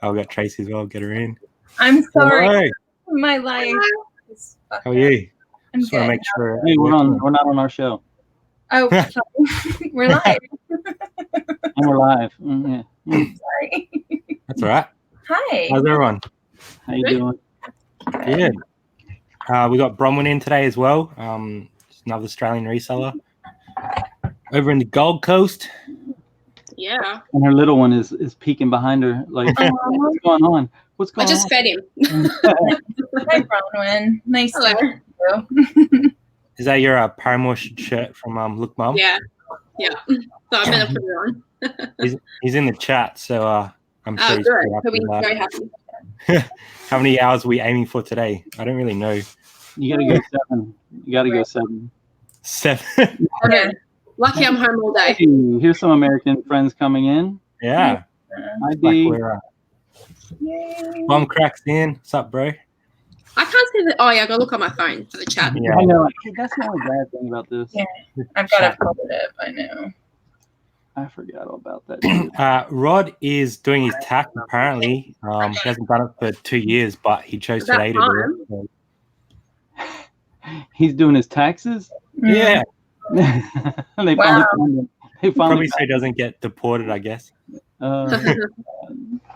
I'll get Traci as well. Get her in. I'm sorry. Hello. My life is fucked How are you? I'm Just want to good. make sure. Hey, we're not on our show. Oh, sorry. We're live. And we're live. Yeah. Sorry. That's all right. Hi. How's everyone? How you doing? Good. We got Bronwyn in today as well. Just another Australian reseller over in the Gold Coast. Yeah. And her little one is peeking behind her, like, what's going on? What's going I just on? fed him. Hi, Bronwyn. Nice Hello. to meet you. Is that your Paramore shirt from Look Mum? Yeah. Yeah. So I'm going to put it on. He's in the chat, so I'm sure he's good. pretty happy He'll be with very that. happy. How many hours are we aiming for today? I don't really know. You gotta go 7. You gotta go 7. 7. Yeah. Lucky I'm home all day. Hey, here's some American friends coming in. Yeah. Hi, Like D. we're, Yay. Mom cracks in. What's up, bro? I can't see the. Oh, yeah. I got to look on my phone for the chat. Yeah. I know. That's the only bad thing about this. Yeah. I've got a positive. I know. I forgot all about that. Rod is doing his tax apparently. He hasn't done it for 2 years, but he chose About today to do it. So. He's doing his taxes. Yeah. They finally Wow. found him. They Probably finally. so he doesn't get deported, I guess. That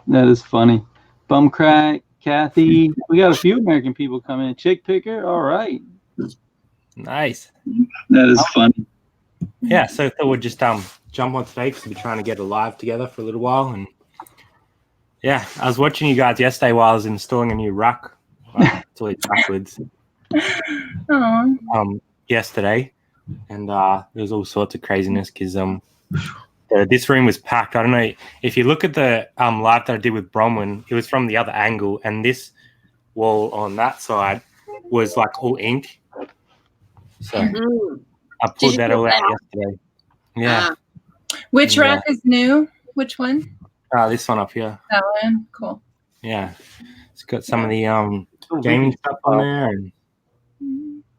is funny. Bum crack, Kathy. We got a few American people coming in. Chick picker. All right. Nice. That is funny. Yeah, so I thought we'd just jump on today because we're trying to get a live together for a little while. And yeah, I was watching you guys yesterday while I was installing a new rack. It's always backwards. Aw. Yesterday, and there was all sorts of craziness because this room was packed. I don't know if you look at the live that I did with Bronwyn, it was from the other angle, and this wall on that side was like all ink. So I pulled that all out yesterday. Yeah. Which rack is new? Which one? This one up here. That one? Cool. Yeah. It's got some of the gaming stuff on there, and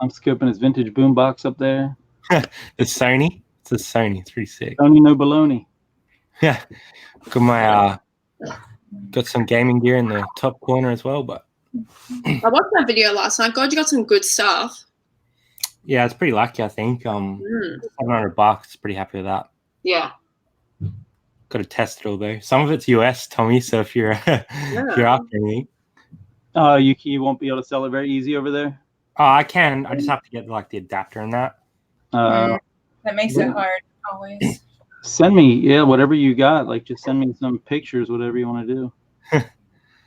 I'm scoping his vintage boombox up there. the Sony. It's a Sony. It's pretty sick. Sony no baloney. Yeah. Got my got some gaming gear in the top corner as well, but I watched that video last night. God, you got some good stuff. yeah, it's pretty lucky, I think. $700. Pretty happy with that. Yeah. Got to test it all though. Some of it's US, Tommy. So if you're if you're after me, You won't be able to sell it very easy over there. I can. I just have to get like the adapter and that. That makes it hard always. Send me, whatever you got. Like, just send me some pictures, whatever you want to do.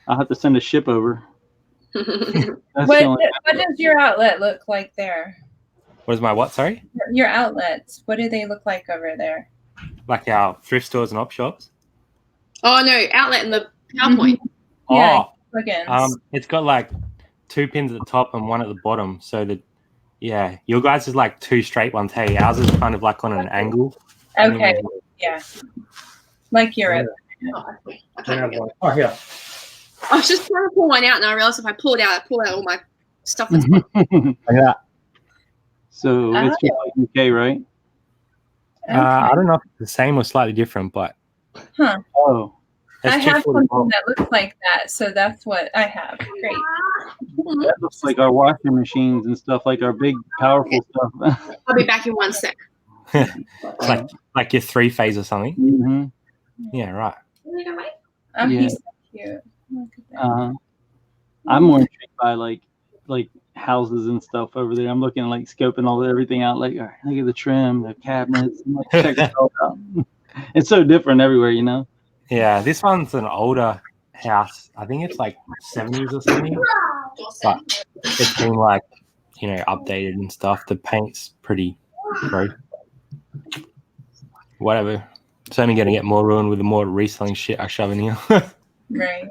I'll have to send a ship over. What does your outlet look like there? What is my what? Sorry. Your outlets. What do they look like over there? Like our thrift stores and op shops. Oh, no. Outlet in the PowerPoint. Yeah, Oh, plugins. it's got like 2 pins at the top and 1 at the bottom. So your guys is like 2 straight ones. Hey, ours is kind of like on an angle. Okay. Yeah. Like Europe. Oh, here. I was just trying to pull one out, and I realized if I pull it out, I pull out all my stuff. That's Yeah. So it's just like UK, right? I don't know if it's the same or slightly different, but Oh, I that's have something $2.49. that looks like that, so that's what I have. Great. that looks like our washing machines and stuff, like our big, powerful stuff. I'll be back in 1 sec. It's like your 3-phase or something. Mm-hmm. Yeah, right. Oh, Yeah. he's so cute. Look at that. I'm more intrigued by like houses and stuff over there. I'm looking like scoping everything out. Like, all right, look at the trim, the cabinets. I'm like, check it all out. It's so different everywhere, you know. Yeah, this one's an older house. I think it's like 70s or something. But it's been like, updated and stuff. The paint's pretty gross. Whatever. It's only going to get more ruined with the more reselling shit I shove in here. Right.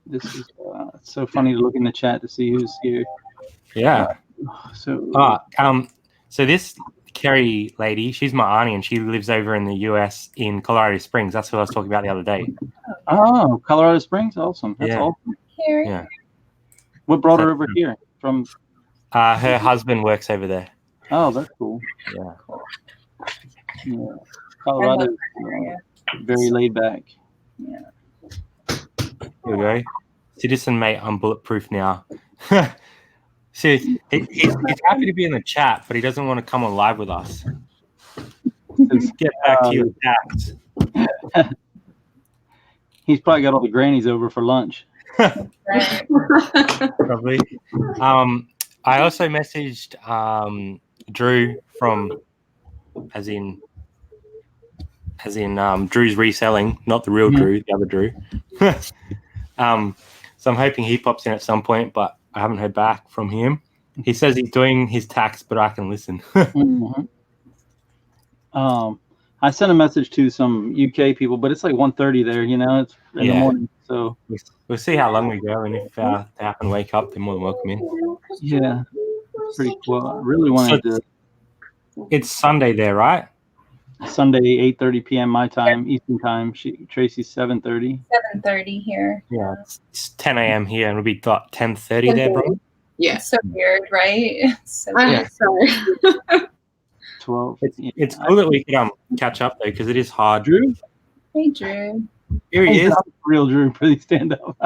This is it's so funny to look in the chat to see who's here. Yeah. So So this Kerry lady, she's my auntie, and she lives over in the US in Colorado Springs. That's what I was talking about the other day. Oh, Colorado Springs, awesome. That's awesome. Carrie. Yeah. What brought her over here from? Her husband works over there. Oh, that's cool. Yeah. Yeah. Colorado, very laid back. Yeah. Here we go. Citizen mate, I'm bulletproof now. See, he's happy to be in the chat, but he doesn't want to come on live with us. Let's get back to your tax. He's probably got all the grannies over for lunch. Probably. I also messaged Drew from, as in Drew's reselling, not the real Drew, the other Drew. So I'm hoping he pops in at some point, but I haven't heard back from him. He says he's doing his tax, but I can listen. I sent a message to some UK people, but it's like 1:30 there. You know, it's in the morning, so we'll see how long we go, and if they happen to wake up, they're more than welcome in. Yeah, pretty cool. I really wanted to. It's Sunday there, right? Sunday, 8:30 p.m. my time, Eastern time. Tracy's 7:30. 7:30 here. Yeah, it's 10 a.m. here, and it'll be 10:30 there, bro. Yeah. It's so weird, right? So I'm sorry. 12. It's cool that we can catch up though, because it is hard. Drew? Hey, Drew. Here he is. Real Drew, pretty stand up.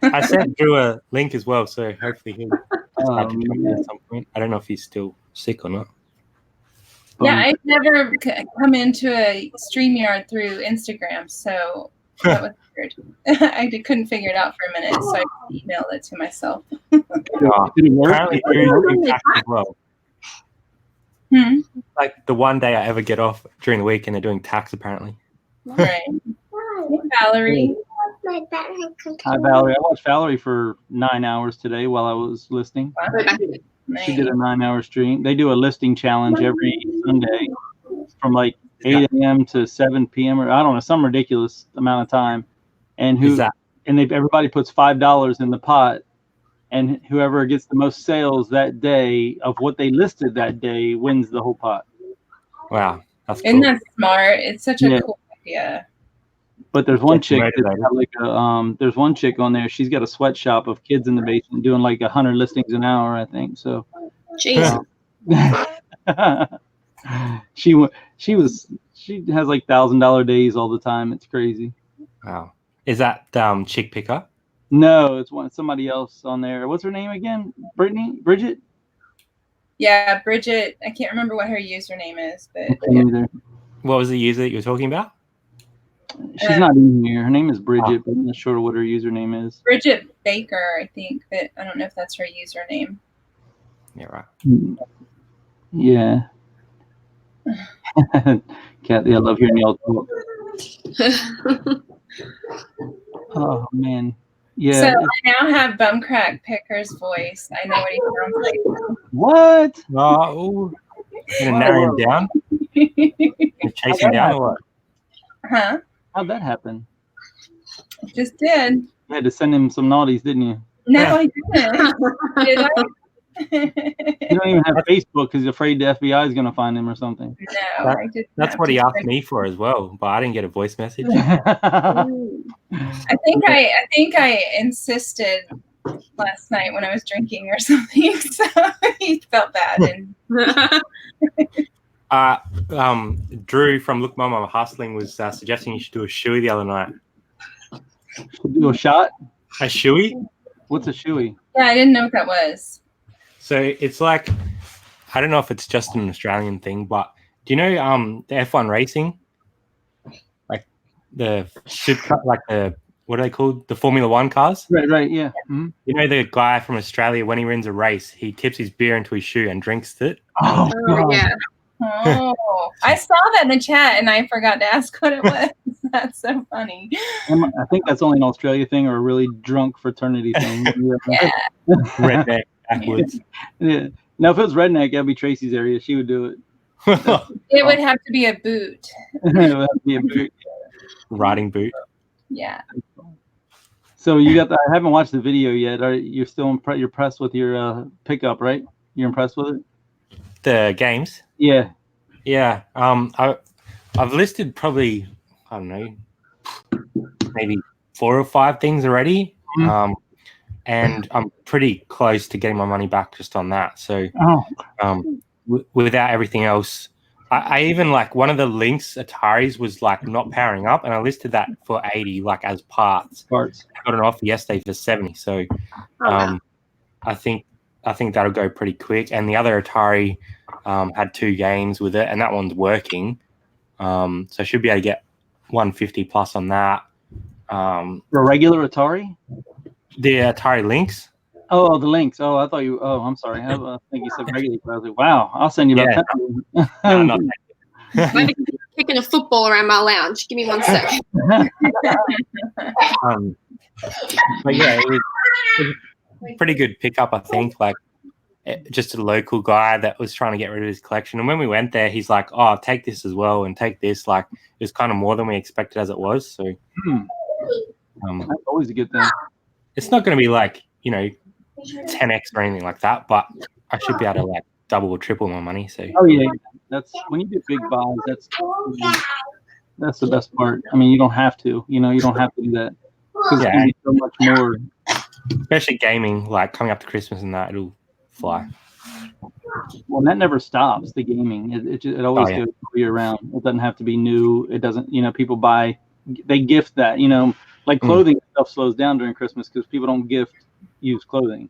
I sent Drew a link as well, so hopefully he'll start to jump in at some point. I don't know if he's still sick or not. Yeah, I've never come into a StreamYard through Instagram, so that was weird. I couldn't figure it out for a minute, so I emailed it to myself. Apparently, Drew's doing tax as well. Like the one day I ever get off during the week, and they're doing tax apparently. Right. Hey, Valerie. Hi, Valerie. I watched Valerie for 9 hours today while I was listening. Nice. She did a 9-hour stream. They do a listing challenge every Sunday from like 8 a.m. to 7 p.m. or I don't know, some ridiculous amount of time. And everybody puts $5 in the pot, and whoever gets the most sales that day of what they listed that day wins the whole pot. Wow, that's cool. Isn't that smart? It's such a cool idea. But there's one chick there's one chick on there. She's got a sweatshop of kids in the basement doing like 100 listings an hour, I think. So, Jesus. she has like $1,000 days all the time. It's crazy. Wow. Is that chick picker? No, it's somebody else on there. What's her name again? Bridget? Yeah, Bridget. I can't remember what her username is, but What was the user that you were talking about? She's not in here. Her name is Bridget, but I'm not sure what her username is. Bridget Baker, I think, but I don't know if that's her username. Yeah, right. Yeah. Kathy, I love hearing y'all talk. Oh man. Yeah. So I now have Bumcrack Picker's voice. I know what he sounds like. What? Oh, you gonna narrow him down? You chase him down or what? Huh? How'd that happen? Just did. You had to send him some naughties, didn't you? No, I didn't. Did I? You don't even have Facebook because you're afraid the FBI is going to find him or something. No, I did. That's what he asked me for as well, but I didn't get a voice message. I think I insisted last night when I was drinking or something, so he felt bad. And Drew from Look Mom, I'm Hustling was suggesting you should do a shoey the other night. Do a shot? A shoey? What's a shoey? Yeah, I didn't know what that was. So it's like, I don't know if it's just an Australian thing, but do you know the F1 racing? Like the supercar, like what are they called? The Formula One cars? Right, yeah. Mm-hmm. You know the guy from Australia, when he wins a race, he tips his beer into his shoe and drinks it? Oh yeah. Oh, I saw that in the chat and I forgot to ask what it was. That's so funny. I think that's only an Australia thing or a really drunk fraternity thing. Yeah. Redneck backwoods. Yeah. Now, if it was redneck, that'd be Tracy's area. She would do it. It would have to be a boot. It would have to be a boot. Riding boot. Yeah. So you got I haven't watched the video yet. You're still you're impressed with your pickup, right? You're impressed with it? The games? Yeah. Yeah. I've listed probably, I don't know, maybe 4 or 5 things already. Mm-hmm. And I'm pretty close to getting my money back just on that. So without everything else, I even like one of the Lynx Ataris was like not powering up, and I listed that for 80 like as parts. I got an offer yesterday for 70, so wow. I think that'll go pretty quick. And the other Atari had 2 games with it, and that one's working. So I should be able to get 150 plus on that. For a regular Atari? The Atari Lynx. Oh, the Lynx. Oh, I thought you. Oh, I'm sorry. I think you said regular. I was like, wow, I'll send you about 10. No, I'm kicking a football around my lounge. Give me 1 sec. But yeah, it was a pretty good pickup, I think. Like, just a local guy that was trying to get rid of his collection. And when we went there, he's like, "Oh, take this as well, and take this." Like, it was kind of more than we expected as it was. So, that's always a good thing. It's not going to be like 10x or anything like that, but I should be able to like double or triple my money. So, oh yeah, that's when you do big buys. That's the best part. I mean, you don't have to. You don't have to do that because it's gonna be so much more. Especially gaming, like coming up to Christmas and that, it'll fly. Well, that never stops. The gaming, it always goes year round. It doesn't have to be new. It doesn't. People buy, they gift that. Like clothing stuff slows down during Christmas because people don't gift used clothing.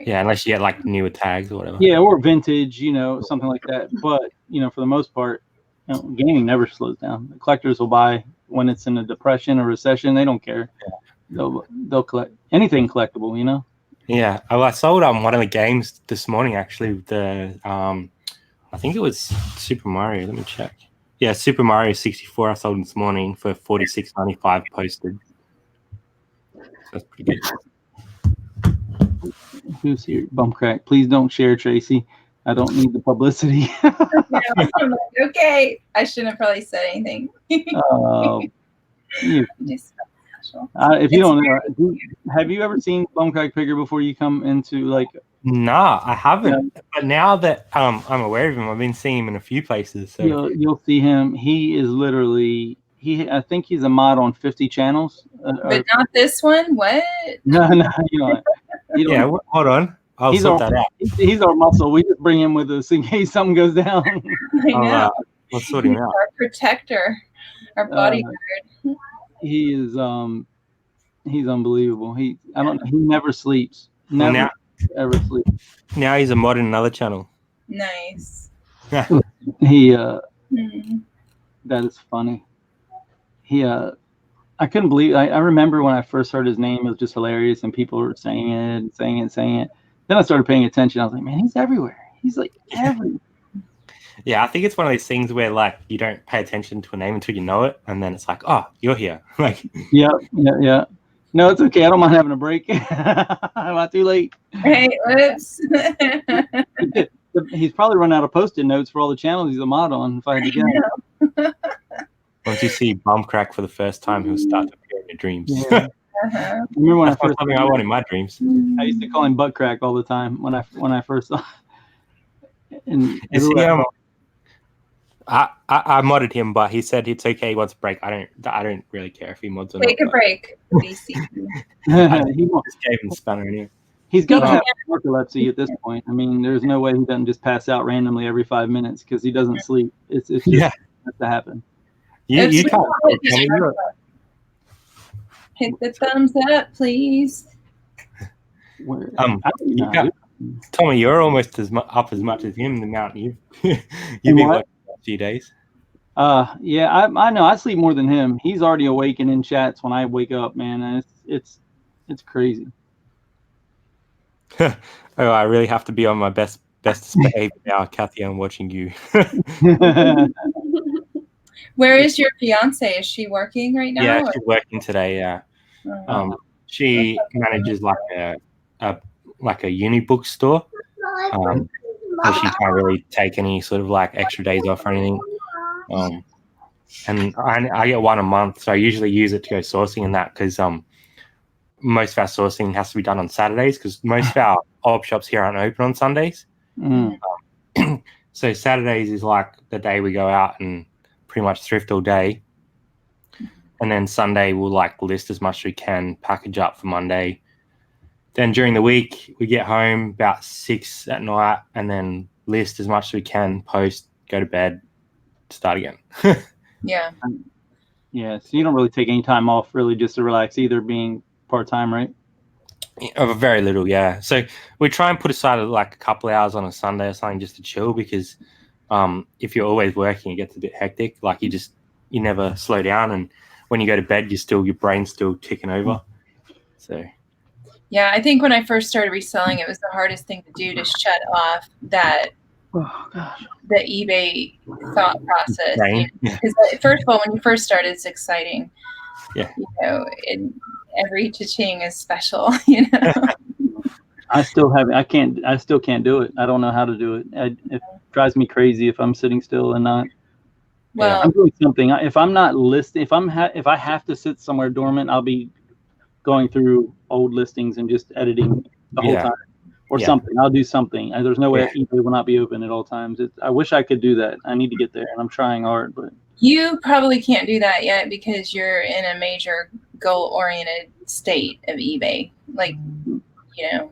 Yeah, unless you get like newer tags or whatever. Yeah, or vintage, something like that. But for the most part, gaming never slows down. The collectors will buy when it's in a depression or recession. They don't care. They'll collect anything collectible. Yeah, I sold one of the games this morning actually. The I think it was Super Mario. Let me check. Yeah, Super Mario 64. I sold this morning for $46.95 posted. So that's pretty good. Who's here? Bumcrack. Please don't share, Traci. I don't need the publicity. Okay, I shouldn't have probably said anything. If you don't know, have you ever seen Bumcrack Figure before you come into like? Nah, I haven't. Yeah. But now that I'm aware of him, I've been seeing him in a few places. So you'll see him. He is literally I think he's a mod on 50 channels. But not this one. What? No, you don't. Yeah, hold on. I'll sort that out. He's our muscle. We just bring him with us in case something goes down. I know. I'll sort him out. Our protector, our bodyguard. He is he's unbelievable. He never sleeps. Never ever sleeps. Now he's a mod in another channel. Nice. He that is funny. I couldn't believe I remember when I first heard his name, it was just hilarious and people were saying it. Then I started paying attention. I was like, man, he's everywhere. He's like everywhere. Yeah, I think it's one of those things where like you don't pay attention to a name until you know it, and then it's like, oh, you're here. Like, yeah. No, it's okay. I don't mind having a break. I'm not too late. Hey, whoops. He's probably run out of post-it notes for all the channels he's a mod on. If I had to guess. Once you see Bumcrack for the first time, he'll start to appear in your dreams. Yeah. Remember when That's something I want in my dreams. I used to call him Butt Crack all the time when I first saw. And I modded him, but he said it's okay. He wants a break. I don't really care if he mods or not. Take a break, DC. I just gave him the spanner anyway. He's got to have narcolepsy at this point. I mean, there's no way he doesn't just pass out randomly every 5 minutes because he doesn't sleep. It's just has to happen. You can't. Hit the thumbs up, please. Tommy, you're almost up as much as him, aren't you? You've been watching a few days. Yeah, I know. I sleep more than him. He's already awake and in chats when I wake up, man. And it's crazy. Oh, I really have to be on my best behavior now, Kathy. I'm watching you. Where is your fiance? Is she working right now? Yeah, she's working today. Yeah. She manages like a uni bookstore. So she can't really take any sort of like extra days off or anything. And I get one a month, so I usually use it to go sourcing and that because most of our sourcing has to be done on Saturdays because most of our op shops here aren't open on Sundays. So Saturdays is like the day we go out and pretty much thrift all day. And then Sunday we'll like list as much as we can, package up for Monday. Then during the week we get home about 6 at night and then list as much as we can, post, go to bed, start again. Yeah. Yeah, so you don't really take any time off really just to relax, either being part-time, right? Very little, yeah. So we try and put aside like a couple hours on a Sunday or something just to chill, because if you're always working, it gets a bit hectic. Like you never slow down, and when you go to bed, your brain's still ticking over. So yeah, I think when I first started reselling, it was the hardest thing to do to shut off that the eBay thought process. Because first of all, when you first start, it's exciting. Yeah. You know, every cha-ching is special. You know. I still can't do it. I don't know how to do it. It drives me crazy if I'm sitting still and not. Well, I'm doing something. If I'm not listing, if I have to sit somewhere dormant, I'll be going through old listings and just editing the whole time, or something. I'll do something. There's no way eBay will not be open at all times. I wish I could do that. I need to get there, and I'm trying hard, but you probably can't do that yet because you're in a major goal-oriented state of eBay. Like, you know,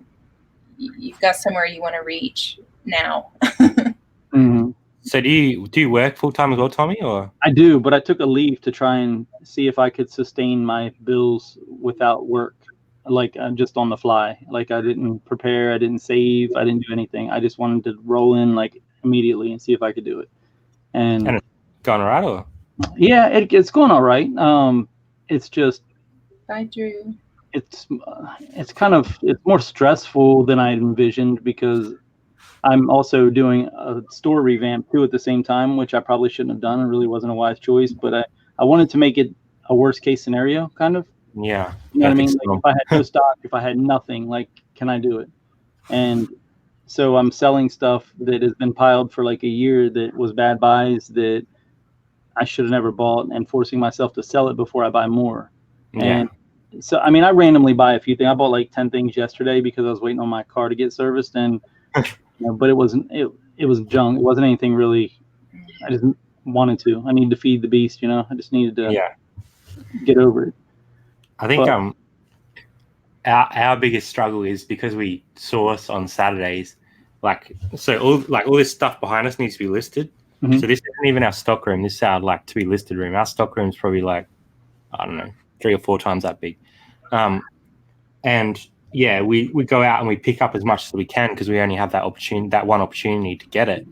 you've got somewhere you want to reach now. Mm-hmm. So do you work full time as well, Tommy? Or I do, but I took a leave to try and see if I could sustain my bills without work, like just on the fly. Like I didn't prepare, I didn't save, I didn't do anything. I just wanted to roll in like immediately and see if I could do it. And it's gone all right, or? Yeah, it's going all right. It's just. Bye, Drew. It's more stressful than I envisioned, because I'm also doing a store revamp too at the same time, which I probably shouldn't have done. It really wasn't a wise choice, but I wanted to make it a worst case scenario, kind of. Yeah. You know what I mean? Like if I had no stock, if I had nothing, like, can I do it? And so I'm selling stuff that has been piled for like a year that was bad buys that I should have never bought, and forcing myself to sell it before I buy more. Yeah. And so, I mean, I randomly buy a few things. I bought like 10 things yesterday because I was waiting on my car to get serviced, and but it was junk. It wasn't anything really. I just wanted to. I needed to feed the beast, you know. I just needed to get over it. I think our biggest struggle is because we source on Saturdays. All this stuff behind us needs to be listed. Mm-hmm. So this isn't even our stock room. This is our to be listed room. Our stock room is probably like, I don't know, 3 or 4 times that big. We go out and we pick up as much as we can because we only have that one opportunity to get it.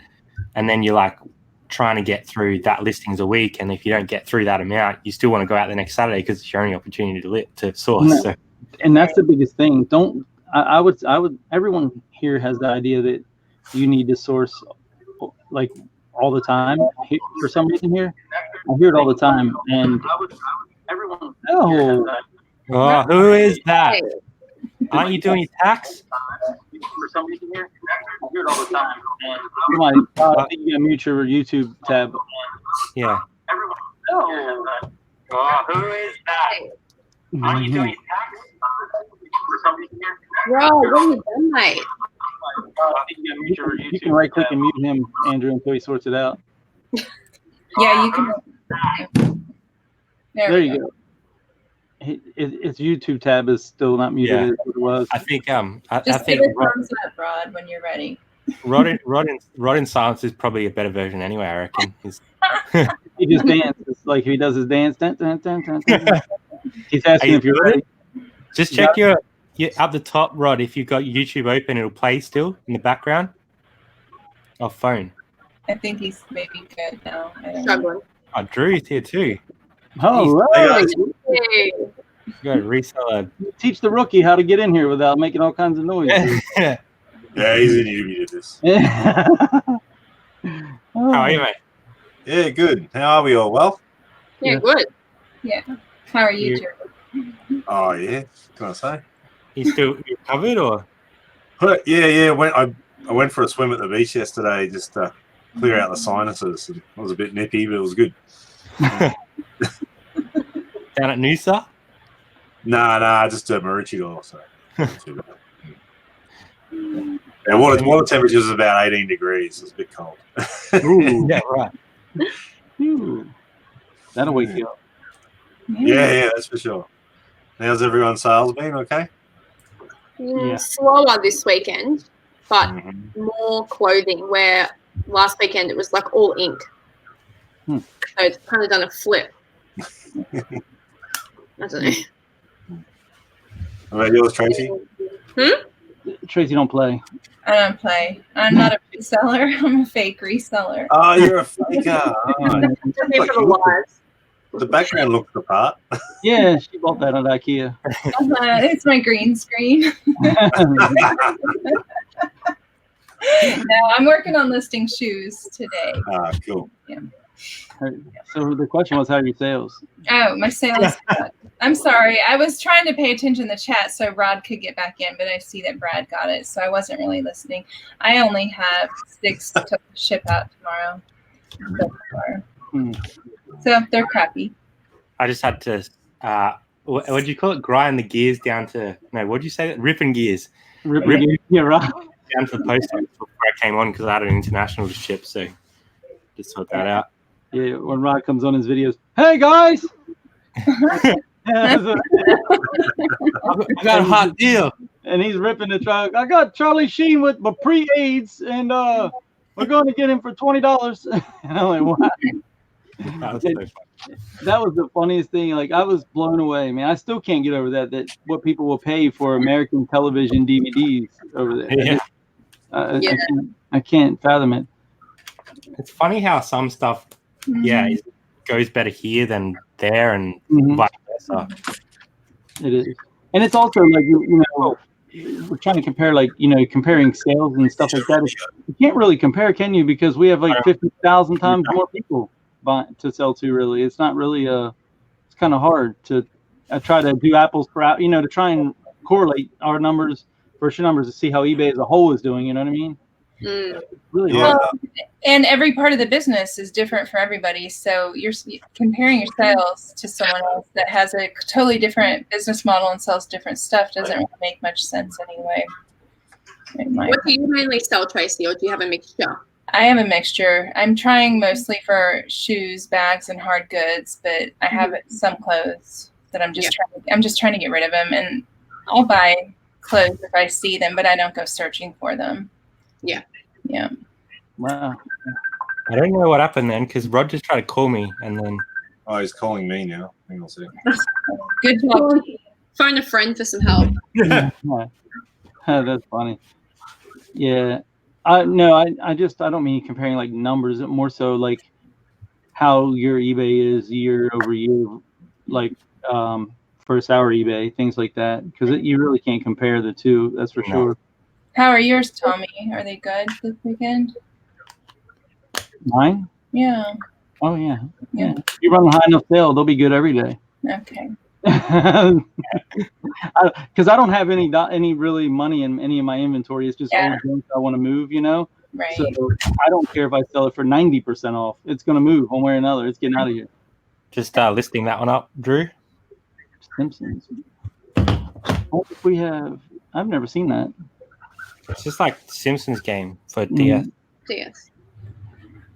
And then you're like trying to get through that listings a week, and if you don't get through that amount, you still want to go out the next Saturday because it's your only opportunity to source. No. So. And that's the biggest thing. I would everyone here has the idea that you need to source like all the time. For some reason here, I hear it all the time, and everyone. Oh, who is that? Aren't you doing your tax? For some reason here, I hear it all the time. And come on, I think you gotta mute your YouTube tab. Yeah. Everyone. Oh, who is that? Aren't you doing your tax? For some reason here. Bro, what have you done, mate? You can right click and mute him, Andrew, until he sorts it out. Yeah, you can. There you go. His YouTube tab is still not muted as it was. I think I think give a thumbs up, Rod, when you're ready. Rod in silence is probably a better version anyway, I reckon. He just dances like he does his dance. Dun, dun, dun, dun, dun. He's asking if you're ready. Just check your up the top, Rod. If you've got YouTube open, it'll play still in the background. Oh, phone. I think he's maybe good now. Struggling. Oh, Drew's here too. Oh, right. Go Reseller. Teach the rookie how to get in here without making all kinds of noise. Yeah, he's an idiot at this. How are you, mate? Yeah, good. How are we all? Well? Yeah, good. Yeah. How are you, Drew? Oh, yeah. Can I say? You still recovered, or? Yeah. I went for a swim at the beach yesterday just to clear out the sinuses. And it was a bit nippy, but it was good. Down at Noosa? Nah, just a Maroochydore. So. Yeah, water temperature was about 18 degrees. It was a bit cold. Ooh, yeah, right. Ooh. That'll wake you up. Yeah, that's for sure. How's everyone's sales been? Okay? Slower this weekend, but more clothing, where last weekend it was like all ink. So it's kind of done a flip. I don't know. How about yours, Tracy? Tracy don't play. I don't play. I'm not a reseller. I'm a fake reseller. Oh, you're a faker. Oh, Pay for the lies. the background looks the part. Yeah, she bought that at IKEA. It's my green screen. No, I'm working on listing shoes today. Ah, cool. Yeah. So the question was, how are your sales? Oh, my sales. I'm sorry. I was trying to pay attention to the chat so Rod could get back in, but I see that Brad got it, so I wasn't really listening. I only have 6 to ship out tomorrow. So they're crappy. I just had to, what do you call it? Grind the gears down to, no, what did you say? Ripping gears. Ripping, yeah, right. Down to the post office before I came on because I had an international to ship, so just sort that out. Yeah, when Rod comes on his videos, hey guys! I got a hot deal. And he's ripping the truck. I got Charlie Sheen with my pre-AIDS, and we're going to get him for $20. And I'm like, wow. That was the funniest thing. Like, I was blown away, man. I still can't get over that what people will pay for American television DVDs over there. Yeah. I can't fathom it. It's funny how some stuff, it goes better here than there, and vice versa. It is, and it's also like you know, we're trying to compare, like, you know, comparing sales and stuff like that. You can't really compare, can you? Because we have like 50,000 times more people to sell to. Really, it's not really it's kind of hard to try to do apples for, you know, to try and correlate our numbers versus your numbers to see how eBay as a whole is doing. You know what I mean? Really hard. Well, and every part of the business is different for everybody. So you're comparing your sales to someone else that has a totally different business model and sells different stuff doesn't really make much sense anyway. What do you mainly sell, Tracy, or do you have a mixture? I have a mixture. I'm trying mostly for shoes, bags, and hard goods, but I have some clothes that I'm just trying to get rid of them, and I'll buy clothes if I see them, but I don't go searching for them. Yeah. Wow. I don't know what happened then because Rod just tried to call me and then. Oh, he's calling me now. Hang on a second. Good job. Phone a friend for some help. That's funny. Yeah. I don't mean comparing like numbers, more so like how your eBay is year over year, like first hour eBay, things like that, because you really can't compare the two. That's for sure. How are yours, Tommy? Are they good this weekend? Mine? Yeah. Oh yeah. You run a high enough sale, they'll be good every day. Okay. Because I don't have any really money in any of my inventory. It's just old junk I want to move, you know. Right. So I don't care if I sell it for 90% off. It's gonna move one way or another. It's getting out of here. Just listing that one up, Drew. Simpsons. What if we have? I've never seen that. It's just like Simpsons game for DS. DS.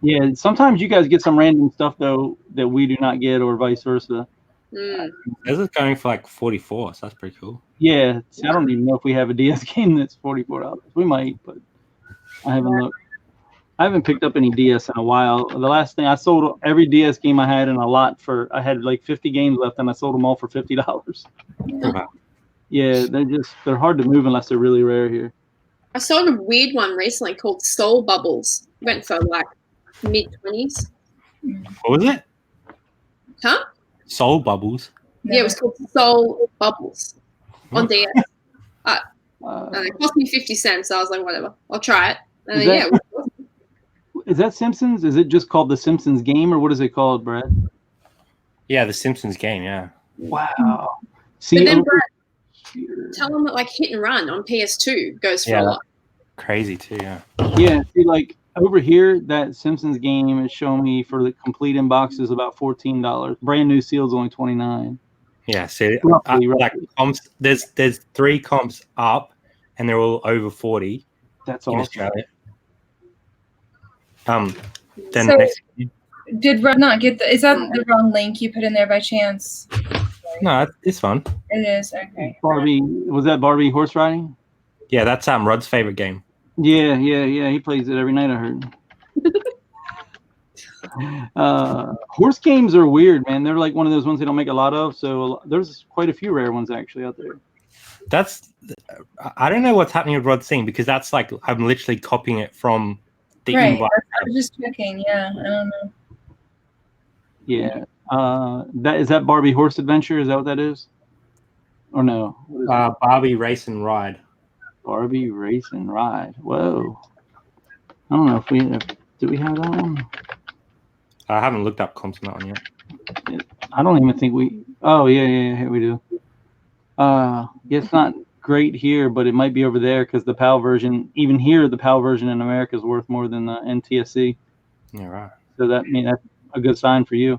Yeah, sometimes you guys get some random stuff though that we do not get, or vice versa. This is going for like 44, so that's pretty cool. Yeah, I don't even know if we have a DS game that's $44. We might, but I haven't looked. I haven't picked up any DS in a while. The last thing I sold, every DS game I had in a lot I had like 50 games left, and I sold them all for $50. Wow. Yeah, they're hard to move unless they're really rare here. I sold a weird one recently called Soul Bubbles. Went for like mid-20s. What was it? Huh? Soul Bubbles. Yeah, it was called Soul Bubbles on DS. It cost me 50 cents, so I was like, whatever, I'll try it. And is that Simpsons? Is it just called the Simpsons game, or what is it called, Brad? Yeah, the Simpsons game, yeah. Wow. See, but then, Brad, tell them that like Hit and Run on PS2 goes for a lot. Crazy too, yeah. Yeah, see, like over here, that Simpsons game is showing me for the complete inbox is about $14. Brand new seal's only $29. Yeah, see, Roughly. like comps, there's 3 comps up, and they're all over 40. That's in awesome. Australia. Then So, next, did Rod not get is that the wrong link you put in there by chance? no, it's fun. It is, okay. Barbie, was that Barbie horse riding? Yeah, that's Rod's favorite game. Yeah. He plays it every night, I heard. Horse games are weird, man. They're like one of those ones they don't make a lot of. So there's quite a few rare ones actually out there. I don't know what's happening with Rod Singh because that's like I'm literally copying it from the invite. I was just checking. Yeah, I don't know. Yeah. Is that Barbie Horse Adventure? Is that what that is? Or no? Barbie Race and Ride. Barbie Race and Ride. Whoa. I don't know if do we have that one? I haven't looked up comps on that one yet. I don't even think we. Oh yeah, here we do. It's not great here, but it might be over there because the PAL version, even here, the PAL version in America is worth more than the NTSC. Yeah, right. So that's a good sign for you.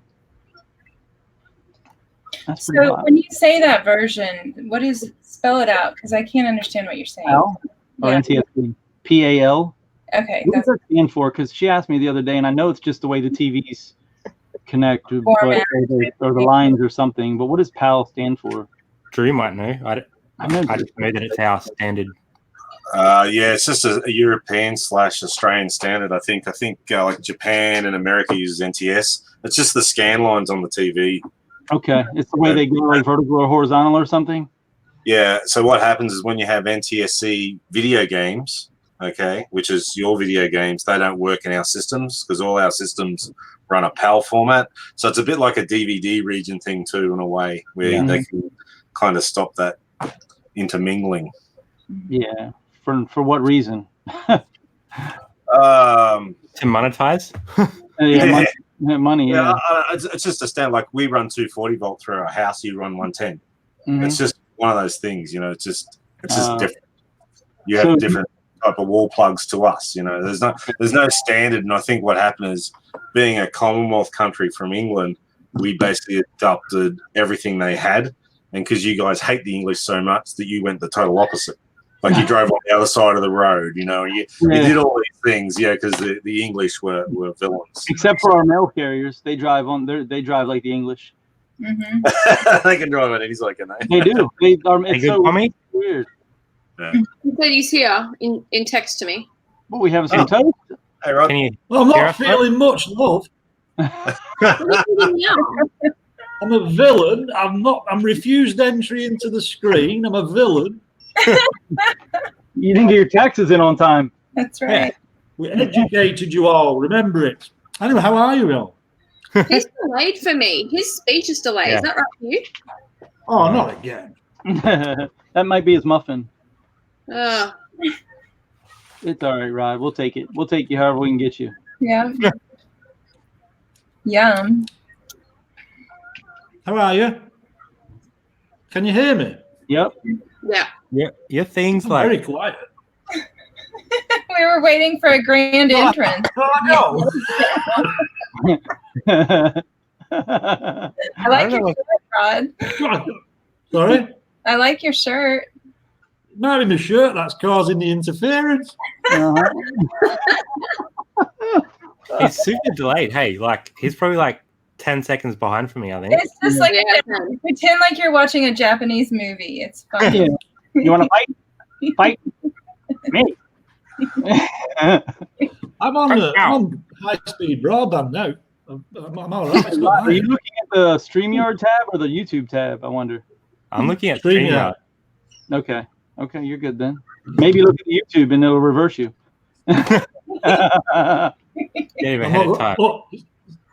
So when you say that version, what is spell it out? Because I can't understand what you're saying. PAL or NTSC? PAL. Okay. What does that stand for? Because she asked me the other day, and I know it's just the way the TVs connect or the lines or something. But what does PAL stand for? Drew might know. I just know that it's our standard. Yeah, it's just a European/Australian standard. I think like Japan and America uses NTS. It's just the scan lines on the TV. Okay, it's the way they go like vertical or horizontal or something. Yeah. So what happens is when you have NTSC video games, okay, which is your video games, they don't work in our systems because all our systems run a PAL format. So it's a bit like a DVD region thing too, in a way, where they can kind of stop that intermingling. Yeah. For what reason? To monetize? Money. Yeah. It's just a stand. Like we run 240 volt through our house, you run 110. Mm-hmm. It's just one of those things, you know. It's just different. You have different type of wall plugs to us, you know. There's no standard, and I think what happened is, being a Commonwealth country from England, we basically adopted everything they had, and because you guys hate the English so much that you went the total opposite. Like you drove on the other side of the road, you know, you did all these things, because the English were villains. Except for our mail carriers, they drive like the English. Mm-hmm. They can drive it any second. They do. It's so weird. Yeah. He said he's here in text to me. Well, we have some toast. Hey, Rod. Well, I'm not feeling much love. I'm a villain. I'm refused entry into the screen. I'm a villain. You didn't get your taxes in on time. That's right. We educated you all. Remember it. Anyway, how are you all? He's delayed for me. His speech is delayed. Is that right for you? Oh, not again. That might be his muffin. Uh, It's all right, Rod. We'll take it. We'll take you however we can get you. Yeah. Yum. How are you? Can you hear me? Yep. yeah. Your thing's I'm like very quiet. We were waiting for a grand entrance. Oh, no. I like your shirt, Rod. Sorry? I like your shirt. Not in the shirt that's causing the interference. he's super delayed. Hey, like he's probably like 10 seconds behind for me, I think. It's just like pretend like you're watching a Japanese movie. It's fun. Yeah. You want to fight? Fight me. I'm on high-speed broadband now. I'm all right. Are you looking at the StreamYard tab or the YouTube tab, I wonder? I'm looking at StreamYard. Okay, you're good then. Maybe look at YouTube and it'll reverse you. Get him ahead of time.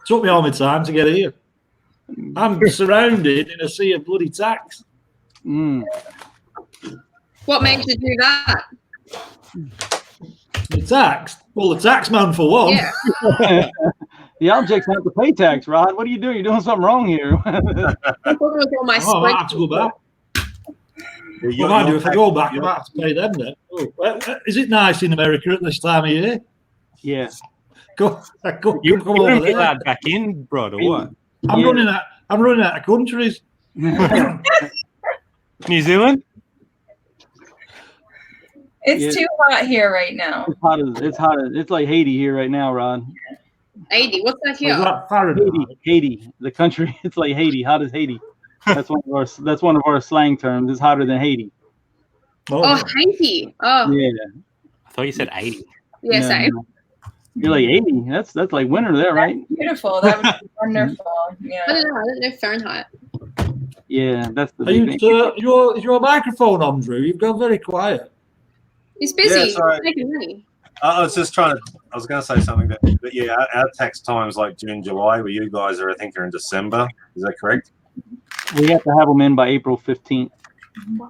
Took me all my time to get here. I'm surrounded in a sea of bloody tax. What makes you do that? The tax? Well, the tax man for one. Yeah. The objects have to pay tax, Rod. What are you doing? You're doing something wrong here. I thought it was all my I might have to go back. What I do if I go back, I might have to pay them then. Is it nice in America at this time of year? Yeah. Go You're over there. allowed back in, bro, or what? I'm running out of countries. New Zealand? It's too hot here right now. It's hot. It's like Haiti here right now, Rod. 80. What's that here? Haiti, the country. It's like Haiti. Hot as Haiti. That's one of our slang terms. It's hotter than Haiti. Oh, Haiti. Oh. Yeah. I thought you said 80. Yeah, same. You're like 80. That's like winter there, right? That's beautiful. That would be wonderful. Yeah. I don't know Fahrenheit. Yeah, that's the Are big you, thing. is your microphone on, Drew? You've gone very quiet. He's busy. Yeah, sorry. He's making money. I was just trying to. I was going to say something, but yeah, our tax time's like June, July, where you guys are, I think, are in December. Is that correct? We have to have them in by April 15th.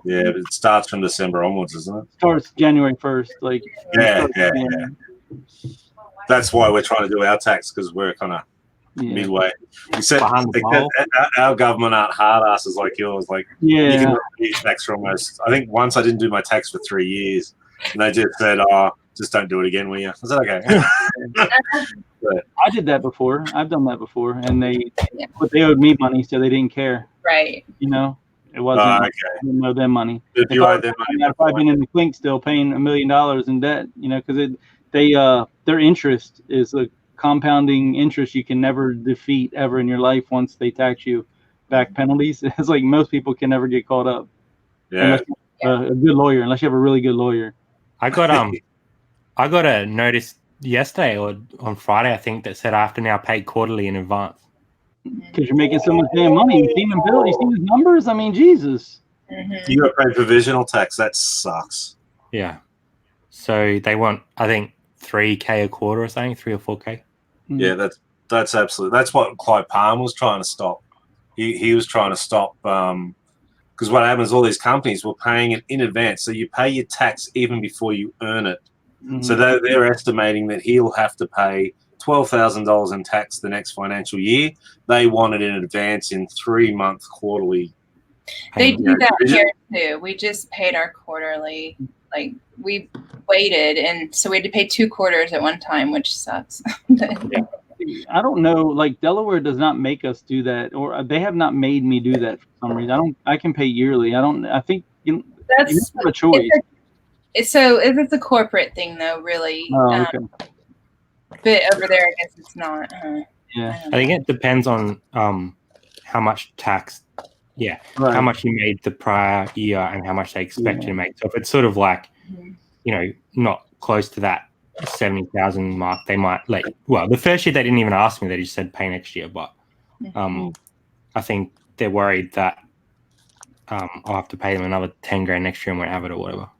Yeah, but it starts from December onwards, isn't it? Starts January 1st. Like Yeah. That's why we're trying to do our tax, because we're kind of midway. We said our government aren't hard asses like yours. Like you can do your tax for almost. I think once I didn't do my tax for 3 years, and they just said, "Oh, just don't do it again, will you?" I said, "Okay." I did that before. I've done that before, and but they owed me money, so they didn't care. Right. You know, it wasn't. I didn't owe them money. If I'd been in the clink still paying $1 million in debt, you know, because their interest is a compounding interest you can never defeat ever in your life once they tax you back penalties. It's like most people can never get caught up. Yeah. A good lawyer, unless you have a really good lawyer. I got a notice yesterday or on Friday, I think, that said I have to now pay quarterly in advance. Because you're making so much damn money. You seen him build? You seen his numbers? I mean, Jesus. You got to pay provisional tax. That sucks. Yeah. So they want, I think, $3K a quarter or something, 3 or 4K. Yeah, that's absolutely. That's what Clive Palm was trying to stop. He was trying to stop because what happens? All these companies were paying it in advance, so you pay your tax even before you earn it. So they're estimating that he'll have to pay $12,000 in tax the next financial year. They want it in advance in 3-month quarterly. They do that here too. We just paid our quarterly. Like we waited, and so we had to pay 2 quarters at one time, which sucks. I don't know. Like Delaware does not make us do that, or they have not made me do that for some reason. I can pay yearly. I think that's a choice. So if it's a corporate thing, though, really. Oh, okay. But over there, I guess it's not. Yeah. I think it depends on how much tax. Yeah, right. How much you made the prior year and how much they expect you to make. So if it's sort of like, not close to that 70,000 mark, they might the first year they didn't even ask me. They just said pay next year. But I think they're worried that I'll have to pay them another 10 grand next year and won't have it or whatever.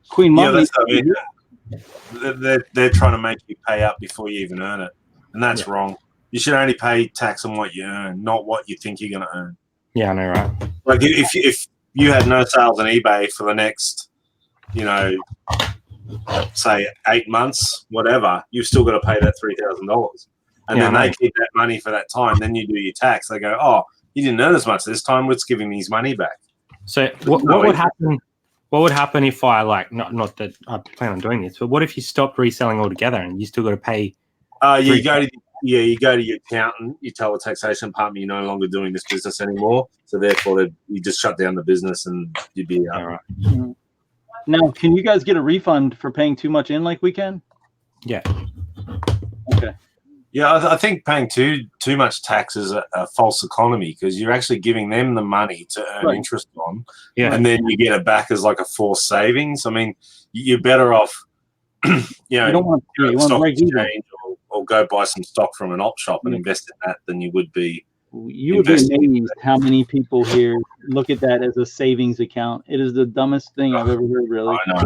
Queen Mom. That's what I mean. They're trying to make you pay up before you even earn it. And that's wrong. You should only pay tax on what you earn, not what you think you're going to earn. Yeah, I know, right? Like if you had no sales on eBay for the next, say 8 months, whatever, you've still got to pay that $3,000, and then they keep that money for that time. Then you do your tax. They go, "Oh, you didn't earn as much this time. Let's give him his money back." So what would happen? What would happen if I not that I plan on doing this, but what if you stopped reselling altogether and you still got to pay? You go to your accountant, you tell the taxation department you're no longer doing this business anymore, so therefore you just shut down the business and you'd be out. Right. Now, can you guys get a refund for paying too much in like we can? Yeah. Okay. Yeah, I think paying too much tax is a false economy because you're actually giving them the money to earn interest on, and then you get it back as like a forced savings. I mean, you're better off, you don't want to stock exchange or go buy some stock from an op shop and invest in that than you would be. You would be amazed how many people here look at that as a savings account. It is the dumbest thing I've ever heard, really. I know,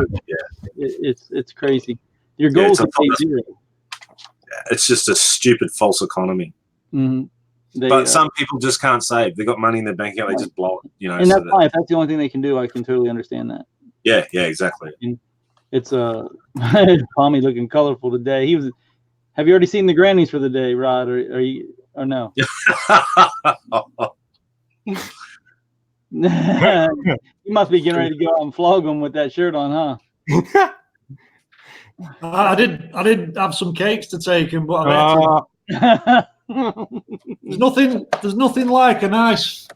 It's crazy. Your goal is to pay zero. It's just a stupid false economy. But some people just can't save. They've got money in their bank account, they just blow it. And that's fine. If that's the only thing they can do, I can totally understand that. Yeah, exactly. And it's Tommy looking colorful today. Have you already seen the grannies for the day, Rod? Or no? You must be getting ready to go out and flog them with that shirt on, huh? I did have some cakes to take him, but there's nothing like a nice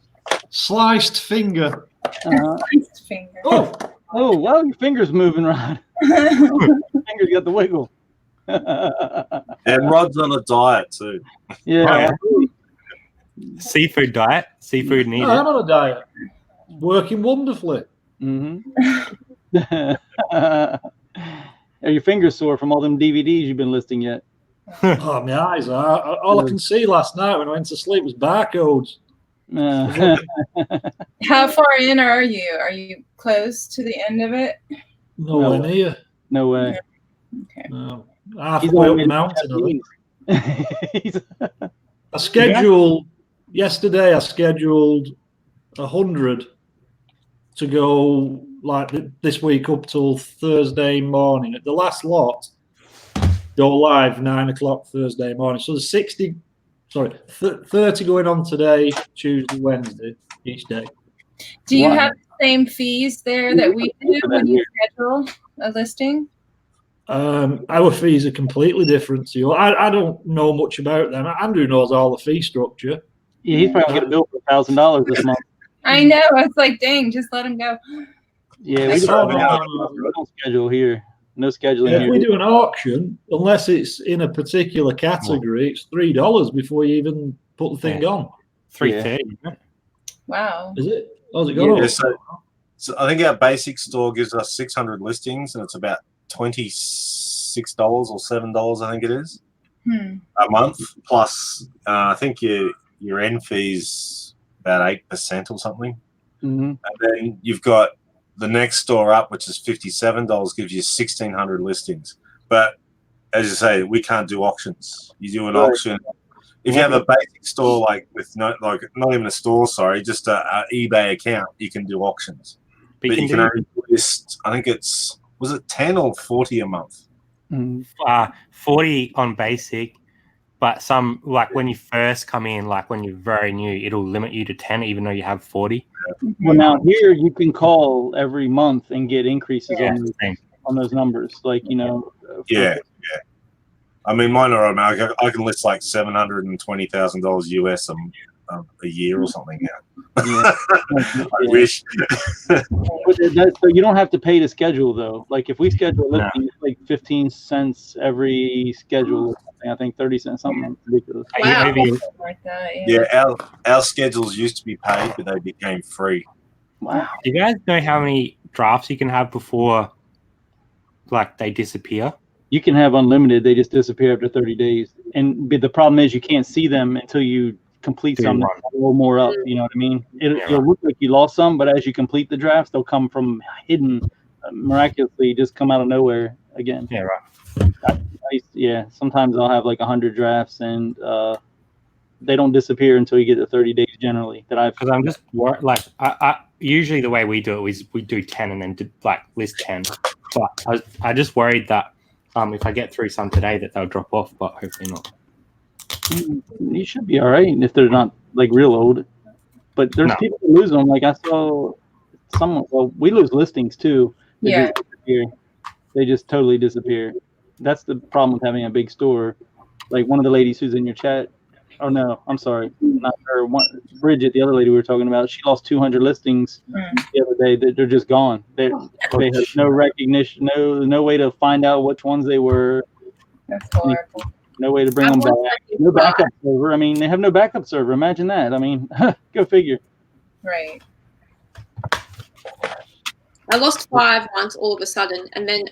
sliced finger. Sliced finger. Oh, well, your finger's moving, Rod. Finger's got the wiggle. And Rod's on a diet too. Yeah. Seafood diet. Seafood needed. I'm on a diet. Working wonderfully. Are your fingers sore from all them DVDs you've been listing yet? Oh, my eyes are. All I can see last night when I went to sleep was barcodes. How far in are you? Are you close to the end of it? Nowhere near. No way. Okay. No. Halfway up the mountain. Yesterday I scheduled 100 to go like this week up till Thursday morning. At the last lot, go live 9:00 Thursday morning. So there's 30 going on today, Tuesday, Wednesday, each day. Do you have the same fees there that we do when you schedule a listing? Our fees are completely different to you. I don't know much about them. Andrew knows all the fee structure. Yeah, he's probably going to bill for $1,000 this month. I know. I was like, dang, just let him go. Yeah, we don't schedule here. No scheduling here. If we do an auction, unless it's in a particular category, it's $3 before you even put the thing on. $3.30. Wow. Is it? Oh, has it gone up? So I think our basic store gives us 600 listings, and it's about $26 or $7, I think it is, a month. Plus, I think your end fee's about 8% or something. And then you've got the next store up, which is $57, gives you 1,600 listings. But as you say, we can't do auctions. You do an auction. If you have a basic store, like with not even a store, just a eBay account, you can do auctions. But you can only list, I think was it 10 or 40 a month? 40 on basic, but some, like when you first come in, like when you're very new, it'll limit you to 10, even though you have 40. Well, now here you can call every month and get increases on those numbers. Like, Yeah. I mean, mine are, I can list like $720,000 US a year or something now. I wish. So you don't have to pay to schedule, though. Like if we schedule a listing, it's like 15 cents every schedule. I think 30 cents, something ridiculous. Wow. Our schedules used to be paid, but they became free. Wow. Do you guys know how many drafts you can have before, like, they disappear? You can have unlimited. They just disappear after 30 days. And the problem is you can't see them until you complete some, a little more up. You know what I mean? It'll look like you lost some, but as you complete the drafts, they'll come from hidden, miraculously just come out of nowhere again. Yeah, right. Sometimes I'll have like 100 drafts and they don't disappear until you get to 30 days generally. Because I'm just like, I usually the way we do it is we do 10 and then list 10. But I just worried that if I get through some today that they'll drop off, but hopefully not. You should be all right if they're not like real old. But there's people who lose them. Like I saw someone. Well, we lose listings too. They just disappear. They just totally disappear. That's the problem with having a big store. Like one of the ladies who's in your chat. Oh no, I'm sorry, not her. Bridget, the other lady we were talking about. She lost 200 listings the other day. They're just gone. They have no recognition, no way to find out which ones they were. That's horrible. No way to bring them back. No backup server. I mean, they have no backup server. Imagine that. I mean, go figure. Right. I lost 5 once all of a sudden, and then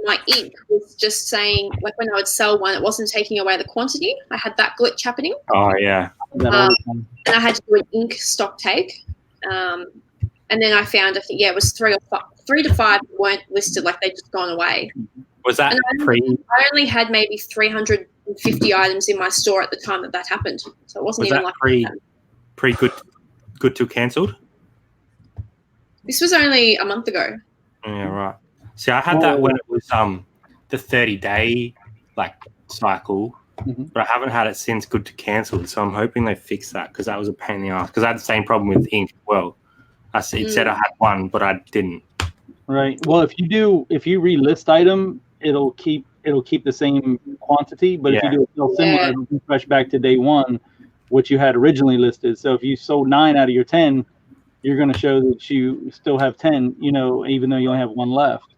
my ink was just saying, like when I would sell one, it wasn't taking away the quantity. I had that glitch happening. Oh, yeah. And I had to do an ink stock take. And then I found, I think, it was 3 to 5 weren't listed, like they'd just gone away. Was that I only had maybe 350 items in my store at the time that happened. So it wasn't even like good to cancelled? This was only a month ago. Yeah, right. See, I had that when it was the 30-day cycle, but I haven't had it since good to cancel. So I'm hoping they fix that because that was a pain in the ass. Because I had the same problem with ink as well. It said I had one, but I didn't. Right. Well, if you relist item, it'll keep the same quantity. But if you do a sell similar, it'll refresh back to day one, which you had originally listed. So if you sold 9 out of your 10, you're going to show that you still have 10. Even though you only have 1 left.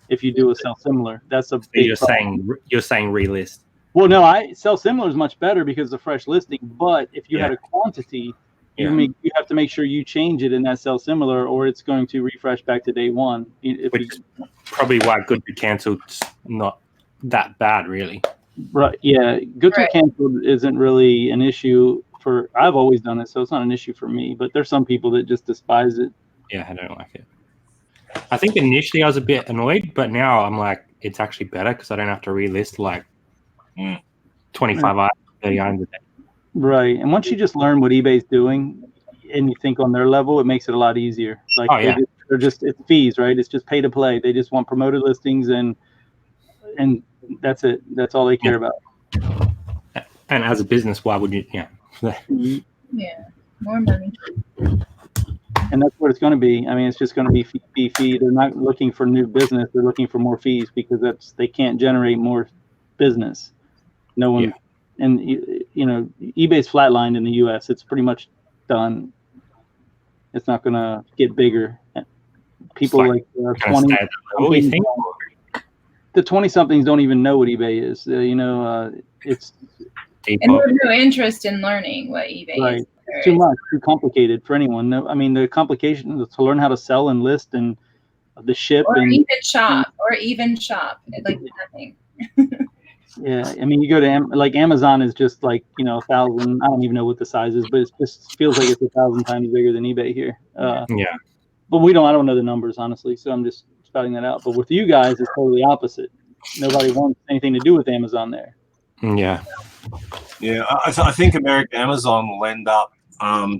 If you do a sell similar, that's a big problem. You're saying relist. Well, no, sell similar is much better because it's a fresh listing. But if you had a quantity, you have to make sure you change it in that sell similar, or it's going to refresh back to day one. Which is probably why good to cancel not that bad, really. Right. Yeah. Goods were canceled isn't really an issue for. I've always done it, so it's not an issue for me. But there's some people that just despise it. Yeah, I don't like it. I think initially I was a bit annoyed, but now I'm like, it's actually better because I don't have to relist like 25 items, 30 items a day. Right. And once you just learn what eBay's doing and you think on their level, it makes it a lot easier. Like they're just it's fees, right? It's just pay to play. They just want promoted listings and that's it. That's all they care about. And as a business, why would you? Yeah. Yeah. More money. And that's what it's going to be. I mean, it's just going to be fee. They're not looking for new business. They're looking for more fees because they can't generate more business. No one, and you know, eBay's flatlined in the U.S. It's pretty much done. It's not going to get bigger. People like 20. The 20-somethings don't even know what eBay is. It's and they have no interest in learning what eBay is. It's too much, too complicated for anyone. No, I mean, the complication is to learn how to sell and list and the ship or and even shop. Like nothing. Yeah, I mean, you go to Amazon is just like 1,000. I don't even know what the size is, but it just feels like it's 1,000 times bigger than eBay here. But I don't know the numbers honestly, so I'm just spouting that out. But with you guys, it's totally opposite. Nobody wants anything to do with Amazon there. Yeah, I think Amazon will end up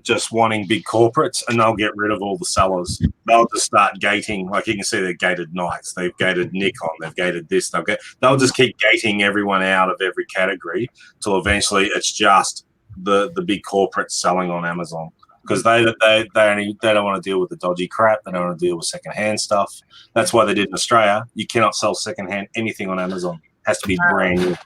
just wanting big corporates, and they'll get rid of all the sellers. They'll just start gating. Like you can see, they've gated Nikes, they've gated Nikon, they've gated this. They'll just keep gating everyone out of every category till eventually it's just the big corporates selling on Amazon because they don't want to deal with the dodgy crap. They don't want to deal with secondhand stuff. That's why they did in Australia. You cannot sell secondhand anything on Amazon. It has to be brand new.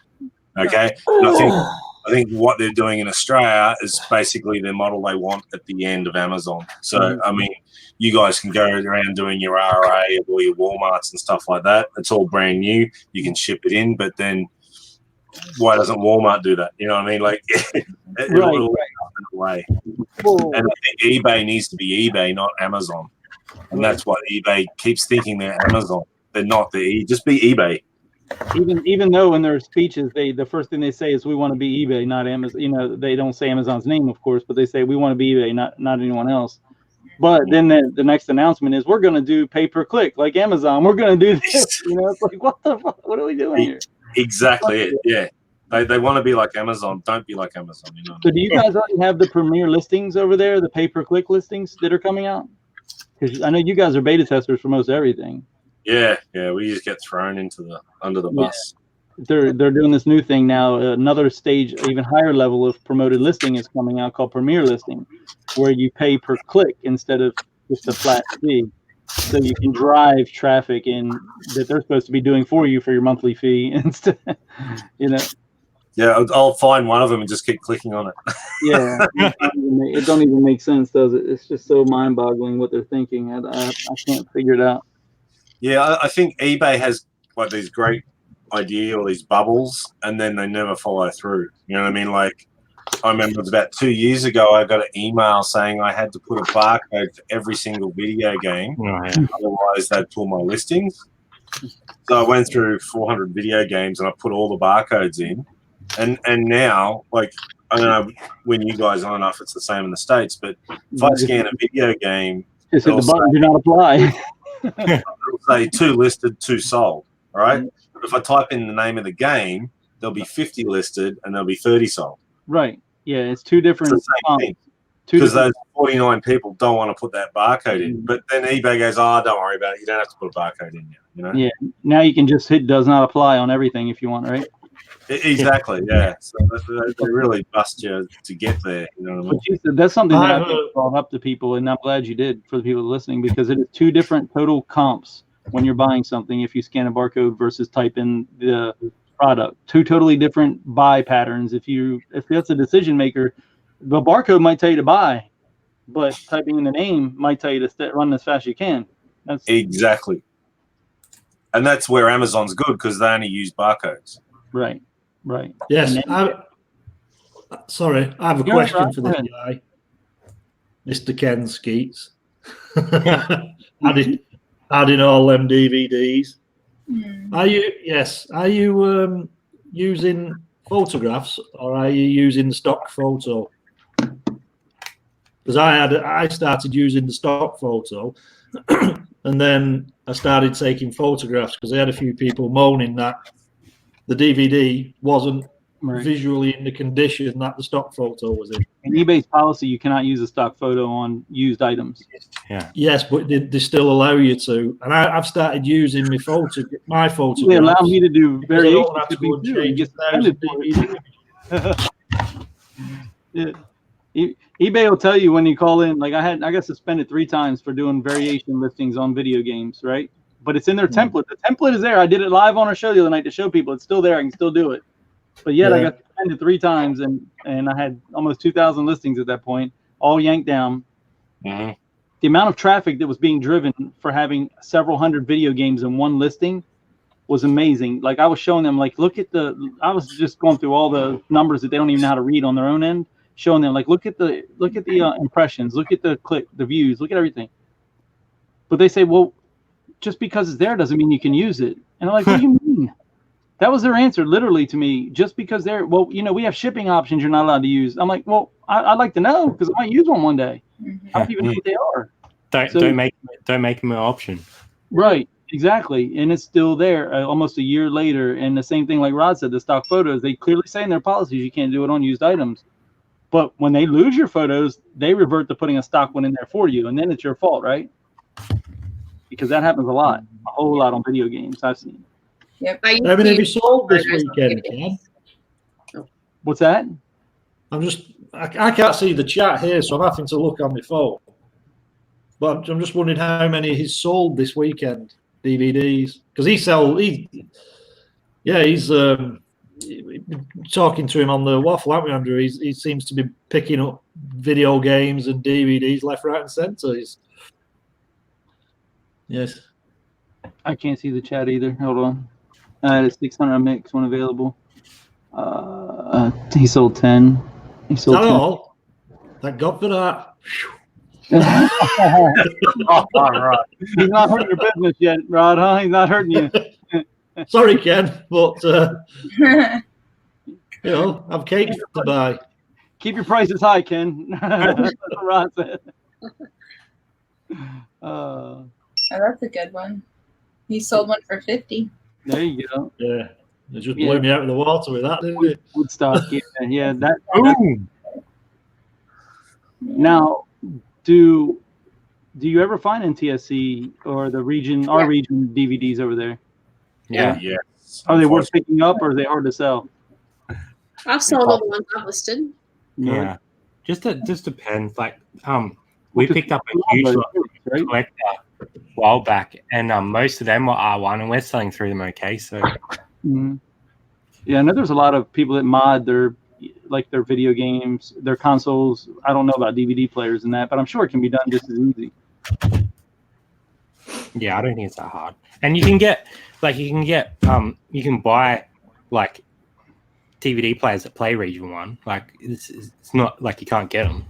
Okay, and I think what they're doing in Australia is basically the model they want at the end of Amazon. So, I mean, you guys can go around doing your RA or your Walmarts and stuff like that. It's all brand new. You can ship it in, but then why doesn't Walmart do that? You know what I mean? Like, it'll happen away. And I think eBay needs to be eBay, not Amazon. And that's what eBay keeps thinking they're Amazon. They're not. Just be eBay. Even though in their speeches the first thing they say is we want to be eBay, not Amazon. They don't say Amazon's name, of course, but they say we want to be eBay, not anyone else. But then the next announcement is we're going to do pay per click like Amazon. We're going to do this. It's like what the fuck? What are we doing here? Exactly it. Yeah, they want to be like Amazon. Don't be like Amazon. So do you guys already have the premier listings over there, the pay per click listings that are coming out? Because I know you guys are beta testers for most everything. Yeah, we just get thrown under the bus. They're doing this new thing now. Another stage, even higher level of promoted listing is coming out called Premier Listing, where you pay per click instead of just a flat fee. So you can drive traffic in that they're supposed to be doing for you for your monthly fee instead. Yeah, I'll find one of them and just keep clicking on it. Yeah, it don't even make sense, does it? It's just so mind-boggling what they're thinking. I can't figure it out. Yeah, I think eBay has like these great ideas or these bubbles, and then they never follow through. You know what I mean? Like, I remember it was about 2 years ago, I got an email saying I had to put a barcode for every single video game. Otherwise, they'd pull my listings. So I went through 400 video games, and I put all the barcodes in. And now, like, I don't know when you guys, I don't know if it's the same in the States, but if I scan a video game, just hit the button, do not apply. It'll say 2 listed, 2 sold. All right. But if I type in the name of the game, there'll be 50 listed and there'll be 30 sold. Right. Yeah. It's two different things. Because those 49 people don't want to put that barcode in. But then eBay goes, don't worry about it. You don't have to put a barcode in now. Yeah. Now you can just hit does not apply on everything if you want, right? Exactly. Yeah. So they really bust you to get there. You know what I mean? But that's something that I think brought up to people, and I'm glad you did for the people listening, because it is 2 different total comps when you're buying something. If you scan a barcode versus type in the product, 2 totally different buy patterns. If that's a decision maker, the barcode might tell you to buy, but typing in the name might tell you to run as fast as you can. That's exactly. And that's where Amazon's good, because they only use barcodes. Right. Yes. I have a question for this guy, Mr. Ken Skeets. Adding all them DVDs. Are you using photographs or are you using the stock photo? Because I started using the stock photo, and then I started taking photographs because I had a few people moaning that the DVD wasn't visually in the condition that the stock photo was in. In eBay's policy, you cannot use a stock photo on used items. Yeah. Yes, but they still allow you to. And I've started using my photographs. They allow me to do variations. I don't have to go and change yeah. eBay will tell you when you call in. Like I got suspended 3 times for doing variation listings on video games, right? But it's in their template. The template is there. I did it live on our show the other night to show people it's still there. I can still do it. But yet I got suspended 3 times, and I had almost 2,000 listings at that point, all yanked down. Mm-hmm. The amount of traffic that was being driven for having several hundred video games in one listing was amazing. Like I was showing them, like, I was just going through all the numbers that they don't even know how to read on their own end, showing them, like, look at the impressions, look at the the views, look at everything. But they say, well, just because it's there doesn't mean you can use it. And I'm like, what do you mean? That was their answer, literally, to me. Just because we have shipping options you're not allowed to use. I'm like, well, I'd like to know because I might use one day. I don't even know what they are. Don't make them an option. Right, exactly. And it's still there almost a year later. And the same thing, like Rod said, the stock photos, they clearly say in their policies you can't do it on used items. But when they lose your photos, they revert to putting a stock one in there for you. And then it's your fault, right? Because that happens a whole lot on video games I've seen. Yep. How many have you sold this weekend, Ken? What's that? I can't see the chat here, so I'm having to look on my phone. But I'm just wondering how many he's sold this weekend, DVDs. Because he's talking to him on the waffle, aren't we, Andrew? He seems to be picking up video games and DVDs left, right, and centre. Yes. I can't see the chat either. Hold on. I had a 600 mix one available. He sold 10. He sold 10. All? Thank God for that. All right. He's not hurting your business yet, Rod, huh? He's not hurting you. Sorry, Ken, but I've cake to buy. Keep your prices high, Ken. That's what Rod said. Oh, that's a good one. He sold one for 50. There you go. Yeah, it just blew me out of the water with that, didn't it? Woodstock, yeah. Now, do you ever find NTSC or the region, our region DVDs over there? Yeah. Yes. Are they worth picking up, or are they hard to sell? I've sold all the ones I've listed. Yeah. Just depends. Like we picked up a huge collector a while back, and most of them were R1, and we're selling through them okay. So yeah, I know there's a lot of people that mod their video games, their consoles. I don't know about DVD players and that, but I'm sure it can be done just as easy. Yeah, I don't think it's that hard. And you can buy like DVD players that play Region 1. Like it's not like you can't get them.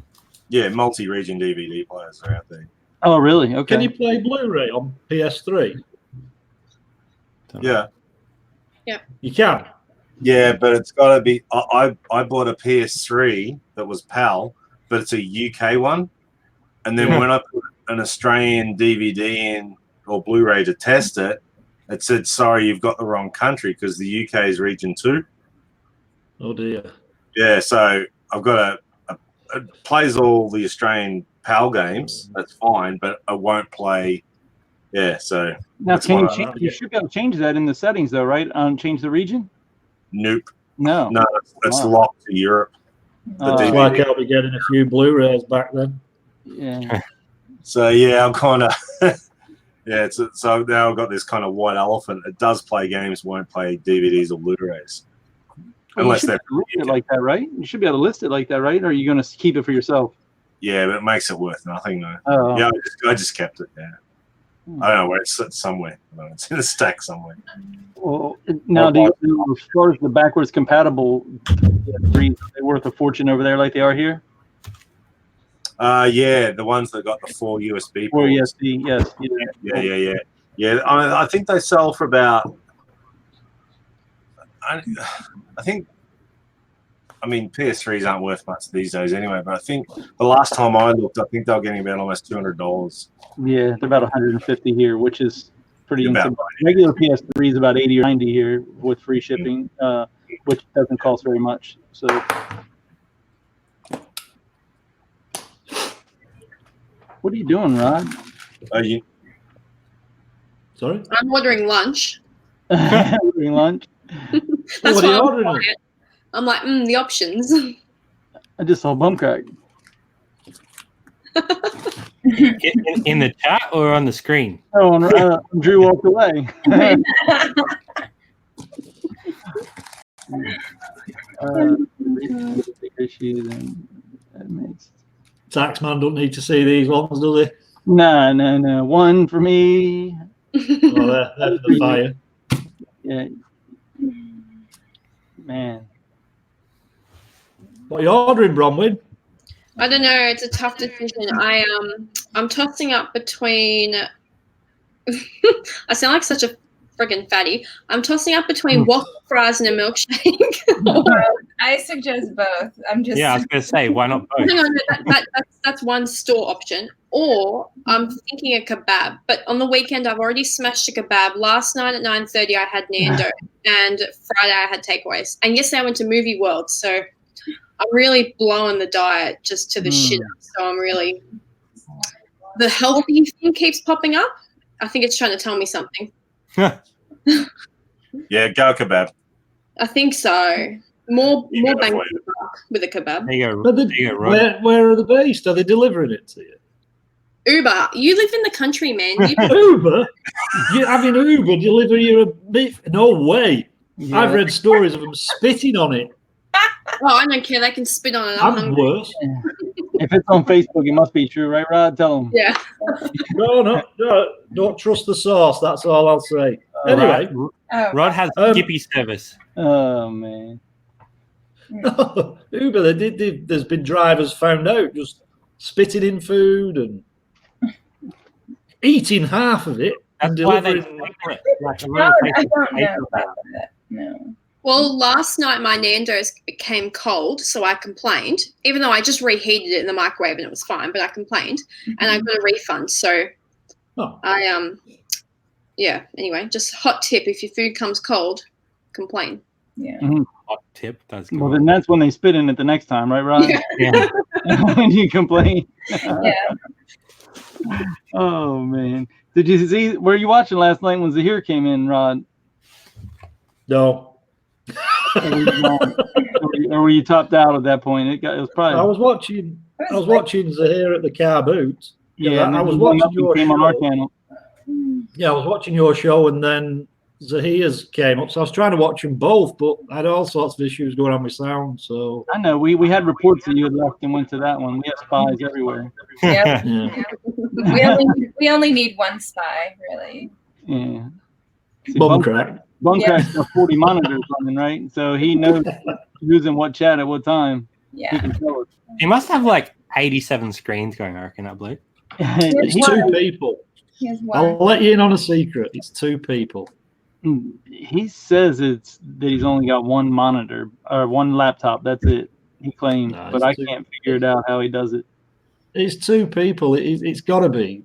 Yeah, multi-region DVD players are out there. Oh, really? Okay. Can you play Blu-ray on PS3? Yeah. Yeah. You can? Yeah, but it's got to be... I bought a PS3 that was PAL, but it's a UK one. And then when I put an Australian DVD in or Blu-ray to test it, it said, sorry, you've got the wrong country because the UK is Region 2. Oh, dear. Yeah, so I've got it plays all the Australian PAL games. That's fine, but I won't play... Yeah, so... Now, you should be able to change that in the settings, though, right? Change the region? Nope. No. No, that's locked to Europe. It's like I'll be getting a few Blu-rays back then. Yeah. So, yeah, I'm kind of... yeah, so now I've got this kind of white elephant. It does play games, won't play DVDs or Blu-rays. Unless they're... list it like that, right? You should be able to list it like that, right? Or are you going to keep it for yourself? Yeah, but it makes it worth nothing, though. Oh. Yeah, I just kept it, yeah. I don't know where it's somewhere. It's in a stack somewhere. Well, now, as far as the backwards compatible, are they worth a fortune over there like they are here? Yeah, the ones that got the 4 USB ports. 4 USB, yes. Yeah. I think they sell for about I think. I mean, PS3s aren't worth much these days anyway. But I think the last time I looked, I think they were getting about almost $200. Yeah, they're about 150 here, which is pretty About insane. Regular PS3 is about 80 or 90 here with free shipping, which doesn't cost very much. So, what are you doing, Rod? Are you? Sorry? I'm ordering lunch. Ordering lunch? That's What are why you I'm ordering? quiet. I'm like, the options. I just saw Bumcrack. in the chat or on the screen? Oh, and Drew walked away. Taxman don't need to see these ones, do they? No. One for me. Oh, they're for the fire. Yeah. Man. What are you ordering, Bronwyn? I don't know. It's a tough decision. I'm tossing up between. I sound like such a friggin' fatty. I'm tossing up between waffle fries and a milkshake. I suggest both. I'm just. Yeah, I was going to say, why not both? No, that's one store option. Or I'm thinking a kebab. But on the weekend, I've already smashed a kebab. Last night at 9:30, I had Nando, and Friday I had takeaways. And yesterday I went to Movie World. So I'm really blowing the diet just to the shit. So I'm really. The healthy thing keeps popping up. I think it's trying to tell me something. Yeah, go kebab. I think so. More bang for the buck with a kebab. There you go, Rod. Where are they based? Are they delivering it to you? Uber. You live in the country, man. Uber? You having Uber deliver you a beef? No way. Yeah. I've read stories of them spitting on it. Oh, I don't care. They can spit on it. I'm worse. If it's on Facebook, it must be true, right, Rod? Tell them. Yeah. No, don't trust the source. That's all I'll say. Anyway. Rod has Skippy service. Oh, man. Uber, there's been drivers found out just spitting in food and eating half of it. That's and why they delivering. I don't know about that. No. Well, last night my Nando's came cold, so I complained. Even though I just reheated it in the microwave and it was fine, but I complained, and I got a refund. So yeah. Anyway, just hot tip: if your food comes cold, complain. Yeah. Hot tip. That's good. Well, then that's when they spit in it the next time, right, Rod? Yeah. When you complain. Yeah. Oh man, did you see? Were you watching last night when Zahir came in, Rod? No. Or were you topped out at that point? It was probably. I was watching Zahir at the car boot. Yeah, I was watching your show. On our channel. Yeah, I was watching your show, and then Zahir's came up. So I was trying to watch them both, but I had all sorts of issues going on with sound. So I know we had reports that you had left and went to that one. We have spies everywhere. Yep. yeah. We only need one spy, really. Yeah. Bumcrack. Bumcrack's got 40 monitors running, right? So he knows who's in what chat at what time. Yeah. He can tell us. He must have like 87 screens going, I reckon, that bloke. It's two people. I'll let you in on a secret. It's two people. He says that he's only got one monitor or one laptop. That's it. He claims, but I can't figure it out how he does it. It's two people. It's got to be.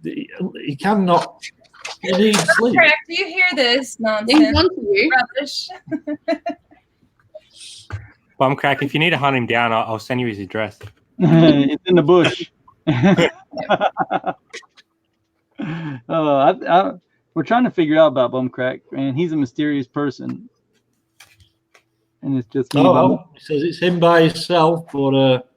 He cannot. You need sleep. Correct. Do you hear this nonsense? Rubbish. Bumcrack, if you need to hunt him down, I'll send you his address. It's in the bush. We're trying to figure out about Bumcrack, man. He's a mysterious person, and it's just he says it's him by himself, but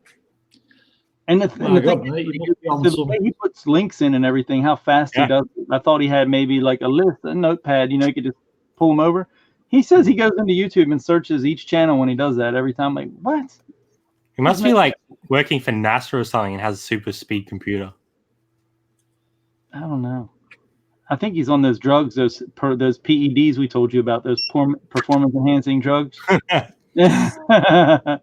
and the thing he puts links in and everything. How fast he does it. I thought he had maybe like a list, a notepad. You could just pull them over. He says he goes into YouTube and searches each channel when he does that every time. Like, what? He must be like working for NASA or something and has a super speed computer. I don't know. I think he's on those drugs, those PEDs we told you about, those performance enhancing drugs. The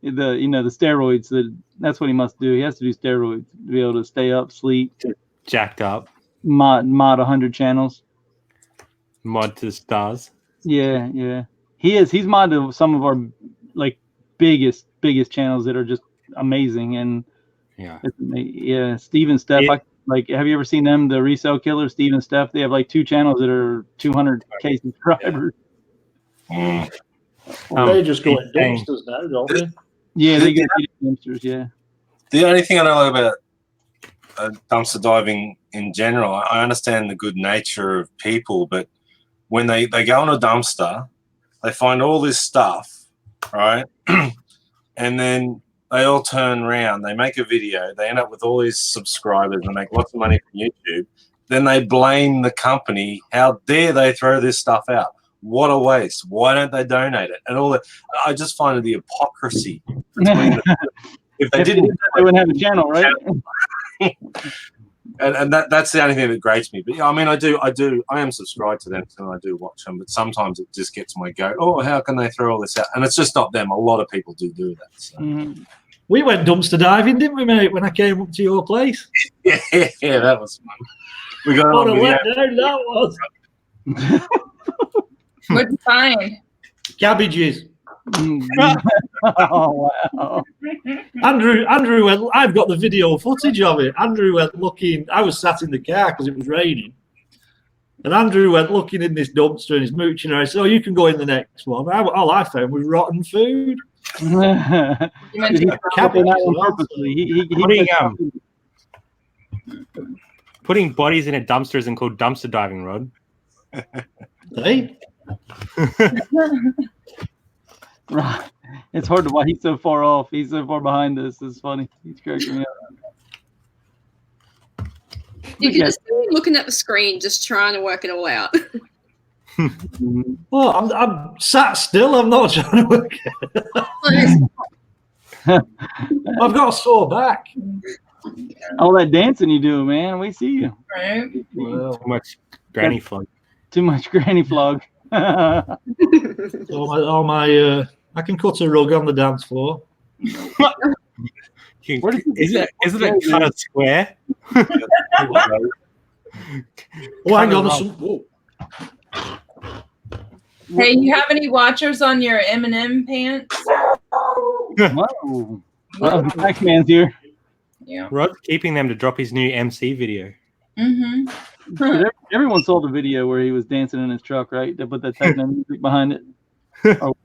steroids. That's what he must do. He has to do steroids to be able to stay up, sleep, jacked up, mod 100 channels, mod to the stars. Yeah. He is. He's modded some of our like biggest channels that are just amazing. And yeah, Steve and Steph. Have you ever seen them? The Resell Killer, Steve and Steph. They have like 2 channels that are 200K subscribers. They just go in dumpsters now, don't they? Yeah, they go in dumpsters. Yeah. The only thing I know about dumpster diving in general, I understand the good nature of people, but when they go in a dumpster, they find all this stuff, right? And then they all turn around, they make a video, they end up with all these subscribers and make lots of money from YouTube. Then they blame the company. How dare they throw this stuff out? What a waste. Why don't they donate it? And all that. I just find the hypocrisy between them. If they didn't, they wouldn't have a channel, right? And that's the only thing that grates me. But yeah, I mean, I am subscribed to them and I do watch them, but sometimes it just gets my goat. Oh, how can they throw all this out? And it's just not them. A lot of people do that. So. We went dumpster diving, didn't we, mate, when I came up to your place? Yeah, that was fun. We got what a letdown that was. What'd you find? Cabbages. Oh, wow. Andrew went, I've got the video footage of it. Andrew went looking, I was sat in the car because it was raining. And Andrew went looking in this dumpster and he's mooching around. I said, you can go in the next one. All I found was rotten food. Putting bodies in a dumpster isn't called dumpster diving, Rod. Hey? Right. It's hard to watch. He's so far off. He's so far behind us. It's funny. He's cracking me up. You can just see me looking at the screen, just trying to work it all out. Well, I'm sat still. I'm not trying to work it. I've got a sore back. All that dancing you do, man. We see you. Right. Well, too much granny flog. Too much granny flog. all my I can cut a rug on the dance floor. Is it a kind of square? Oh, hang on. Whoa. Hey, you have any watchers on your M&M pants? Whoa. The Pac-Man's here. Yeah. Rod's keeping them to drop his new MC video. Mm-hmm. Everyone saw the video where he was dancing in his truck, right? They put that techno music behind it. Oh.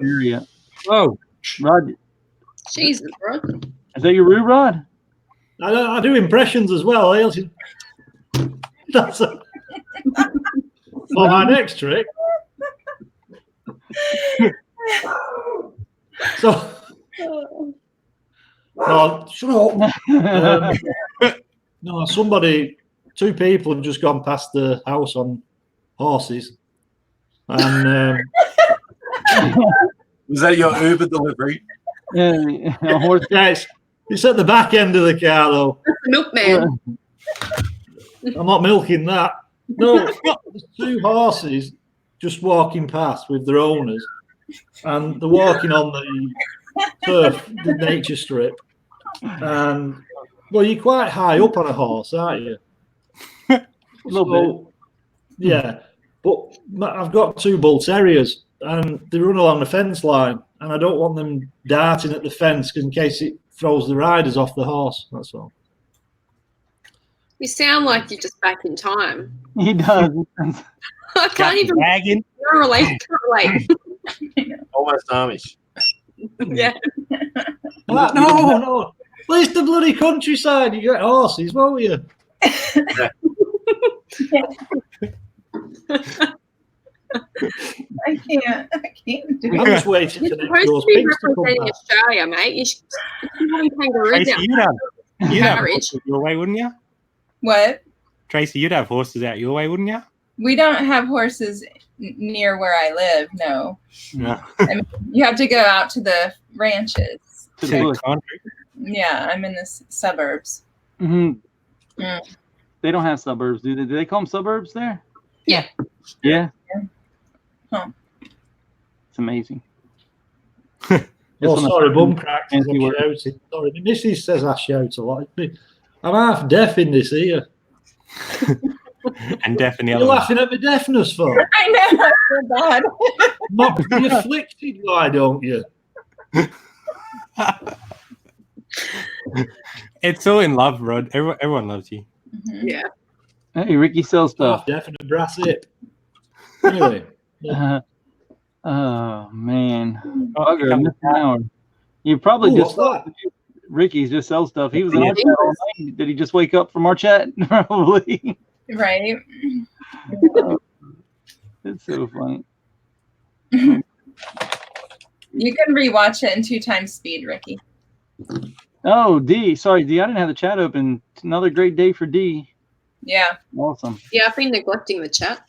Yeah. Oh. Rod. Jesus, Rod. Is that your root, Rod? I do impressions as well. That's for my next trick. So, shut up. No, two people have just gone past the house on horses. And was that your Uber delivery? Yeah, it's at the back end of the car, though. That's the milkman. I'm not milking that. No, there's 2 horses just walking past with their owners, and they're walking on the turf, the nature strip. And well, you're quite high up on a horse, aren't you? A little bit. Yeah, but I've got 2 bull terriers, and they run along the fence line, and I don't want them darting at the fence in case it throws the riders off the horse. That's all. You sound like you're just back in time. He does. I can't even relate. Almost Amish. Yeah. No. Well, it's the bloody countryside. You get horses, won't you? I can't do I'm it. just waiting for You're supposed to be representing Australia, mate. You should be having kangaroos Traci, you'd have marriage. horses your way, wouldn't you? What? Traci, you'd have horses out your way, wouldn't you? We don't have horses near where I live, no. No. I mean, you have to go out to the ranches. To the country. Yeah, I'm in the suburbs. Mm-hmm. They don't have suburbs, do they? Do they call them suburbs there? Yeah. Yeah. Huh. It's amazing. Oh, sorry, bum cracked. Sorry, the missus says I shout a lot. I'm half deaf in this ear. and deaf in the You're other one. laughing at my deafness for? I know. Oh God. Not be afflicted, why don't you? It's all in love, Rod. Everyone loves you. Mhm. Yeah. Hey, Ricky sells stuff. Half deaf and a brass hip. Anyway. Oh man, Oh, bugger, I missed an hour. You probably Ooh, just what's that? Ricky's just sells stuff. He was in Yeah. our chat all night. Did he just wake up from our chat? Probably. Right. It's so funny. You can rewatch it in 2 times speed, Ricky. Oh, D. Sorry, D. I didn't have the chat open. Another great day for D. Yeah. Awesome. Yeah, I've been neglecting the chat.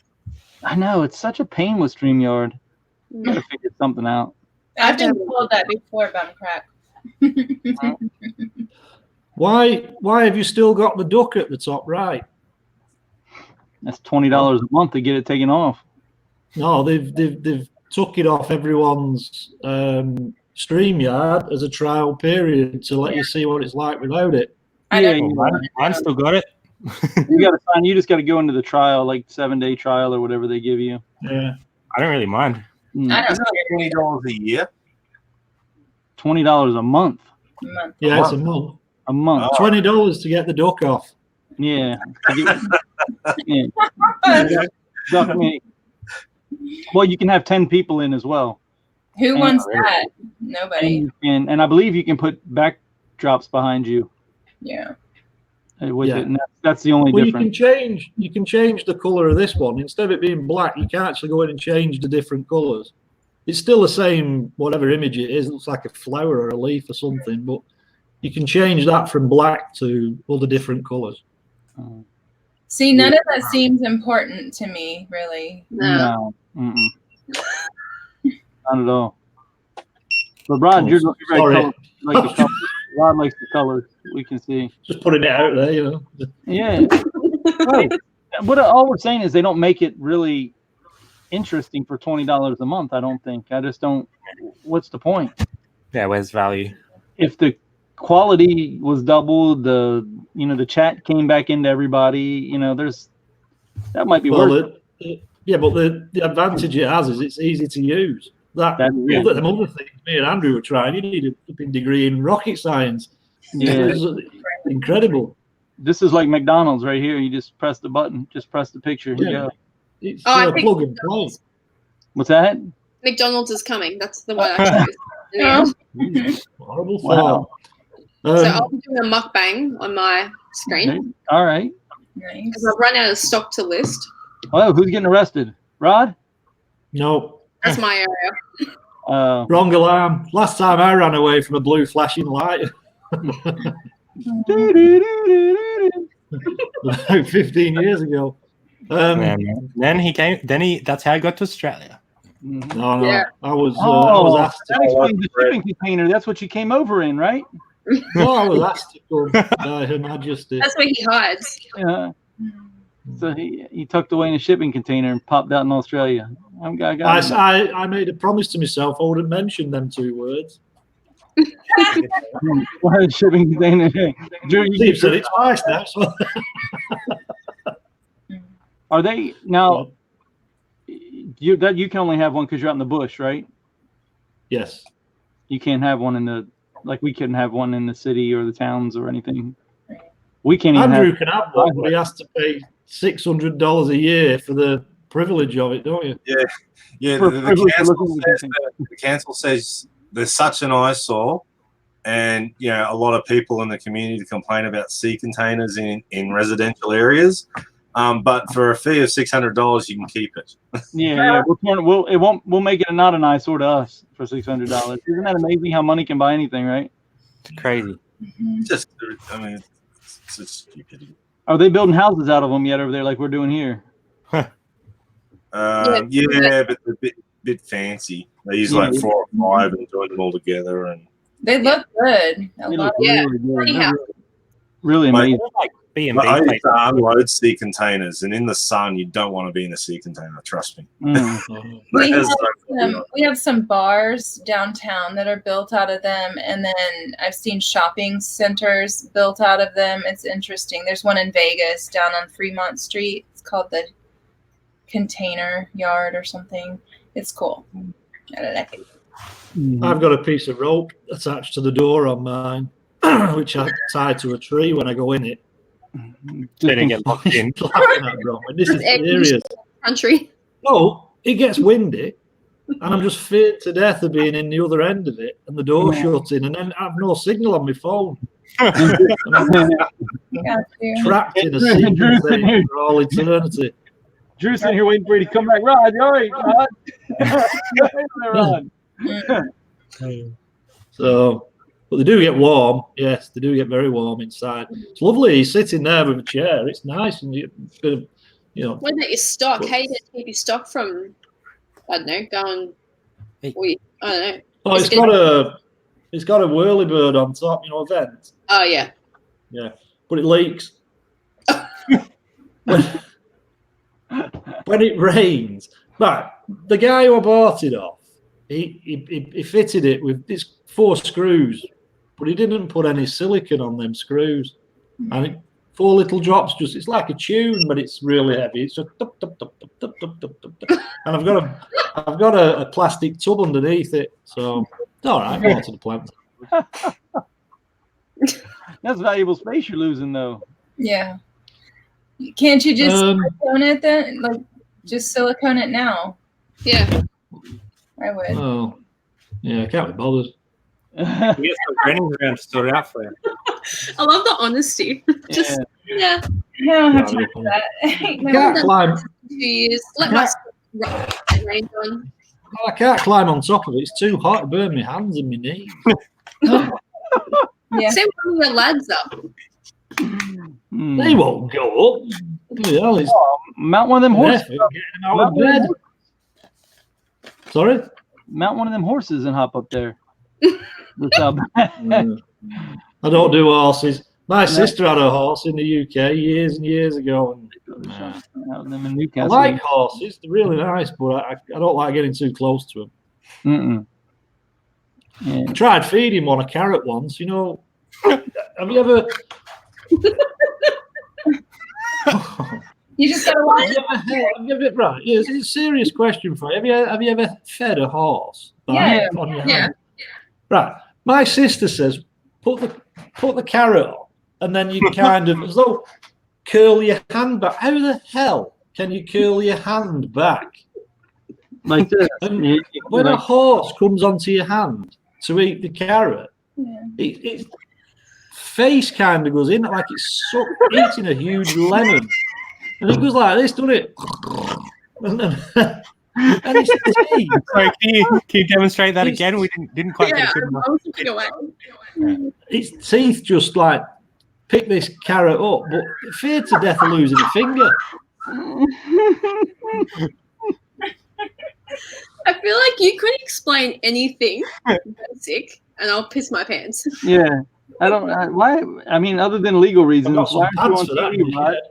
I know. It's such a pain with StreamYard. Gotta figure something out. I've been told that before, Bumcrack. Why have you still got the duck at the top right? That's $20 a month to get it taken off. No, they've took it off everyone's StreamYard as a trial period to let you see what it's like without it. I Yeah, don't Mine still got it. You got to sign. You just got to go into the trial, like 7-day trial or whatever they give you. Yeah. I don't really mind. I don't Isn't it $20 a year? $20 a month. month. Yeah, it's a month. A month. Oh. $20 to get the duck off. Yeah. Yeah. Definitely. Well, you can have 10 people in as well. Who And- wants that? Nobody. And I believe you can put backdrops behind you Yeah. with Yeah. it. And that's the only Well, difference. you can change the color of this one. Instead of it being black, you can actually go in and change the different colors. It's still the same, whatever image it is. It looks like a flower or a leaf or something, but you can change that from black to all the different colors. See, none of that seems important to me, really. No. No. Mm-mm. Not at all. But Rod, you're very Sorry. colorful. You like the colors. Rod likes the colors. We can see. Just putting it out there, you know. Yeah. Right. All we're saying is they don't make it really interesting for $20 a month. I don't think. I just don't. What's the point? Yeah, where's value? If the quality was doubled, the chat came back into everybody. That might be worth it. Yeah, but the advantage it has is it's easy to use. Them other things me and Andrew were trying, you need a flipping degree in rocket science. Yeah. It's incredible. This is like McDonald's right here. You just press the button, just press the picture. Yeah. Yeah. It's I think plug and play. What's that? McDonald's is coming. That's the one I chose. Horrible Wow. thought. So I'll be doing a mukbang on my screen Okay. All right. Nice. because I've run out of stock to list. Well, who's getting arrested? Rod? No, That's my area. wrong alarm. Last time I ran away from a blue flashing light. 15 years ago. Then he came. That's how I got to Australia. No, Yeah. I was asked that to. explains the shipping container. That's what you came over in, right? No, I was asked to come by Her Majesty. That's where he hides. Yeah. So he tucked away in a shipping container and popped out in Australia. I made a promise to myself I wouldn't mention them 2 words. What shipping container? Steve said it twice now. So. Are they now? You can only have one because you're out in the bush, right? Yes. You can't have one we couldn't have one in the city or the towns or anything. We can't even Andrew can have one, but he has to pay $600 a year for the privilege of it, don't you? Yeah. The council says there's such an eyesore, and a lot of people in the community complain about sea containers in residential areas. But for a fee of $600, you can keep it. Yeah. We'll make it not an eyesore to us for $600. Isn't that amazing how money can buy anything, right? It's crazy. It's just stupidity. Are they building houses out of them yet over there like we're doing here? But they're a bit fancy. They use like 4 or 5 and join them all together, and They look good. Really amazing. Like B&B I used places. to unload sea containers, and in the sun, you don't want to be in a sea container. Trust me. We have some bars downtown that are built out of them, and then I've seen shopping centers built out of them. It's interesting. There's one in Vegas down on Fremont Street. It's called the Container Yard or something. It's cool. I like it. I've got a piece of rope attached to the door on mine, which I tie to a tree when I go in it. Didn't get locked in. Laughing at Bro. This is serious. Country. No, it gets windy, and I'm just feared to death of being in the other end of it, and the door shutting, and then I have no signal on my phone. Trapped in a secret for all eternity. Drew's sitting here waiting for you to come back. Rod, you all right, Rod? So, but they do get warm. Yes, they do get very warm inside. It's lovely. He's sitting there with a chair. It's nice, and you bit of, When that your stock, how do you keep your stock from, I don't know, going? I don't know. Oh, it's got a whirlybird on top. A vent. Oh yeah. Yeah, but it leaks. When it rains, but the guy who I bought it off, he fitted it with these 4 screws, but he didn't put any silicone on them screws, and 4 little drops. It's like a tune, but it's really heavy. It's just tup, tup, tup, tup, tup, tup, tup, tup, tup. And I've got a plastic tub underneath it, so it's all right. Go to the plant. That's valuable space you're losing, though. Yeah. Can't you just silicone it then? Like, just silicone it now. Yeah. I would. Oh, yeah, I can't be bothered. You get some grannies around to sort it out for you. I love the honesty. Just yeah. I don't have time for that. Can't climb. 2 years. Let my range on. I can't climb on top of it. It's too hot to burn my hands and my knees. Yeah. Send one of your lads up. They won't go up. Yeah, mount one of them horses. Out of bed. Sorry? Mount one of them horses and hop up there. I don't do horses. My sister had a horse in the UK years and years ago. And I like horses. They're really nice, but I don't like getting too close to them. I tried feeding one a carrot once. Have you ever... You just gotta watch it. Right, yeah, it's a serious question for you. Have you ever fed a horse? Yeah. Right. My sister says, put the carrot on, and then you kind of as though curl your hand back. How the hell can you curl your hand back? Like this. When a horse comes onto your hand to eat the carrot, its face kind of goes in like it's eating a huge lemon. And it goes like this, doesn't it? And it's teeth. Sorry, can you demonstrate that again? We didn't quite get it. I was looking away. Its teeth just like pick this carrot up, but feared to death of losing a finger. I feel like you could explain anything basic, and I'll piss my pants. Yeah, I don't. Why? I mean, other than legal reasons, why aren't you on TV, right?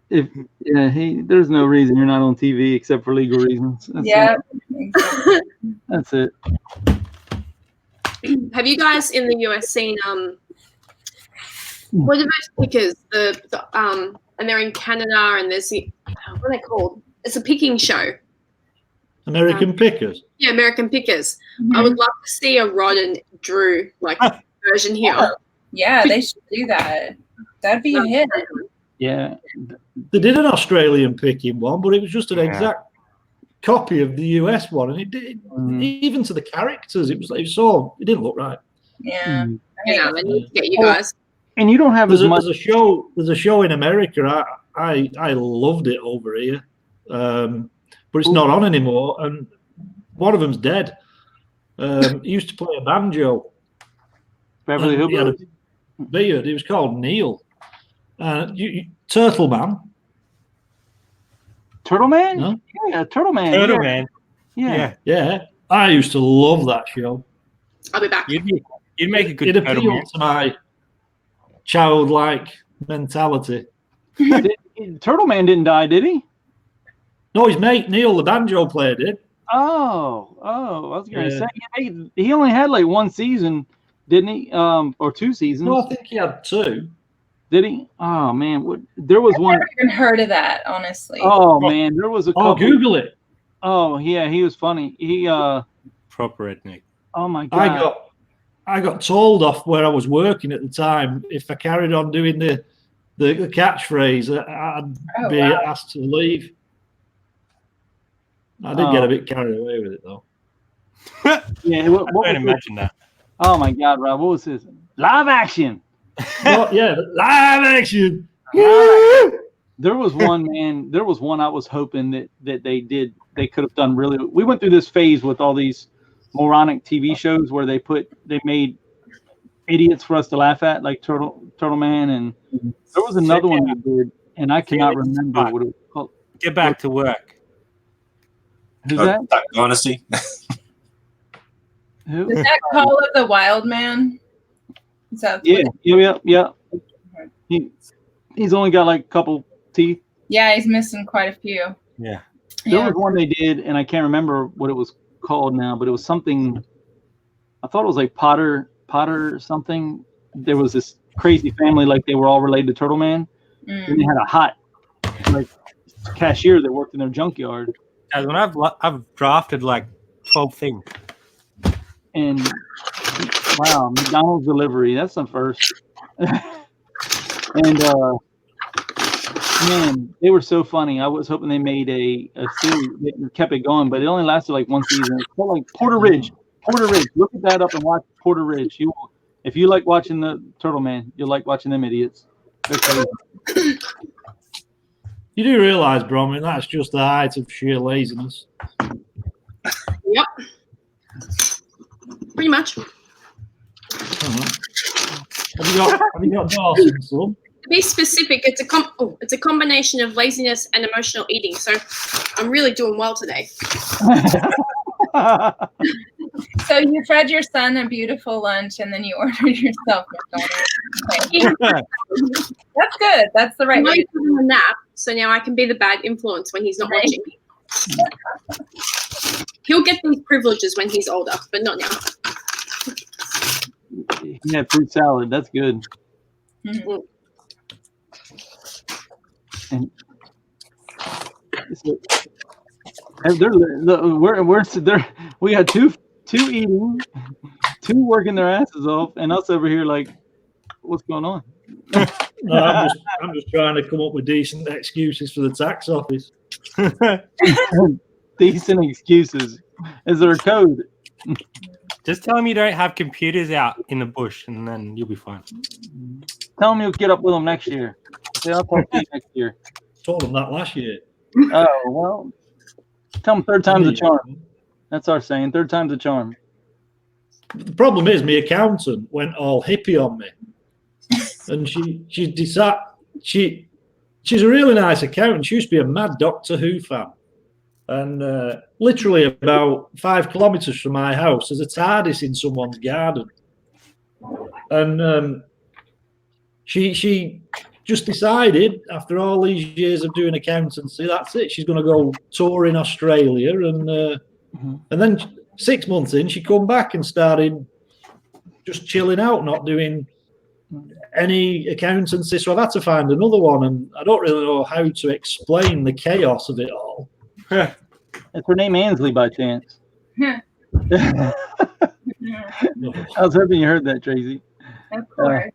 There's no reason you're not on TV except for legal reasons. That's it. Have you guys in the US seen what are those pickers? And they're in Canada, and there's what are they called? It's a picking show. American Pickers. Yeah, American Pickers. I would love to see a Rod and Drew version here. Yeah, they should do that. That'd be a hit. Yeah. They did an Australian picking one, but it was just an exact copy of the US one, and it did even to the characters. It didn't look right. Yeah. I need to get you guys. And you don't have as much. There's a show in America. I loved it over here, but it's not on anymore. And one of them's dead. He used to play a banjo. Beverly Hills. He had a beard. He was called Neil. Turtle Man. Turtle Man? No? Yeah, Turtle Man. Turtle Man. Yeah. I used to love that show. I'll be back. You'd make a good It appealed to my childlike mentality. Turtle Man didn't die, did he? No, his mate Neil, the banjo player, did. Oh, I was going to say he only had like one season, didn't he? Or 2 seasons? No, I think he had 2. Did he? Oh man, there was one. I've never even heard of that, honestly. Oh man, there was a couple. Oh, Google it. Oh yeah, he was funny. He proper redneck. Oh my god. I got told off where I was working at the time if I carried on doing the catchphrase, I'd be asked to leave. I did get a bit carried away with it though. Yeah, what I can't imagine that. Oh my god, Rob, what was his live action? Well, yeah, live action. There was one, man. There was one I was hoping that they could have done really. We went through this phase with all these moronic TV shows where they made idiots for us to laugh at, like Turtle Man, and there was another one they did, and I cannot remember what it was called. Get back to work. Who's that? Dynasty. Who? Is that Call of the Wild Man? Is that Yeah. He's only got like a couple teeth. Yeah, he's missing quite a few. Yeah. There was one they did, and I can't remember what it was called now, but it was something. I thought it was like Potter something. There was this crazy family, like they were all related to Turtle Man, and they had a hot like cashier that worked in their junkyard. Guys, when I've drafted like 12 things. And wow, McDonald's delivery, that's the first. And man, they were so funny. I was hoping they made a series that kept it going, but it only lasted like one season. It's called like Porter Ridge. Look at that up and watch Porter Ridge. If you like watching the Turtle Man, you'll like watching them idiots. You do realize, Bronwyn, that's just the height of sheer laziness. Yep. Pretty much. Have you got Dawson, son? To be specific, it's a combination of laziness and emotional eating. So I'm really doing well today. So you fed your son a beautiful lunch, and then you ordered yourself McDonald's. That's good. That's the right way. I gave him a nap, so now I can be the bad influence when he's not watching me. He'll get these privileges when he's older, but not now. Yeah, fruit salad. That's good. Mm-hmm. And we got two eating, two working their asses off, and us over here like, what's going on? No, I'm just trying to come up with decent excuses for the tax office. Decent excuses. Is there a code? Just tell them you don't have computers out in the bush, and then you'll be fine. Tell them you'll get up with them next year. Say, I'll talk to you next year. Told them that last year. Oh, well. Tell them third time's a charm. That's our saying. Third time's a charm. The problem is, my accountant went all hippie on me, and she decided she's a really nice accountant. She used to be a mad Doctor Who fan, and literally about 5 kilometers from my house, there's a TARDIS in someone's garden, and she just decided after all these years of doing accountancy, that's it. She's going to go tour in Australia, and then 6 months in, she come back and started just chilling out, not doing any accountancy. So I've had to find another one, and I don't really know how to explain the chaos of it all. Is her name Ansley by chance? Yeah. I was hoping you heard that, Tracy. Of course.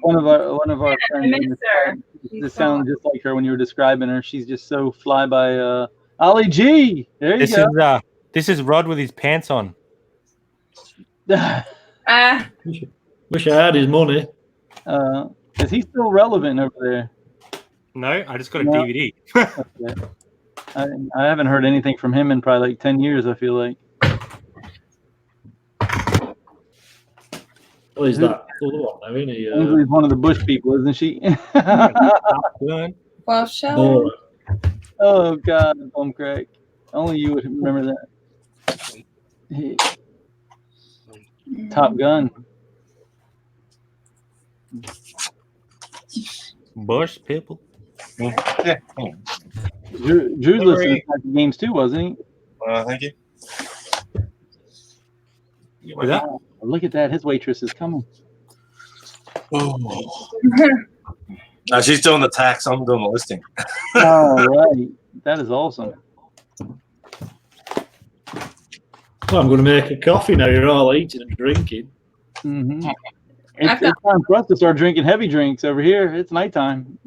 One of our friends. I miss her. Just sounded just like her when you were describing her. She's just so fly by. Ollie G. There you go. This is Rod with his pants on. Wish I had his money. Is he still relevant over there? No, I just got a DVD. Okay. I haven't heard anything from him in probably like 10 years, I feel like. Well, he's that other one now, isn't he? Ainsley's one of the Bush people, isn't she? Well, shall Oh, God, bum crack. Only you would remember that. Top Gun. Bush people. Yeah. Drew's listening to the games too, wasn't he? Thank you. With that? Look at that. His waitress is coming. Oh. No, she's doing the tax. I'm doing the listing. All right. That is awesome. Well, I'm going to make a coffee now. You're all eating and drinking. Mm-hmm. It's time for us to start drinking heavy drinks over here. It's nighttime.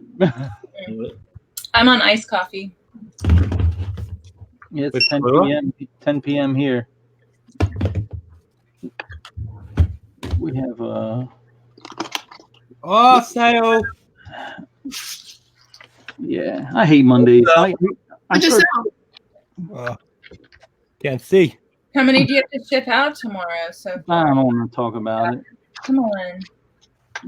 I'm on iced coffee. Yeah, it's 10 p.m. 10 p.m. here. We have sale. Yeah, I hate Mondays. Can't see. How many do you have to ship out tomorrow? So I don't want to talk about it. Come on.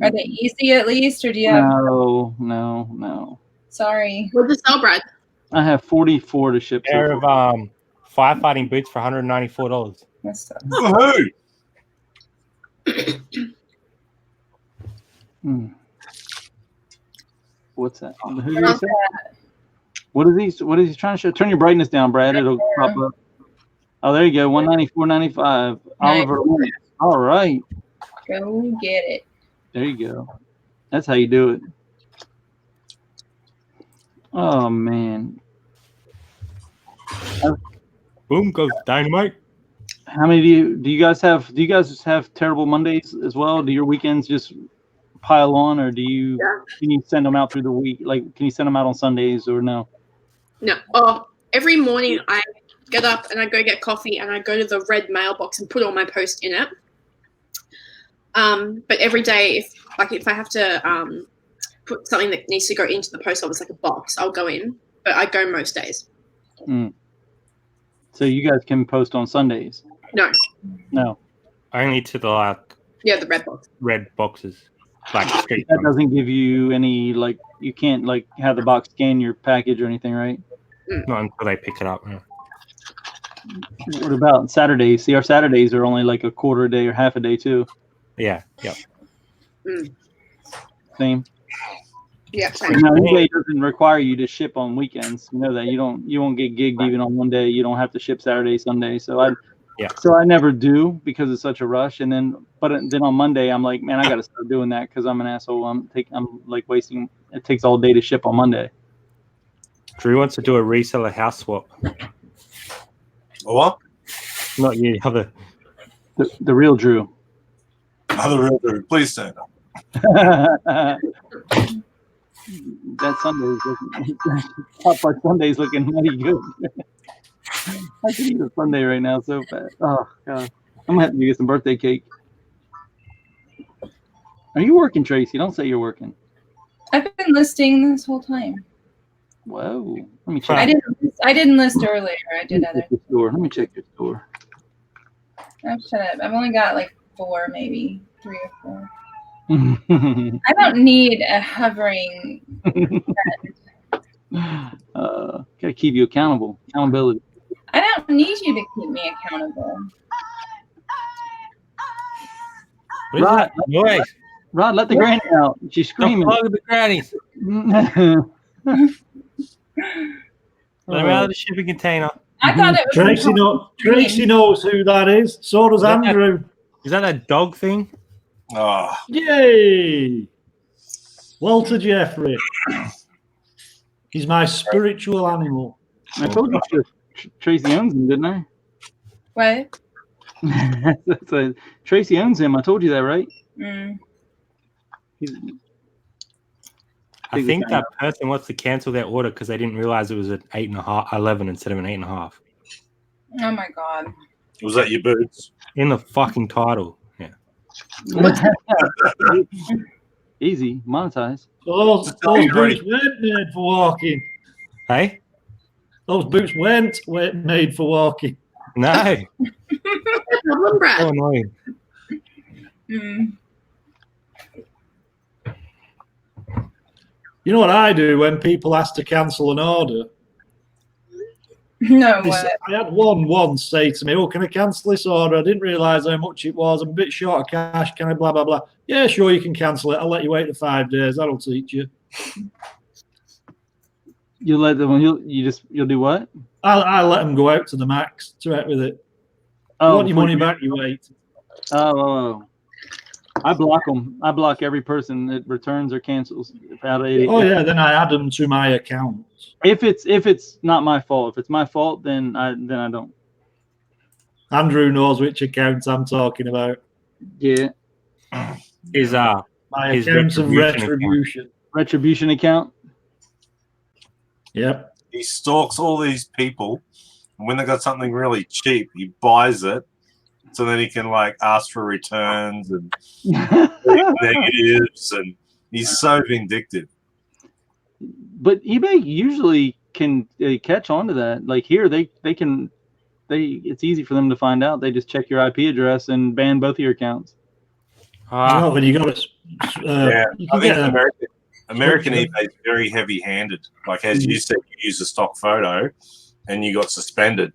Are they easy at least, or do you have? No. Sorry. What'd you sell, Brad? I have 44 to ship. Pair of firefighting boots for $194. That's What's that? What is he trying to show? Turn your brightness down, Brad. It'll pop up. Oh, there you go. $194.95. Oliver. All right. Go get it. There you go. That's how you do it. Oh man. Boom goes dynamite. How many do you guys have? Do you guys have terrible Mondays as well? Do your weekends just pile on, or can you send them out through the week? Like, can you send them out on Sundays or no? No. Oh, every morning I get up and I go get coffee and I go to the red mailbox and put all my posts in it. But every day, if I have to put something that needs to go into the post office, like a box, I'll go in. But I go most days. So you guys can post on Sundays? No. Only to the the red box. Red boxes. That doesn't give you any you can't have the box scan your package or anything, right? Not until they pick it up. Yeah. What about Saturdays? See, our Saturdays are only like a quarter a day or half a day too. Yeah. Yep. Same. Yeah. Same. Now, eBay doesn't require you to ship on weekends. You know that you won't get gigged even on one day. You don't have to ship Saturday, Sunday. So I never do because it's such a rush. And then on Monday I'm like, man, I got to start doing that because I'm an asshole. I'm wasting. It takes all day to ship on Monday. Drew wants to do a reseller house swap. What? Not you, other. The real Drew. The real Drew. Please stand up. That Sunday's looking mighty good. I could eat a Sunday right now so fast. Oh god, I'm gonna have to get some birthday cake. Are you working, Tracy? Don't say you're working. I've been listing this whole time. Whoa, let me check. I didn't list earlier. I did other. Let me check your store. Oh, shut up. I've only got like 4, maybe 3 or 4. I don't need a hovering gotta keep you accountability. I don't need you to keep me accountable. Rod, let the granny out. She's screaming. Don't plug the grannies. Let me out of the shipping container. I thought it was Tracy knows who that is. So does Andrew. Is that a dog thing? Oh. Yay! Walter Jeffrey. He's my spiritual animal. I told you Tracy owns him, didn't I? What? Tracy owns him. I told you that, right? I think that person wants to cancel their order because they didn't realize it was at 11 instead of an 8.5. Oh my god! Was that your boots? In the fucking title. Yeah. Easy, monetize. Those boots weren't made for walking. Hey? Those boots weren't made for walking. No. Brad. So annoying. You know what I do when people ask to cancel an order? No way. I had one once say to me, "Oh, can I cancel this order? I didn't realise how much it was. I'm a bit short of cash. Can I blah, blah, blah?" "Yeah, sure, you can cancel it. I'll let you wait for 5 days. That'll teach you." You let them. You'll do what? I'll let them go out to the max. To heck with it. You want your money back, you wait. Oh. I block them. I block every person that returns or cancels. Yeah, then I add them to my account. If it's not my fault, if it's my fault, then I don't. Andrew knows which accounts I'm talking about. Yeah. His My accounts of retribution. Retribution account. Yep. He stalks all these people, and when they got something really cheap, he buys it, so then he can like ask for returns and negatives, and he's so vindictive. But eBay usually can catch on to that. Like here, they can. It's easy for them to find out. They just check your IP address and ban both of your accounts. No, but you got to. I think American eBay is very heavy-handed. Like as you said, you use a stock photo, and you got suspended.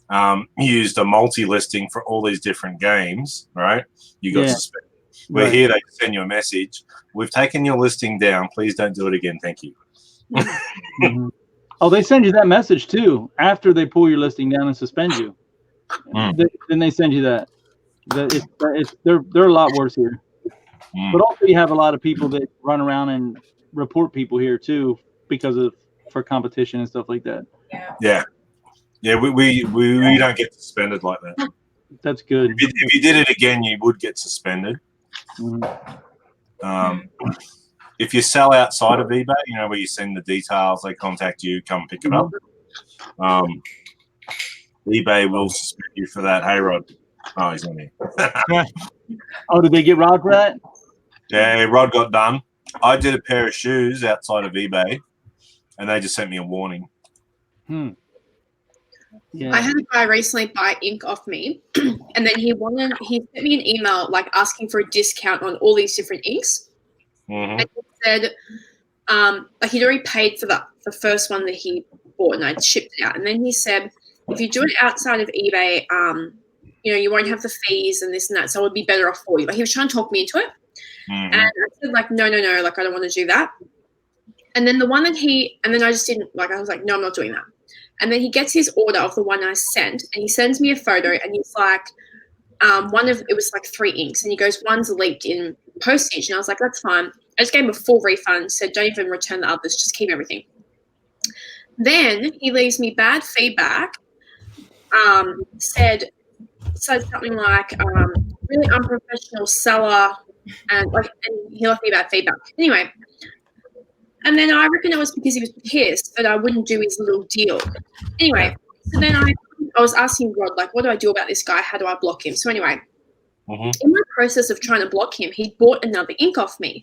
You used a multi-listing for all these different games, right? You got suspended. Where here they send you a message. We've taken your listing down. Please don't do it again. Thank you. Mm-hmm. Oh, they send you that message too after they pull your listing down and suspend you. Then they send you that. They're a lot worse here. But also you have a lot of people that run around and report people here too for competition and stuff like that. Yeah. We don't get suspended like that. That's good. If you did it again, you would get suspended. If you sell outside of eBay, where you send the details, they contact you, come pick it up. eBay will suspend you for that. Hey, Rod. Oh, he's not here. Oh, did they get Rod for that? Yeah, Rod got done. I did a pair of shoes outside of eBay, and they just sent me a warning. Yeah. I had a guy recently buy ink off me, and then he sent me an email like asking for a discount on all these different inks. And he said, like he'd already paid for the first one that he bought, and I'd shipped it out. And then he said, if you do it outside of eBay, you won't have the fees and this and that, so it would be better off for you. Like he was trying to talk me into it, and I said like, no, like I don't want to do that. And then I just didn't like. I was like, no, I'm not doing that. And then he gets his order of the one I sent, and he sends me a photo, and he's like, it was like 3 inks, and he goes, one's leaked in postage, and I was like, that's fine. I just gave him a full refund, said don't even return the others, just keep everything. Then he leaves me bad feedback, said something like really unprofessional seller, and he left me bad feedback. Anyway, and then I reckon it was because he was pissed that I wouldn't do his little deal. Anyway, so then I was asking Rod, like, what do I do about this guy? How do I block him? So anyway, in my process of trying to block him, he bought another ink off me.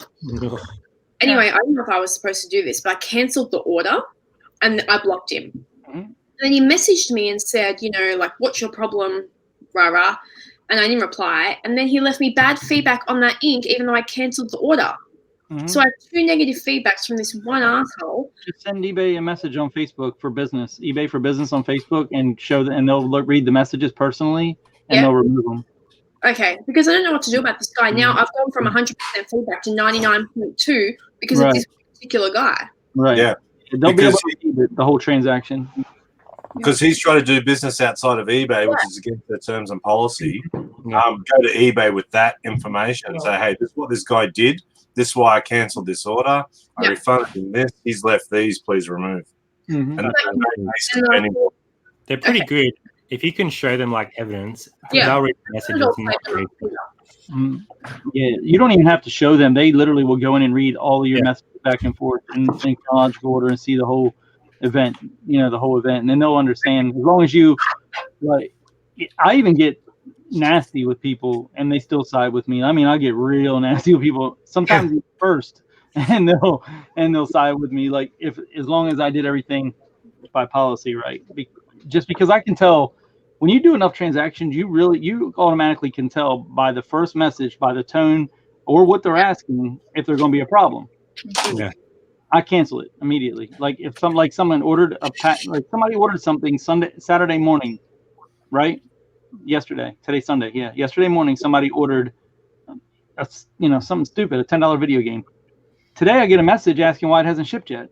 Anyway, I don't know if I was supposed to do this, but I cancelled the order and I blocked him. And then he messaged me and said, like, what's your problem, rah-rah? And I didn't reply. And then he left me bad feedback on that ink, even though I cancelled the order. So I have 2 negative feedbacks from this one asshole. Just send eBay a message on Facebook for business, eBay for business on Facebook, and show them, and they'll read the messages personally, and they'll remove them. Okay, because I don't know what to do about this guy. Now I've gone from 100% feedback to 99.2 because of this particular guy. Right. Yeah. They'll be able to see the whole transaction. Because he's trying to do business outside of eBay, which is against their terms and policy. Go to eBay with that information and say, hey, this is what this guy did. This is why I cancelled this order. I refunded him this. He's left these. Please remove. And they're pretty good. If you can show them like evidence, they'll read the messages. You don't even have to show them. They literally will go in and read all of your messages back and forth in chronological order and see the whole event, the whole event. And then they'll understand, as long as you, like, I even get nasty with people and they still side with me. I mean, I get real nasty with people sometimes first, and they'll side with me, like, as long as I did everything by policy right. Just because I can tell when you do enough transactions, you automatically can tell by the first message, by the tone, or what they're asking, if there's going to be a problem. I cancel it immediately. Like if someone ordered somebody ordered something Saturday morning, right? Today's Sunday. Yeah. Yesterday morning, somebody ordered something stupid, a $10 video game. Today I get a message asking why it hasn't shipped yet.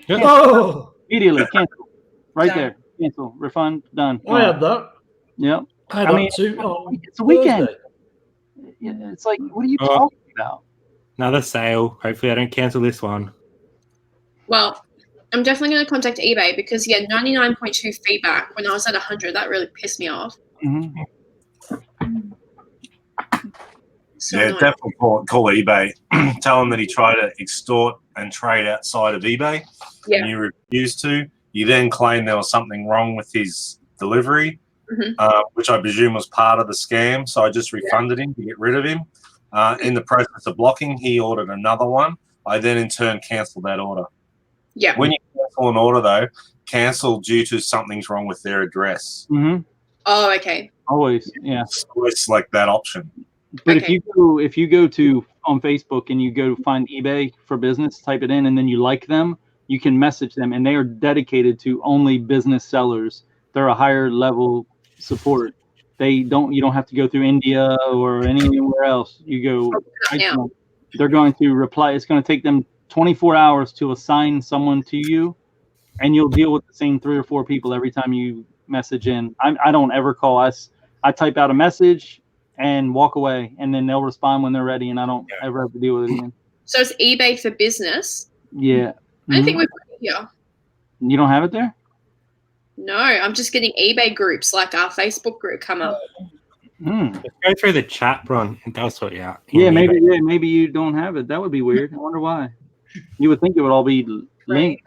Immediately cancel. Right there. Cancel. Refund. Done. I had that. Yep. I mean, it's a weekend. It's like, what are you talking about? Another sale. Hopefully, I don't cancel this one. Well, I'm definitely going to contact eBay because 99.2 feedback when I was at 100. That really pissed me off. Mm-hmm. So Yeah, annoying. definitely call eBay. Tell him that he tried to extort and trade outside of eBay, and you refused to. You then claim there was something wrong with his delivery, which I presume was part of the scam. So I just refunded him to get rid of him. In the process of blocking, he ordered another one. I then in turn cancelled that order. Yeah. When you cancel an order, though, cancel due to something's wrong with their address. Mm-hmm. Oh, okay. Always, yeah. So it's like that option. But if you go to on Facebook and you go find eBay for business, type it in, and then you like them, you can message them, and they are dedicated to only business sellers. They're a higher level support. You don't have to go through India or anywhere else. You go. They're going to reply. It's going to take them 24 hours to assign someone to you, and you'll deal with the same 3 or 4 people every time you message in. I don't ever call us. I type out a message and walk away, and then they'll respond when they're ready, and I don't ever have to deal with it again. So it's eBay for business? Yeah. I don't think we've got it here. You don't have it there? No, I'm just getting eBay groups like our Facebook group come up. Let's go through the chat, Bron, and they'll sort you out. Yeah, maybe you don't have it. That would be weird. I wonder why. You would think it would all be linked.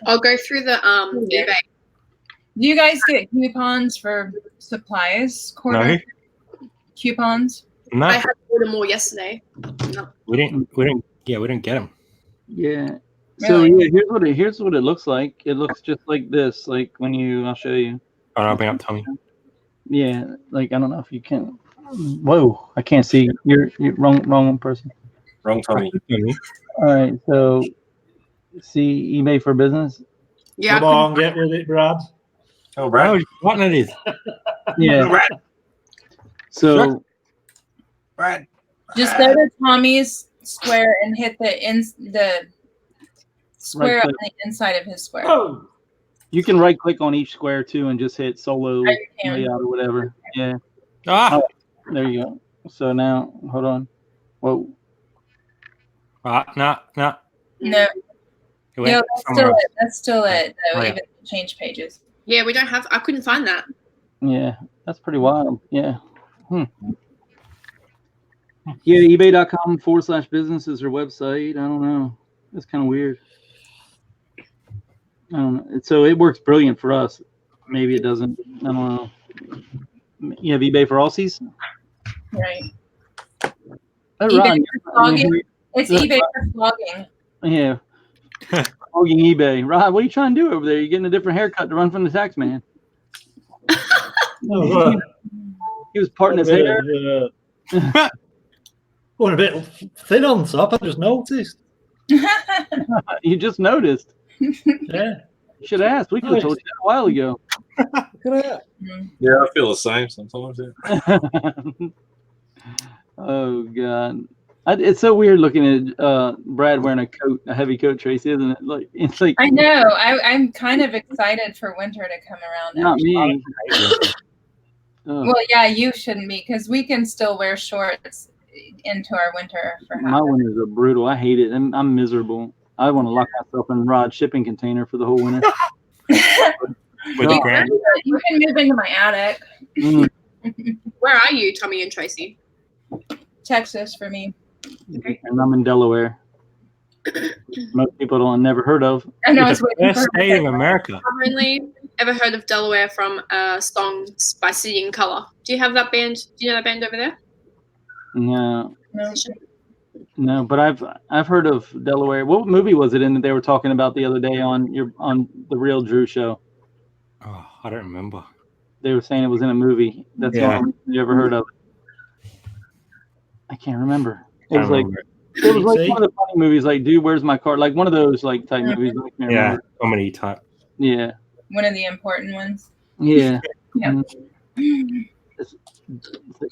I'll go through the eBay. Do you guys get coupons for supplies? No. Coupons? No. I had to order more yesterday. No. We didn't get them. Yeah. Really? So here's what it looks like. It looks just like this. Like when I'll show you. Oh, I'll bring up Tommy. Yeah, like I don't know if you can. Whoa, I can't see. You're wrong person. Wrong Tommy. All right, so see eBay for business. Yeah. Come on, get with it, Brad. Oh, Brad. What it is? Yeah. Brad. So Brad. Just go to Tommy's square and hit the square on the inside of his square. Oh, you can right click on each square too and just hit solo you can. layout or whatever. Yeah. Ah. Oh, there you go. So now, hold on. Whoa. No. No, It went no, somewhere else. that's still it. Though, Oh, yeah. even change pages. Yeah, we don't have. I couldn't find that. Yeah, that's pretty wild. Yeah. Yeah, ebay.com/business is her website. I don't know. That's kind of weird. I don't know. So it works brilliant for us. Maybe it doesn't. I don't know. You have eBay for Aussies? Right. Oh, eBay Ron, for flogging. It's eBay for flogging. yeah. Flogging eBay. Rod, what are you trying to do over there? You're getting a different haircut to run from the tax man. He was parting his hair. Going a bit thin on top, I just noticed. You just noticed. Yeah. You should have asked. We could have told you that a while ago. Look at that. Yeah, I feel the same sometimes. Yeah. Oh God, it's so weird looking at Brad wearing a heavy coat, Tracy, isn't it? Like it's like I know. I'm kind of excited for winter to come around. not me. Well, yeah, you shouldn't be because we can still wear shorts into our winter for My winters are brutal. I hate it. I'm miserable. I want to lock myself in Rod's shipping container for the whole winter. With the grand. You can move into my attic. Where are you, Tommy and Tracy? Texas for me. And I'm in Delaware. Most people don't never heard of. I know It's the best state of America. I've only ever heard of Delaware from a song by City in Color. Do you have that band? Do you know that band over there? No, but I've heard of Delaware. What movie was it in that they were talking about the other day on the Real Drew show? Oh, I don't remember. They were saying it was in a movie. That's all you ever heard of. I can't remember. It was like one of the funny movies, like "Dude, Where's My Car?" Like one of those like type movies. I can't remember. Comedy type. Yeah. One of the important ones. Yeah. Yeah. It's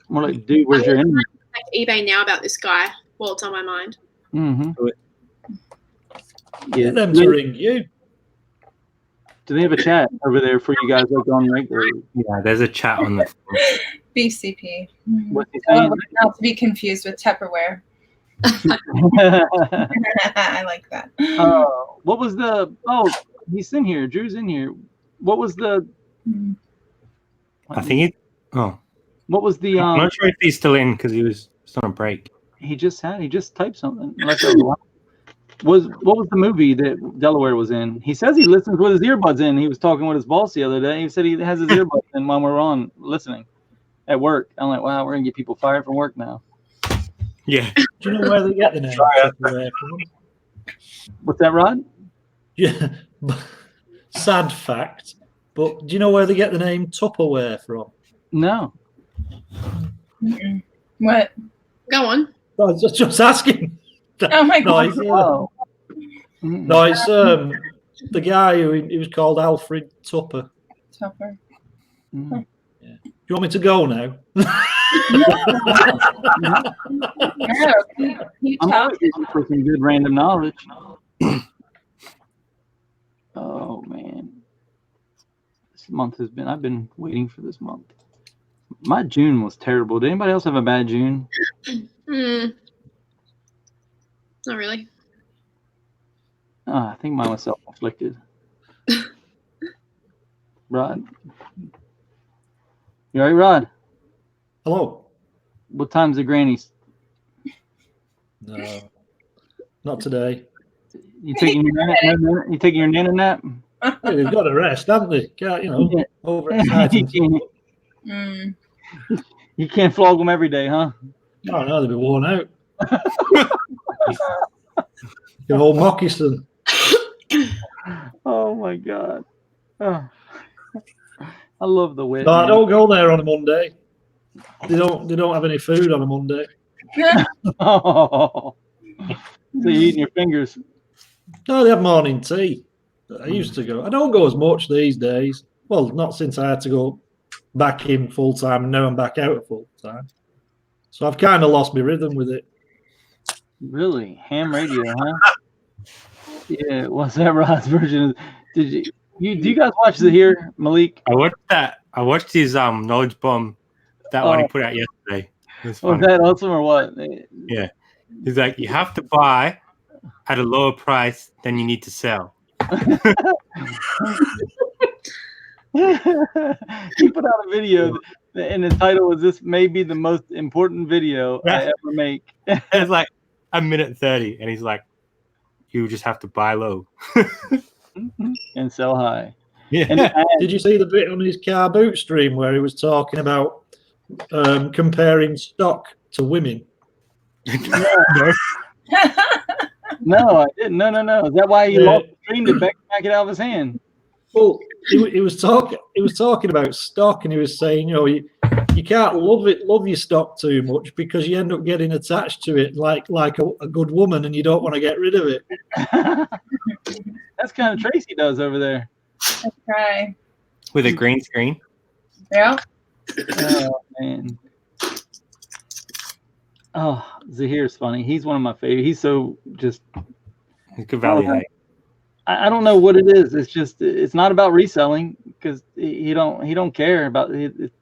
more like, dude, where's your enemy? Like eBay now about this guy. Well, it's on my mind. Mm-hmm. Yeah. Get them to ring you. Do they have a chat over there for you guys like on regular? Yeah, there's a chat on the phone. BCP. What's he saying? Not to be confused with Tupperware. I like that. What was the? Oh, he's in here. Drew's in here. What was the? I think he. Oh, what was the? I'm not sure if he's still in because he was on a break. He just typed something. What was the movie that Delaware was in? He says he listens with his earbuds in. He was talking with his boss the other day. He said he has his earbuds in while we're on listening at work. I'm like, wow, we're gonna get people fired from work now. Yeah. Do you know where they get the name Tupperware from? What's that, Rod? Yeah. Sad fact. But do you know where they get the name Tupperware from? No. What? Go on. I was just asking. Oh my God. No, it's the guy who he was called Alfred Tupper. Tupper. Yeah. Do you want me to go now? I'm always looking for some good random knowledge. Oh man, this month has been. I've been waiting for this month. My June was terrible. Did anybody else have a bad June? Not really. I think mine was self-inflicted. Rod, you all right, Rod? Hello. What time's the grannies? No, not today. You taking your nana? You taking your nana nap? Yeah, they've got to rest, haven't they? Can't, overexcited. You can't flog them every day, huh? Oh no, they'll be worn out. Your old moccasin. Oh my God. Oh. I love the way. No, I don't go there on a Monday. They don't have any food on a Monday. Oh. So you're eating your fingers. No, they have morning tea. I used to go. I don't go as much these days. Well, not since I had to go back in full time, and now I'm back out at full time. So I've kind of lost my rhythm with it. Really? Ham radio, huh? Yeah. What's that Rod's version? Do you guys watch the here, Malik? I watched that. I watched his knowledge bomb. That one he put out yesterday. Was that awesome or what? Yeah. He's like, you have to buy at a lower price than you need to sell. He put out a video, and the title was "This may be the most important video I ever make." It's like a minute 30, and he's like, "You just have to buy low and sell high." Yeah. And did you see the bit on his car boot stream where he was talking about comparing stock to women? No, I didn't. No. Is that why he lost the stream to back it out of his hand? Well, he was talking about stock, and he was saying, you can't love your stock too much because you end up getting attached to it like a good woman, and you don't want to get rid of it. That's kind of Traci does over there. Okay. With a green screen. Yeah. Oh man. Oh, Zahir's funny. He's one of my favorite. He's so just. He's good value. I don't know what it is. It's just it's not about reselling because he don't care about it.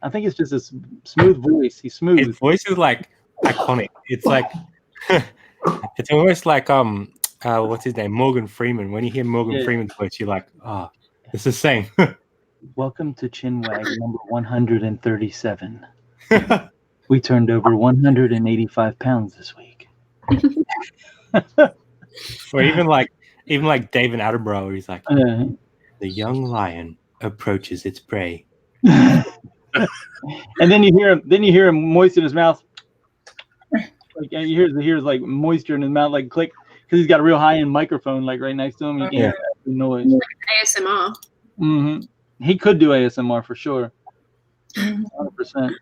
I think it's just a smooth voice. He's smooth. His voice is like iconic. It's like it's almost like what's his name? Morgan Freeman. When you hear Morgan Freeman's voice, you're like, oh, it's the same. Welcome to Chinwag number 137. We turned over 185 pounds this week. Or even like David Attenborough, he's like, the young lion approaches its prey. And then you hear him moisten his mouth. Like you hear like moisture in his mouth, like click, because he's got a real high end microphone like right next to him. You can't hear the noise. Like ASMR. Mm-hmm. He could do ASMR for sure. 100%.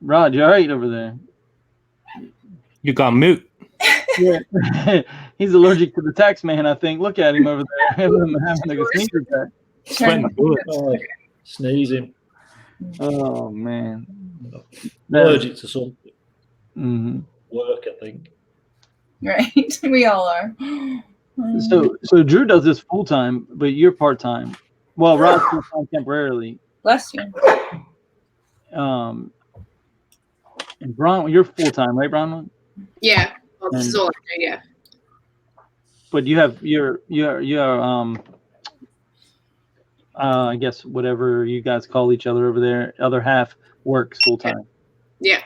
Rod, you all right over there? You got mute. Yeah. He's allergic to the tax man, I think. Look at him over there, having like a sneeze attack. Sweating bullets. Sneezing. Oh man. Allergic to something. Mm-hmm. Work, I think. Right. We all are. So Drew does this full time, but you're part time. Well, Rod's full time temporarily. Bless you. And Bron, you're full time, right, Bronwyn? Yeah. Well, this is all I do, yeah. But you have your I guess whatever you guys call each other over there, other half works full time. Yeah.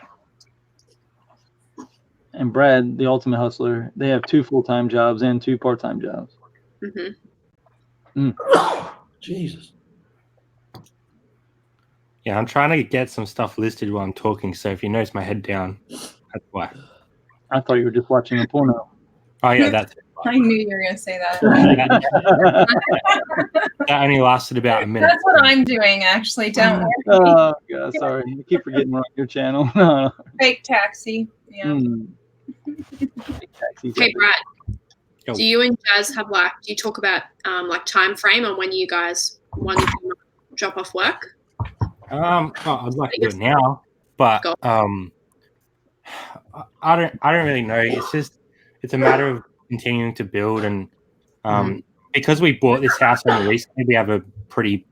And Brad, the ultimate hustler, they have 2 full-time jobs and 2 part-time jobs. Jesus. Yeah, I'm trying to get some stuff listed while I'm talking. So if you notice my head down, that's why. I thought you were just watching a porno. Oh yeah, that's. I knew you were going to say that. That only lasted about a minute. That's what I'm doing, actually. Don't worry. Oh god, sorry. I keep forgetting we're on your channel. No. Fake taxi. Yeah. Hey, Brad. Do you and Jazz have do you talk about like time frame on when you guys want to drop off work? I'd like to do it now, but I don't really know. It's a matter of continuing to build, and because we bought this house only recently, we have a pretty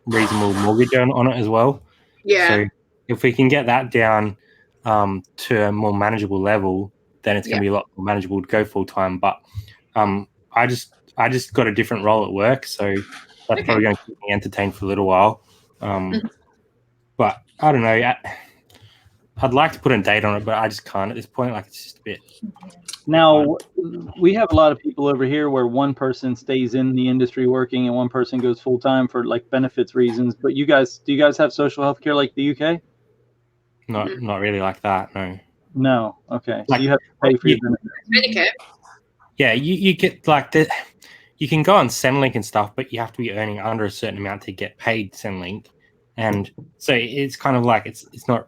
reasonable mortgage on it as well. Yeah. So if we can get that down to a more manageable level, then it's going to be a lot more manageable to go full time. But I just got a different role at work, so that's probably going to keep me entertained for a little while. But I don't know. I'd like to put a date on it, but I just can't at this point. Like, it's just a bit. Now, we have a lot of people over here where one person stays in the industry working and one person goes full time for like benefits reasons. But do you guys have social health care like the UK? Not really like that. No. No. Okay. Like, so you have to pay for your benefits. Medicare. Yeah, you get like the. You can go on Centrelink and stuff, but you have to be earning under a certain amount to get paid Centrelink, and so it's kind of like it's not.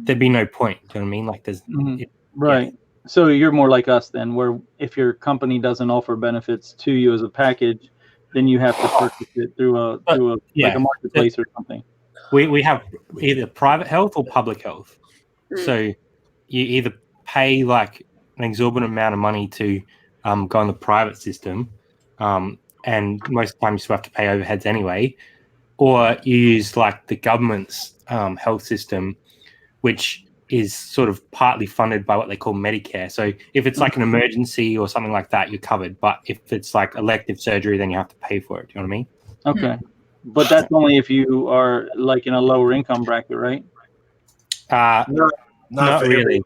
There'd be no point. Do you know what I mean? Like there's right. Yeah. So you're more like us then, where if your company doesn't offer benefits to you as a package, then you have to purchase it through a like a marketplace or something. We have either private health or public health. So you either pay like an exorbitant amount of money to go on the private system, and most of the time you still have to pay overheads anyway, or you use like the government's health system, which is sort of partly funded by what they call Medicare. So if it's like an emergency or something like that, you're covered. But if it's like elective surgery, then you have to pay for it. Do you know what I mean? Okay. But that's only if you are like in a lower income bracket, right? No, not really.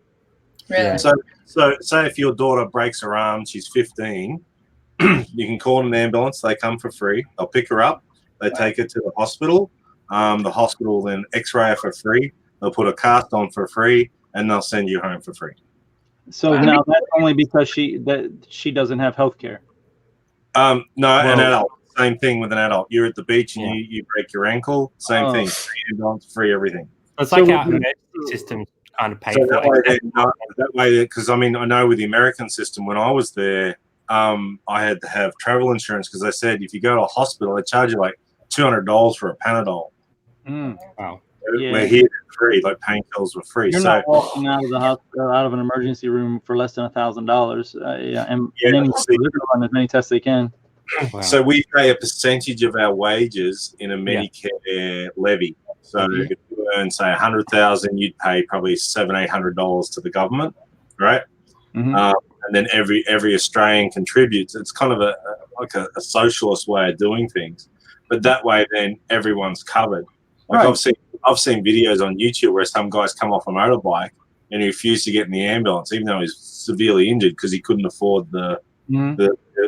Really? So say if your daughter breaks her arm, she's 15, you can call an ambulance. They come for free. They'll pick her up. They take her to the hospital. The hospital then x-ray her for free. They'll put a cast on for free, and they'll send you home for free. So now that's only because she doesn't have health care. No, an adult. Same thing with an adult. You're at the beach and you break your ankle. Same thing. Free ambulance, free everything. It's like our emergency system kind of pays for that way, because I mean, I know with the American system, when I was there, I had to have travel insurance because they said if you go to a hospital, they charge you like $200 for a Panadol. Wow. We're here free, like painkillers were free. You're not walking out of the hospital, out of an emergency room for less than $1,000. And run as many tests they can. Wow. So we pay a percentage of our wages in a Medicare levy. So if you earn, say, $100,000, you'd pay probably $700-800 to the government, right? And then every Australian contributes. It's kind of a socialist way of doing things, but that way then everyone's covered. Like I've seen videos on YouTube where some guys come off a motorbike and he refused to get in the ambulance, even though he's severely injured because he couldn't afford the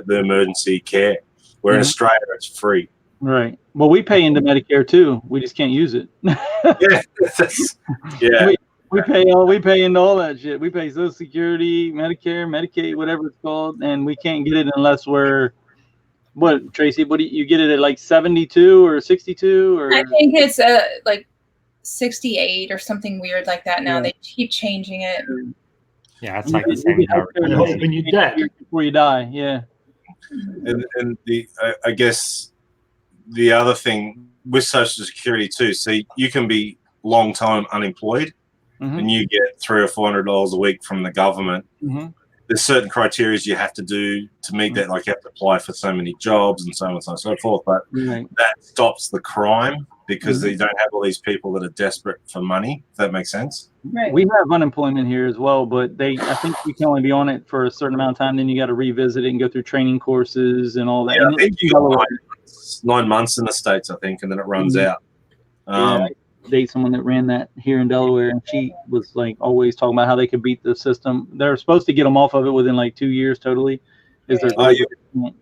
emergency care. Where in Australia, it's free. Right. Well, we pay into Medicare too. We just can't use it. We pay into all that shit. We pay Social Security, Medicare, Medicaid, whatever it's called, and we can't get it unless we're. What, Traci? What do you get it at, like 72 or 62 or? I think it's like 68 or something weird like that. Now they keep changing it. Yeah, it's like the same. When you're dead before you die, yeah. And I guess the other thing with Social Security too. See, you can be long time unemployed, and you get $300 or $400 a week from the government. there's certain criteria you have to do to meet that. Like you have to apply for so many jobs and so on and so forth. But that stops the crime because you don't have all these people that are desperate for money. If that makes sense. Right. We have unemployment here as well, but I think you can only be on it for a certain amount of time. Then you got to revisit it and go through training courses and all that. Yeah, and I think you got 9 months in the States, I think, and then it runs out. I date someone that ran that here in Delaware, and she was like always talking about how they could beat the system. They're supposed to get them off of it within like 2 years totally.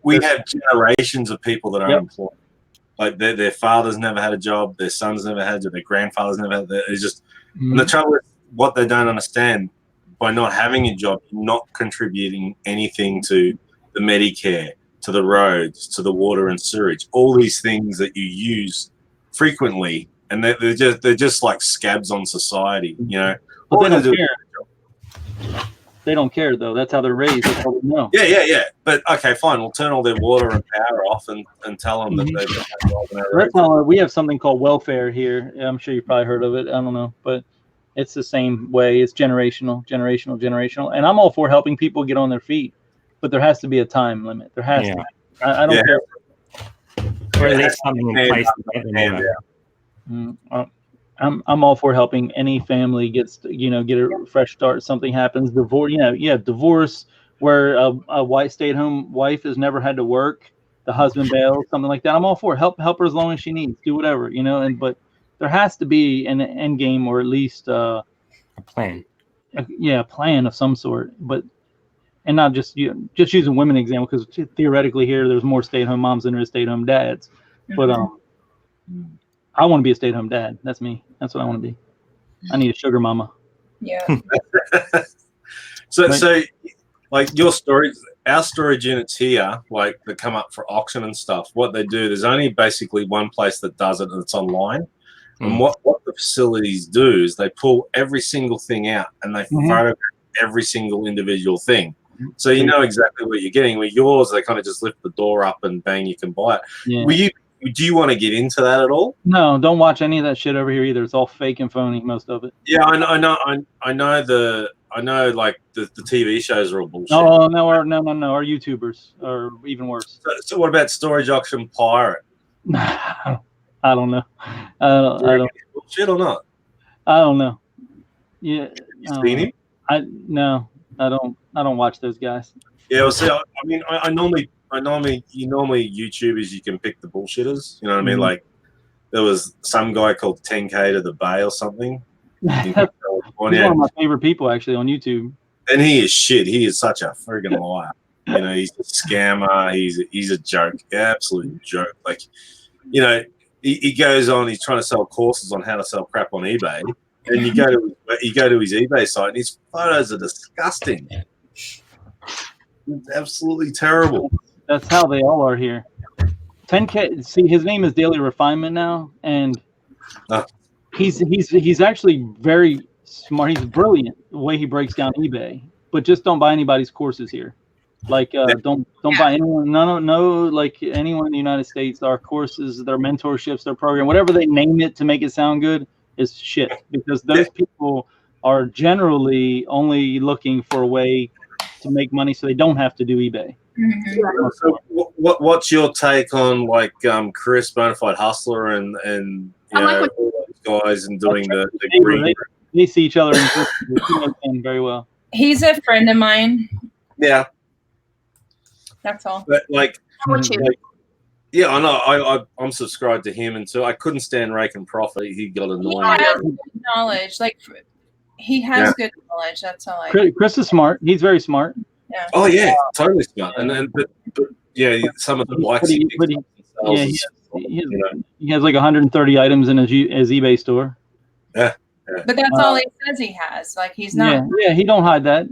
We have generations of people that are unemployed. Like their fathers never had a job, their sons never had it, their grandfathers never had it. It's just, and the trouble is, what they don't understand, by not having a job, you're not contributing anything to the Medicare, to the roads, to the water and sewage, all these things that you use frequently, and they're just like scabs on society, you know. But they don't care. They don't care though. That's how they're raised. That's how they know. Yeah. But okay, fine. We'll turn all their water and power off and tell them that they've we have something called welfare here. I'm sure you've probably heard of it. I don't know, but it's the same way. It's generational. And I'm all for helping people get on their feet, but there has to be a time limit. There has to be. I don't care. Or at least something in place. I'm all for helping any family get a fresh start. Something happens, divorce. Divorce where a white stay-at-home wife has never had to work. The husband bails, something like that. I'm all for help her as long as she needs. Do whatever, but there has to be an end game, or at least a plan. A plan of some sort. And not just using women example, because theoretically here there's more stay-at-home moms than there is stay-at-home dads. But I want to be a stay-at-home dad. That's me. That's what I want to be. I need a sugar mama. Yeah. So like your storage, our storage units here, like that come up for auction and stuff, what they do, there's only basically one place that does it, and it's online. And what the facilities do is they pull every single thing out and they photograph every single individual thing. So you know exactly what you're getting. With yours, they kind of just lift the door up and bang, you can buy it. Yeah. Do you want to get into that at all? No, don't watch any of that shit over here either. It's all fake and phony, most of it. Yeah, I know like the TV shows are all bullshit. Oh no, our YouTubers are even worse. So what about Storage Auction Pirate? I don't know. I don't. Bullshit or not? I don't know. Yeah. You seen him? I don't watch those guys. Yeah, well, see, I normally YouTubers, you can pick the bullshitters. You know what I mean? Like there was some guy called 10K to the Bay or something. He's one of my favorite people actually on YouTube. And he is shit. He is such a friggin' liar. He's a scammer. He's a joke, absolute joke. Like, he goes on. He's trying to sell courses on how to sell crap on eBay. And you go to his eBay site, and his photos are disgusting. It's absolutely terrible. That's how they all are here. 10K. See, his name is Daily Refinement now, and he's actually very smart. He's brilliant the way he breaks down eBay. But just don't buy anybody's courses here. Like don't buy anyone. No. Like anyone in the United States, our courses, their mentorships, their program, whatever they name it to make it sound good, is shit. Because those people are generally only looking for a way to make money, so they don't have to do eBay. So what's your take on like Chris, Bonafide Hustler, and all those guys and doing the green? They see each other and very well. He's a friend of mine. Yeah, that's all. But I know. I'm subscribed to him, and so I couldn't stand Rake and Profit. He got annoying. He has good knowledge. Like he has good knowledge. That's all. Chris is smart. He's very smart. Yeah. Oh yeah, totally smart. And then, but some of the blacks. He has like 130 items in his eBay store. Yeah. But that's all he says he has. Like he's not. Yeah, he don't hide that.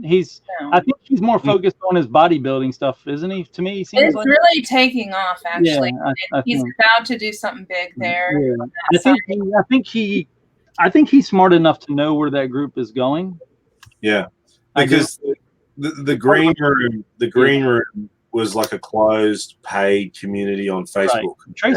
I think he's more focused on his bodybuilding stuff, isn't he? To me, he seems it's really taking off. Actually, he's about to do something big there. Yeah. I think he's smart enough to know where that group is going. Yeah, because the green room was like a closed paid community on Facebook. Right.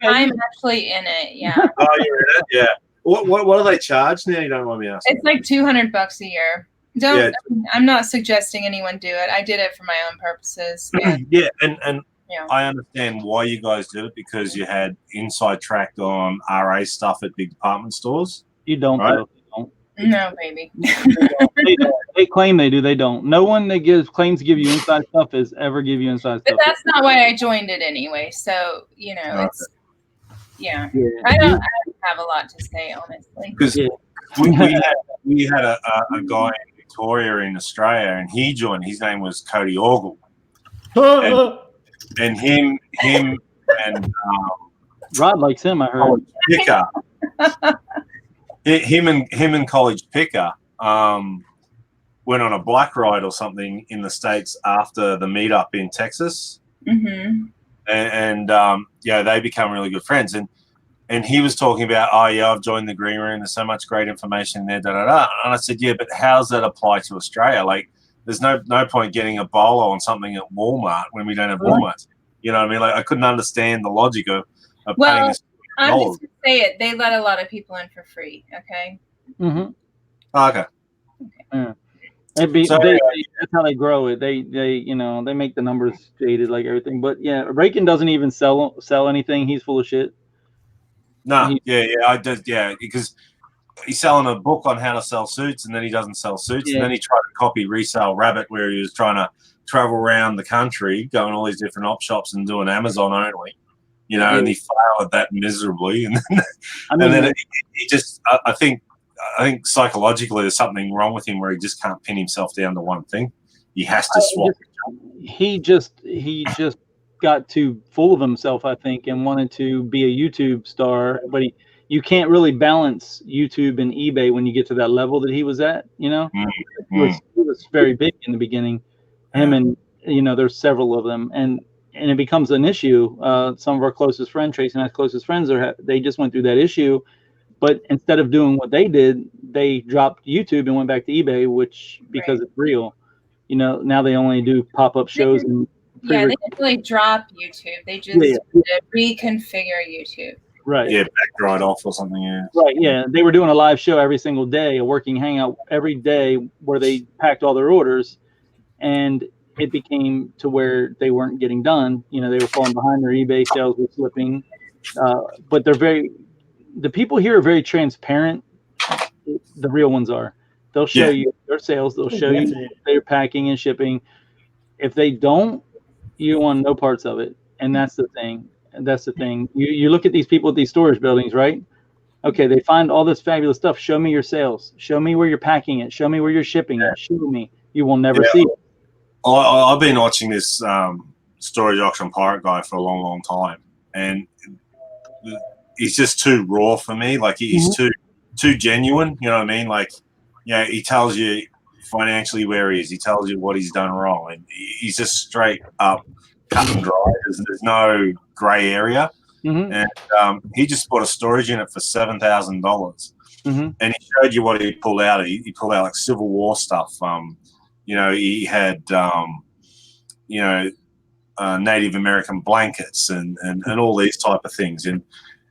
I'm actually in it. Yeah. Oh, you're in it. Yeah. What do they charge now? You don't mind me asking. It's like $200 a year. I'm not suggesting anyone do it. I did it for my own purposes. And, yeah, and I understand why you guys did it, because you had inside track on RA stuff at big department stores. You don't, right? though. You don't. No, baby. They don't. They claim they do. They don't. No one that claims to give you inside stuff is ever give you inside stuff. But that's not why I joined it anyway. So, you know, Okay. it's, I don't have a lot to say, honestly. Because we had a guy in Victoria in Australia, and he joined. His name was Cody Orgel. And him and Rod likes him, I heard. College Picker. him and College Picker went on a bike ride or something in the States after the meetup in Texas. Mm-hmm. And they become really good friends. And he was talking about, I've joined the green room. There's so much great information in there, da-da-da. And I said, but how does that apply to Australia? Like, there's no point getting a bolo on something at Walmart when we don't have Walmart. You know what I mean? Like, I couldn't understand the logic of paying this. I'm just going to say it. They let a lot of people in for free, okay? Mm-hmm. Okay. Yeah. That's how they grow it. They make the numbers jaded like everything. But yeah, Rakin doesn't even sell anything. He's full of shit. No, because he's selling a book on how to sell suits, and then he doesn't sell suits, and then he tried to copy Resale Rabbit, where he was trying to travel around the country, going all these different op shops and doing Amazon only, and he failed at that miserably. And then, he just, I think psychologically there's something wrong with him where he just can't pin himself down to one thing. He has to swap. He just got too full of himself, I think, and wanted to be a YouTube star, but you can't really balance YouTube and eBay when you get to that level that he was at, Mm-hmm. He was very big in the beginning, him and, there's several of them, and it becomes an issue. Some of our closest friends, Traci and I's closest friends, they just went through that issue, but instead of doing what they did, they dropped YouTube and went back to eBay, because it's real, now they only do pop-up shows and they didn't really drop YouTube. They just reconfigure YouTube. Right. Yeah, back right off or something. Yeah. Right. Yeah. They were doing a live show every single day, a working hangout every day where they packed all their orders, and it became to where they weren't getting done. They were falling behind. Their eBay sales were slipping. But the people here are very transparent. The real ones are. They'll show you their sales. They'll show you their packing and shipping. If they don't, you want no parts of it. And that's the thing. You look at these people at these storage buildings, right? Okay, they find all this fabulous stuff. Show me your sales. Show me where you're packing it. Show me where you're shipping it. Show me. You will never see it. I've been watching this storage auction pirate guy for a long, long time, and he's just too raw for me. Like, he's too genuine. You know what I mean? Like, he tells you financially where he is. He tells you what he's done wrong, and he's just straight up cut and dry. There's no grey area. Mm-hmm. And he just bought a storage unit for $7,000, and he showed you what he pulled out. He pulled out like Civil War stuff. He had Native American blankets and all these type of things, and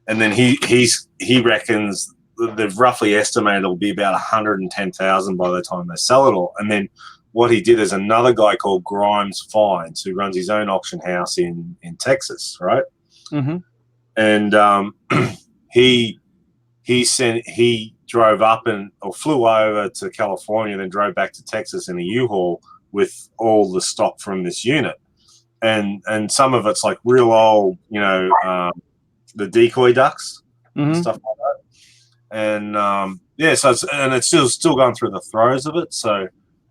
then he reckons they've roughly estimated it'll be about 110,000 by the time they sell it all. And then what he did is another guy called Grimes Finds, who runs his own auction house in Texas, right? Mm-hmm. And he drove up or flew over to California, then drove back to Texas in a U-Haul with all the stock from this unit, and some of it's like real old, the decoy ducks and stuff like that. And so it's still going through the throes of it. So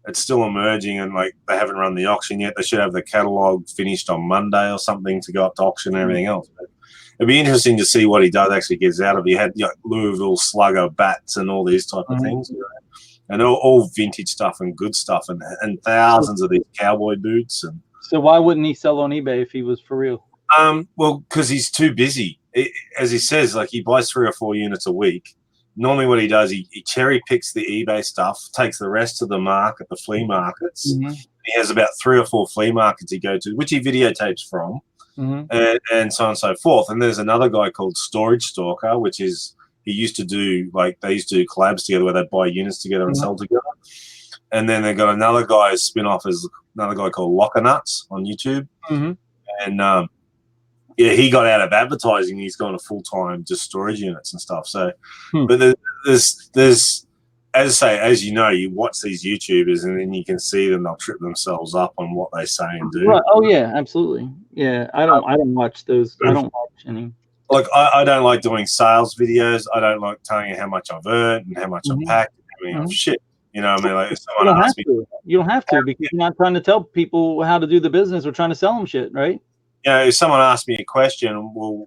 it's still emerging, and like they haven't run the auction yet. They should have the catalog finished on Monday or something to go up to auction and everything else. But it'd be interesting to see what he does actually gets out of it. He had Louisville Slugger bats and all these type of things, and all vintage stuff and good stuff, and thousands of these cowboy boots. And so why wouldn't he sell on eBay if he was for real? Well, because he's too busy. As he says, like, he buys 3 or 4 units a week. Normally what he does, he cherry picks the eBay stuff, takes the rest to the market, the flea markets. Mm-hmm. He has about 3 or 4 flea markets he goes to, which he videotapes from, and so on and so forth. And there's another guy called Storage Stalker, which is, he used to do, like, they used to do collabs together where they'd buy units together and sell together. and then they got another guy's spin-off is another guy called Locker Nuts on YouTube. And yeah, he got out of advertising. He's gone to full-time just storage units and stuff. So, but there's as I say, as you know, you watch these YouTubers and then you can see them, they'll trip themselves up on what they say and do. Right. Oh yeah, absolutely. Yeah, I don't watch those. I don't watch any. Like I don't like doing sales videos. I don't like telling you how much I've earned and how much I've packed. I mean, shit. You know what I mean? Like if someone asks me, you don't have to because you're not trying to tell people how to do the business or trying to sell them shit, right? You know, if someone asks me a question, well,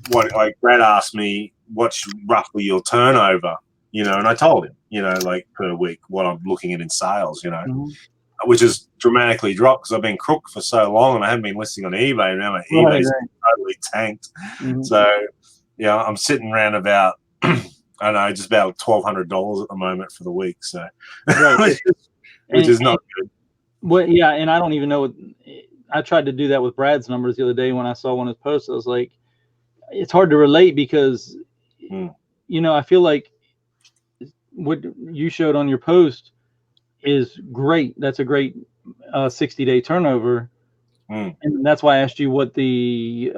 what like Brad asked me, what's roughly your turnover? You know, and I told him, you know, like per week what I'm looking at in sales, you know, which has dramatically dropped because I've been crook for so long and I haven't been listing on eBay. And now my eBay's totally tanked. So, yeah, I'm sitting around about, I don't know, just about $1,200 at the moment for the week. So, which is not good. Well, yeah, and I don't even know. I tried to do that with Brad's numbers the other day when I saw one of his posts. I was like, it's hard to relate because, you know, I feel like what you showed on your post is great. That's a great 60-day turnover. And that's why I asked you what the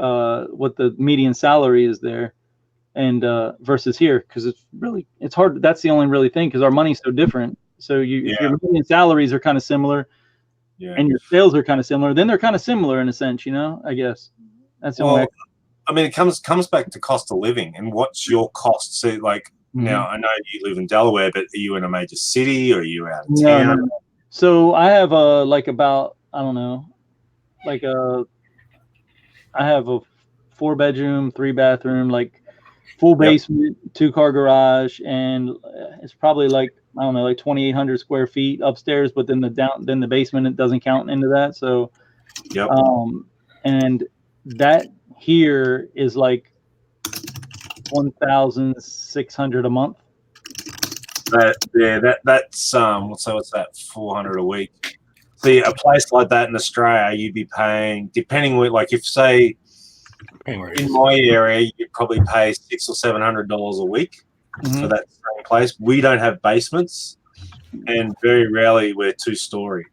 median salary is there and versus here, because it's hard. That's the only really thing because our money's so different. So if your median salaries are kind of similar and your sales are kind of similar, then they're kind of similar in a sense, you know, I guess. That's the only I mean, it comes back to cost of living and what's your cost. So like, now, I know you live in Delaware, but are you in a major city or are you out of town? No. So I have I have a 4-bedroom, 3-bathroom, like full basement, 2-car garage, and it's probably like 2,800 square feet upstairs. But then the basement, it doesn't count into that. So, and that here is like 1,600 a month. That's what's that? 400 a week. See, a place like that in Australia, you'd be paying, depending on, like, if say in my area, you'd probably pay $600 or $700 a week for that same place. We don't have basements, and very rarely we're 2-story.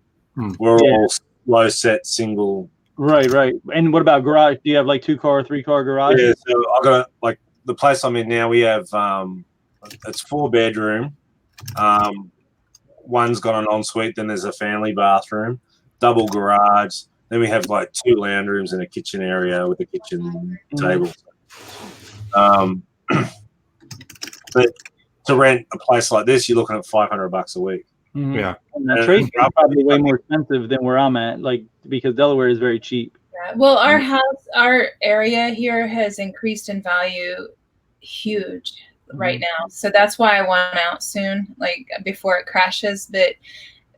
We're all low set single. Right. And what about garage? Do you have like 2-car, 3-car garage? Yeah, so I got like the place I'm in now. We have it's 4-bedroom. One's got an ensuite. Then there's a family bathroom, double garage. Then we have like 2 lounge rooms and a kitchen area with a kitchen table. But to rent a place like this, you're looking at $500 a week. Yeah, and Traci is probably way more expensive than where I'm at, like because Delaware is very cheap. Yeah. Well, our area here has increased in value huge right now, so that's why I want out soon, like before it crashes. But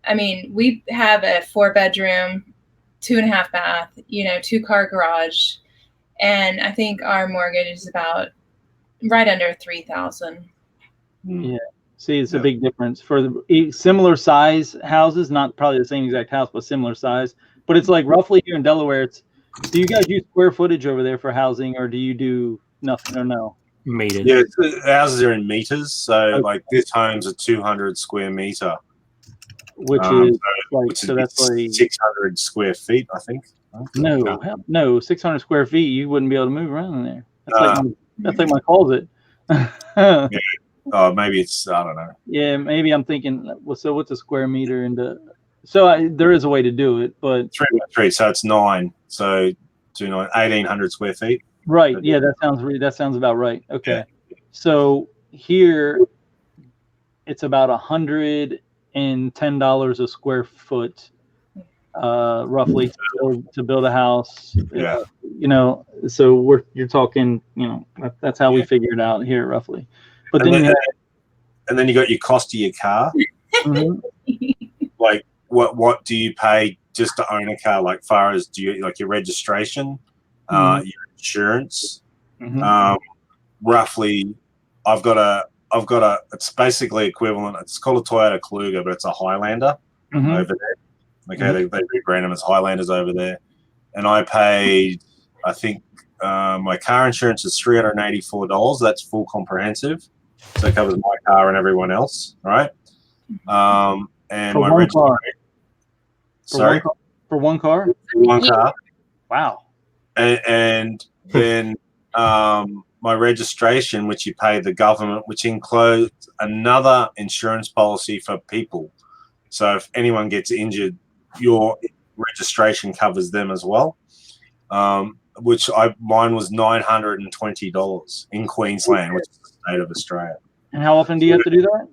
I mean, we have a 4-bedroom, 2.5 bath, 2-car garage, and I think our mortgage is about right under $3,000. Yeah. See, it's a big difference for the similar size houses, not probably the same exact house, but similar size. But it's like roughly here in Delaware. Do you guys use square footage over there for housing, or do you do nothing or no? Meters. Yeah, houses are in meters. So like this home's a 200 square meter, which is that's like 600 square feet, I think. No, 600 square feet. You wouldn't be able to move around in there. That's like my closet. Yeah. Oh, maybe it's, I don't know. Yeah, maybe I'm thinking. So what's a square meter? There is a way to do it, but 3 by 3, so it's 9. So 1,800 square feet. Right. Yeah, that sounds about right. Okay. Yeah. So here, it's about $110 a square foot, roughly, to build a house. Yeah. So you're talking. That's how we figure it out here, roughly. But and then you got your cost of your car. Like what do you pay just to own a car? Like far as do you like your registration, your insurance? Roughly, I've got a. It's basically equivalent. It's called a Toyota Kluger, but it's a Highlander over there. Okay, they rebrand them as Highlanders over there, and I paid. I think my car insurance is $384. That's full comprehensive. So it covers my car and everyone else, right? and For my one registration. car. Sorry, for one car. one car, Wow. and then my registration, which you pay the government, which includes another insurance policy for people. So if anyone gets injured, your registration covers them as well. Mine was $920 in Queensland, which is the state of Australia. And how often do you have to do that?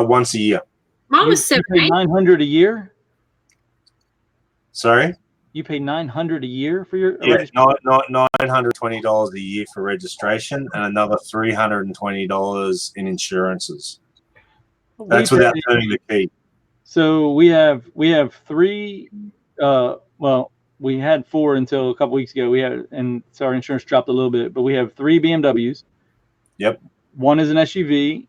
Once a year. Mine was You pay $780. $900 a year. Sorry? You pay $900 a year for your Yeah, $920 a year for registration and another $320 in insurances. That's without turning the key. So we have 3. Well, we had 4 until a couple weeks ago. So our insurance dropped a little bit, but we have 3 BMWs. Yep. 1 is an SUV,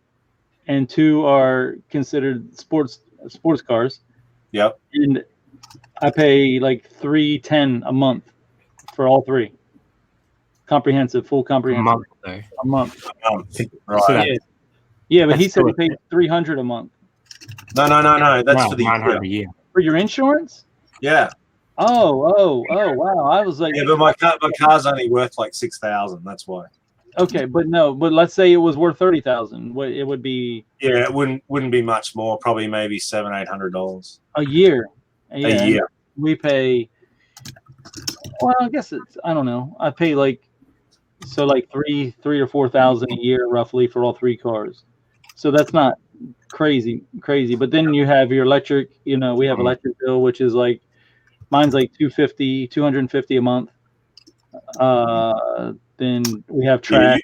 and 2 are considered sports cars. Yep. And I pay like $310 a month for all 3. Comprehensive, full comprehensive. A month. Right. Yeah, but he said he paid $300 a month. No. That's for the $900 a year. For your insurance? Yeah. Oh, wow. I was like, yeah, but my car's only worth like $6,000. That's why. Okay, but let's say it was worth $30,000. It would be. Yeah, it wouldn't be much more. Probably maybe $700-800 a year. Yeah, a year. We pay. Well, I guess I don't know. I pay like 3 or 4,000 a year roughly for all 3 cars. So that's not crazy. But then you have your electric. We have electric bill, which is like mine's like $250 a month. Then we have trash.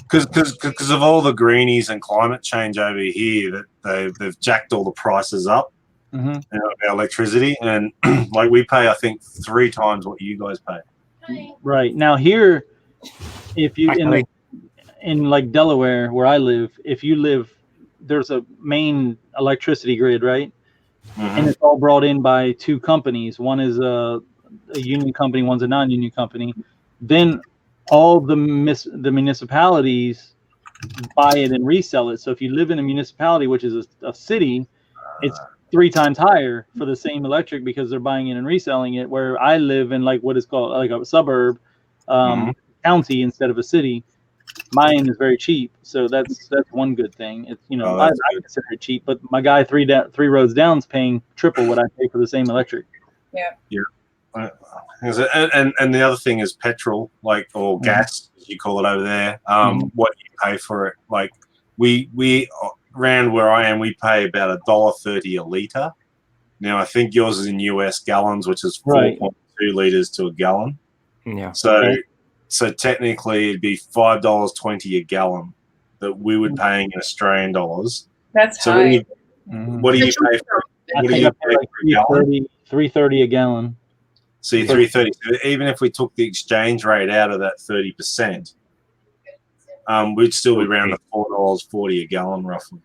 Because of all the greenies and climate change over here, that they've jacked all the prices up. Mm-hmm. Our electricity, and like we pay, I think 3 times what you guys pay. Right now here, if you in like Delaware where I live, there's a main electricity grid, right? Mm-hmm. And it's all brought in by 2 companies. One is a union company, one's a non-union company. Then all the municipalities buy it and resell it. So if you live in a municipality, which is a city, it's 3 times higher for the same electric because they're buying it and reselling it. Where I live in like what is called like a suburb, county instead of a city, mine is very cheap. So that's one good thing. It's I consider it cheap, but my guy 3 roads down is paying triple what I pay for the same electric. Yeah. And the other thing is petrol, or gas, as you call it over there. What you pay for it, like we around where I am, we pay about $1.30 a liter. Now I think yours is in US gallons, which is 4.2 liters to a gallon. Yeah. So technically it'd be $5.20 a gallon that we would paying in Australian dollars. That's high. What do you pay for? What do you pay for a gallon? $3.30 a gallon. See, $3.30. So even if we took the exchange rate out of that 30%, we'd still be around the $4.40 a gallon, roughly.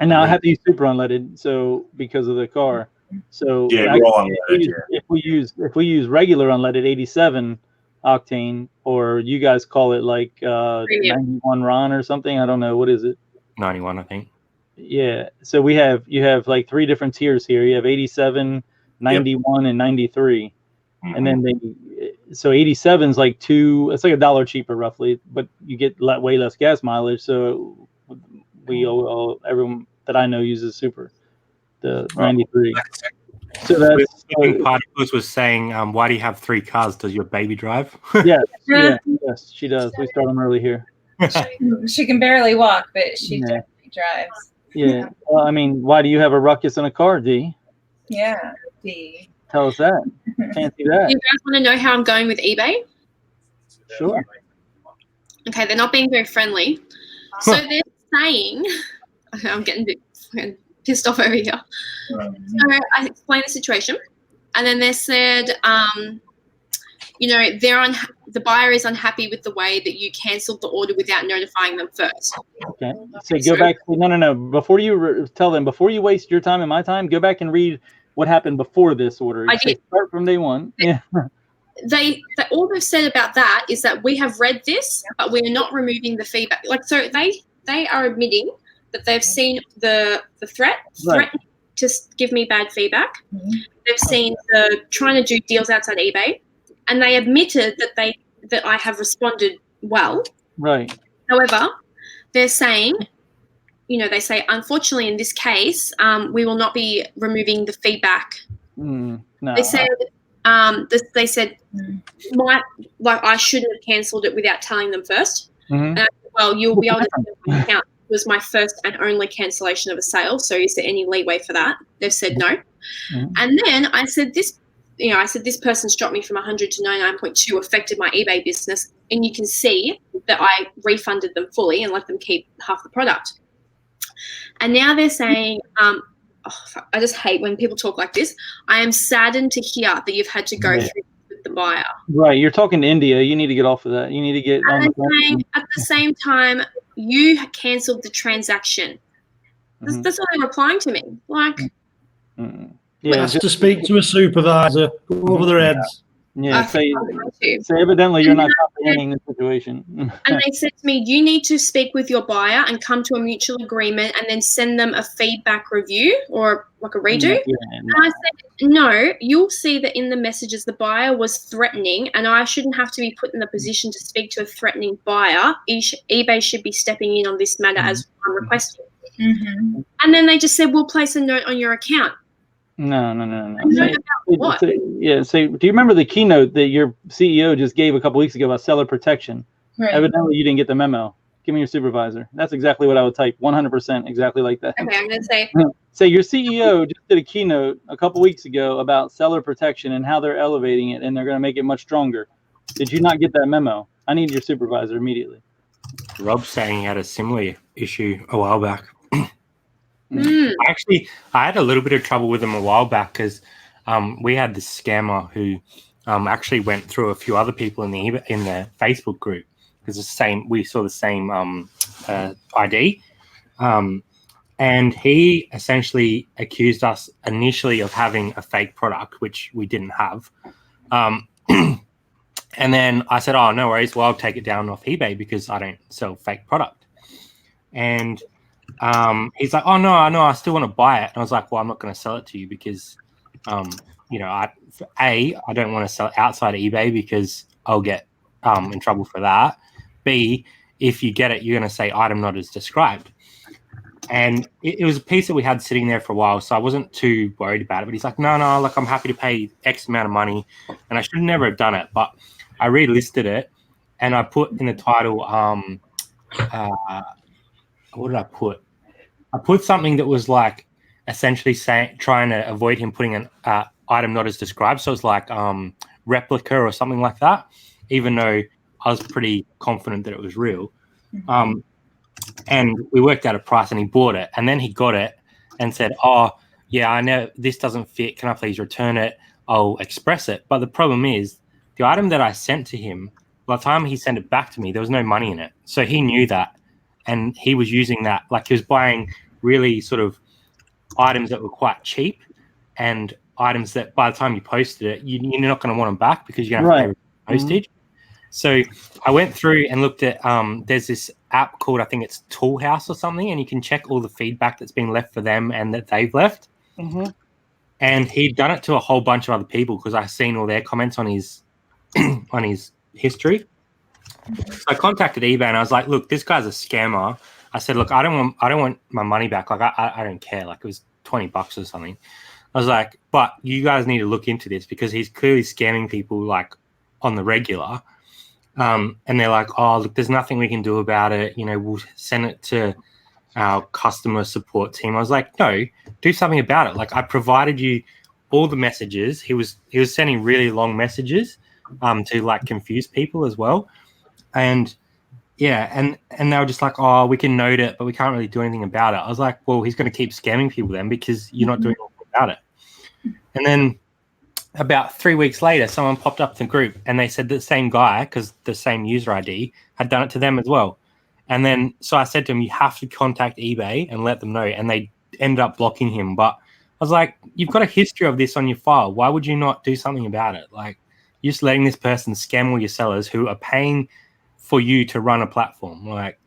And now I have to use super unleaded, so because of the car. So yeah, if we use regular unleaded 87 octane, or you guys call it like 91 RON or something. I don't know, what is it? 91, I think. Yeah. So you have like 3 different tiers here. You have 87, 91, and 93. And then so 87 is like it's like $1 cheaper roughly, but you get way less gas mileage. So everyone that I know uses super, the 93. So that's part of us was saying, why do you have 3 cars? Does your baby drive? Yes, she does. We start them early here. She can barely walk, but she definitely drives. Yeah. Well, I mean, why do you have a ruckus in a car, D? Yeah, D. Tell us that. Can't see that. You guys want to know how I'm going with eBay? Sure. Okay, they're not being very friendly. So they're saying, I'm getting a bit pissed off over here. So I explained the situation, and then they said, the buyer is unhappy with the way that you cancelled the order without notifying them first. Okay. So go back. No. Before you tell them, before you waste your time and my time, go back and read what happened before this order. I did. Start from day one. Yeah. They all they've said about that is that we have read this, but we are not removing the feedback. So they are admitting that they've seen the threat, to give me bad feedback. They've seen the trying to do deals outside eBay, and they admitted that I have responded well. Right. However, they're saying, they say, unfortunately, in this case, we will not be removing the feedback. No. They said, I shouldn't have cancelled it without telling them first. And I said, well, you'll be able to see my account. It was my first and only cancellation of a sale. So is there any leeway for that? They've said no. And then I said this person's dropped me from 100 to 99.2, affected my eBay business. And you can see that I refunded them fully and let them keep half the product. And now they're saying, I just hate when people talk like this. I am saddened to hear that you've had to go through with the buyer. Right. You're talking to India. You need to get off of that. You need to get on at the same time, you cancelled the transaction. That's what they're replying to me. Like, has to speak to a supervisor, go over their heads. Yeah, so evidently you're not comprehending the situation. And they said to me, you need to speak with your buyer and come to a mutual agreement and then send them a feedback review or like a redo. And I said, no, you'll see that in the messages the buyer was threatening and I shouldn't have to be put in the position to speak to a threatening buyer. eBay should be stepping in on this matter as I'm requesting. And then they just said, we'll place a note on your account. No. So, do you remember the keynote that your CEO just gave a couple weeks ago about seller protection? Right. Evidently, you didn't get the memo. Give me your supervisor. That's exactly what I would type. 100% exactly like that. Okay, I'm going to say your CEO just did a keynote a couple weeks ago about seller protection and how they're elevating it and they're going to make it much stronger. Did you not get that memo? I need your supervisor immediately. Rob's saying he had a similar issue a while back. I had a little bit of trouble with them a while back because we had this scammer who actually went through a few other people in the Facebook group because we saw the same ID, and he essentially accused us initially of having a fake product, which we didn't have, and then I said, "Oh, no worries. Well, I'll take it down off eBay because I don't sell fake product," and he's like, "Oh no, I still want to buy it." And I was like, "Well, I'm not going to sell it to you because, I don't want to sell it outside of eBay because I'll get in trouble for that. B, if you get it, you're going to say item not as described." And it was a piece that we had sitting there for a while, so I wasn't too worried about it. But he's like, "No, like I'm happy to pay X amount of money," and I should never have done it, but I relisted it, and I put in the title, what did I put? I put something that was like essentially trying to avoid him putting an item not as described. So it's like replica or something like that, even though I was pretty confident that it was real. And we worked out a price and he bought it. And then he got it and said, "Oh, yeah, I know this doesn't fit. Can I please return it? I'll express it." But the problem is the item that I sent to him, by the time he sent it back to me, there was no money in it. So he knew that. And he was using that, like he was buying really sort of items that were quite cheap and items that by the time you posted it, you're not going to want them back because you're going to have to pay postage. So I went through and looked at, there's this app called, I think it's Tool House or something, and you can check all the feedback that's been left for them and that they've left. And he'd done it to a whole bunch of other people because I've seen all their comments on his history. So I contacted eBay and I was like, "Look, this guy's a scammer." I said, "Look, I don't want my money back. Like, I don't care. Like, it was $20 or something." I was like, "But you guys need to look into this because he's clearly scamming people like on the regular." And they're like, "Oh, look, there's nothing we can do about it. We'll send it to our customer support team." I was like, "No, do something about it. Like, I provided you all the messages. He was sending really long messages to like confuse people as well." And and they were just like, "Oh, we can note it, but we can't really do anything about it." I was like, "Well, he's going to keep scamming people then because you're not doing anything about it." And then about 3 weeks later, someone popped up in the group and they said the same guy, because the same user ID, had done it to them as well. And then so I said to him, "You have to contact eBay and let them know." And they ended up blocking him. But I was like, "You've got a history of this on your file. Why would you not do something about it? Like, you're just letting this person scam all your sellers who are paying for you to run a platform." Like,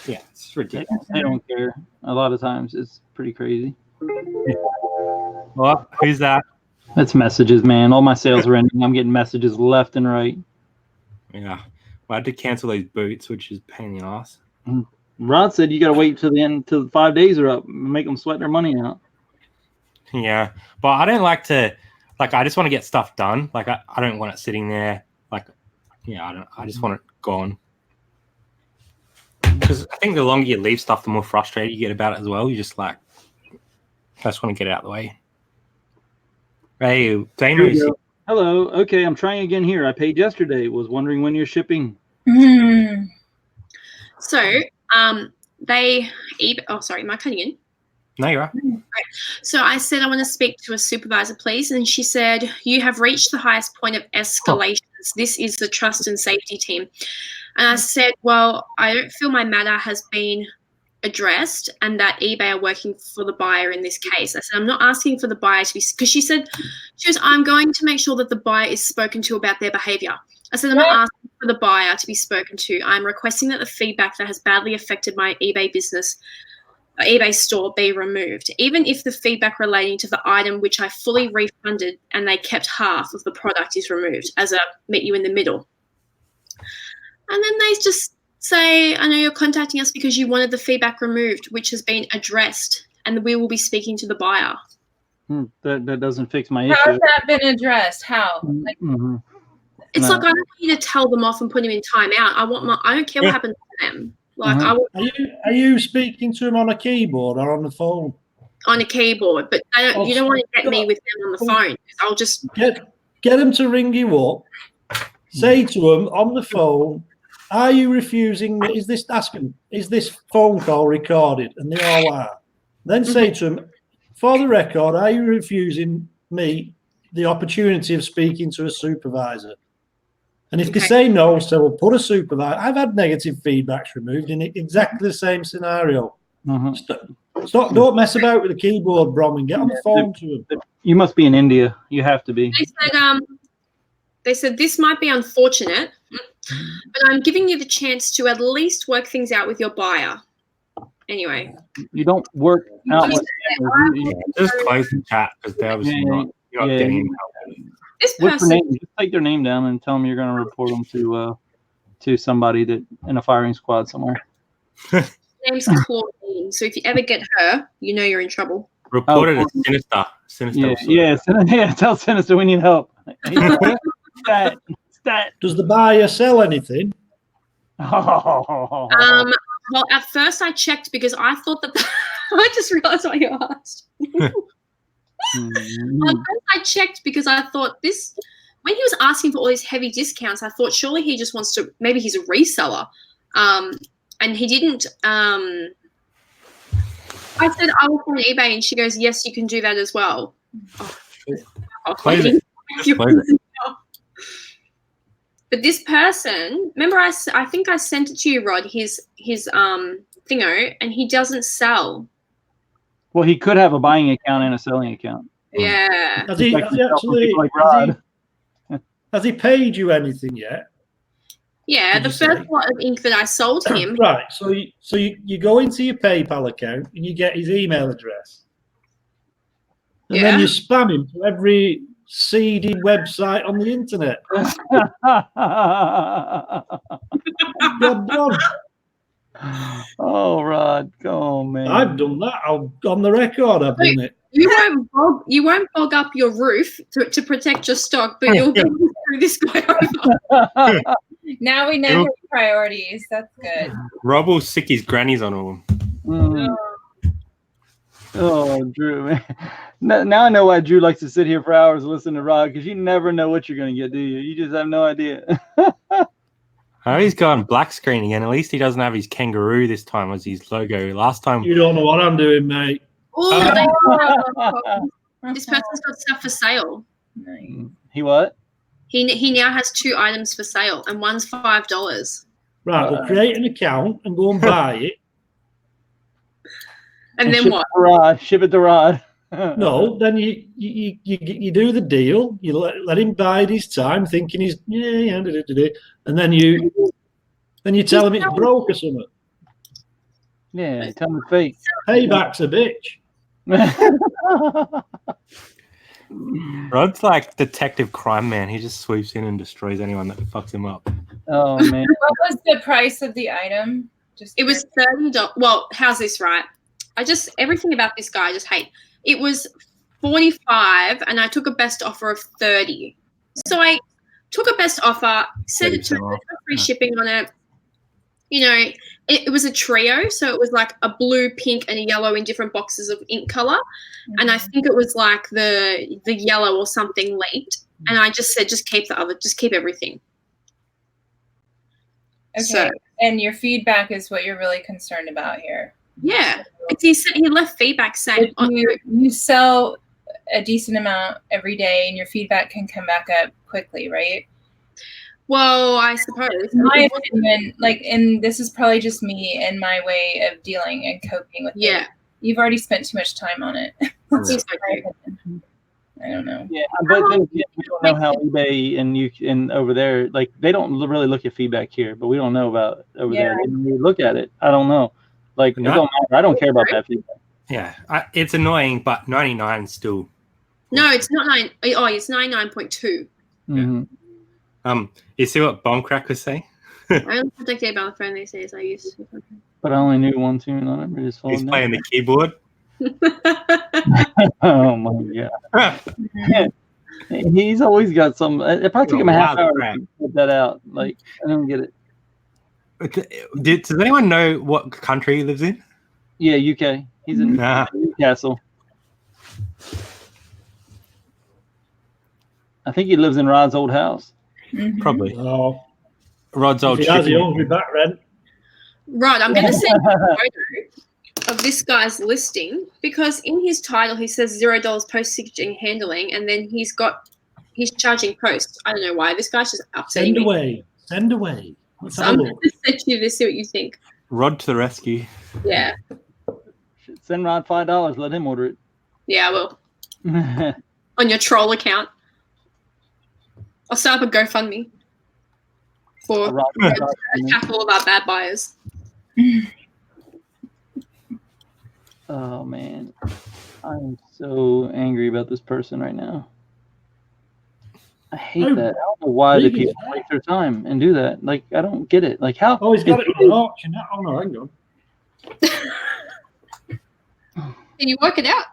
yeah, it's ridiculous. They don't care. A lot of times it's pretty crazy. What? Who's that? That's messages, man. All my sales are ending. I'm getting messages left and right. Yeah. Well, I had to cancel those boots, which is a pain in the ass. Rod said you got to wait till the end, till 5 days are up, and make them sweat their money out. Yeah, but I don't like to, like, I just want to get stuff done. Like, I don't want it sitting there. Like, yeah, I just want it gone. Because I think the longer you leave stuff, the more frustrated you get about it as well. You just like, I just want to get it out of the way. Hey, Damos. Hello. Okay, I'm trying again here. I paid yesterday. Was wondering when you're shipping. So, oh, sorry, am I cutting in? No, you're right. So I said, I want to speak to a supervisor, please. And she said, you have reached the highest point of escalations. This is the trust and safety team. And I said, well, I don't feel my matter has been addressed and that eBay are working for the buyer in this case. I said, I'm not asking for the buyer to be, because she was, I'm going to make sure that the buyer is spoken to about their behavior. I said, I'm not asking for the buyer to be spoken to. I'm requesting that the feedback that has badly affected my eBay business, eBay store, be removed, even if the feedback relating to the item which I fully refunded and they kept half of the product is removed as a meet you in the middle. And then they just say, I know you're contacting us because you wanted the feedback removed, which has been addressed, and we will be speaking to the buyer. That doesn't fix my issue. How has that been addressed? How? Like, it's like I don't need to tell them off and put them in timeout. I don't care what happens to them. Like Are you speaking to them on a keyboard or on the phone? On a keyboard, but you don't want to get me with them on the phone. I'll just get them to ring you up. Say to them on the phone, are you refusing me? Is this phone call recorded? And they all are. Then say to them, for the record, are you refusing me the opportunity of speaking to a supervisor? And if they say no, so we'll put a supervisor. I've had negative feedbacks removed in exactly the same scenario. Stop, don't mess about with the keyboard, Brom, and get on the phone to them. You must be in India. You have to be. They said this might be unfortunate, but I'm giving you the chance to at least work things out with your buyer. Anyway. You don't work out with just close the chat because they're obviously not getting help. This What's person, their name? Just take their name down and tell them you're going to report them to somebody that in a firing squad somewhere. name's Claudine. So if you ever get her, you know you're in trouble. Report it as Sinister. Yeah, tell Sinister we need help. Stat. Does the buyer sell anything? Oh. Well, at first I checked because I thought that I just realized what you asked. I checked because I thought when he was asking for all these heavy discounts, I thought surely he just wants to, maybe he's a reseller. And he didn't. I said, I will on eBay, and she goes, yes, you can do that as well. Close it. But this person, remember I think I sent it to you, Rod, his thingo, and he doesn't sell. Well, he could have a buying account and a selling account. Yeah. Has he paid you anything yet? Yeah, the first lot of ink that I sold him. Right. So you go into your PayPal account and you get his email address. And then you spam him to every seedy website on the internet. Job done. Oh, Rod, go on, man. I've done that. On the record, I've done it. You won't bog up your roof to protect your stock, but you'll get through this guy over. Now we know his priorities. That's good. Rob will sick his grannies on all of them. Oh, Drew, man. Now I know why Drew likes to sit here for hours and listen to Rod, because you never know what you're going to get, do you? You just have no idea. Oh, he's gone black screen again. At least he doesn't have his kangaroo this time as his logo. Last time. You don't know what I'm doing, mate. This person's got stuff for sale. He what? He now has 2 items for sale, and one's $5. Right, we'll create an account and go and buy it. And then what? Ship it to Rod. No, then you do the deal. You let him bide his time, thinking he's and then you tell him it's broke or something. Yeah, tell him the fake. Payback's a bitch. Rod's like Detective Crime Man. He just swoops in and destroys anyone that fucks him up. Oh man. What was the price of the item? It was $30. Well, how's this, right? Everything about this guy I just hate. It was $45 and I took a best offer of $30. So I took a best offer, sent it to him, free shipping on it. You know, it was a trio, so it was like a blue, pink, and a yellow in different boxes of ink color. And I think it was like the yellow or something leaked. And I just said, just keep everything. Okay. So, and your feedback is what you're really concerned about here. Yeah. He left feedback saying you sell a decent amount every day and your feedback can come back up quickly, right? Well, I suppose. In my opinion, and this is probably just me and my way of dealing and coping with it. You've already spent too much time on it. I don't know. Yeah, but then we don't know how eBay and over there, like they don't really look at feedback here, but we don't know about over there. When we look at it, I don't know. Like it don't matter. I don't care about that feedback. Yeah, it's annoying, but 99 is still. No, it's not 9. Oh, it's 99.2. Mm-hmm. You see what Bombcrack was saying? I only contact about the phone these days. I use. But I only knew one tune on it. Just he's playing the keyboard. Oh my god! Yeah. He's always got some. It probably took him a half hour to put that out. Like I don't get it. Does anyone know what country he lives in? Yeah, UK. He's in Newcastle. I think he lives in Rod's old house. Mm-hmm. Probably. Oh. Rod's old. He owns me back rent. Rod, I'm going to send you a photo of this guy's listing because in his title he says $0 postage and handling, and then he's charging post. I don't know why. This guy's just upsetting me. Send away. So I'm going to send you this. See what you think. Rod to the rescue. Yeah. Send Rod $5. Let him order it. Yeah, I will. On your troll account. I'll start up a GoFundMe for tackle of our bad buyers. Oh man, I'm so angry about this person right now. I hate that. I don't know why the people waste their time and do that. Like I don't get it. Like how? Oh, he's got it on auction. Oh no, hang on. Can you work it out?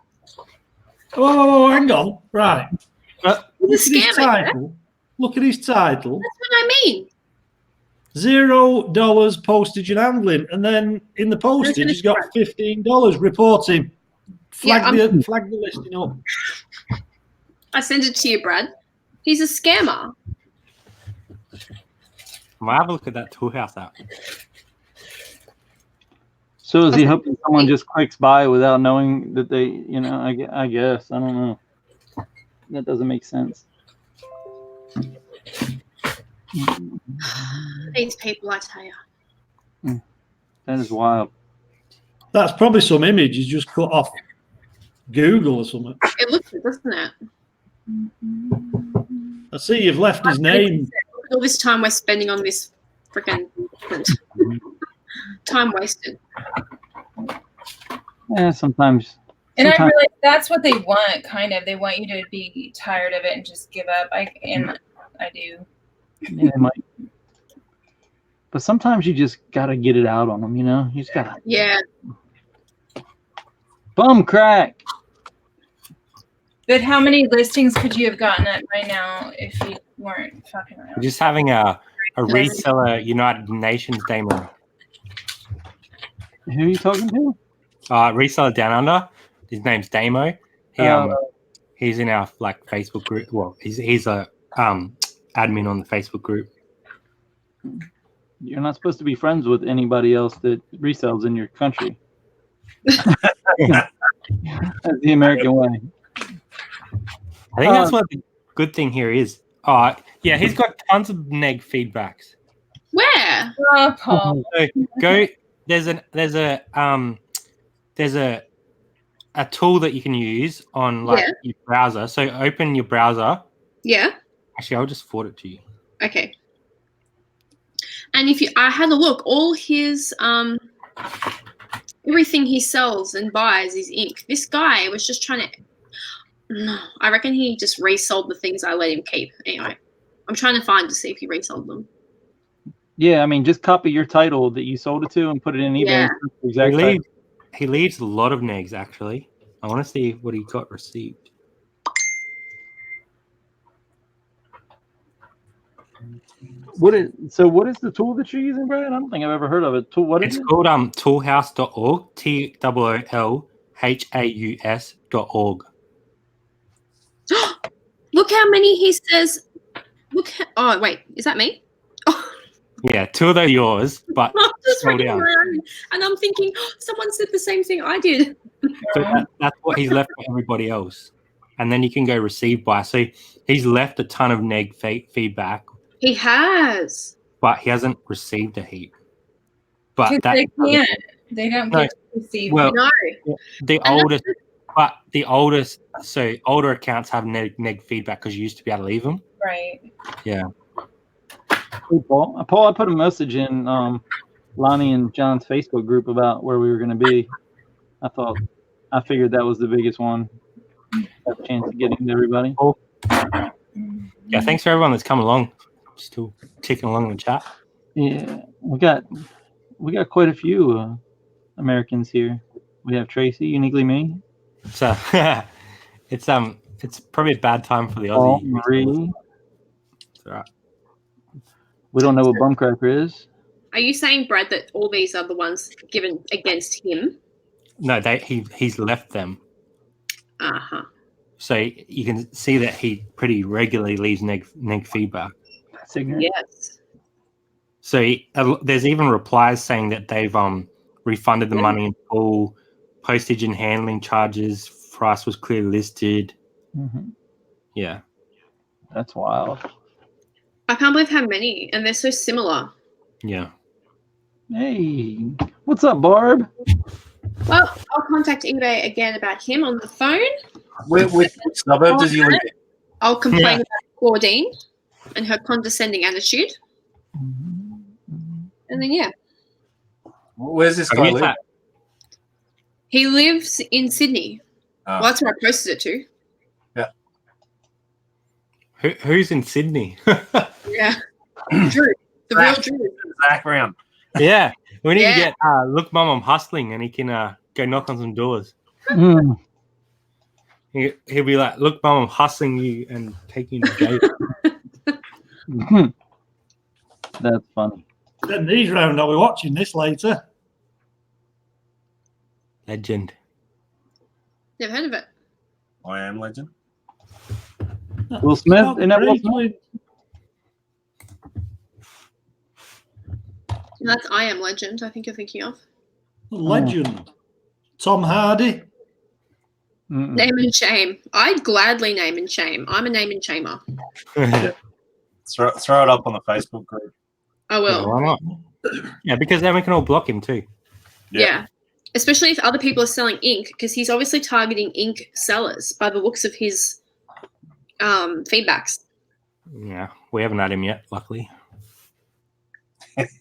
Oh, hang on. Right. It's a scam. Look at his title. That's what I mean. $0 postage and handling, and then in the postage he's got $15. Report him. Flag the listing up. I sent it to you, Brad. He's a scammer. Might have a look at that Toolhouse app. So is he hoping someone just clicks by without knowing that they, I guess. I don't know. That doesn't make sense. These people, I tell you. That is wild. That's probably some image he's just cut off Google or something. It looks good, doesn't it? I see you've left his name. All this time we're spending on this freaking time wasted. Yeah, sometimes. And I realize that's what they want, kind of. They want you to be tired of it and just give up. I do. Yeah, they might. But sometimes you just gotta get it out on them, You just gotta. Yeah. Bum crack. But how many listings could you have gotten at right now if you weren't fucking around? We're just having a reseller United Nations demo. Who are you talking to? Reseller Down Under. His name's Damo. He's in our Facebook group. Well, he's a admin on the Facebook group. You're not supposed to be friends with anybody else that resells in your country. That's the American way. I think that's what the good thing here is. Yeah, he's got tons of neg feedbacks. Where? Oh, Paul. So go. There's a tool that you can use on your browser. So open your browser. Yeah. Actually, I'll just forward it to you. Okay. And I had a look, all his everything he sells and buys is ink. This guy was just trying to. I reckon he just resold the things I let him keep. Anyway, I'm trying to find to see if he resold them. Yeah, I mean, just copy your title that you sold it to and put it in eBay. Yeah. Exact title. He leaves a lot of negs, actually. I want to see what he got received. What is the tool that you're using, Brian? I don't think I've ever heard of it. It's called toolhouse.org, TOOLHAUS.org. Look how many he says. Oh, wait, is that me? Yeah, two of those are yours, but I'm just scroll reading down. around and I'm thinking, someone said the same thing I did. So that's what he's left for everybody else. And then you can go receive by. So he's left a ton of neg feedback. He has. But he hasn't received a heap. But they can't. They don't get to receive. Well, No. the oldest, so older accounts have neg feedback because you used to be able to leave them. Right. Yeah. Hey, Paul, I put a message in Lonnie and John's Facebook group about where we were going to be. I figured that was the biggest one. Have a chance of getting to everybody. Cool. Yeah, thanks for everyone that's come along. Still ticking along in the chat. Yeah, we got quite a few Americans here. We have Traci, uniquely me. So it's probably a bad time for the Paul, Aussie. Marie. It's all right. We don't know what Bumcracker is. Are you saying, Brad, that all these are the ones given against him? No, he's left them. Uh-huh. So you can see that he pretty regularly leaves neg feedback. Yes. So there's even replies saying that they've refunded the money in full, postage and handling charges, price was clearly listed. Mm-hmm. Yeah. That's wild. I can't believe how many, and they're so similar. Yeah. Hey, what's up, Barb? Well, I'll contact eBay again about him on the phone. Which suburb does he live in? I'll complain about Claudine and her condescending attitude. And then, yeah. Where's this guy live? He lives in Sydney. Oh. Well, that's where I posted it to. Yeah. Who's in Sydney? Yeah. Drew. The real Drew. Zach Brown. Yeah. We need to get Look Mum, I'm hustling, and he can go knock on some doors. Mm. He'll be like, look, Mum, I'm hustling you and taking you to jail. That's funny. Send these round. I'll be watching this later. Legend. Never heard of it. I Am Legend. Will Smith? Isn't that Will Smith? That's I Am Legend, I think you're thinking of. Legend. Tom Hardy. Mm-mm. Name and shame. I'd gladly name and shame. I'm a name and shamer. Throw it up on the Facebook group. I will. Yeah, why not? Yeah, because then we can all block him too. Yeah. Especially if other people are selling ink, because he's obviously targeting ink sellers by the looks of his feedbacks. Yeah, we haven't had him yet, luckily. He's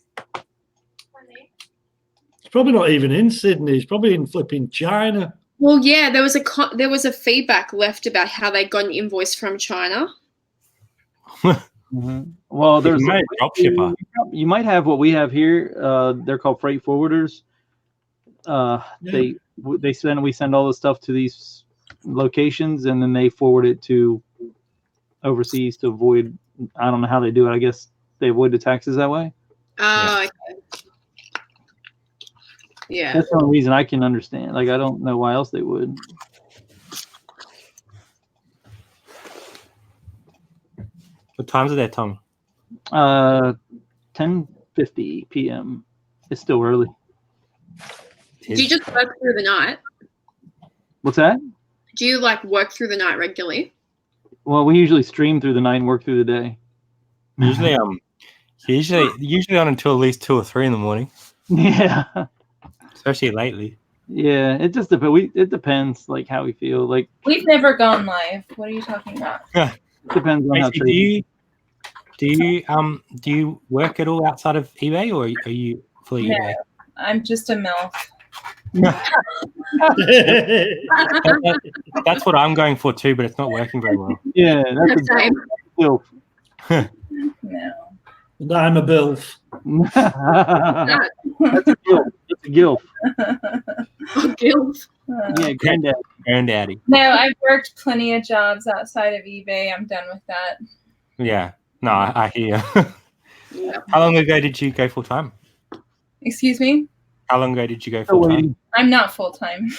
probably not even in Sydney. He's probably in flipping China. Well, yeah, there was a feedback left about how they got an invoice from China. Mm-hmm. Well, there's dropshipper. You might have what we have here. They're called freight forwarders. We send all the stuff to these locations, and then they forward it to overseas to avoid. I don't know how they do it. I guess they avoid the taxes that way. Oh, okay. Yeah. That's the only reason I can understand. Like, I don't know why else they would. What times are there, Tom? 10:50 p.m. It's still early. Do you just work through the night? What's that? Do you work through the night regularly? Well, we usually stream through the night and work through the day. Usually on until at least 2 or 3 in the morning. Yeah. Especially lately. Yeah, it just depends. It depends, how we feel. We've never gone live. What are you talking about? Depends on how. Do you work at all outside of eBay, or are you fully eBay? I'm just a MILF. That's what I'm going for too, but it's not working very well. Yeah, that's a Same. gilf. No. And I'm a bilf. That's a gilf. It's a gilf. Oh, guilt. Yeah, Granddaddy. No, I've worked plenty of jobs outside of eBay. I'm done with that. Yeah. No, I hear. Yeah. How long ago did you go full time? Excuse me? How long ago did you go full time? I'm not full time.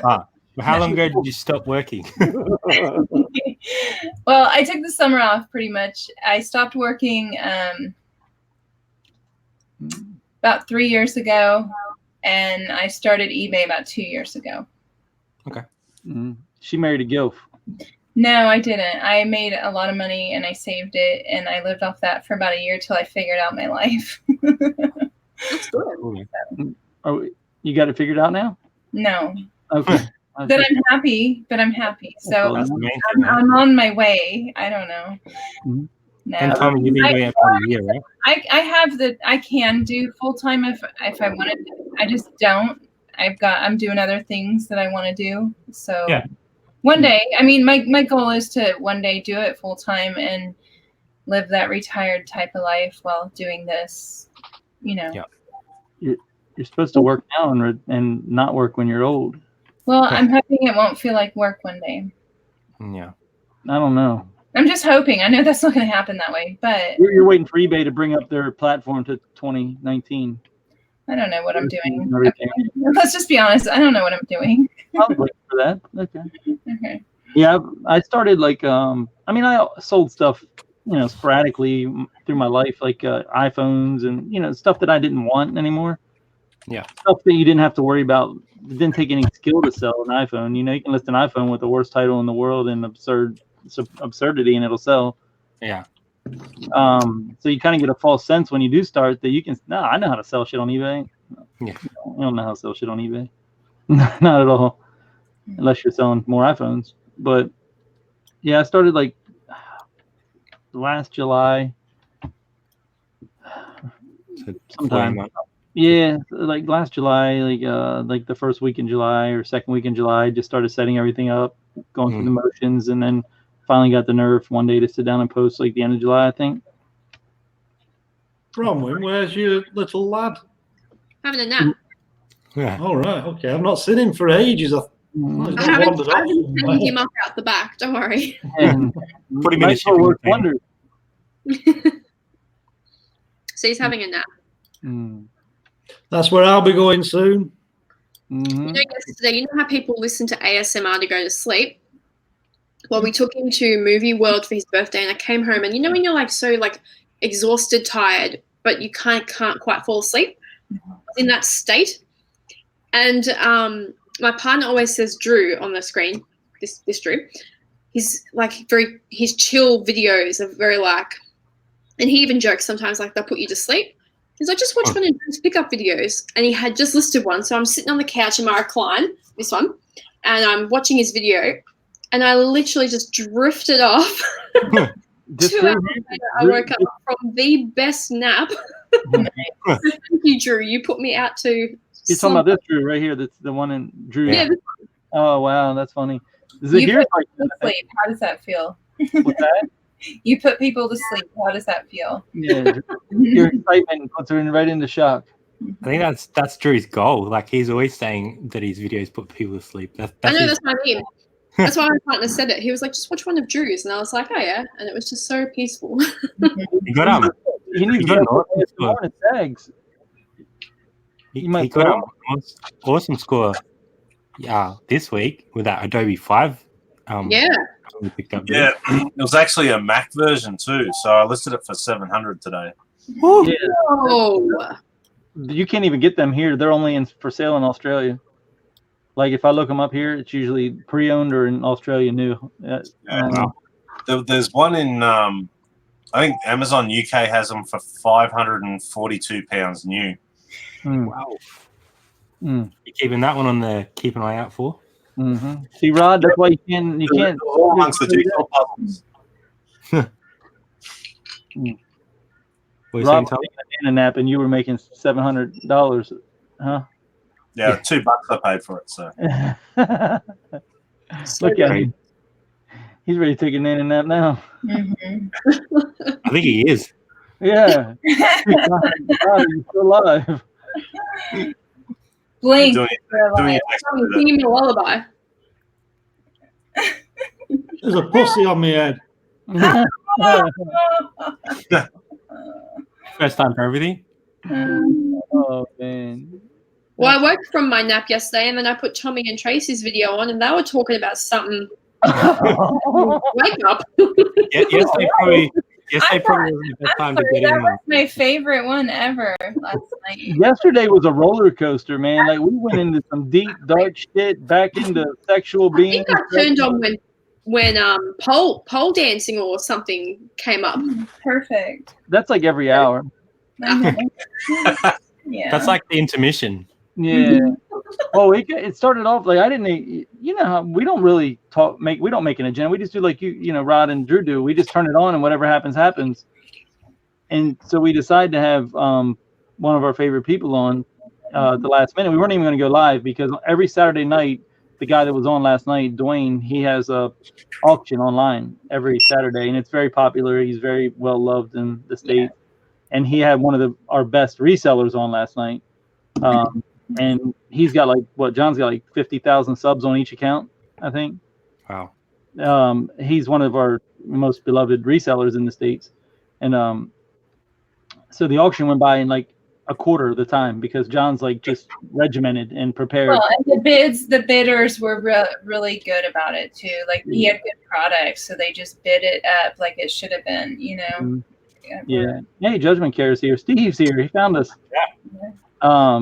How long ago did you stop working? Well, I took the summer off pretty much. I stopped working about 3 years ago, and I started eBay about 2 years ago. Okay. She married a gilf. No, I didn't. I made a lot of money and I saved it, and I lived off that for about a year till I figured out my life. That's good. Oh, you got it figured out now? No. Okay. But I'm happy. So That's the main thing, I'm on my way. I don't know. Mhm. No. And Tommy, you've been doing it for a year, right? I can do full time if I wanted to. I just don't. I'm doing other things that I want to do. So Yeah. one day, I mean, my goal is to one day do it full time and live that retired type of life while doing this, you know. Yeah. You're supposed to work now and not work when you're old. Well, I'm hoping it won't feel like work one day. Yeah. I don't know. I'm just hoping. I know that's not going to happen that way, but You're waiting for eBay to bring up their platform to 2019. I don't know what I'm doing. Everything. Okay. Let's just be honest. I don't know what I'm doing. I was waiting for that. Okay. Okay. Yeah, I started like I mean, I sold stuff, sporadically through my life, like iPhones and stuff that I didn't want anymore. Yeah. Stuff that you didn't have to worry about. It didn't take any skill to sell an iPhone. You can list an iPhone with the worst title in the world and absurdity, and it'll sell. Yeah. So you kind of get a false sense when you do start that you can. No, I know how to sell shit on eBay. Yeah. You don't know how to sell shit on eBay. Not at all, unless you're selling more iPhones. But yeah, I started like last July. So Sometime. Yeah, like last July, like the first week in July or second week in July, just started setting everything up, going through the motions, and then finally got the nerve one day to sit down and post like the end of July, I think. Bronwyn, where's your little lad? Having a nap. Yeah. All right, okay. I've not seen him for ages. I haven't sent him up out the back. Don't worry. And Put him in a shipping container. So he's having a nap. That's where I'll be going soon. Yesterday, you know how people listen to ASMR to go to sleep? Well, we took him to Movie World for his birthday, and I came home, and when you're so exhausted, tired, but you can't quite fall asleep in that state. And my partner always says Drew on the screen. This Drew, his chill videos are very and he even jokes sometimes they'll put you to sleep. He's like, just watch one of Drew's pickup videos, and he had just listed one. So I'm sitting on the couch in my recline, this one, and I'm watching his video, and I literally just drifted off. 2 hours later, I woke up from the best nap. Thank you, Drew. You put me out to. You're talking about this Drew right here. That's the one in Drew. Yeah. Oh wow, that's funny. Is it here? Sleep. How does that feel? What's that? You put people to sleep. How does that feel? Yeah, your excitement puts her right into shock. I think that's Drew's goal. Like, he's always saying that his videos put people to sleep. I know, that's what I mean. That's why my partner said it. He was like, just watch one of Drew's, and I was like, oh yeah, and it was just so peaceful. He got He needs to go to tags. He got an awesome score. Yeah, this week with that Adobe 5. Yeah. We picked up. Yeah, it was actually a Mac version too, so I listed it for 700 today. Yeah. Oh. You can't even get them here. They're only for sale in Australia. Like if I look them up here, it's usually pre-owned or in Australia new. There's one in I think Amazon UK has them for £542 new. Wow. You're keeping that one on the keep an eye out for. See, Rod, that's why you can't. All amongst the jigsaw puzzles. Rob was taking a nap, and you were making $700, huh? Yeah, $2 I paid for it. So look at him. He's ready to take a nanny nap now. Mm-hmm. I think he is. Yeah. God, he's still alive. Blink. doing Singing me a lullaby. There's a pussy on my head. First time for everything. Oh man. Well, I woke from my nap yesterday, and then I put Tommy and Tracy's video on, and they were talking about something. Wake up! Yesterday probably wasn't the best time to get that in. was my favorite one ever last night. Yesterday was a roller coaster, man. Like we went into some deep, dark shit, back into sexual I being. think I turned on when pole dancing or something came up. Perfect. That's like every hour. Yeah. That's like the intermission. Yeah. Well, it started off like I didn't. You know how we don't really we don't make an agenda. We just do like Rod and Drew do. We just turn it on and whatever happens happens. And so we decided to have one of our favorite people on the last minute. We weren't even going to go live because every Saturday night, the guy that was on last night, Dwayne, he has a auction online every Saturday, and it's very popular. He's very well loved in the state, and he had one of our best resellers on last night. And he's got John's got like 50,000 subs on each account, I think. Wow. He's one of our most beloved resellers in the States. And so the auction went by in like a quarter of the time because John's like just regimented and prepared. Well, and the bidders were really good about it too. Like he had good products, so they just bid it up like it should have been, Mm-hmm. Yeah. Hey, Judgment Care's here. Steve's here. He found us. Yeah.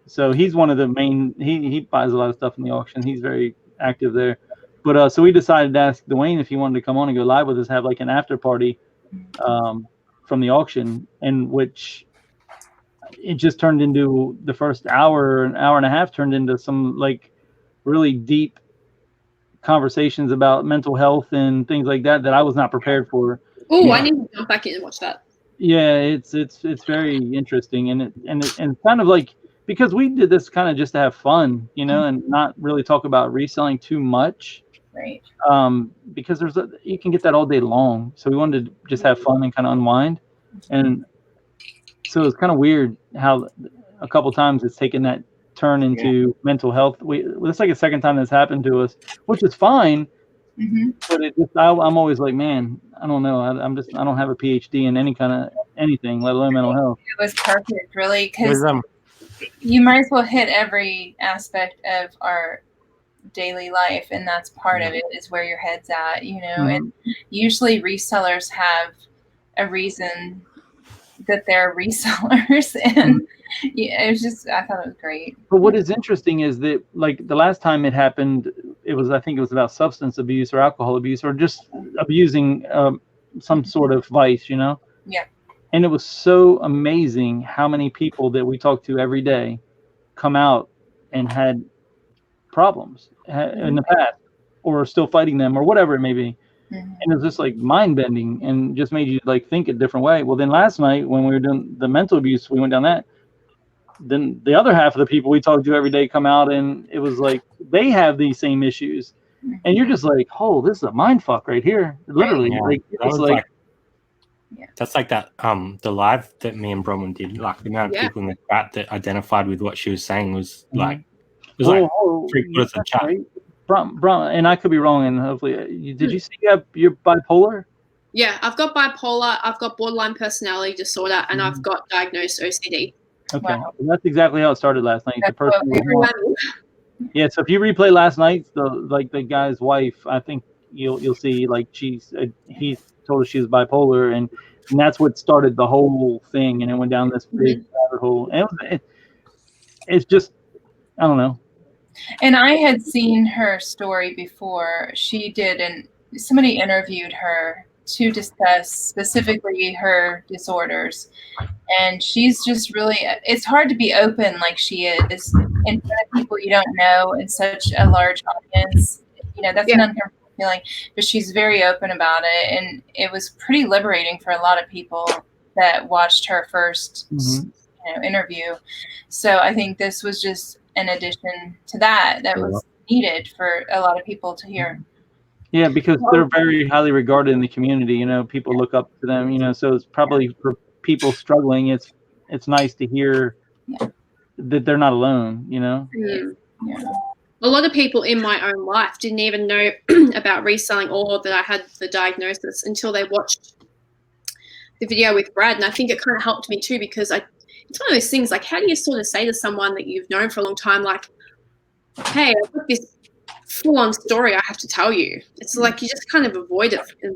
So he's one of the main. He buys a lot of stuff in the auction. He's very active there. But so we decided to ask Dwayne if he wanted to come on and go live with us, have like an after party from the auction, in which it just turned into the first an hour and a half turned into some like really deep conversations about mental health and things like that I was not prepared for. Oh, I need to jump back in and watch that. Yeah, it's very interesting, and it's kind of like, because we did this kind of just to have fun, and not really talk about reselling too much. Right. Because you can get that all day long. So we wanted to just have fun and kind of unwind. And so it's kind of weird how a couple times it's taken that turn into mental health. It's like a second time that's happened to us, which is fine. Mm-hmm. But I'm always like, man, I don't know. I don't have a PhD in any kind of anything, let alone mental health. It was perfect, really, because you might as well hit every aspect of our daily life, and that's part of it, is where your head's at, Mm-hmm. And usually resellers have a reason that they're resellers, and it was just, I thought it was great. But what is interesting is that, like, the last time it happened, I think it was about substance abuse or alcohol abuse or just abusing some sort of vice, Yeah. And it was so amazing how many people that we talk to every day come out and had problems in the past, or are still fighting them, or whatever it may be. Mm-hmm. And it's just like mind-bending and just made you like think a different way. Well, then last night when we were doing the mental abuse, we went down that. Then the other half of the people we talk to every day come out, and it was like they have these same issues, and you're just like, oh, this is a mind fuck right here, literally. Yeah, like it's like that's like that the live that me and Bronwyn did. Like the amount of people in the chat that identified with what she was saying was like. It was like 3/4 of the chat. Right. And I could be wrong. And hopefully, did you see you're bipolar? Yeah, I've got bipolar. I've got borderline personality disorder, and I've got diagnosed OCD. Okay, well, that's exactly how it started last night. The person yeah. So if you replay last night, the guy's wife, I think you'll see like he told her she was bipolar, and that's what started the whole thing, and it went down this big rabbit hole. And it's just, I don't know. And I had seen her story before. She did, and somebody interviewed her to discuss specifically her disorders. And she's just really, it's hard to be open like she is in front of people you don't know in such a large audience. That's an uncomfortable feeling, but she's very open about it. And it was pretty liberating for a lot of people that watched her first interview. So I think this was just an addition to that was needed for a lot of people to hear. Yeah, because they're very highly regarded in the community. You know, people look up to them. You know, so it's probably for people struggling. It's nice to hear that they're not alone. You know. Yeah. A lot of people in my own life didn't even know about reselling or that I had the diagnosis until they watched the video with Brad. And I think it kind of helped me too, because it's one of those things, like, how do you sort of say to someone that you've known for a long time, like, hey, I've got this full-on story I have to tell you. It's like you just kind of avoid it, you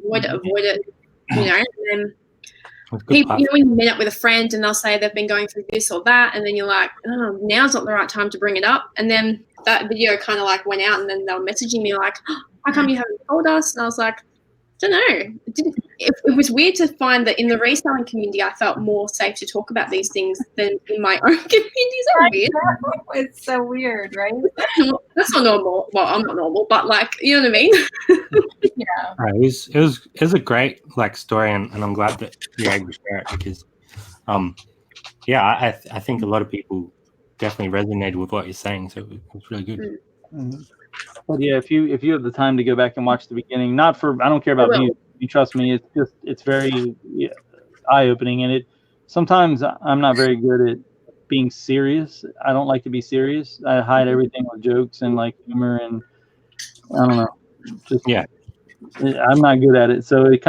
know. And then people, you know, when you meet up with a friend and they'll say they've been going through this or that, and then you're like, oh, now's not the right time to bring it up. And then that video kind of like went out, and then they were messaging me like, oh, how come you haven't told us? And I was like, I don't know. It was weird to find that in the reselling community, I felt more safe to talk about these things than in my own community. Is that weird? It's so weird, right? That's not normal. Well, I'm not normal, but like, you know what I mean? Yeah. Right. It was a great like story, and I'm glad that you're able to share it, because, I think a lot of people definitely resonated with what you're saying, so it was really good. Mm-hmm. But yeah, if you have the time to go back and watch the beginning, I don't care about views. You trust me, it's very eye-opening, and sometimes I'm not very good at being serious. I don't like to be serious. I hide everything with jokes and like humor, and I don't know. I'm not good at it, so it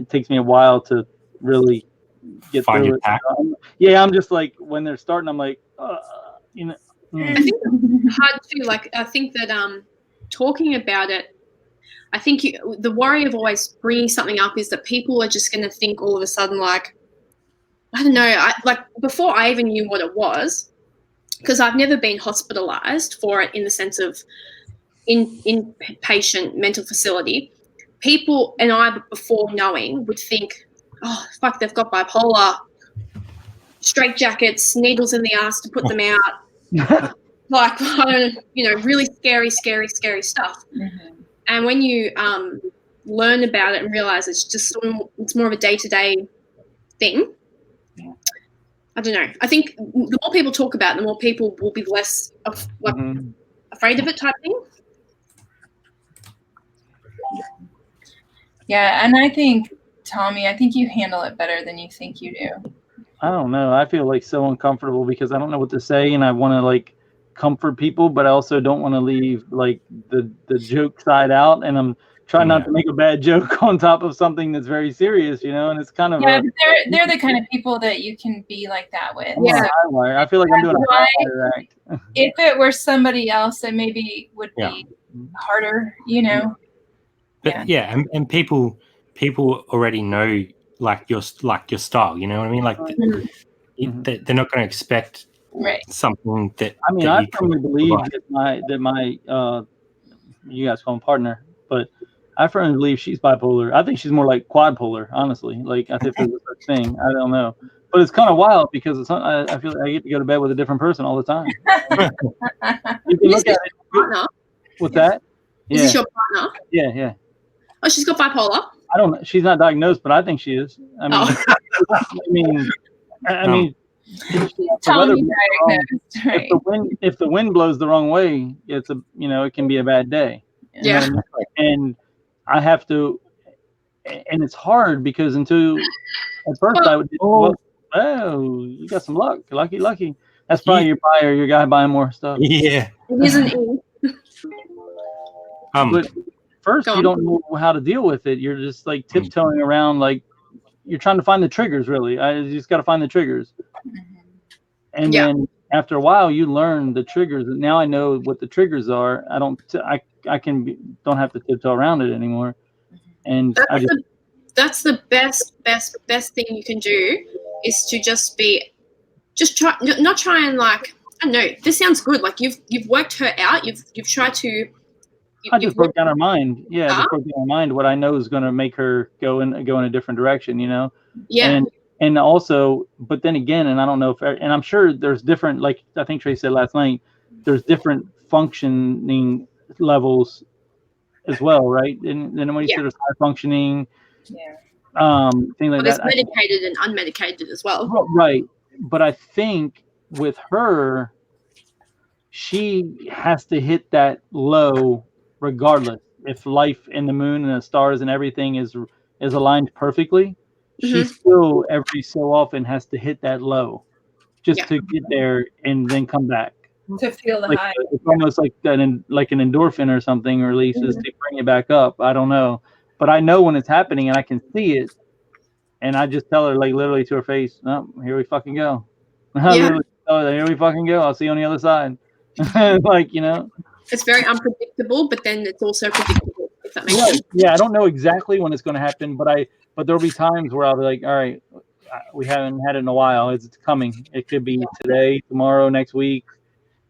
takes me a while to really get through it. I'm just like, when they're starting, I'm like, you know. I think it's hard too. Like, I think that talking about it, I think the worry of always bringing something up is that people are just going to think all of a sudden, like, I don't know, like before I even knew what it was, because I've never been hospitalized for it in the sense of inpatient mental facility. People and I, before knowing, would think, oh, fuck, they've got bipolar, straitjackets, needles in the ass to put them out. Like, I don't know, you know, really scary stuff. Mm-hmm. And when you learn about it and realize it's more of a day-to-day thing, I don't know. I think the more people talk about it, the more people will be less afraid of it, type thing. Yeah, and I think, Tommy, you handle it better than you think you do. I don't know. I feel like so uncomfortable because I don't know what to say, and I want to like comfort people, but I also don't want to leave like the joke side out, and I'm trying not to make a bad joke on top of something that's very serious, you know. And it's kind of but they're the kind of people that you can be like that with. Yeah, so, I feel like I'm doing a higher act. If it were somebody else, it maybe would be harder, you know. But and people already know like your style, you know what I mean? Like they're not going to expect something that. I mean, I firmly believe that my you guys call him partner, but I firmly believe she's bipolar. I think she's more like quadpolar, honestly. Like, I think there's a such thing. I don't know, but it's kind of wild because I feel like I get to go to bed with a different person all the time. You can look at it. Partner? What's that? Is this your partner? Yeah. Oh, she's got bipolar? I don't know. She's not diagnosed, but I think she is. I mean, I mean, if the wind blows the wrong way, it can be a bad day. Yeah. And I have to, and it's hard because at first I would, you got some luck. Lucky. That's probably your guy buying more stuff. Yeah. It isn't. But first, you don't know how to deal with it. You're just like tiptoeing around, like you're trying to find the triggers. Really, you just got to find the triggers. And then after a while, you learn the triggers. And now I know what the triggers are. I don't have to tiptoe around it anymore. And that's the best thing you can do is to not try and like, I don't know. This sounds good. Like you've worked her out. You've tried to. I just broke down her mind. Yeah, I just broke down her mind. What I know is going to make her go in a different direction. You know. Yeah. And also, but then again, and I don't know and I'm sure there's different. Like I think Traci said last night, there's different functioning levels as well, right? And then when you said there's high functioning, things like there's that. Medicated and unmedicated as well. Right. But I think with her, she has to hit that low regardless. If life and the moon and the stars and everything is aligned perfectly, she still every so often has to hit that low just to get there and then come back. To feel the high. It's almost like an endorphin or something releases to bring it back up. I don't know. But I know when it's happening and I can see it. And I just tell her, like, literally to her face, "Oh, here we fucking go." I literally tell her, "Here we fucking go. I'll see you on the other side." Like, you know. It's very unpredictable, but then it's also predictable, if that makes sense. Yeah, I don't know exactly when it's going to happen, but there'll be times where I'll be like, "All right, we haven't had it in a while. It's coming. It could be today, tomorrow, next week."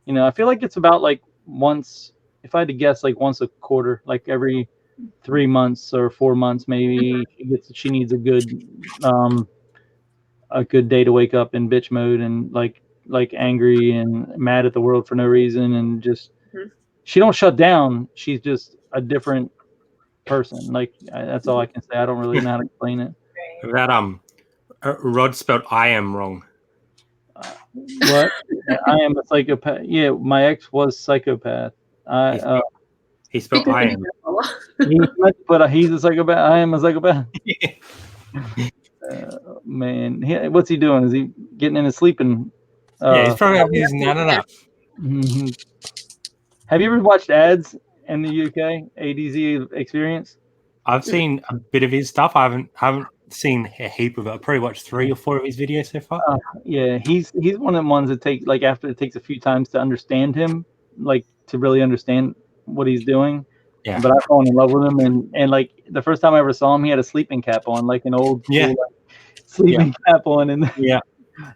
You know, I feel like it's about like once, if I had to guess, like once a quarter, like every 3 months or 4 months, maybe she needs a good day to wake up in bitch mode and like angry and mad at the world for no reason, and just she don't shut down. She's just a different person. Like that's all I can say. I don't really know how to explain it. That Rod spelled "I am" wrong. What? I am a psychopath. Yeah, my ex was psychopath. He spelled "I am." But he's a psychopath. I am a psychopath. Man, what's he doing? Is he getting in his sleeping? Yeah, he's probably using that enough. Have you ever watched ads in the UK? ADZ experience? I've seen a bit of his stuff. I haven't seen a heap of it. I've probably watched 3 or 4 of his videos so far. Yeah, he's one of the ones that take like after it takes a few times to understand him, like to really understand what he's doing. Yeah. But I fell in love with him, and like the first time I ever saw him, he had a sleeping cap on, like an old school, sleeping cap on, and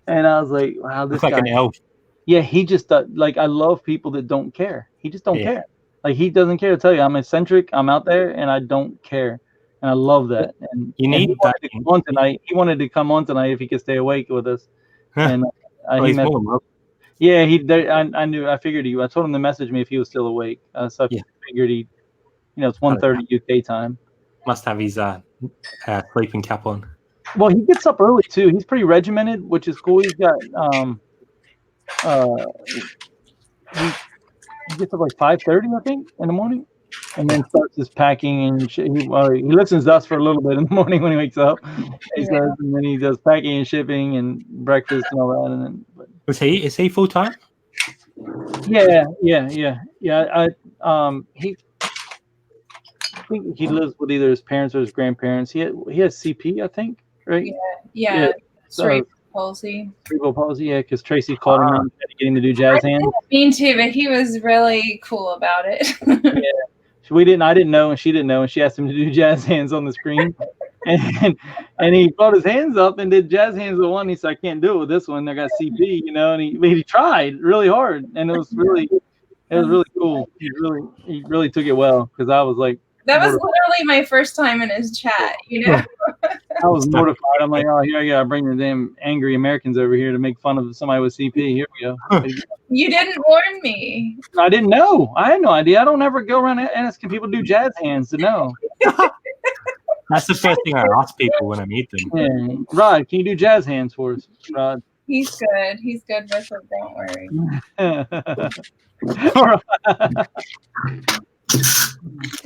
and I was like, wow, this looks guy, like an elf. Yeah, he just like I love people that don't care. He just don't care. Like he doesn't care to tell you I'm eccentric, I'm out there, and I don't care, and I love that. And you need that. He wanted to come on tonight if he could stay awake with us. And he's more. Yeah, I knew. I figured I told him to message me if he was still awake. So I figured he. It's 1:30 UK time. Must have his sleeping cap on. Well, he gets up early too. He's pretty regimented, which is cool. He's got he gets up like 5:30, I think, in the morning, and then starts his packing and shit. He listens to us for a little bit in the morning when he wakes up. And then he does packing and shipping and breakfast and all that. And then, is he full time? Yeah. I think he lives with either his parents or his grandparents. He has CP, I think, right? Yeah. Cerebral palsy. Cerebral palsy, yeah, because Traci called him and had to get him to do jazz hands. I didn't mean to, but he was really cool about it. I didn't know, and she didn't know, and she asked him to do jazz hands on the screen. and he brought his hands up and did jazz hands with one. He said, I can't do it with this one. I got CP, and he tried really hard, and it was really cool. He really took it well, because I was like, that was literally my first time in his chat, I was mortified. I'm like, oh, here I gotta bring the damn angry Americans over here to make fun of somebody with CP. Here we go. You didn't warn me. I didn't know. I had no idea. I don't ever go around asking people to do jazz hands to know. That's the first thing I ask people when I meet them. Yeah. Rod, can you do jazz hands for us, Rod? He's good. He's good with it. Don't worry.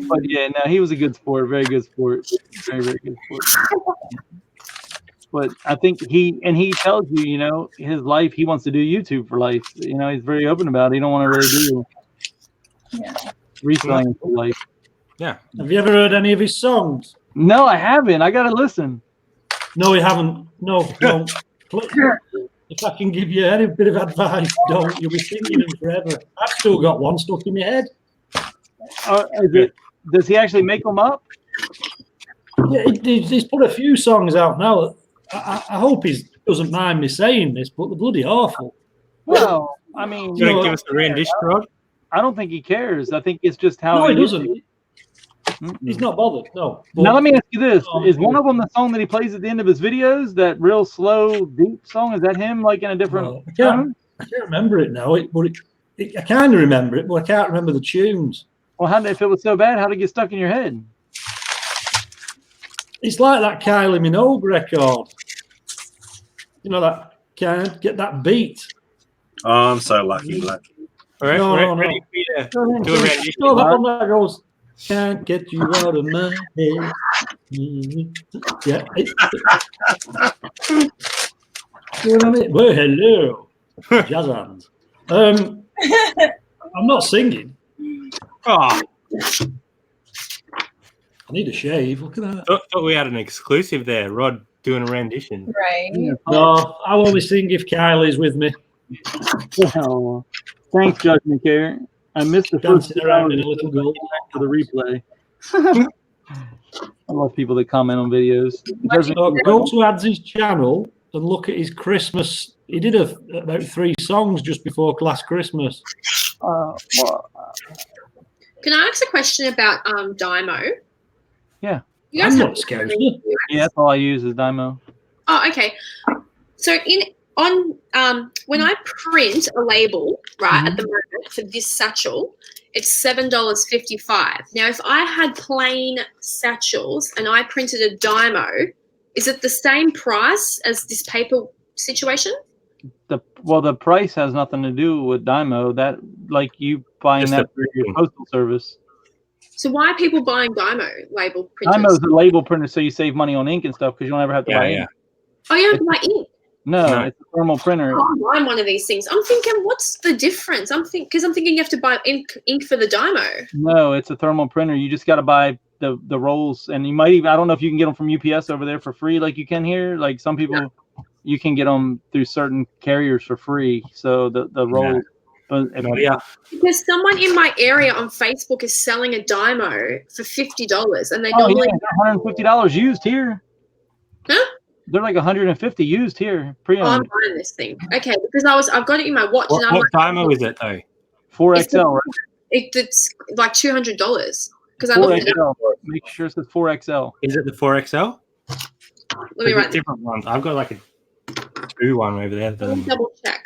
But yeah, no, he was a good sport. Very good sport. Very, very good sport. But I think he tells you, his life, he wants to do YouTube for life. He's very open about it. He don't want to really do reselling for life. Yeah. Have you ever heard any of his songs? No, I haven't. I gotta listen. No, you haven't. No, don't. If I can give you any bit of advice, don't. You'll be singing them forever. I've still got one stuck in my head. Does he actually make them up? Yeah, he's put a few songs out now. I hope he doesn't mind me saying this, but they're bloody awful. Well, I mean, you want to give us a rendition, Rod? I don't think he cares. I think it's just how. No, he doesn't. He's not bothered. No. Now let me ask you this: is one of them the song that he plays at the end of his videos? That real slow, deep song? Is that him, like in a different tone? I can't remember it now. I kind of remember it, but I can't remember the tunes. Well, if it was so bad, how did it get stuck in your head? It's like that Kylie Minogue record. That can't get that beat. Oh, I'm so lucky, Black. All right, No. ready for you to do a rendition? No, that one that goes, can't get you out of my head. Yeah. You know what I mean? Well, hello, jazz hands. I'm not singing. Oh, I need a shave. Look at that. thought we had an exclusive there. Rod doing a rendition. Right. No, I'll only sing if Kylie's with me. Oh, thanks, Judgment Care. I missed the first Dancing around in a little goal. for the replay. I love people that comment on videos. Go to Adzy's channel and look at his Christmas. He did about 3 songs just before last Christmas. Can I ask a question about Dymo? Yeah. You guys I'm have not scared. Yeah, that's all I use is Dymo. Oh, okay. So when I print a label, right, at the moment for this satchel, it's $7.55. Now, if I had plain satchels and I printed a Dymo, is it the same price as this paper situation? The price has nothing to do with Dymo. That like you buying Just that through your postal service. So why are people buying Dymo label printers? Dymo's a label printer, so you save money on ink and stuff because you don't ever have to buy ink. Oh, you have to buy ink? No, it's a thermal printer. I'm buying one of these things. I'm thinking, what's the difference? I'm thinking you have to buy ink for the Dymo. No, it's a thermal printer. You just got to buy the rolls, and you might even, I don't know if you can get them from UPS over there for free like you can here. Like some people, you can get them through certain carriers for free. So the rolls. But because someone in my area on Facebook is selling a Dymo for $50, and they normally $150 used here. Huh? They're like 150 used here. Pre-owned. Oh, I'm buying this thing. Okay, because I've got it in my watch. What Dymo is it though? 4XL, right? It's like $200 because I looked it up. Make sure it says 4XL. Is it the 4XL? Let me write different ones. I've got like a 2 one over there. Let me double check.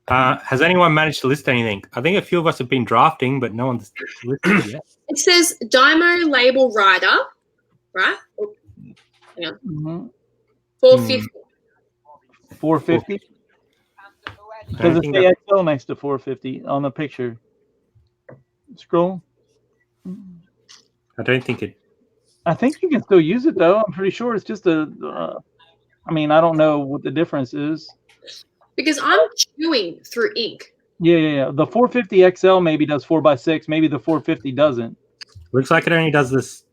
Has anyone managed to list anything? I think a few of us have been drafting, but no one's listed yet. It says Dymo label rider, right? Oh, hang on. 450. 450? Does it say XL next to 450 on the picture? Scroll. I don't think it. I think you can still use it though. I'm pretty sure it's just I don't know what the difference is. Because I'm chewing through ink. Yeah. The 450 XL maybe does 4x6. Maybe the 450 doesn't. Looks like it only does this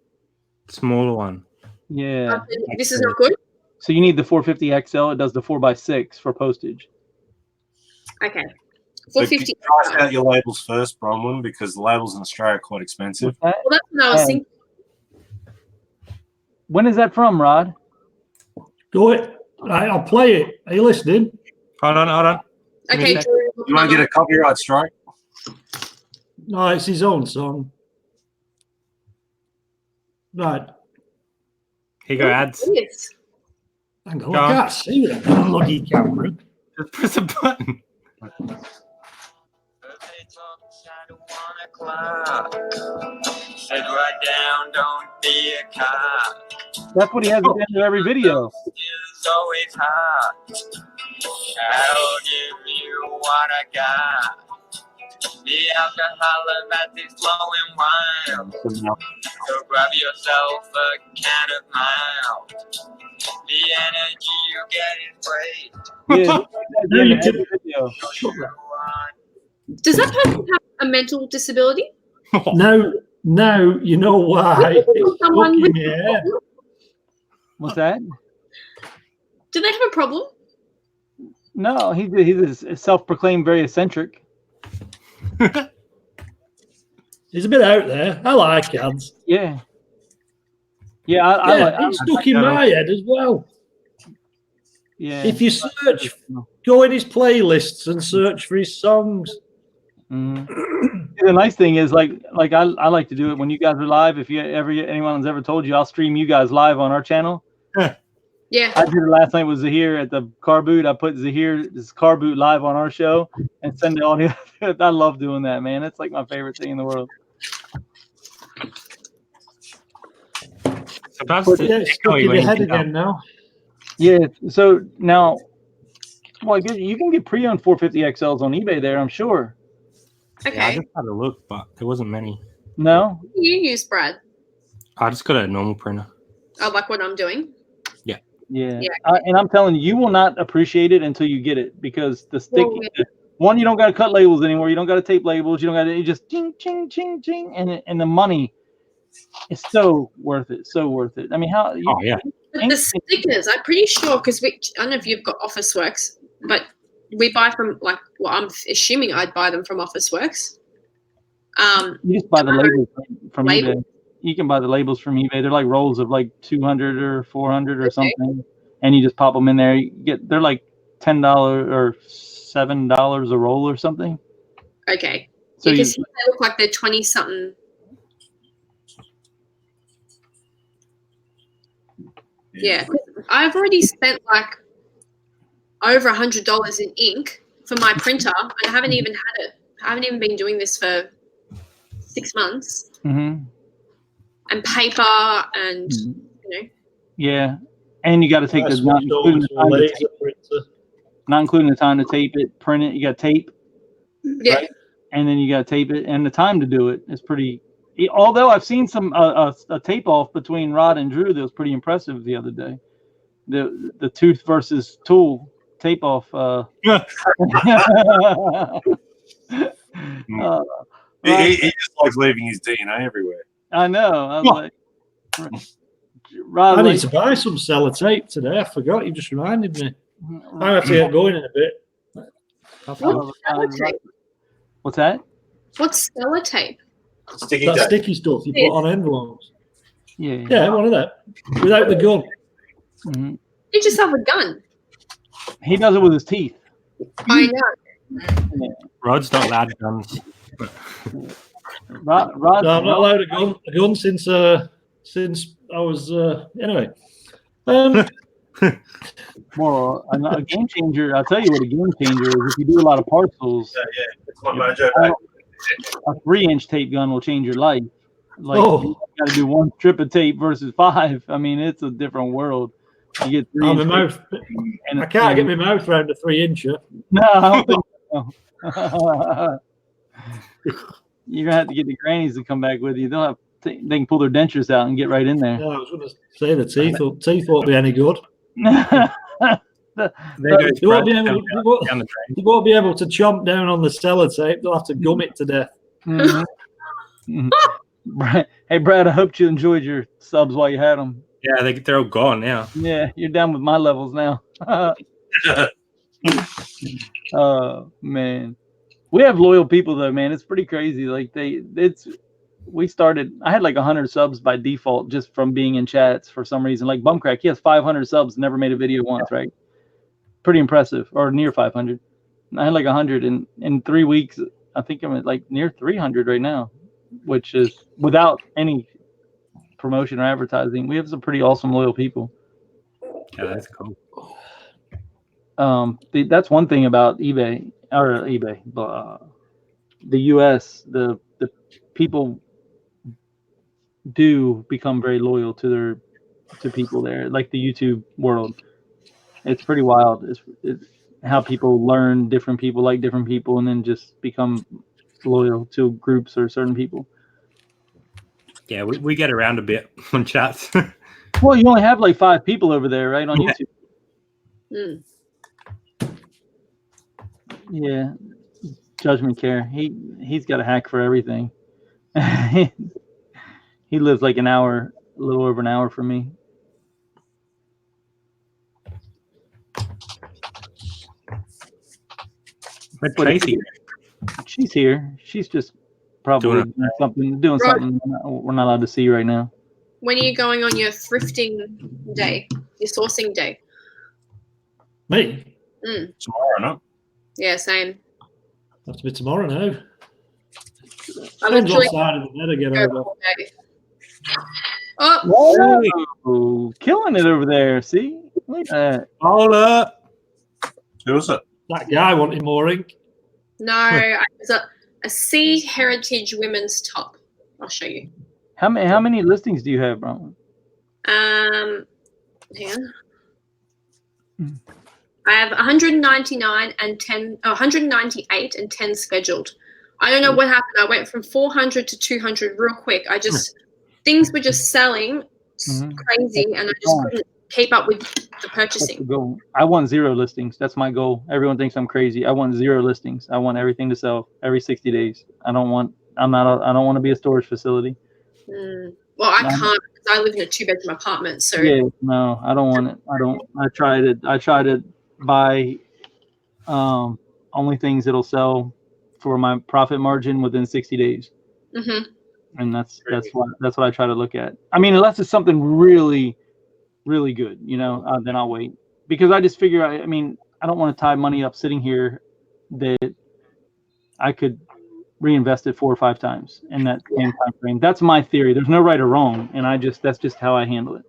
smaller one. Yeah. This is not good? So you need the 450 XL. It does the 4x6 for postage. Okay. 450. Price out your labels first, Bronwyn, because the labels in Australia are quite expensive. Well, that's what I was thinking. When is that from, Rod? Do it. Right, I'll play it. Are you listening? Hold on. Okay, Drew. You won't get a copyright strike? No, it's his own song. Right. Here you go, ads. Hang on, I can't see it on the lucky camera. Just press a button. Sit right down, don't be a cop. That's what he has at the end of every video. It's always hot. I'll give you what I got. The alcohol of that is flowing wild. So grab yourself a can of mild. The energy you get is great. Yeah. Does that person have a mental disability? No, you know why. It's Someone with What's that? Do they have a problem? No, he's a self-proclaimed very eccentric. He's a bit out there. I like ads. Yeah. I it's stuck in my head as well. Yeah. If you search, go in his playlists and search for his songs. The nice thing is, like I like to do it when you guys are live. If anyone's ever told you, I'll stream you guys live on our channel. Yeah. I did it last night with Zahir at the car boot. I put Zahir's car boot live on our show and send it on. I love doing that, man. It's like my favorite thing in the world. It's stuck in your head again now. Yeah. So now, well, you can get pre-owned 450 XLs on eBay there, I'm sure. Okay. Yeah, I just had a look, but there wasn't many. No? What do you use, Brad? I just got a normal printer. Oh, like what I'm doing? Yeah. Yeah. And I'm telling you, you will not appreciate it until you get it, because the sticky, Well, one, you don't got to cut labels anymore. You don't got to tape labels. You don't got to, you just ching, ching, ching, ching. And the money is so worth it. So worth it. I mean, how? Oh, yeah. But the stickers, I'm pretty sure, because I don't know if you've got Officeworks, but we buy from, like, well, I'm assuming I'd buy them from Officeworks. You just buy the labels from eBay. You can buy the labels from eBay. They're like rolls of like 200 or 400 or something, and you just pop them in there. They're like $10 or $7 a roll or something. Okay. So you can see they look like they're 20-something. Yeah. I've already spent like over $100 in ink for my printer, and I haven't even had it. I haven't even been doing this for 6 months. Mm-hmm. And paper and, you know. Yeah. And you got to take not including the time to tape it, print it. You got tape. Yeah. Right? And then you got to tape it, and the time to do it is pretty. Although I've seen some a tape off between Rod and Drew that was pretty impressive the other day. The tooth versus tool tape off. He just likes leaving his DNA everywhere. I know. I was like, Rod, I need to buy some sellotape today. I forgot. You just reminded me. I have to get going in a bit. What's that? What's sellotape? Sticky that tape. sticky stuff you put on envelopes. Yeah. Yeah, one of that. Without the gun. Mm-hmm. You just have a gun. He does it with his teeth. I know. Yeah. Rod's not allowed guns. Rod, no, I'm not allowed a gun since I was anyway. More a game changer. I'll tell you what a game changer is. If you do a lot of parcels, It's my mojo. a 3-inch tape gun will change your life. Like you got to do 1 strip of tape versus 5. I mean, it's a different world. You get 3 inch mouth. I can't get my mouth around a 3-incher. No, I don't think so. You're gonna have to get the grannies to come back with you. They can pull their dentures out and get right in there. No, I was going to say the teeth won't be any good. You won't be able to chomp down on the sellotape. They'll have to gum it to death. Mm-hmm. Hey, Brad, I hope you enjoyed your subs while you had them. Yeah, they're all gone now. Yeah, you're down with my levels now. Oh, man. We have loyal people, though, man. It's pretty crazy. Like, we started, I had like 100 subs by default just from being in chats for some reason. Like Bumcrack, he has 500 subs, never made a video once, right? Pretty impressive, or near 500. I had like 100 in 3 weeks. I think I'm at like near 300 right now, which is without any promotion or advertising. We have some pretty awesome loyal people. Yeah, that's cool. That's one thing about eBay, the US, the people do become very loyal to people there, like the YouTube world. It's pretty wild. It's how people learn different people, like different people, and then just become loyal to groups or certain people. Yeah, we get around a bit on chats. Well, you only have like 5 people over there, right, on YouTube? Yeah. Judgment Care. He's got a hack for everything. He lives like an hour, a little over an hour from me. But Traci, she's here. She's just probably doing something we're not allowed to see right now. When are you going on your thrifting day, your sourcing day? Me? Tomorrow, no? Yeah, same. Have to be tomorrow now. I literally Oh, killing it over there. See? Look at that. Hold up. Who was it? That guy wanted more ink. No, it's a Sea Heritage women's top. I'll show you. How many listings do you have, Bronwyn? Hang on. I have 199 and 10, 198 and 10 scheduled. I don't know what happened. I went from 400 to 200 real quick. Things were just selling crazy, and I just couldn't keep up with the purchasing. That's the goal. I want 0 listings. That's my goal. Everyone thinks I'm crazy. I want 0 listings. I want everything to sell every 60 days. I don't want to be a storage facility. Well, I can't because I live in a 2-bedroom apartment. So yeah, no, I don't want it. I try to buy only things that'll sell for my profit margin within 60 days. And that's what I try to look at. I mean, unless it's something really, really good, then I'll wait, because I just figure I don't want to tie money up sitting here that I could reinvest it 4 or 5 times in that same time frame. That's my theory. There's no right or wrong, and that's just how I handle it.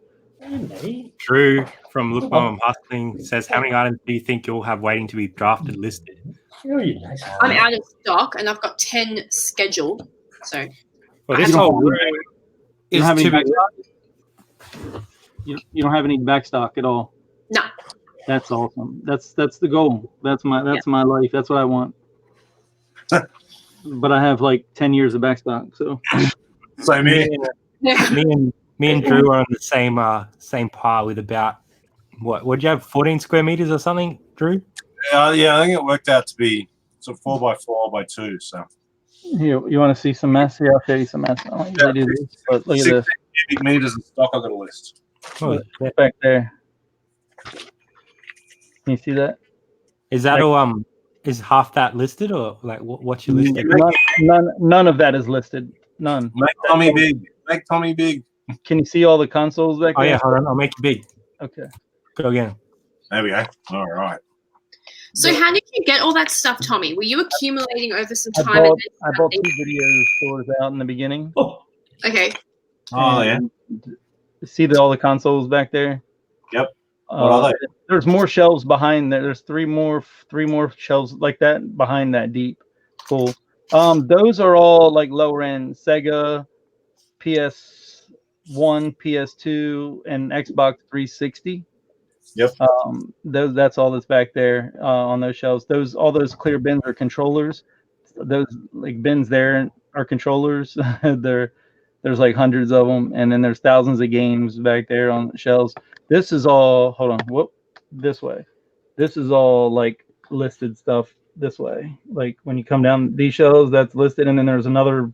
Drew from Look Mom Hustling says, how many items do you think you'll have waiting to be drafted listed? I'm out of stock, and I've got 10 scheduled. So well, this whole room is too big. You don't have any back stock at all. No. That's awesome. That's the goal. That's my life. That's what I want. But I have like 10 years of back stock. So me and Drew are on the same par with about would you have 14 square meters or something, Drew? Yeah, I think it worked out to be 4x4 by 2. So you want to see some mess? Yeah, I'll show you some mess. I don't usually do this, but look at this. 60 meters of stock I got a list. Oh, back there. Can you see that? Is that is half that listed, or like what you listed? None of that is listed. None. Make Tommy big. Make Tommy big. Can you see all the consoles back there? Oh yeah, hold on. I'll make it big. Okay. Go again. There we go. All right. So how did you get all that stuff, Tommy? Were you accumulating over some time? I bought 2 video stores out in the beginning. Okay. Oh yeah. See all the consoles back there? Yep. What are they? There's more shelves behind there. There's three more shelves like that behind that deep full. Those are all like lower end Sega, PS1, PS2, and Xbox 360. Yep. That's all that's back there on those shelves. All those clear bins are controllers. Those like bins there are controllers. There's like hundreds of them, and then there's thousands of games back there on the shelves. This is all, hold on, this way. This is all like listed stuff this way. Like when you come down these shelves, that's listed, and then there's another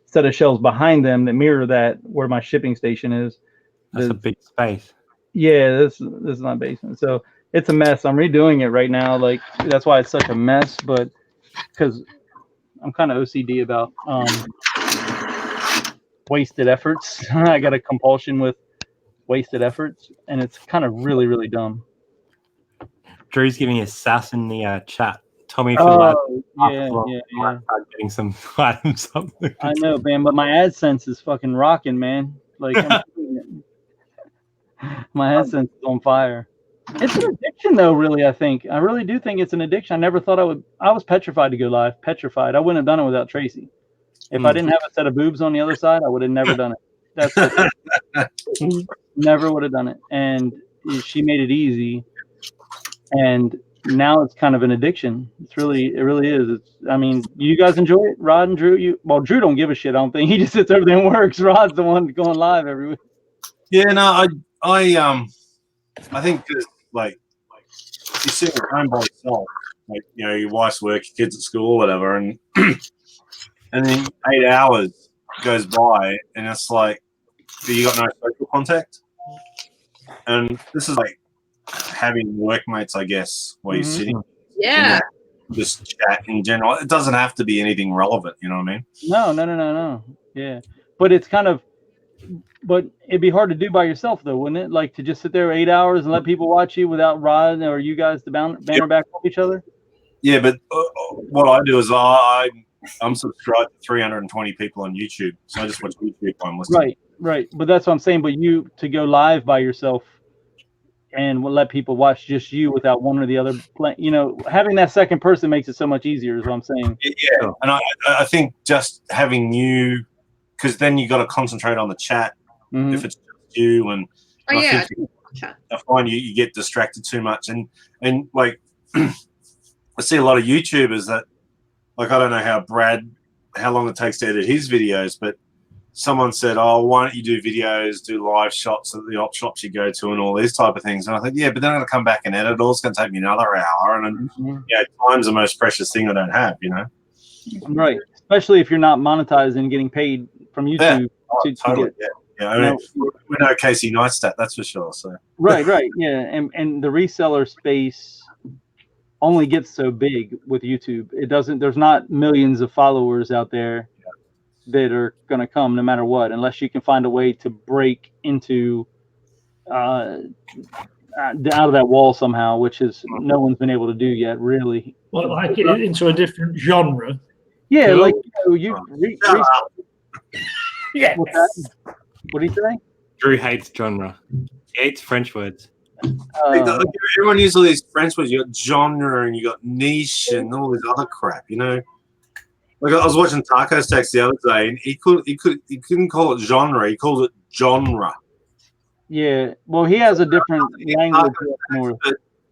set of shelves behind them that mirror that where my shipping station is. That's a big space. Yeah, this is my basement. So it's a mess. I'm redoing it right now. Like that's why it's such a mess, but because I'm kind of OCD about wasted efforts. I got a compulsion with wasted efforts, and it's kind of really, really dumb. Drew's giving you sass in the chat. Tommy, yeah. Getting some items up. I know, man, but my AdSense is fucking rocking, man. Like my AdSense is on fire. It's an addiction, though. Really, I really do think it's an addiction. I never thought I would. I was petrified to go live. Petrified. I wouldn't have done it without Traci. If I didn't have a set of boobs on the other side, I would have never done it. That's never would have done it. And she made it easy. And now it's kind of an addiction. It really is. I mean, you guys enjoy it, Rod and Drew? Drew don't give a shit. I don't think he just sits over there and works. Rod's the one going live every week. Yeah, no, I think like you sit at home by yourself, like your wife's work, your kids at school, whatever, and and then 8 hours goes by, and it's like you got no social contact. And this is like having workmates, I guess, while you're sitting. Yeah. Just chat in general. It doesn't have to be anything relevant, you know what I mean? No. Yeah. But it's kind of, but it'd be hard to do by yourself, though, wouldn't it? Like to just sit there 8 hours and let people watch you without Rod or you guys to banner back off each other? Yeah, but what I do is I'm subscribed to 320 people on YouTube, so I just watch YouTube while I'm listening. Right. But that's what I'm saying. But you to go live by yourself and let people watch just you without one or the other, having that second person makes it so much easier. Is what I'm saying. Yeah, and I think just having you, because then you got to concentrate on the chat if it's just you and. I find you get distracted too much, and like I see a lot of YouTubers that like I don't know how long it takes to edit his videos, but someone said, "Oh, why don't you do videos, do live shots at the op shops you go to, and all these type of things?" And I thought, yeah, but then I'm going to come back and edit. It's going to take me another hour, and time's the most precious thing I don't have, Right, especially if you're not monetized and getting paid from YouTube. Totally. I mean, we know Casey Neistat, that's for sure. So right, yeah, and the reseller space only gets so big with YouTube. It doesn't. There's not millions of followers out there that are going to come no matter what, unless you can find a way to break into out of that wall somehow, which is no one's been able to do yet, really. Well, like into a different genre. Yeah, cool. Like yes. What do you say? Drew hates genre. He hates French words. Everyone uses all these French words. You got genre and you got niche and all this other crap. Like I was watching Taco's Text the other day, and he couldn't call it genre. He called it genre. Yeah, well, he has a different language.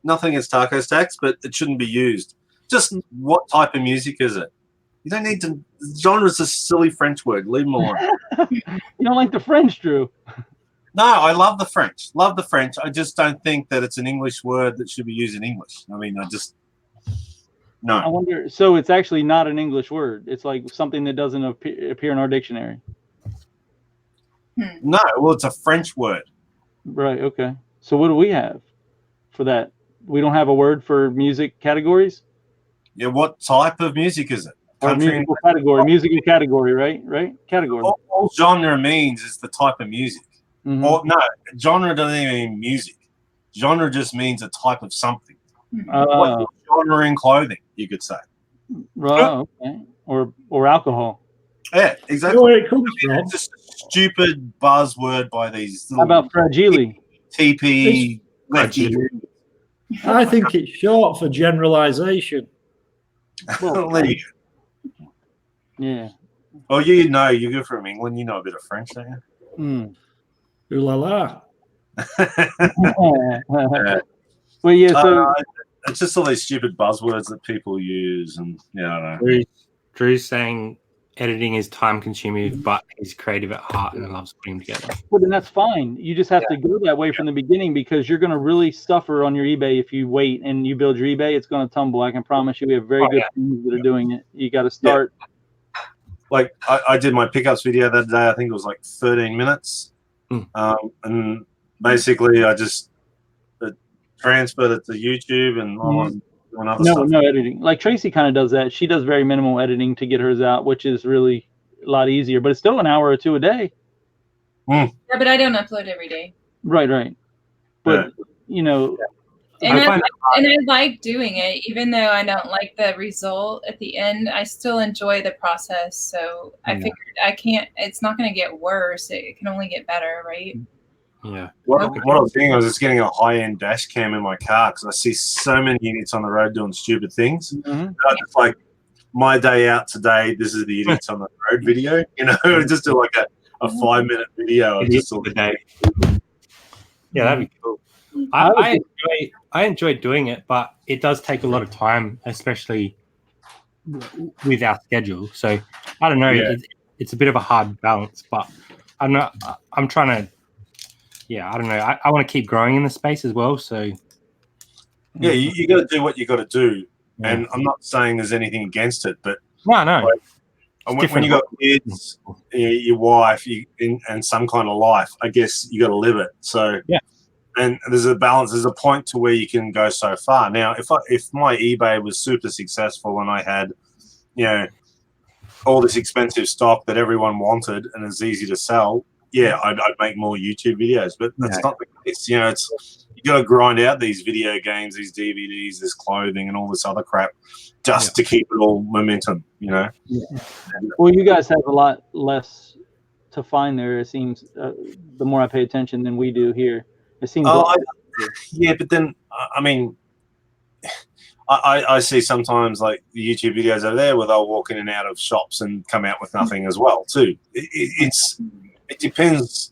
Nothing against Taco's Text, but it shouldn't be used. Just what type of music is it? You don't need to. Genre is a silly French word. Leave them alone. You don't like the French, Drew? No, I love the French. Love the French. I just don't think that it's an English word that should be used in English. I mean, no. I wonder. So it's actually not an English word. It's like something that doesn't appear in our dictionary. No, well, it's a French word. Right. Okay. So what do we have for that? We don't have a word for music categories. Yeah. What type of music is it? Musical category. Musical category. Right. Category. All genre means is the type of music. Mm-hmm. Or no, genre doesn't even mean music. Genre just means a type of something. What genre in clothing, you could say. Right. Okay. Or alcohol. Yeah, exactly. Where it comes from. It's just a stupid buzzword by these. How about fragile? TP. I think it's short for generalization. Well, yeah. Well, you're from England. You know a bit of French, don't you? Ooh la la. Well, yeah. So it's just all these stupid buzzwords that people use, and I don't know. Drew's saying editing is time consuming, but he's creative at heart and loves putting them together. Well, then that's fine. You just have to go that way from the beginning, because you're going to really suffer on your eBay if you wait and you build your eBay. It's going to tumble. I can promise you. We have very good teams that are doing it. You got to start. Yeah. Like I did my pickups video that day. I think it was like 13 minutes, and basically I just transferred it to YouTube and I wasn't doing other stuff. No editing. Like Traci kind of does that. She does very minimal editing to get hers out, which is really a lot easier. But it's still an hour or two a day. Yeah, but I don't upload every day. Right. But And I like doing it, even though I don't like the result at the end. I still enjoy the process. So I figured it's not going to get worse. It can only get better, right? Yeah. What I was doing was just getting a high-end dash cam in my car because I see so many idiots on the road doing stupid things. Mm-hmm. It's like my day out today. This is the idiots on the road video. Just do like a 5-minute video of just all the day. Yeah, that'd be cool. I enjoy doing it, but it does take a lot of time, especially with our schedule. So I don't know. Yeah. It's a bit of a hard balance, but I'm trying to. Yeah, I don't know. I want to keep growing in the space as well. So yeah, you got to do what you got to do, and I'm not saying there's anything against it, but no. Like, when you got kids, your wife, and some kind of life, I guess you got to live it. So yeah. And there's a balance. There's a point to where you can go so far. Now, if my eBay was super successful and I had, all this expensive stock that everyone wanted and it's easy to sell, I'd make more YouTube videos. But that's not the case. You got to grind out these video games, these DVDs, this clothing, and all this other crap just to keep it all momentum. Yeah. Well, you guys have a lot less to find there. It seems the more I pay attention than we do here. It seems. But then I mean, I see sometimes like the YouTube videos over there where they'll walk in and out of shops and come out with nothing as well too. It depends.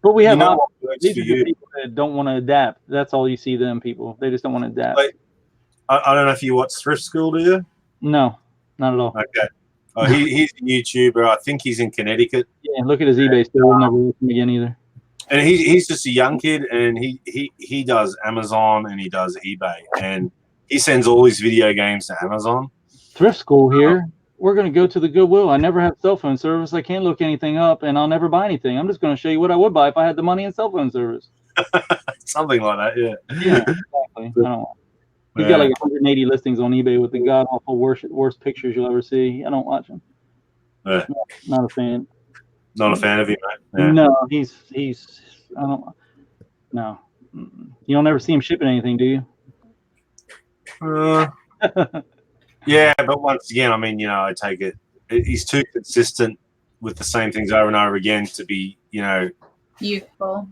But we have these are the people that don't want to adapt. That's all you see them people. They just don't want to adapt. Like, I don't know if you watch Thrift School, do you? No. Not at all. Okay. Oh, he's a YouTuber. I think he's in Connecticut. Yeah, look at his eBay still. We'll never listen again either. And he's just a young kid, and he does Amazon and he does eBay, and he sends all his video games to Amazon. Thrift school here. We're going to go to the Goodwill. I never have cell phone service. I can't look anything up, and I'll never buy anything. I'm just going to show you what I would buy if I had the money in cell phone service. Something like that, yeah. Yeah, exactly. I don't. He's got like 180 listings on eBay with the god awful worst pictures you'll ever see. I don't watch him. Yeah. Not a fan. Not a fan of him, mate. Yeah. No, he's. I don't. No, you don't ever see him shipping anything, do you? Yeah, but once again, I mean, you know, I take it. He's too consistent with the same things over and over again to be, you know, youthful.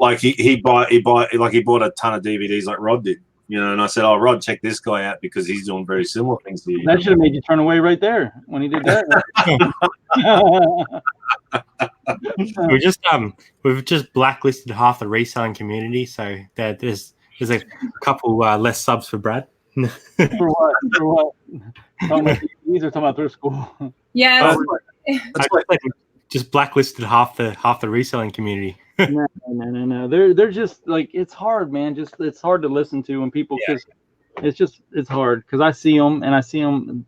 Like he bought a ton of DVDs like Rod did, you know. And I said, "Oh, Rod, check this guy out because he's doing very similar things to you." That should have made you turn away right there when he did that. We've just blacklisted half the reselling community, so that there's a couple less subs for Brad. For what? These are talking about thrift school. Yeah, just blacklisted half the reselling community. No. They're just like, it's hard, man. Just it's hard to listen to when people it's hard because I see them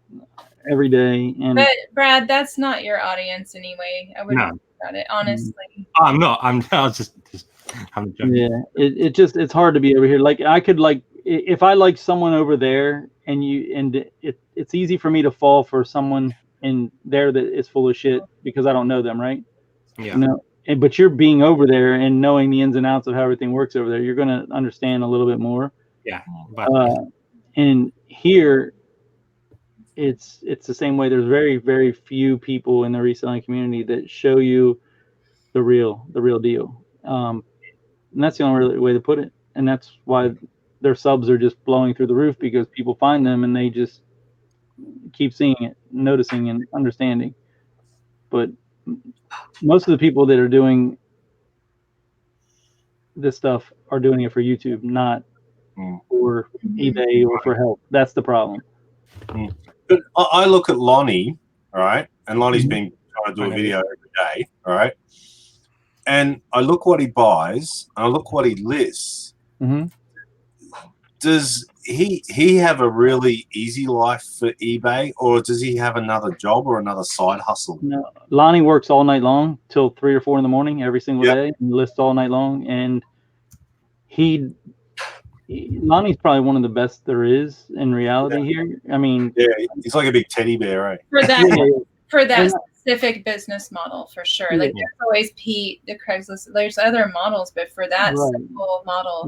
every day. And but Brad, that's not your audience anyway. I wouldn't think about it honestly. I'm not. I'm joking. Yeah, it's hard to be over here. Like I could if I like someone over there and it's easy for me to fall for someone in there that is full of shit because I don't know them, right? Yeah. You know, but you're being over there and knowing the ins and outs of how everything works over there, you're going to understand a little bit more. Yeah. And here, it's the same way. There's very, very few people in the reselling community that show you the real deal. And that's the only way to put it. And that's why their subs are just blowing through the roof because people find them and they just keep seeing it, noticing and understanding. But most of the people that are doing this stuff are doing it for YouTube, not for eBay or for help. That's the problem. But I look at Lonnie, all right, and Lonnie's been trying to do a video every day, all right, and I look what he buys, and I look what he lists. Mm-hmm. Does he have a really easy life for eBay, or does he have another job or another side hustle? No, Lonnie works all night long till 3 or 4 in the morning every single day and lists all night long. And Lonnie's probably one of the best there is in reality here. I mean, he's like a big teddy bear, right? For that specific business model, for sure. Like there's always Pete, the Craigslist. There's other models, but for that simple model,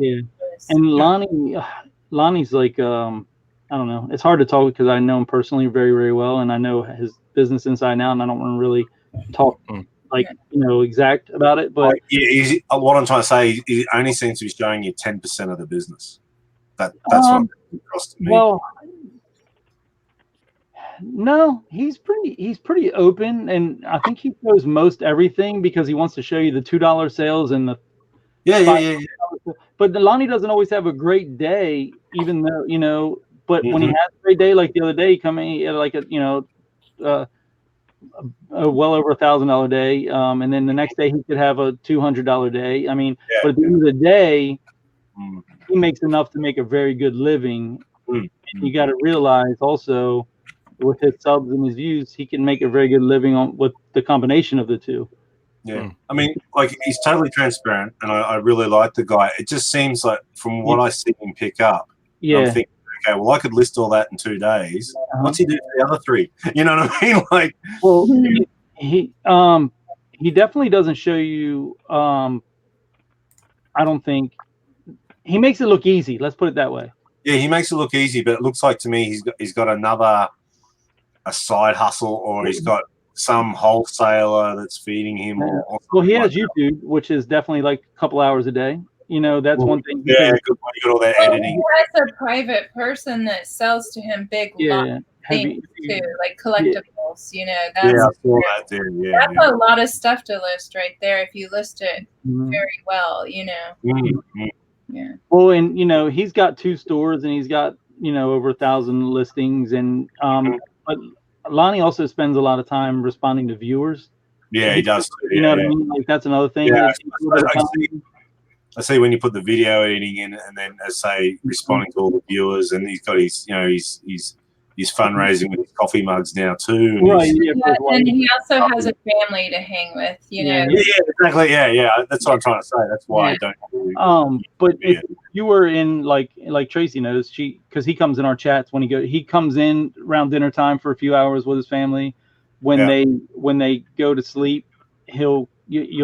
and Lonnie's like, I don't know. It's hard to talk because I know him personally very, very well, and I know his business inside out, and I don't want to really talk exact about it. But what I'm trying to say, he only seems to be showing you 10% of the business. That's what across to me. Well, no, he's pretty open, and I think he shows most everything because he wants to show you the $2 sales and the But Lonnie doesn't always have a great day, even though But when he has a great day, like the other day, he come in, he had like a well over $1,000 day, and then the next day he could have a $200 day. I mean, but at the end of the day, he makes enough to make a very good living. And you got to realize also, with his subs and his views, he can make a very good living with the combination of the two. Yeah, I mean, like he's totally transparent, and I really like the guy. It just seems like, from what I see him pick up, I'm thinking, okay, well, I could list all that in 2 days. What's he do for the other 3? You know what I mean? Like, well, he definitely doesn't show you. I don't think he makes it look easy. Let's put it that way. Yeah, he makes it look easy, but it looks like to me he's got a side hustle, or he's got some wholesaler that's feeding him. Or well, he has YouTube, which is definitely like a couple hours a day. That's one thing. Yeah, good point. You got all that editing. He has a private person that sells to him big things too, like collectibles. I saw that there. That's a lot of stuff to list right there if you list it very well. Yeah. Well, and he's got 2 stores and he's got over 1,000 listings, and but Lonnie also spends a lot of time responding to viewers. Yeah, he does. You know what I mean? Like that's another thing. Yeah, I I see when you put the video editing in, and then as say responding to all the viewers, and he's got his, he's fundraising with his coffee mugs now too. And right. Yeah, and he also has a family to hang with. You know. Yeah, exactly. Yeah. That's what I'm trying to say. That's why I don't. But if you were in like Traci knows, because he comes in our chats when he comes in around dinner time for a few hours with his family. When they go to sleep, you'll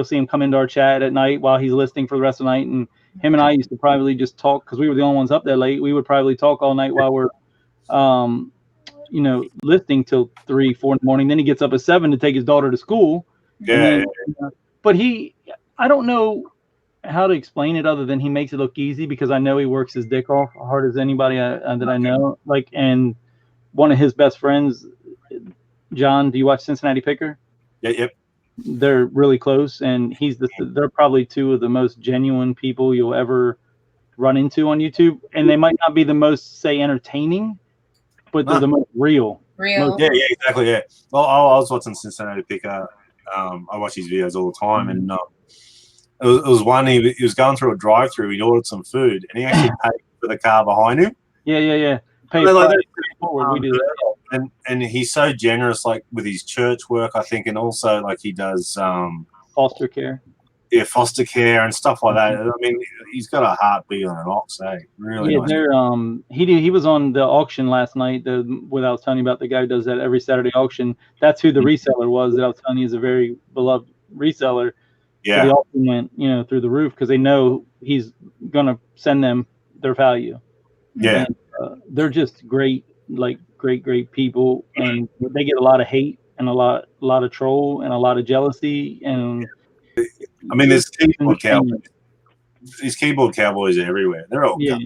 see him come into our chat at night while he's listening for the rest of the night. And him and I used to probably just talk because we were the only ones up that late. We would probably talk all night while we're, listening till 3, 4 in the morning. Then he gets up at 7 to take his daughter to school. Yeah. But I don't know how to explain it other than he makes it look easy because I know he works his dick off hard as anybody that I know. Like, and one of his best friends, John, do you watch Cincinnati Picker? Yep. They're really close, and they're probably two of the most genuine people you'll ever run into on YouTube. And they might not be the most, say, entertaining, but they're the most real. Real. Yeah, exactly. Yeah. Well, I was watching Cincinnati Picker. I watch his videos all the time, and it was one he was going through a drive-through. He'd ordered some food, and he actually paid for the car behind him. Yeah. Pay forward. We do that. And he's so generous, like with his church work, I think, and also like he does foster care. Yeah, foster care and stuff like that. I mean, he's got a heartbeat on an ox, really. Yeah, nice. He was on the auction last night. What I was telling you about, the guy who does that every Saturday auction. That's who the reseller was that I was telling you is a very beloved reseller. Yeah. So the auction went, through the roof because they know he's gonna send them their value. Yeah. And, they're just great, like great people, and they get a lot of hate and a lot of troll and a lot of jealousy. And I mean, there's keyboard cowboys. These keyboard cowboys are everywhere. They're all yeah.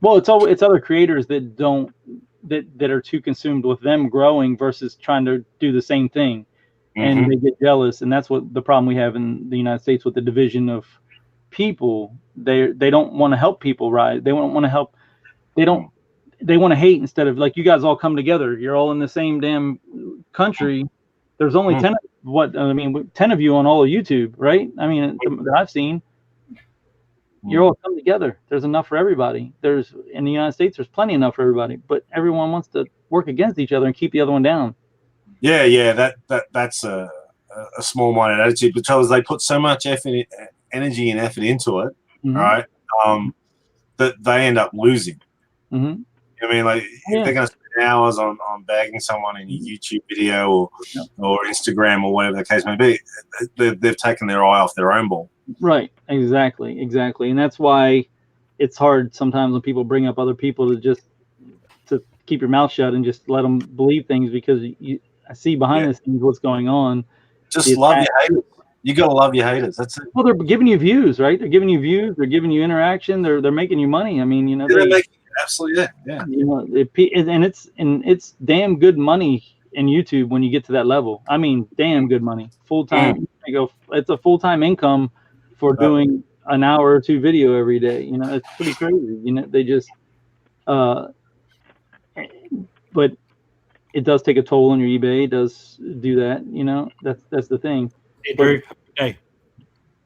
Well, it's other creators that are too consumed with them growing versus trying to do the same thing, and they get jealous, and that's what the problem we have in the United States with the division of people. They don't want to help people rise. They don't want to help. They want to hate instead of, like, you guys all come together. You're all in the same damn country. There's only 10 of you on all of YouTube, right? I mean, that I've seen. You're all come together. There's enough for everybody. In the United States, there's plenty enough for everybody, but everyone wants to work against each other and keep the other one down. Yeah. That's a small-minded attitude because they put so much energy and effort into it, right? That they end up losing. Mm-hmm. I mean, like, if they're going to spend hours on bagging someone in a YouTube video or Instagram or whatever the case may be, they've taken their eye off their own ball. Right. Exactly. And that's why it's hard sometimes when people bring up other people to keep your mouth shut and just let them believe things, because I see behind the scenes what's going on. Just love your haters. You got to love your haters. That's it. Well, they're giving you views, right? They're giving you views. They're giving you interaction. They're making you money. I mean, they're making absolutely, yeah. It's damn good money in YouTube when you get to that level. I mean, damn good money. Full time. It's a full time income for doing an hour or two video every day. It's pretty crazy. They just, but it does take a toll on your eBay. It does do that. That's the thing. But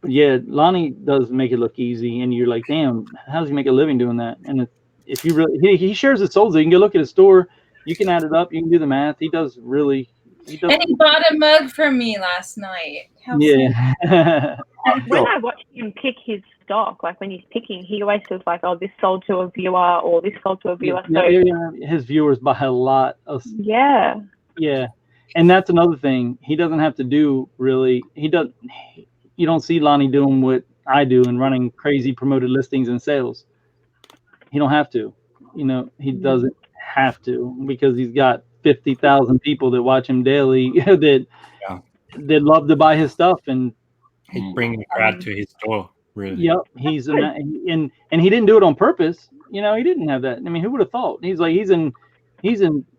yeah, Lonnie does make it look easy, and you're like, damn, how does he make a living doing that? And if you really, he shares his souls. You can go look at his store. You can add it up. You can do the math. He does. And he bought a mug from me last night. When I watch him pick his stock, like when he's picking, he always says like, "Oh, this sold to a viewer," or "This sold to a viewer." His viewers buy a lot of. Yeah. And that's another thing. He doesn't have to do really. You don't see Lonnie doing what I do and running crazy promoted listings and sales. He don't have to. He doesn't have to, because he's got 50,000 people that watch him daily that love to buy his stuff, and he's bringing the crowd to his store. Really. Yep. And he didn't do it on purpose. He didn't have that. I mean, who would have thought? He's in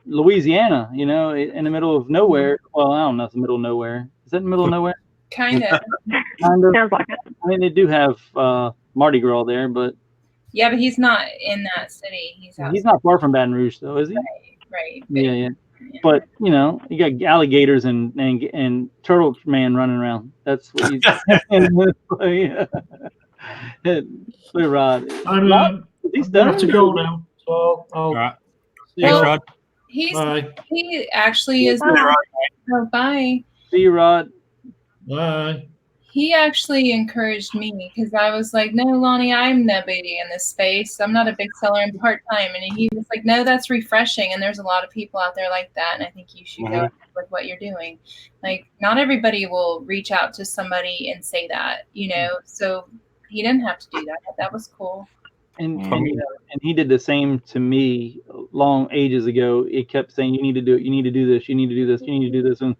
Louisiana, in the middle of nowhere. Well, I don't know if it's the middle of nowhere. Is that in the middle of nowhere? Kind of. Sounds like it. I mean, they do have Mardi Gras there, but yeah, but he's not in that city. He's not far from Baton Rouge, though, is he? Right. Yeah. But you know, you got alligators and turtle man running around. That's what you play. Play Rod. I'm He's gonna have done. to go now. So I'll All right. see Thanks, you. Rod. He actually is. Oh, bye. See you, Rod. Bye. He actually encouraged me because I was like, no, Lonnie, I'm nobody in this space. I'm not a big seller. I'm part-time. And he was like, no, that's refreshing. And there's a lot of people out there like that. And I think you should go with what you're doing. Like, not everybody will reach out to somebody and say that, you know? So he didn't have to do that. That was cool. And he did the same to me long ages ago. It kept saying, you need to do it. You need to do this. You need to do this. You need to do this. And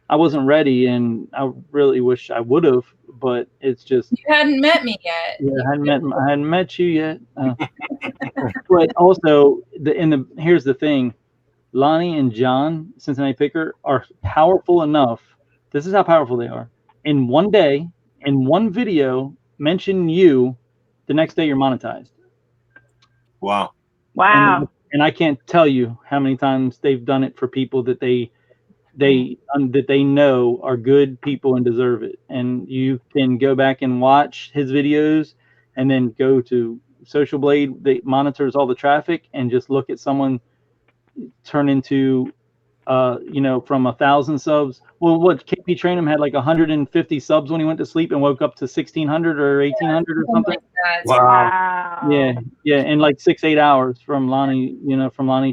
I wasn't ready, and I really wish I would have, but it's just... You hadn't met me yet. Yeah, I hadn't met you yet. But also, here's the thing. Lonnie and John, Cincinnati Picker, are powerful enough. This is how powerful they are. In one day, in one video, mention you, the next day you're monetized. Wow. And I can't tell you how many times they've done it for people that they know are good people and deserve it. And you can go back and watch his videos and then go to Social Blade that monitors all the traffic and just look at someone turn into from 1,000 subs. Well, what KP Trainham had like 150 subs when he went to sleep and woke up to 1,600 or 1,800 or something. Wow. Yeah, in like 6-8 hours from Lonnie,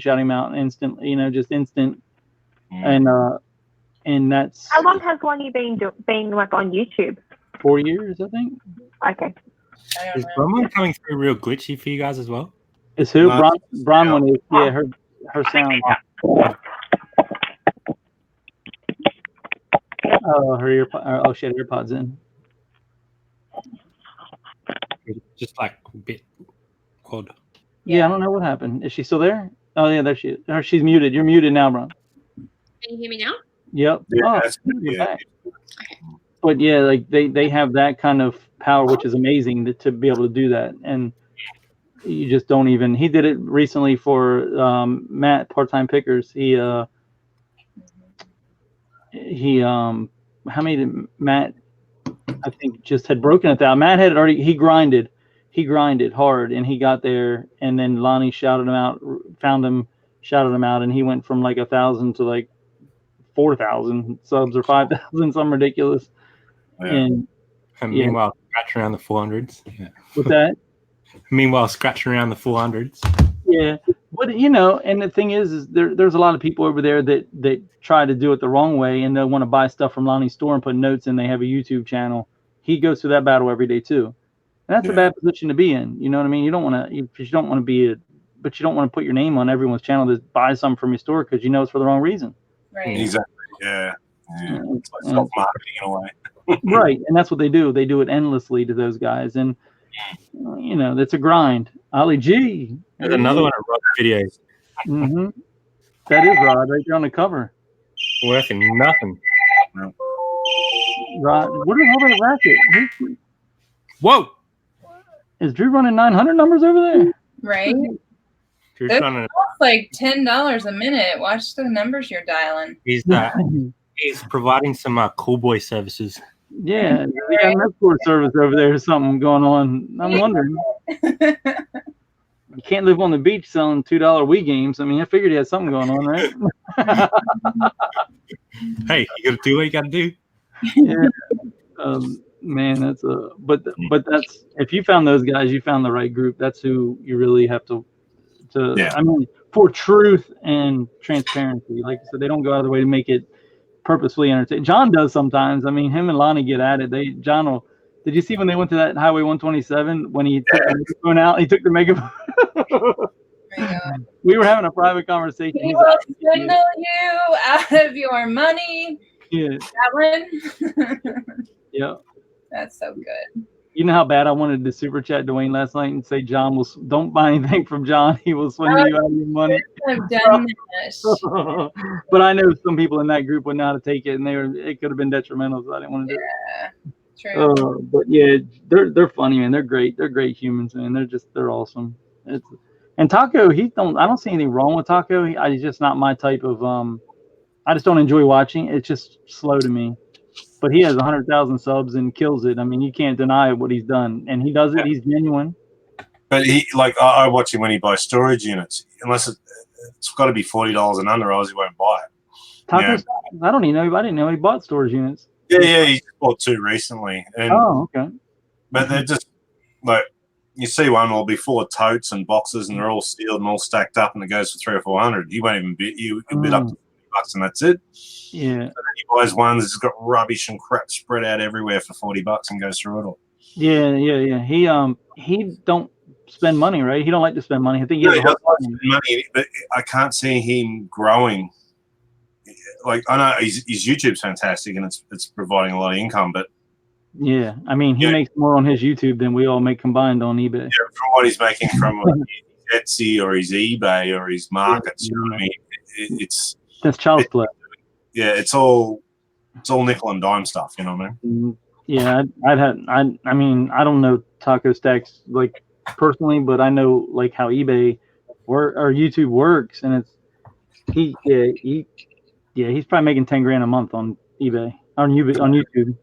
shouting him out instantly, just instant. And that's... How long has Lonnie been like on YouTube? 4 years, I think. Okay. Is Bronwyn coming through real glitchy for you guys as well? Is who? Bronwyn is. Yeah, her sound. Oh, her earpod. Oh, she had earpods in. Just like a bit odd. Yeah, I don't know what happened. Is she still there? Oh, yeah, there she is. Oh, she's muted. You're muted now, Bron. Can you hear me now? Yep. Yeah, You're back. But yeah, like they have that kind of power, which is amazing to be able to do that. And you just don't even... He did it recently for Matt, Part-Time Pickers. How many did Matt, I think, just had broken 1,000. Matt had already... He grinded hard, and he got there, and then Lonnie shouted him out, found him, shouted him out, and he went from like 1,000 to like 4,000 subs or 5,000, something ridiculous. Yeah. And meanwhile, scratching around the 400s. Yeah. With that? Meanwhile, scratching around the 400s. Yeah. But, and the thing is there's a lot of people over there that try to do it the wrong way, and they'll want to buy stuff from Lonnie's store and put notes in. They have a YouTube channel. He goes through that battle every day too. And that's a bad position to be in. You know what I mean? You don't want to, but you don't want to put your name on everyone's channel that buys something from your store because you know it's for the wrong reason. Right. Exactly. Yeah. It's like self-marketing in a way. Right. And that's what they do. They do it endlessly to those guys. And, that's a grind. Ollie G. There's another one of Rod's videos. Mm-hmm. That is Rod right there on the cover. Worth nothing. Rod, what the hell is that racket? Whoa! Is Drew running 900 numbers over there? Right. Drew's It running. costs like $10 a minute. Watch the numbers you're dialing. He's providing some cool boy services. Yeah, we got an escort service over there or something going on. I'm wondering. You can't live on the beach selling $2 Wii games. I mean, I figured he had something going on, right? Hey, you gotta do what you gotta do. Yeah. Man, that's but that's, if you found those guys, you found the right group. That's who you really have to I mean, for truth and transparency. Like I said, they don't go out of their way to make it purposefully entertaining. John does sometimes. I mean, him and Lonnie get at it. Did you see when they went to that Highway 127 when he took the megaphone out? He took the megaphone. We were having a private conversation. He will swindle you out of your money. Yeah. That one. Yeah. That's so good. You know how bad I wanted to super chat Dwayne last night and say don't buy anything from John. He will swindle you out of your money. I've done that. But I know some people in that group would know how to take it, and it could have been detrimental, so I didn't want to do it. True. But yeah, they're funny, man. They're great. They're great humans, man. They're awesome. And Taco, I don't see anything wrong with Taco. He's just not my type of. I just don't enjoy watching. It's just slow to me. But he has 100,000 subs and kills it. I mean, you can't deny what he's done, and he does it. He's genuine. But I watch him when he buys storage units. Unless it's got to be $40 and under, else he won't buy it. Taco, I don't even know. I didn't know he bought storage units. Yeah, he bought 2 recently. And, okay. But they're just like, you see one will be full of totes and boxes, and they're all sealed and all stacked up, and it goes for 300 or 400. He won't even bid. He'll bid up to $40, and that's it. Yeah. So then he buys one that's got rubbish and crap spread out everywhere for $40 and goes through it all. Yeah. He don't spend money, right? He don't like to spend money. I think he doesn't like to spend money, but I can't see him growing. Like, I know his YouTube's fantastic and it's providing a lot of income, but yeah, I mean, he makes more on his YouTube than we all make combined on eBay. Yeah, from what he's making from his Etsy or his eBay or his markets, you know what I mean? That's child's play. Yeah, it's all nickel and dime stuff, you know what I mean? Yeah, I mean, I don't know Taco Stacks like personally, but I know like how eBay or YouTube works, and he's probably making 10 grand a month on eBay on YouTube.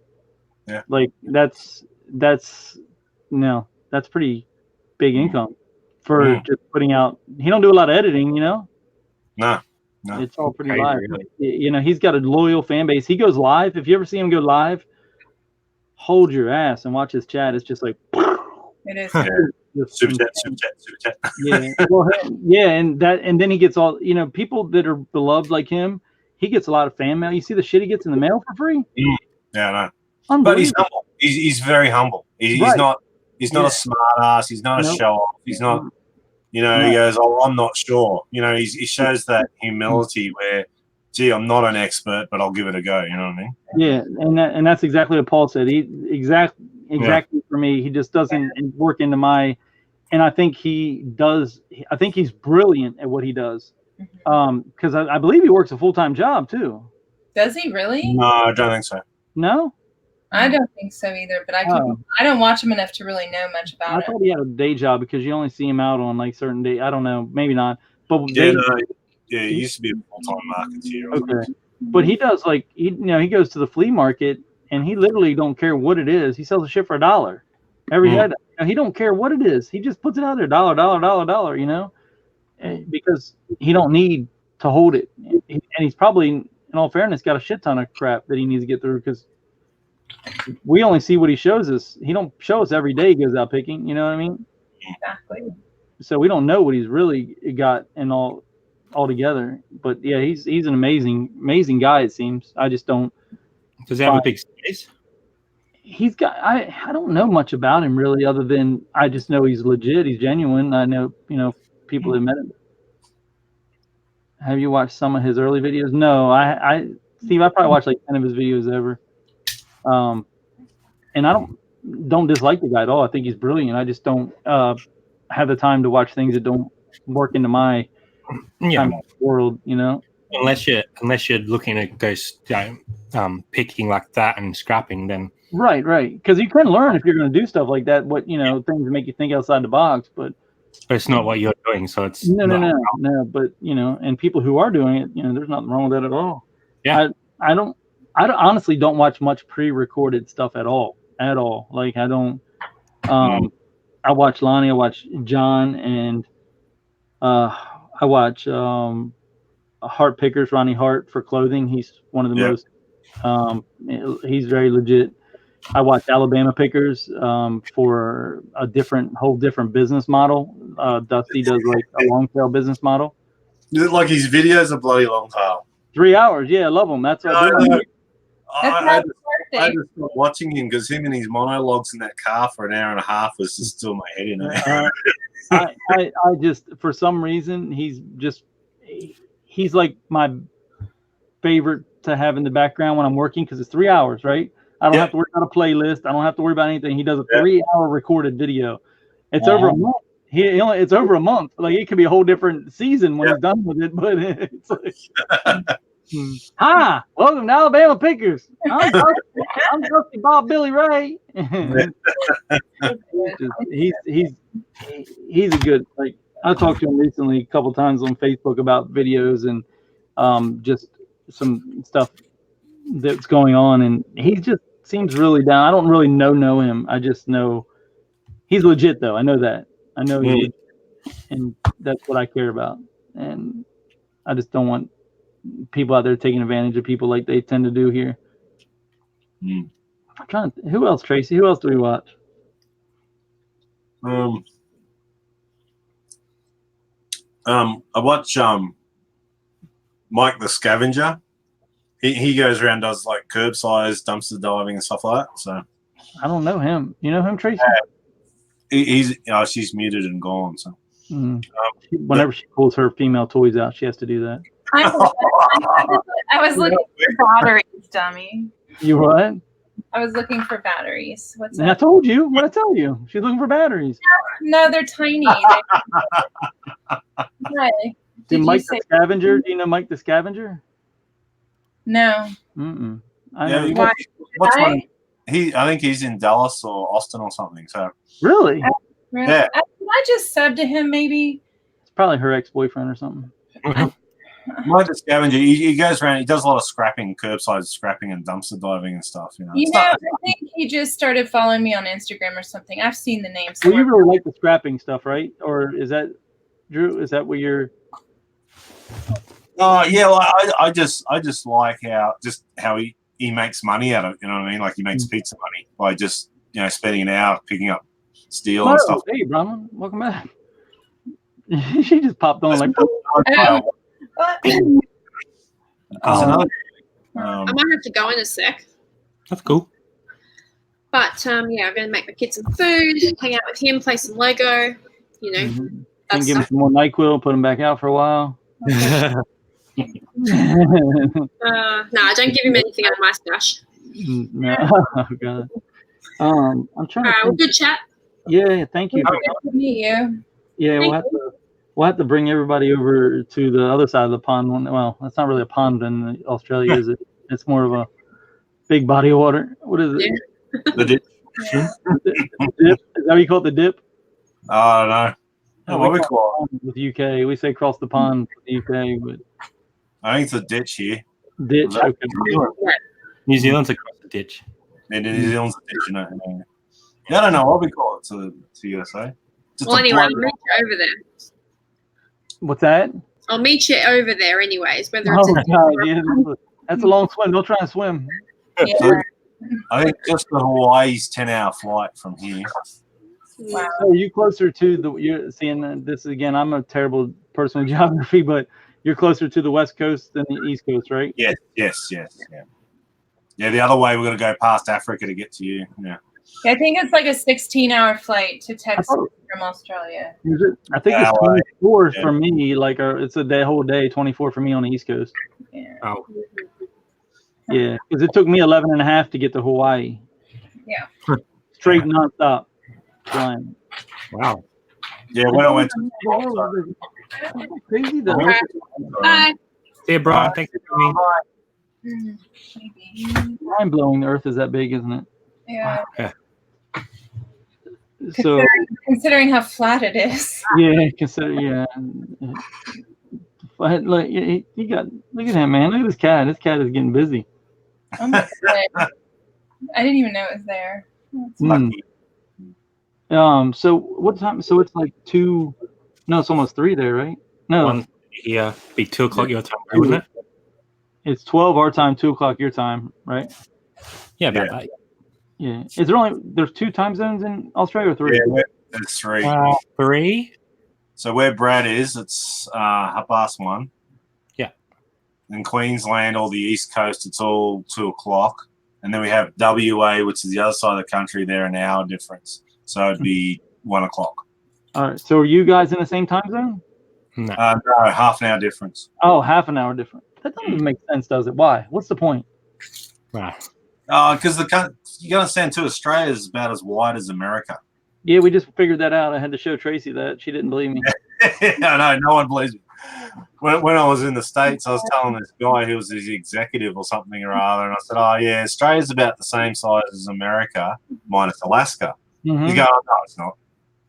Yeah, like that's pretty big income for just putting out. He don't do a lot of editing, you know. No. It's all pretty live. Really. You know, he's got a loyal fan base. He goes live. If you ever see him go live, hold your ass and watch his chat. It's just like it is. Super chat. Yeah, well, yeah, and then he gets all, you know, people that are beloved like him. He gets a lot of fan mail. You see the shit he gets in the mail for free. Yeah, I know. But he's humble. He's very humble. He's not a smart ass. He's not a show off. He's not, you know, he goes, oh, I'm not sure. You know, he shows that humility where, gee, I'm not an expert, but I'll give it a go. You know what I mean? Yeah, and that's exactly what Paul said. Exactly for me. He just doesn't work into my, and I think he does. I think he's brilliant at what he does. Because I believe he works a full-time job too. Does he really? No, I don't think so. No? I don't think so either, but I don't watch him enough to really know much about it. I thought he had a day job because you only see him out on like certain days. I don't know, maybe not. But he used to be a full-time marketeer. Okay. But he does he goes to the flea market and he literally don't care what it is. He sells the shit for $1 every day. He don't care what it is. He just puts it out there, $1, you know, because he don't need to hold it. And he's probably, in all fairness, got a shit ton of crap that he needs to get through because we only see what he shows us. He don't show us every day he goes out picking. You know what I mean? Exactly. So we don't know what he's really got and all together. But yeah, he's an amazing guy. It seems. I just don't. Does he have a big space? He's got. I don't know much about him really, other than I just know he's legit. He's genuine. I know people that met him. Have you watched some of his early videos? No, Steve, I probably watched like 10 of his videos ever. And I don't dislike the guy at all. I think he's brilliant. I just don't have the time to watch things that don't work into my world, you know. Unless you're looking at go picking like that and scrapping, then right. Because you can learn if you're going to do stuff like that. What things that make you think outside the box, but it's not what you're doing. So it's no. But and people who are doing it, there's nothing wrong with that at all. Yeah, I honestly don't watch much pre-recorded stuff at all. Like I don't. I watch Lonnie. I watch John, and I watch Heart Pickers, Ronnie Hart for clothing. He's one of the most. He's very legit. I watch Alabama Pickers for a whole different business model. Dusty does like a long tail business model. Like his videos are bloody long tail. 3 hours, yeah, I love them. That's what I just stopped watching him because him and his monologues in that car for an hour and a half was just still my head in it. I just, for some reason, he's like my favorite to have in the background when I'm working because it's 3 hours, right? I don't have to worry about a playlist. I don't have to worry about anything. He does a 3 hour recorded video. It's over a month. It's over a month. Like it could be a whole different season when he's done with it, but it's like. Hi, welcome to Alabama Pickers. I'm Dusty Bob Billy Ray. He's a good I talked to him recently a couple times on Facebook about videos and just some stuff that's going on, and he just seems really down. I don't really know him. I just know he's legit, though. I know that. I know he's legit, and that's what I care about. And I just don't want people out there taking advantage of people like they tend to do here. I'm trying to, who else, Tracy? Who else do we watch? I watch Mike the Scavenger. He goes around, does like curbside dumpster diving and stuff like that. So I don't know him. You know him, Tracy? She's muted and gone. So whenever she pulls her female toys out, she has to do that. I was looking for batteries, dummy. You what? I was looking for batteries. What's And that? I told you. What I tell you? She's looking for batteries. No, they're tiny. What? Did Mike you say the Scavenger? Do you know Mike the Scavenger? no? I know. Why? What's one? I think he's in Dallas or Austin or something. So Really? Really? Yeah. Can I just sub to him, maybe? It's probably her ex-boyfriend or something. Mike the Scavenger, he goes around. He does a lot of scrapping, curbside scrapping, and dumpster diving and stuff. You know. I think he just started following me on Instagram or something. I've seen the name. Well, you really like the scrapping stuff, right? Or is that Drew? Is that what you're? Oh yeah, well, I just like how he makes money out of it. You know what I mean? Like he makes pizza money by just spending an hour picking up steel and stuff. Hey, Brahman, welcome back. She just popped on like. I might have to go in a sec. That's cool. But I'm gonna make my kids some food, hang out with him, play some Lego. And give him some more NyQuil, put him back out for a while. No, I don't give him anything out of my stash. No, oh god. I'm trying. All right, well, good chat. Yeah, thank you. Good to meet you. Yeah, we'll have to bring everybody over to the other side of the pond. Well, that's not really a pond in Australia, is it? It's more of a big body of water. What is it? The dip. The dip? Is that what you call it, the dip? Oh no. What we call it with UK? We say cross the pond with the UK, but I think it's a ditch here. Ditch. Okay. New Zealand's across the ditch. Yeah, New Zealand's a ditch, I don't know what we call it to USA. Well, anyway, I'll meet you over there. What's that? I'll meet you over there, anyways. Whether it's that's a long swim. Don't try and swim. Yeah. I think just the Hawaii's 10-hour flight from here. Wow. So are you closer to you're seeing this again? I'm a terrible person with geography, but you're closer to the West Coast than the East Coast, right? Yes. Yeah, the other way, we're going to go past Africa to get to you. Yeah. I think it's like a 16-hour flight to Texas from Australia. Is it? I think it's 24 for me. Like it's a whole day, 24 for me on the East Coast. Yeah. Oh. Yeah, because it took me 11 and a half to get to Hawaii. Yeah. Straight nonstop flying. Wow. Yeah, when I went to crazy though. Bye. See you, bro. Thanks for coming. Mind blowing. The Earth is that big, isn't it? Yeah. So considering how flat it is. Yeah, But look, you got look at him, man. Look at this cat. This cat is getting busy. Oh my God. I didn't even know it was there. So what time? So it's like 2. No, it's almost 3 there, right? No. 1 here. Be 2 o'clock your time, wouldn't it? It's 12 our time, 2 o'clock your time, right? Yeah, about that. Yeah. Is there there's 2 time zones in Australia or 3? Yeah, there's 3. 3. So where Brad is, it's 1:30. Yeah. In Queensland or the East Coast, it's all 2 o'clock. And then we have WA, which is the other side of the country. They're an hour difference. So it'd be 1 o'clock. All right. So are you guys in the same time zone? No. No, half an hour difference. Oh, half an hour different. That doesn't even make sense, does it? Why? What's the point? Wow. Because you got to understand too, Australia is about as wide as America. Yeah, we just figured that out. I had to show Tracy that. She didn't believe me. I know, no one believes me. When I was in the States, I was telling this guy who was his executive or something or other, and I said, "Oh yeah, Australia's about the same size as America minus Alaska." Mm-hmm. He's going, "No, it's not."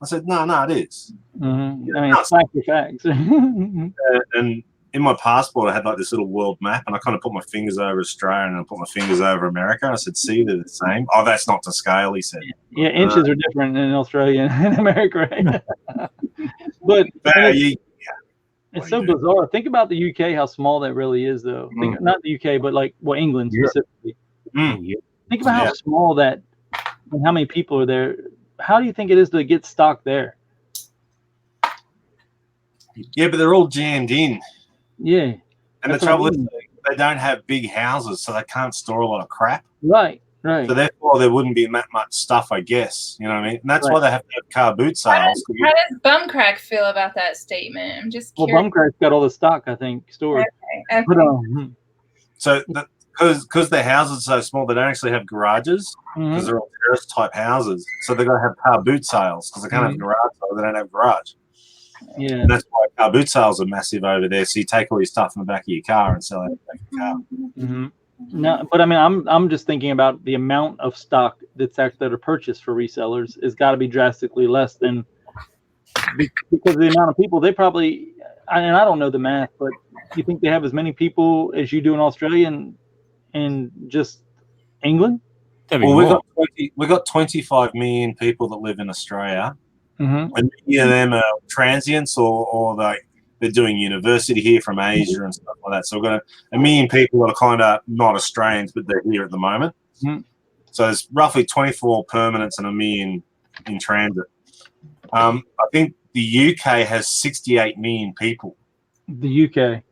I said, no, it is. Mm-hmm. I mean, it's facts are facts. And in my passport, I had like this little world map, and I kind of put my fingers over Australia and I put my fingers over America. And I said, see, they're the same. Oh, that's not to scale, he said. Yeah, inches are different in Australia and America, right? But it's so bizarre. Think about the UK, how small that really is, though. Not the UK, but like England specifically. Think about how small that and how many people are there. How do you think it is to get stock there? Yeah, but they're all jammed in. Yeah. And the trouble is they don't have big houses, so they can't store a lot of crap. Right. So therefore there wouldn't be that much stuff, I guess. You know what I mean? And that's why they have to have car boot sales. How does Bumcrack feel about that statement? I'm just curious. Well, Bumcrack's got all the stock, I think, stored. Okay. But, so because their houses are so small, they don't actually have garages because they're all terrace type houses. So they're going to have car boot sales because they can't have a garage, so they don't have a garage. Yeah, and that's why car boot sales are massive over there. So you take all your stuff in the back of your car and sell it in the back of your car. Mm-hmm. No, but I mean, I'm just thinking about the amount of stock that are purchased for resellers has got to be drastically less than because of the amount of people they probably. And I don't know the math, but you think they have as many people as you do in Australia and just England? Well, we've got 25 million people that live in Australia, and many of them are transients or they're doing university here from Asia and stuff like that. So we've got a million people that are kind of not Australians, but they're here at the moment. So there's roughly 24 permanents and a million in transit. I think the UK has 68 million people. The UK?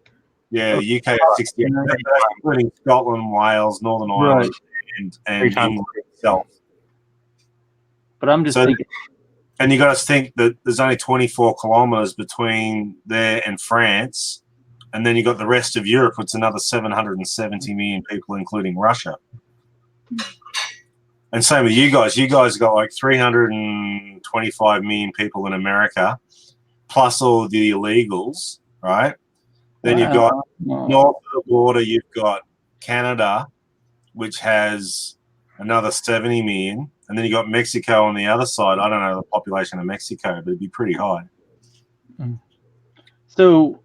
Yeah, the UK has 68 million, including Scotland, Wales, Northern Ireland, and England itself. But I'm just thinking. And you got to think that there's only 24 kilometres between there and France, and then you got the rest of Europe. It's another 770 million people, including Russia. And same with you guys. You guys got like 325 million people in America, plus all the illegals, right? Then you've got north of the border. You've got Canada, which has another 70 million. And then you got Mexico on the other side. I don't know the population of Mexico, but it'd be pretty high. So,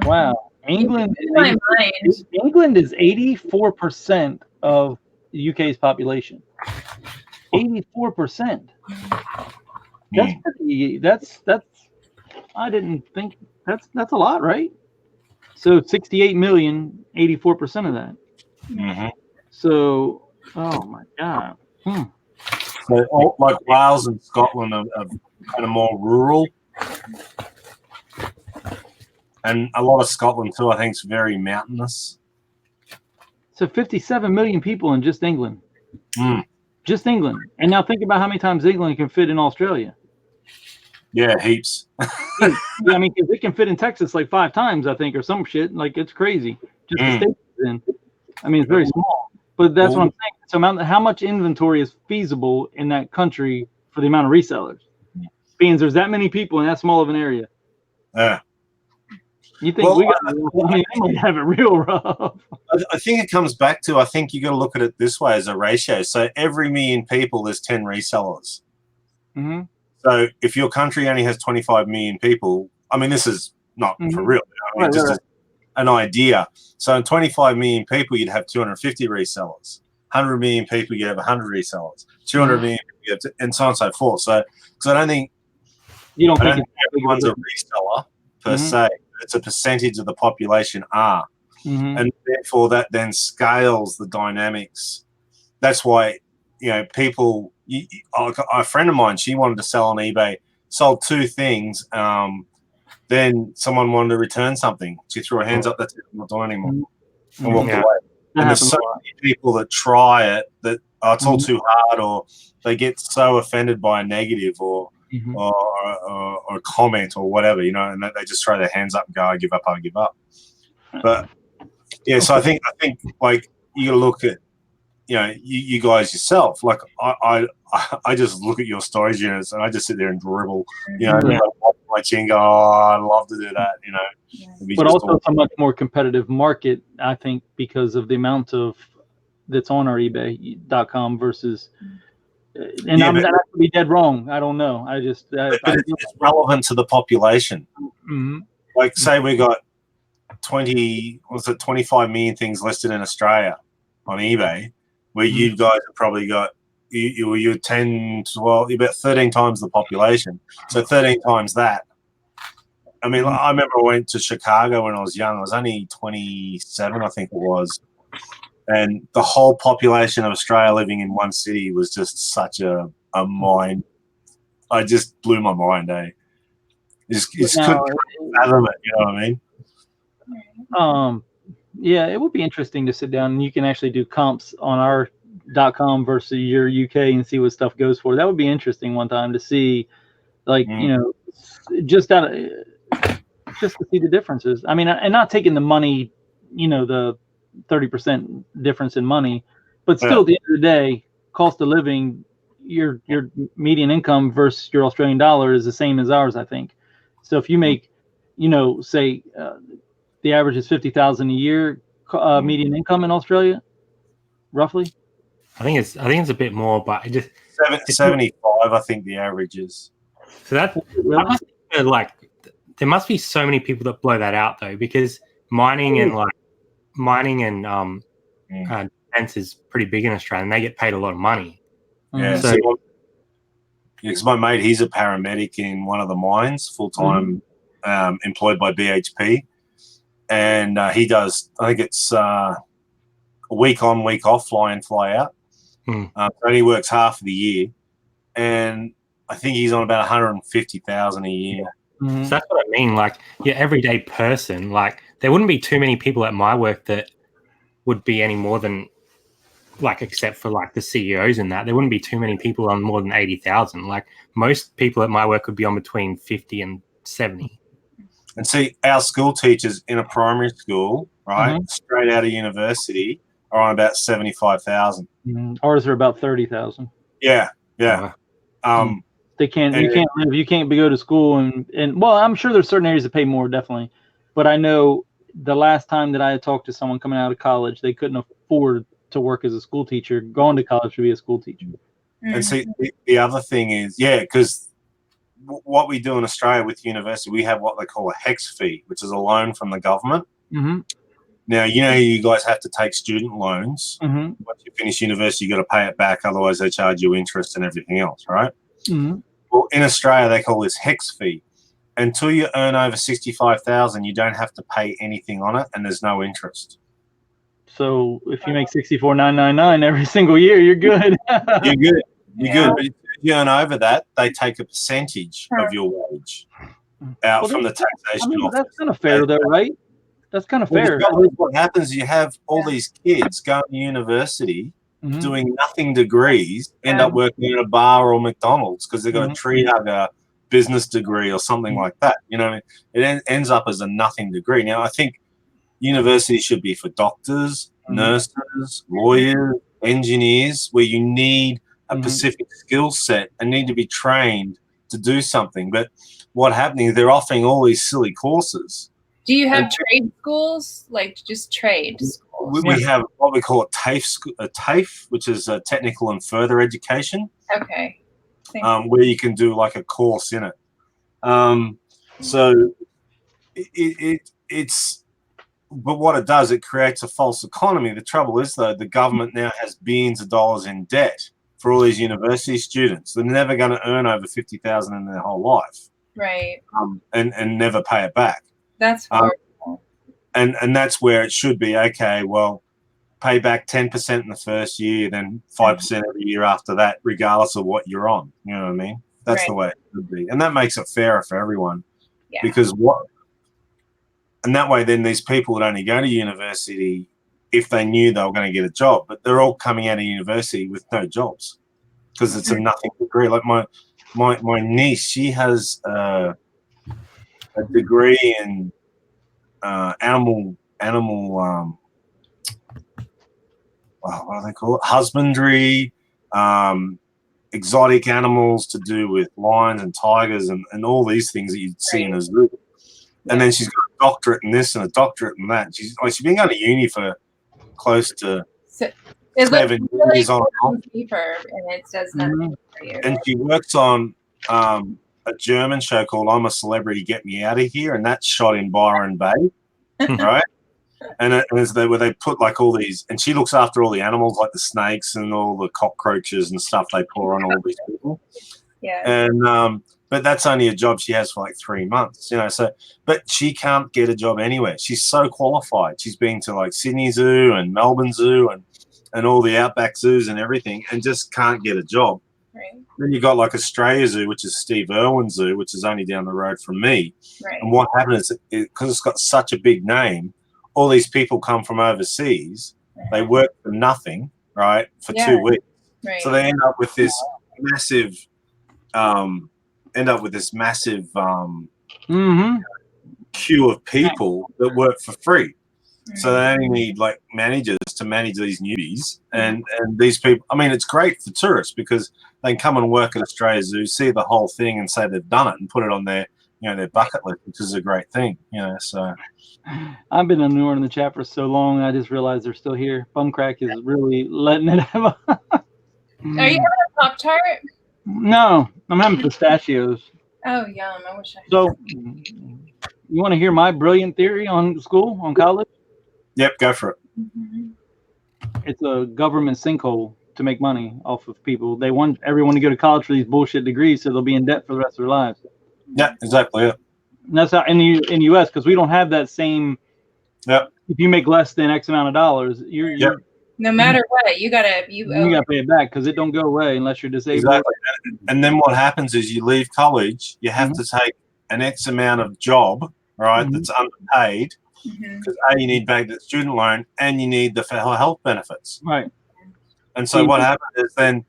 wow, England is 84% of the UK's population. 84%. That's pretty. That's. I didn't think that's a lot, right? So 68 million, 84% of that. So, oh my God. So, like Wales and Scotland are kind of more rural, and a lot of Scotland too. I think is very mountainous. So 57 million people in just England. Just England, and now think about how many times England can fit in Australia. Yeah, heaps. Yeah, I mean, because it can fit in Texas like 5 times, I think, or some shit. Like it's crazy. Just the state it's in. I mean, it's very small. But that's what I'm saying. So how much inventory is feasible in that country for the amount of resellers? Being there's that many people in that small of an area. Yeah. You think they might have it real rough. I think it comes back to, I think you got to look at it this way as a ratio. So every million people, there's 10 resellers. So if your country only has 25 million people, I mean, this is not for real. I mean, just an idea. So in 25 million people, you'd have 250 resellers. 100 million people, you'd have 100 resellers. 200 million people, and so on and so forth. So I don't think everyone's a reseller per se. It's a percentage of the population are. And therefore that then scales the dynamics. That's why, people, a friend of mine, she wanted to sell on eBay, sold 2 things. Then someone wanted to return something. She threw her hands up, that's it, I'm not doing anymore. And walked away. And there's so many people that try it that it's all too hard, or they get so offended by a negative or a comment or whatever, and they just throw their hands up and go, I give up. But yeah, so I think like you got to look at, you guys yourself. Like I just look at your storage units and I just sit there and dribble, my chin, go, I'd love to do that, But also it's a much more competitive market, I think, because of the amount of that's on our eBay.com versus And I could be dead wrong. I don't know. I just it's relevant to the population. Mm-hmm. Like, say we got 25 million things listed in Australia on eBay, where you guys have probably got you're 10, 12, you're about 13 times the population. So 13 times that. I mean, I remember I went to Chicago when I was young. I was only 27, I think it was. And the whole population of Australia living in one city was just such a mind. I just blew my mind, eh? Just couldn't fathom it, you know what I mean? Yeah, it would be interesting to sit down and you can actually do comps on our .com versus your UK and see what stuff goes for. That would be interesting one time to see, like, you know, just to see the differences. I mean, and not taking the money, you know, the 30% difference in money, but still at the end of the day, cost of living, your median income versus your Australian dollar is the same as ours, I think. So if you make, you know, say the average is 50,000 a year median income in Australia, roughly. I think it's a bit more, but it just 75. I think the average is. So that must be like, there must be so many people that blow that out though, because mining and defense is pretty big in Australia, and they get paid a lot of money. Yeah. So, because my mate, he's a paramedic in one of the mines, full time, employed by BHP, and he does. I think it's a week on, week off, fly in, fly out. So he works half of the year, and I think he's on about 150,000 a year. So that's what I mean. Like, your everyday person, like, there wouldn't be too many people at my work that would be any more than, like, except for like the CEOs and that, there wouldn't be too many people on more than 80,000. Like, most people at my work would be on between 50 and 70. And see, our school teachers in a primary school, right, straight out of university, are on about 75,000. Ours are about 30,000. Yeah. They can't. You can't live. You can't go to school and well, I'm sure there's certain areas that pay more, definitely. But I know the last time that I had talked to someone coming out of college, they couldn't afford to work as a school teacher. Going to college to be a school teacher. And see, the other thing is, because what we do in Australia with university, we have what they call a HEX fee, which is a loan from the government. Now, you know, you guys have to take student loans. Once you finish university, you got to pay it back. Otherwise, they charge you interest and everything else, right? Well, in Australia, they call this HEX fee. Until you earn over 65,000, you don't have to pay anything on it, and there's no interest. So if you make 64,999 every single year, you're good. You're good. But if you earn over that, they take a percentage of your wage out from the taxation office. That's kind of fair, though, right? That's kind of fair. What happens is you have all these kids going to university, doing nothing degrees, end up working in a bar or McDonald's because they've got a tree hugger business degree or something like that. You know, it ends up as a nothing degree. Now, I think university should be for doctors, nurses, lawyers, engineers, where you need a specific skill set and need to be trained to do something. But what happening is they're offering all these silly courses. Do you have trade schools, like just trade schools? We have what we call a TAFE, which is a technical and further education. Okay. Where you can do like a course in it. So it's, but what it does, it creates a false economy. The trouble is, though, the government now has billions of dollars in debt for all these university students. They're never going to earn over 50,000 in their whole life, right? And never pay it back. That's horrible. And that's where it should be. Okay, well, pay back 10% in the first year, then 5% every year after that, regardless of what you're on. You know what I mean? That's the way it should be, and that makes it fairer for everyone. Yeah. Because and that way, then these people would only go to university if they knew they were going to get a job, but they're all coming out of university with no jobs because it's a nothing degree. Like my niece, she has a degree in animal what do they call it? Husbandry, exotic animals to do with lions and tigers and all these things that you'd see in a zoo. And then she's got a doctorate in this and a doctorate in that. She's been going to uni for close to It looks 7 really years on cool on paper, and it does nothing for you. and she works on a German show called I'm a Celebrity, Get Me Out of Here, and that's shot in Byron Bay, right? And where they put like all these, and she looks after all the animals like the snakes and all the cockroaches and stuff they pour on all these people. Yeah. And but that's only a job she has for like 3 months, you know. So, but she can't get a job anywhere. She's so qualified. She's been to like Sydney Zoo and Melbourne Zoo and all the outback zoos and everything, and just can't get a job. Right. Then you got like Australia Zoo, which is Steve Irwin Zoo, which is only down the road from me. Right. And what happened is, because it's got such a big name, all these people come from overseas. They work for nothing, right, for 2 weeks. Right. So they end up with this massive, queue of people that work for free. So they only need like managers to manage these newbies, and these people. I mean, it's great for tourists because they can come and work at Australia Zoo, see the whole thing, and say they've done it, and put it on their, you know, their bucket list, which is a great thing, you know. So I've been ignoring the chat for so long, I just realized they're still here. Bumcrack is really letting it have. Are you having a Pop-Tart? No, I'm having pistachios. Oh, yum! I wish I. So, you want to hear my brilliant theory on school, on college? Yep, go for it. Mm-hmm. It's a government sinkhole to make money off of people. They want everyone to go to college for these bullshit degrees, so they'll be in debt for the rest of their lives. Yeah, exactly. Yeah. And that's how in the U.S. because we don't have that same. Yep. If you make less than X amount of dollars, you're no matter what, you gotta pay it back because it don't go away unless you're disabled. Exactly. And then what happens is you leave college, you have to take an X amount of job, right? That's underpaid. Because you need back the student loan and you need the health benefits. Right. And so what happens is then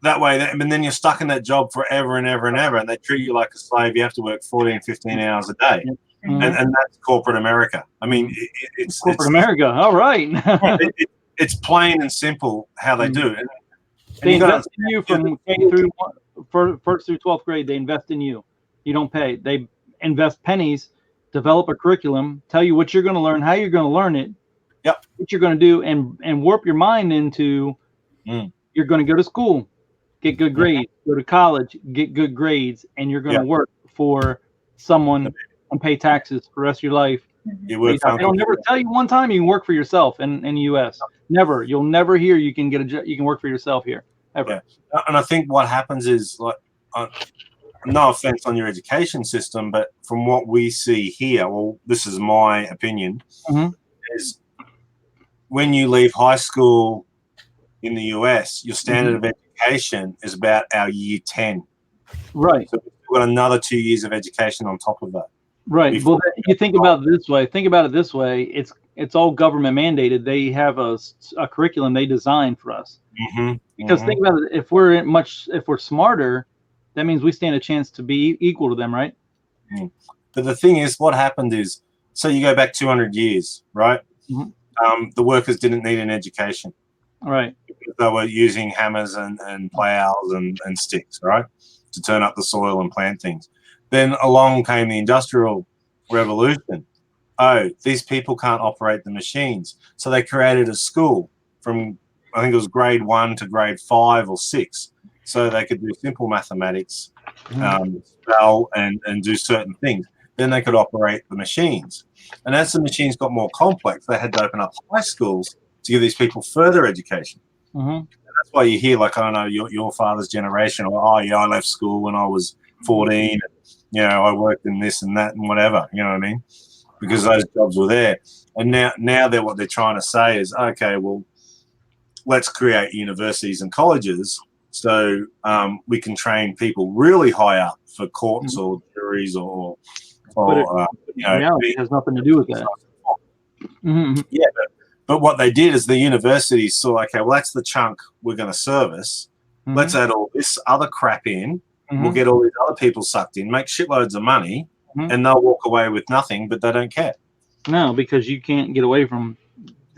that way, and then you're stuck in that job forever and ever and ever, and they treat you like a slave. You have to work 14, 15 hours a day. And that's corporate America. I mean, it's corporate America. All right. It's plain and simple how they do it. They invest in you from K through first through 12th grade. They invest in you. You don't pay. They invest pennies, develop a curriculum, tell you what you're going to learn, how you're going to learn it, what you're going to do, and warp your mind into you're going to go to school, get good grades, go to college, get good grades, and you're going to work for someone and pay taxes for the rest of your life. They'll never tell you one time you can work for yourself in the U.S. Never. You'll never hear you can get a job. You can work for yourself here ever. Yeah. And I think what happens is, like, no offense on your education system, but from what we see here, well, this is my opinion, is when you leave high school in the US, your standard of education is about our year 10. Right. So we've got another 2 years of education on top of that. Right. Well, you think about it this way. Think about it this way. It's all government mandated. They have a curriculum they design for us. Because think about it. If we're smarter, that means we stand a chance to be equal to them, right? But the thing is, what happened is, so you go back 200 years, right? The workers didn't need an education. Right. Because they were using hammers and plows and sticks, right, to turn up the soil and plant things. Then along came the Industrial Revolution. Oh, these people can't operate the machines. So they created a school from, I think it was grade 1 to grade 5 or 6. So they could do simple mathematics, spell and do certain things. Then they could operate the machines. And as the machines got more complex, they had to open up high schools to give these people further education. And that's why you hear, like, I don't know, your father's generation, or, oh, yeah, I left school when I was 14. And, you know, I worked in this and that and whatever, you know what I mean? Because those jobs were there. And now what they're trying to say is, okay, well, let's create universities and colleges so we can train people really high up for courts or juries or you know, reality has nothing to do with that. Yeah, but what they did is the universities saw, okay, well, that's the chunk we're going to service. Let's add all this other crap in. We'll get all these other people sucked in, make shitloads of money, and they'll walk away with nothing, but they don't care. No, because you can't get away from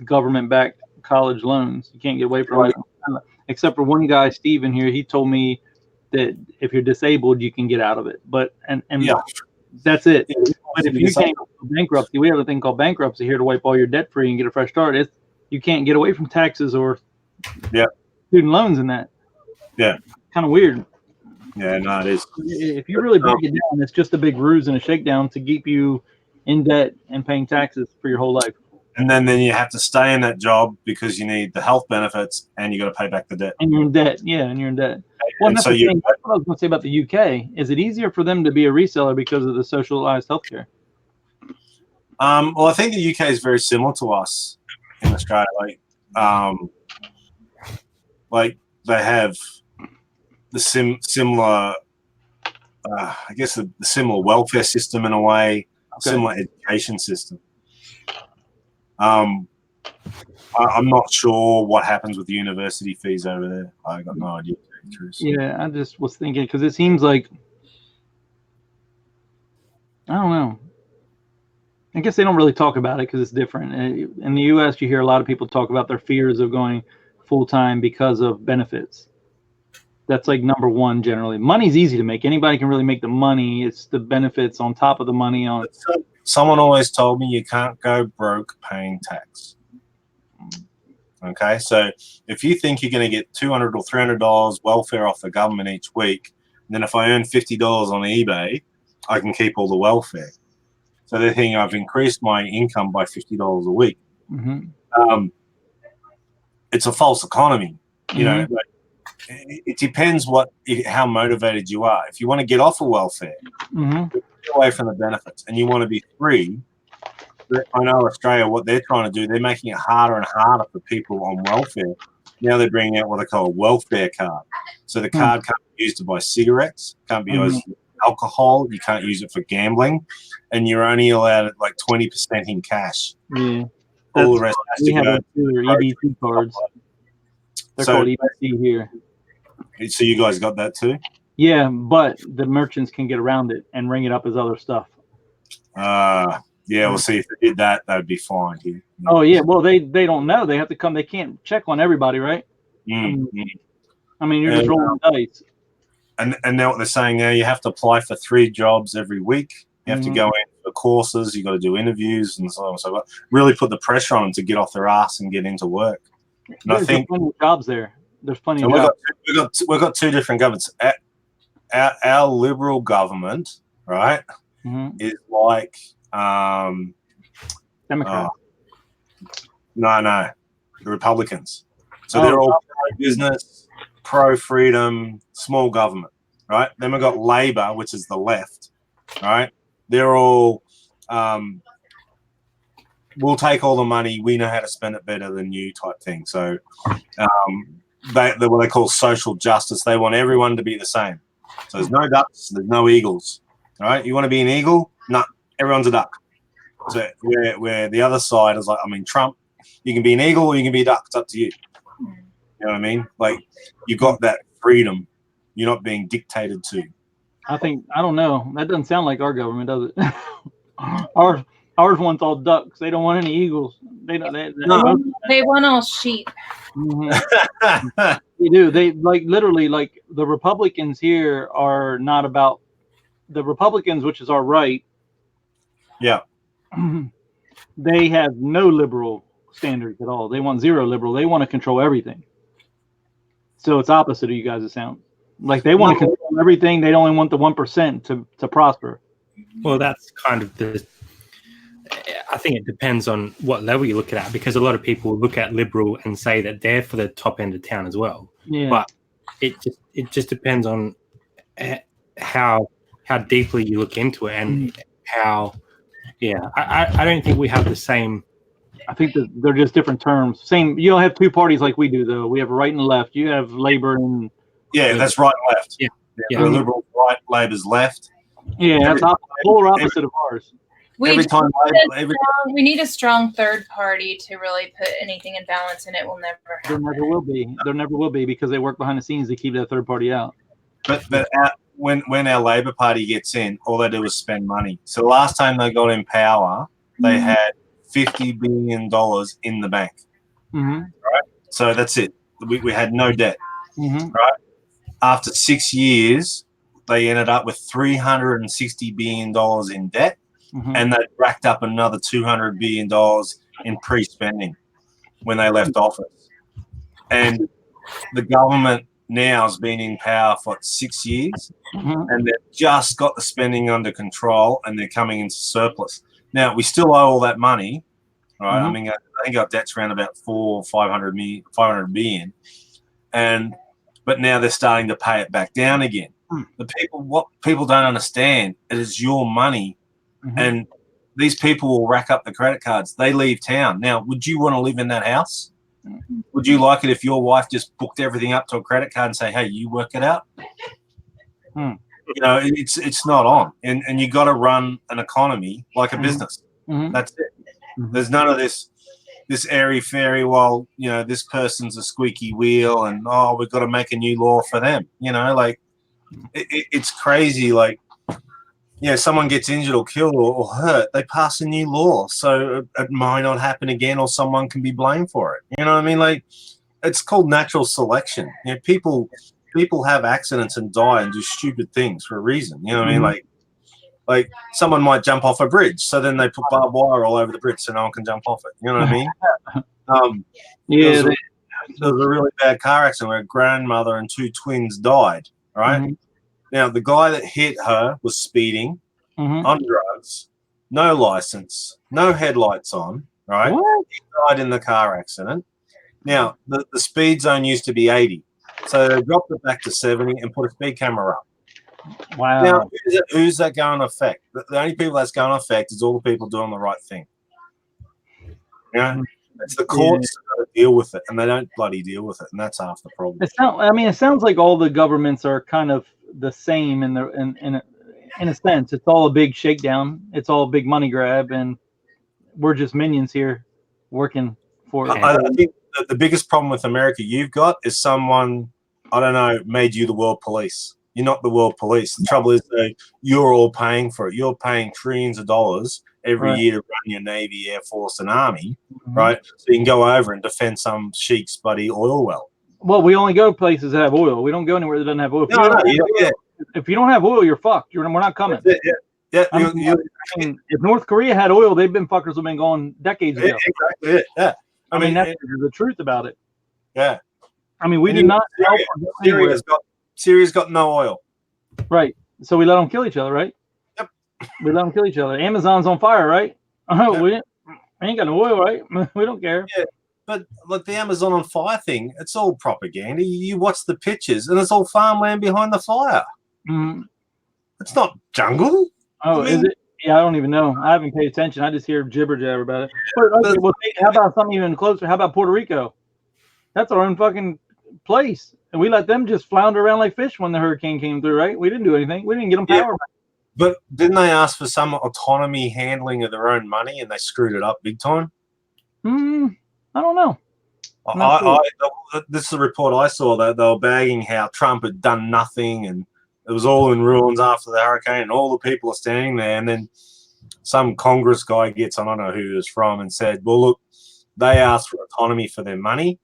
government-backed college loans. You can't get away from it. Except for one guy, Steven here, he told me that if you're disabled, you can get out of it. But and that's it. But if you can't go bankruptcy, we have a thing called bankruptcy here to wipe all your debt free and get a fresh start. you can't get away from taxes or student loans in that. Yeah. Kind of weird. Yeah, no, it is. If you really break it down, it's just a big ruse and a shakedown to keep you in debt and paying taxes for your whole life. And then you have to stay in that job because you need the health benefits and you got to pay back the debt. And you're in debt. Yeah, and you're in debt. Well, And that's so the thing. That's what I was going to say about the UK. Is it easier for them to be a reseller because of the socialized healthcare? Well, I think the UK is very similar to us in Australia. Like they have the similar, I guess the similar welfare system in a way, similar education system. I'm not sure what happens with the university fees over there. I got no idea. Yeah, I just was thinking because it seems like, I don't know. I guess they don't really talk about it because it's different. In the U.S., you hear a lot of people talk about their fears of going full-time because of benefits. That's like number one generally. Money's easy to make. Anybody can really make the money. It's the benefits on top of the money. Someone always told me you can't go broke paying tax. Okay, so if you think you're going to get $200 or $300 welfare off the government each week, then if I earn $50 on eBay, I can keep all the welfare. So they think I've increased my income by $50 a week. Mm-hmm. It's a false economy. You know, it depends how motivated you are. If you want to get off of welfare, get away from the benefits, and you want to be free. I know Australia, what they're trying to do, they're making it harder and harder for people on welfare. Now they're bringing out what they call a welfare card. So the card can't be used to buy cigarettes, can't be used for alcohol, you can't use it for gambling, and you're only allowed like 20% in cash. Yeah. All the rest has to go. EBT cards. They're called EBT here. So you guys got that too? Yeah, but the merchants can get around it and ring it up as other stuff. Yeah, we'll see if they did that, that'd be fine here. Oh yeah, well they don't know. They have to come. They can't check on everybody, right? I mean, you're just rolling dice. And now what they're saying now, you have to apply for 3 jobs every week. You have to go in for courses. You got to do interviews and so on and so forth. Really put the pressure on them to get off their ass and get into work. And I think plenty of jobs there. There's plenty of jobs. We've got 2 different governments. Our liberal government, right, is like Democrats. No, the Republicans. So they're all pro-business, pro-freedom, small government, right? Then we've got Labor, which is the left, right? They're all, we'll take all the money, we know how to spend it better than you type thing. So they're what they call social justice. They want everyone to be the same. So there's no ducks, there's no eagles, all right? You want to be an eagle? No, everyone's a duck. So where the other side is like, I mean, Trump, you can be an eagle or you can be a duck. It's up to you. You know what I mean? Like, you've got that freedom. You're not being dictated to. I don't know. That doesn't sound like our government, does it? Ours wants all ducks. They don't want any eagles. They want all sheep. They do. They literally the Republicans here are not about the Republicans, which is our right. Yeah. They have no liberal standards at all. They want zero liberal. They want to control everything. So it's opposite of you guys. It sounds like they want to control everything. They only want the 1% to prosper. Well, that's kind of I think it depends on what level you look at, because a lot of people look at liberal and say that they're for the top end of town as well. Yeah. But it just depends on how deeply you look into it and how. Yeah, I don't think we have the same. I think that they're just different terms. Same. You don't have 2 parties like we do, though. We have a right and left. You have Labor and. Yeah, that's right and left. Yeah. The Liberal right, Labor's left. Yeah, that's polar opposite of ours. We need a strong third party to really put anything in balance, and it will never happen. There never will be. There never will be, because they work behind the scenes to keep that third party out. But when our Labor Party gets in, all they do is spend money. So last time they got in power, they had $50 billion in the bank. Right? So that's it. We had no debt. Right? After 6 years, they ended up with $360 billion in debt, and they racked up another $200 billion in pre-spending. when they left office. And the government now has been in power for 6 years, and they've just got the spending under control, and they're coming into surplus. Now, we still owe all that money, right? I mean, I think our debt's around about 500 million, but now they're starting to pay it back down again. What people don't understand, it is your money, and these people will rack up the credit cards. They leave town. Now, would you want to live in that house? Would you like it if your wife just booked everything up to a credit card and say, hey, you work it out? You know, it's not on. And you got to run an economy like a business. That's it. There's none of this airy-fairy, well, you know, this person's a squeaky wheel and, oh, we've got to make a new law for them. You know, like, it's crazy. Like, yeah, someone gets injured or killed or hurt, they pass a new law. So it might not happen again, or someone can be blamed for it. You know what I mean? Like, it's called natural selection. You know, people have accidents and die and do stupid things for a reason. You know what I mean? Like someone might jump off a bridge, so then they put barbed wire all over the bridge so no one can jump off it. You know what I mean? There was a really bad car accident where a grandmother and 2 twins died, right? Now, the guy that hit her was speeding, on drugs, no license, no headlights on, right? What? He died in the car accident. Now, the speed zone used to be 80. So they dropped it back to 70 and put a speed camera up. Wow. Now, who's that going to affect? The only people that's going to affect is all the people doing the right thing. You know? It's the courts that got to deal with it, and they don't bloody deal with it, and that's half the problem. It sounds like all the governments are kind of the same in a sense. It's all a big shakedown. It's all a big money grab, and we're just minions here working for it. I think the biggest problem with America you've got is someone, I don't know, made you the world police. You're not the world police. The trouble is that you're all paying for it. You're paying trillions of dollars every year to run your Navy, Air Force, and Army, right? So you can go over and defend some sheik's bloody oil well. Well, we only go places that have oil. We don't go anywhere that doesn't have oil. If you don't have oil, you're fucked. We're not coming. If North Korea had oil, they've been fuckers have been gone decades ago. Exactly. Yeah. I mean, that's the truth about it. Yeah. I mean, we do not. Syria's got no oil. Right. So we let them kill each other, right? Yep. We let them kill each other. Amazon's on fire, right? Oh, we ain't got no oil, right? We don't care. Yeah. But like the Amazon on fire thing, it's all propaganda. You watch the pictures, and it's all farmland behind the fire. It's not jungle. Oh, is it? Yeah, I don't even know. I haven't paid attention. I just hear jibber jabber about it. Well, how about something even closer? How about Puerto Rico? That's our own fucking place, and we let them just flounder around like fish when the hurricane came through. Right? We didn't do anything. We didn't get them power back. But didn't they ask for some autonomy handling of their own money, and they screwed it up big time? I don't know. This is a report I saw that they were bagging how Trump had done nothing, and it was all in ruins after the hurricane, and all the people are standing there. And then some Congress guy gets on, I don't know who he was from, and said, well, look, they asked for autonomy for their money.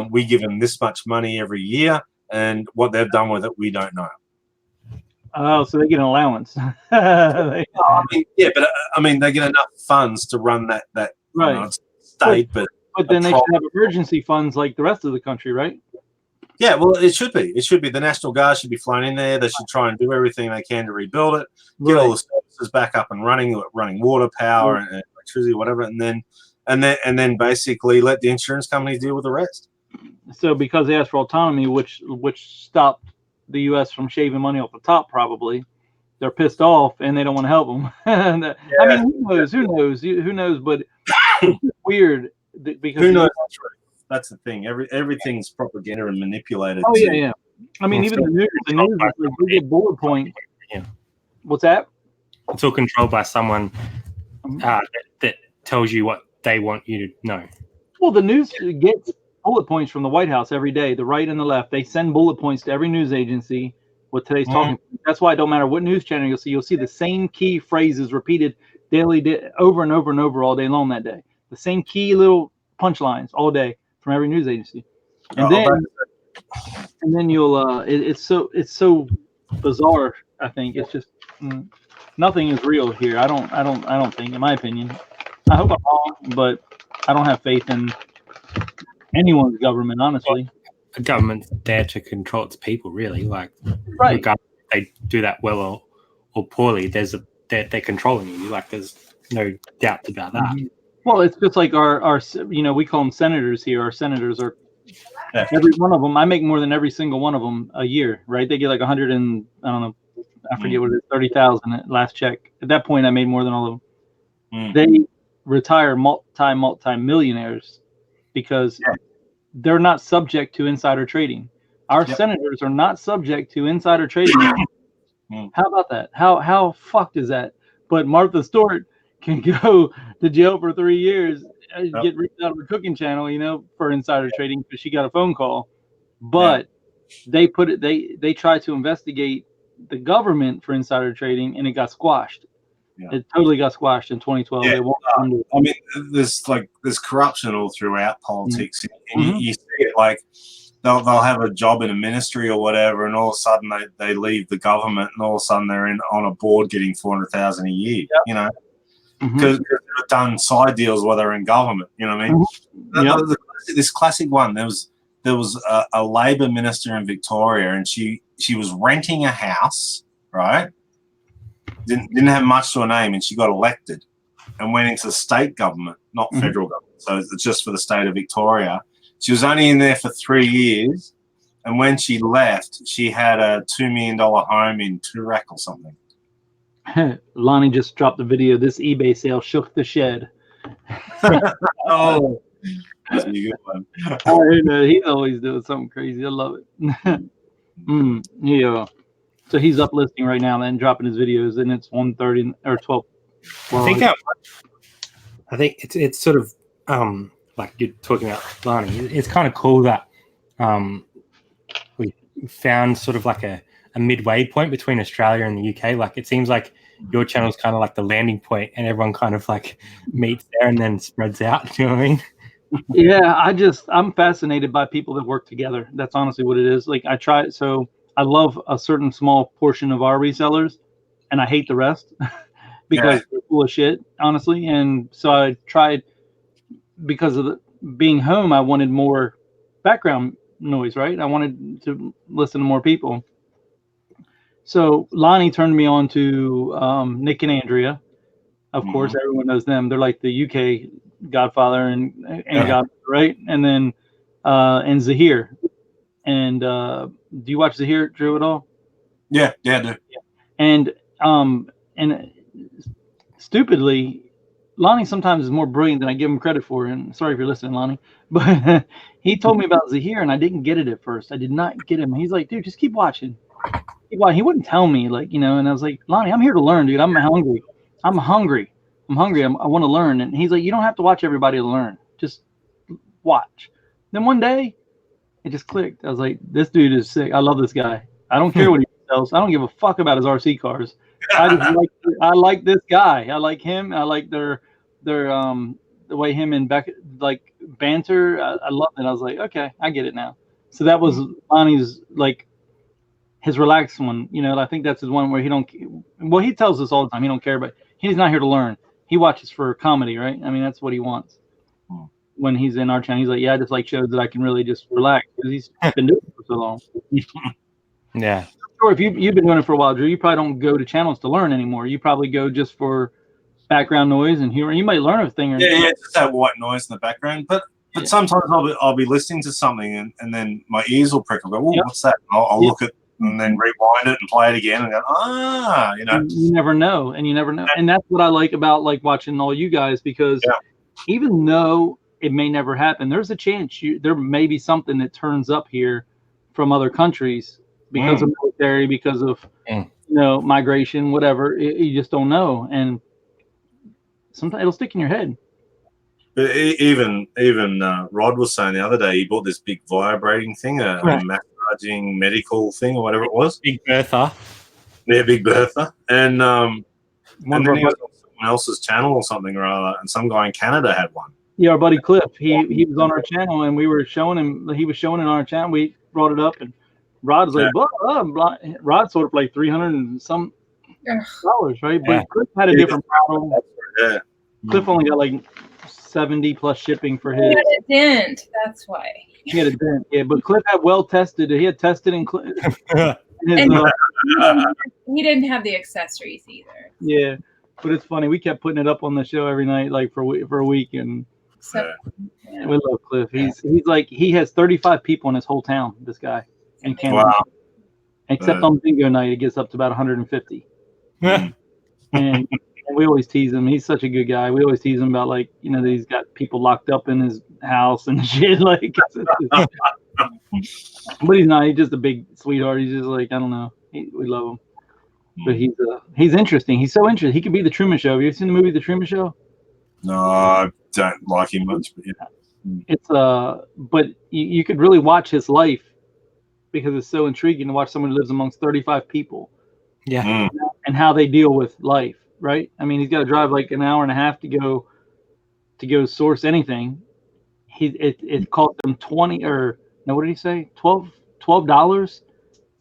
We give them this much money every year, and what they've done with it, we don't know. Oh, so they get an allowance. I mean, they get enough funds to run that right. State, but then they should have emergency funds like the rest of the country, right? Yeah, well, it should be. It should be. The National Guard should be flown in there. They should try and do everything they can to rebuild it, get all the services back up and running water, power, and electricity, whatever, and then basically let the insurance companies deal with the rest. So, because they asked for autonomy, which stopped the U.S. from shaving money off the top, probably they're pissed off and they don't want to help them. I mean, who knows? But it's weird because who knows? That's the thing. Everything's propaganda and manipulated. Oh yeah. I mean, even the news is like we get bullet point. Yeah. What's that? It's all controlled by someone that tells you what they want you to know. Well, the news gets bullet points from the White House every day. The right and the left, they send bullet points to every news agency. What today's talking. That's why it don't matter what news channel you'll see the same key phrases repeated daily, over and over and over all day long that day. The same key little punchlines all day from every news agency, and then you'll it's so bizarre. I think it's just nothing is real here. I don't think, in my opinion. I hope I'm wrong, but I don't have faith in anyone's government, honestly. The government's there to control its people, really. Like, Right. regardless if they do that well or poorly, they're controlling you. Like, there's no doubt about that. Well, it's just like our we call them senators here. Our senators are every one of them. I make more than every single one of them a year, right? They get like 100 and I don't know, I forget what it is, 30,000 at last check. At that point, I made more than all of them. They retire multi-millionaires because they're not subject to insider trading. Our senators are not subject to insider trading. How about that? How fucked is that? But Martha Stewart can go to jail for 3 years, get ripped out of her cooking channel, for insider trading because she got a phone call. But they tried to investigate the government for insider trading, and it got squashed. It totally got squashed in 2012. Yeah. They won't I mean, there's corruption all throughout politics, and you see it like they'll have a job in a ministry or whatever, and all of a sudden they leave the government, and all of a sudden they're on a board getting $400,000 a year. Because they've done side deals while they're in government. You know what I mean? This classic one. There was a Labor minister in Victoria, and she was renting a house, right? Didn't have much to her name, and she got elected and went into the state government, not federal government. So it's just for the state of Victoria. She was only in there for 3 years, and when she left, she had a $2 million home in Toorak or something. Lonnie just dropped the video. This eBay sale shook the shed. Oh, that's a good one. He's always doing something crazy. I love it. Yeah. So he's up listing right now and dropping his videos, and it's 1:30 or 12. I think it's sort of like you're talking about, Lonnie. It's kind of cool that we found sort of like a midway point between Australia and the UK. Like, it seems like your channel is kind of like the landing point, and everyone kind of like meets there and then spreads out. You know what I mean? Yeah, I'm fascinated by people that work together. That's honestly what it is. Like, I love a certain small portion of our resellers, and I hate the rest because they're full of shit, honestly. And so I tried, because of being home, I wanted more background noise, right? I wanted to listen to more people. So Lonnie turned me on to Nick and Andrea. Of course, everyone knows them. They're like the UK Godfather and God, right? And then and Zahir. And do you watch Zahir, Drew, at all? Yeah, I do. And stupidly, Lonnie sometimes is more brilliant than I give him credit for. And sorry if you're listening, Lonnie, but he told me about Zahir, and I didn't get it at first. I did not get him. He's like, dude, just keep watching. He wouldn't tell me, and I was like, Lonnie, I'm here to learn, dude. I'm hungry. I want to learn. And he's like, you don't have to watch everybody to learn. Just watch. Then one day, it just clicked. I was like, this dude is sick. I love this guy. I don't care what he sells. I don't give a fuck about his RC cars. I like this guy. I like him. I like their the way him and Beck like banter. I love it. I was like, okay, I get it now. So that was Lonnie's his relaxed one. I think that's his one where he tells us all the time he don't care, but he's not here to learn. He watches for comedy, right? I mean, that's what he wants. When he's in our channel, he's like, yeah, I just like shows that I can really just relax, because he's been doing it for so long. Yeah. Sure, if you've been doing it for a while, Drew, you probably don't go to channels to learn anymore. You probably go just for background noise and humor. You might learn a thing or just that white noise in the background. But sometimes I'll be listening to something and then my ears will prick. I'll go, what's that? I'll look at and then rewind it and play it again and go, You never know, and that's what I like about watching all you guys, because even though it may never happen, there's a chance there may be something that turns up here from other countries because of military, because of migration, whatever. You just don't know, and sometimes it'll stick in your head. But even Rod was saying the other day, he bought this big vibrating thing, a massaging medical thing or whatever it was. Big Bertha. Yeah, Big Bertha. And then he was on someone else's channel or something or other, and some guy in Canada had one. Yeah, our buddy Cliff, he was on our channel, and we were showing him. He was showing it on our channel. We brought it up, and Rod was like, blah, blah, blah. Rod sort of like $300 and some dollars, right? But Cliff had a different problem. Yeah. Cliff only got like $70 plus shipping for He his. had a dent. That's why. He had a dent. Yeah, but Cliff had well tested. He had tested in his, And he didn't have the accessories either. yeah, but it's funny. We kept putting it up on the show every night, like for a week, and So, yeah. we love Cliff. He's like he has 35 people in his whole town. This guy in Canada. Wow. Except on bingo night, it gets up to about 150. and we always tease him. He's such a good guy. We always tease him about that he's got people locked up in his house and shit. Like, but he's not. He's just a big sweetheart. He's just like, I don't know. We love him. But he's interesting. He's so interesting. He could be the Truman Show. Have you ever seen the movie The Truman Show? No, I don't like him much. But yeah. It's but you could really watch his life because it's so intriguing to watch someone who lives amongst 35 people. Yeah. And how they deal with life, right? I mean, he's got to drive like an hour and a half to go source anything. It cost him what did he say? $12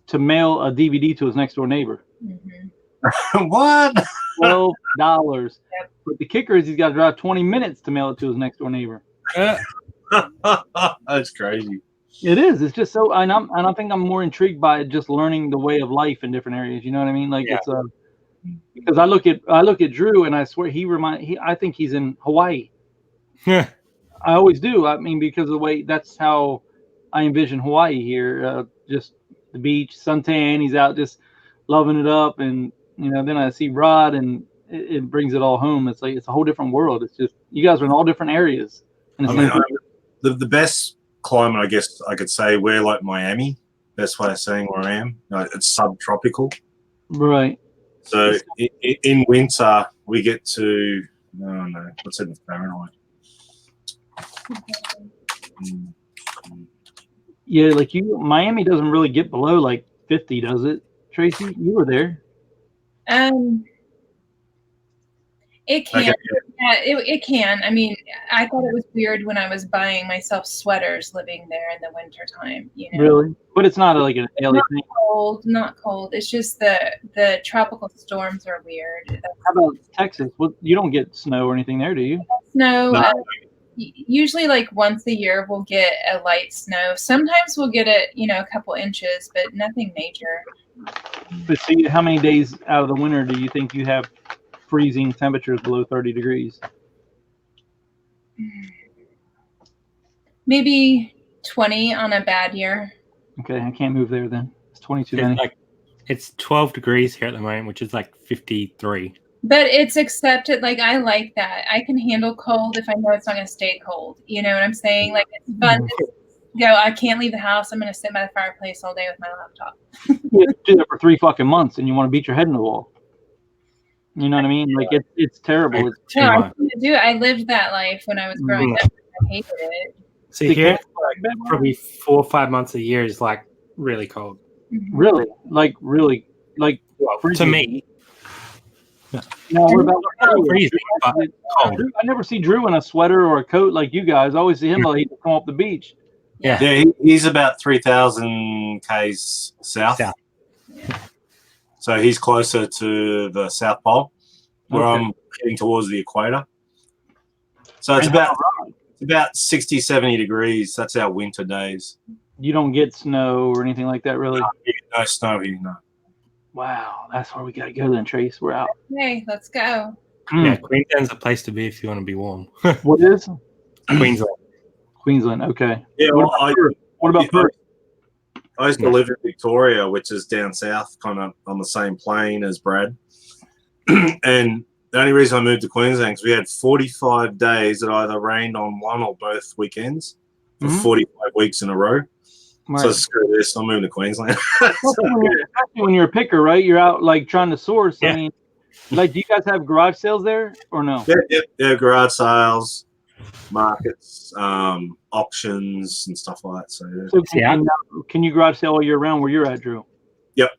to mail a DVD to his next door neighbor. Mm-hmm. What? $12. Yep. But the kicker is he's got to drive 20 minutes to mail it to his next door neighbor. That's crazy. It is. It's just so, and I think I'm more intrigued by just learning the way of life in different areas. You know what I mean? Like it's because I look at Drew and I swear I think he's in Hawaii. Yeah. I always do. I mean, because of the way that's how I envision Hawaii here. Just the beach, suntan. He's out just loving it up, and then I see Rod, and it brings it all home. It's like it's a whole different world. It's just you guys are in all different areas. And The best climate, I guess I could say, we're like Miami. Best way of saying where I am. It's subtropical. Right. So in winter we get to what's it in Fahrenheit? Yeah, like Miami doesn't really get below like 50, does it? Tracy, you were there. It can. Okay. Yeah, it can. I mean, I thought it was weird when I was buying myself sweaters living there in the wintertime. Really? But it's not like an alien thing. Not cold. It's just the tropical storms are weird. How about Texas? Well, you don't get snow or anything there, do you? Snow. No. Usually, like once a year, we'll get a light snow. Sometimes we'll get it, a couple inches, but nothing major. But see, how many days out of the winter do you think you have freezing temperatures below 30 degrees? Maybe 20 on a bad year. Okay, I can't move there then. It's 22 many. It's 12 degrees here at the moment, which is like 53. But it's accepted. Like, I like that. I can handle cold if I know it's not going to stay cold. You know what I'm saying? Like, it's fun to go, I can't leave the house. I'm going to sit by the fireplace all day with my laptop. You do that for 3 fucking months and you want to beat your head in the wall. You know what I mean? Like, it's terrible. No, I couldn't do it. I lived that life when I was growing up. I hated it. See, here, probably 4 or 5 months a year is like really cold. Really? Like, To me. No, what about freezing, but cold. I never see Drew in a sweater or a coat like you guys. I always see him like he'd come off the beach. Yeah, he's about 3,000 k's south. Yeah. So he's closer to the South Pole, where I'm heading towards the equator. So it's about 60, 70 degrees. That's our winter days. You don't get snow or anything like that, really? No snow here, no. Wow, that's where we got to go then, Trace. We're out. Okay, let's go. Yeah, Queensland's a place to be if you want to be warm. What is? Queensland, okay. Yeah, what about Perth? I used to live in Victoria, which is down south, kind of on the same plane as Brad. And the only reason I moved to Queensland is we had 45 days that either rained on one or both weekends for 45 weeks in a row. Right. So screw this, I'm moving to Queensland. When you're a picker, right? You're out like trying to source. Yeah. I mean, like, do you guys have garage sales there or no? Yeah, garage sales, markets, auctions, and stuff like that. So can you garage sale all year round where you're at, Drew? Yep.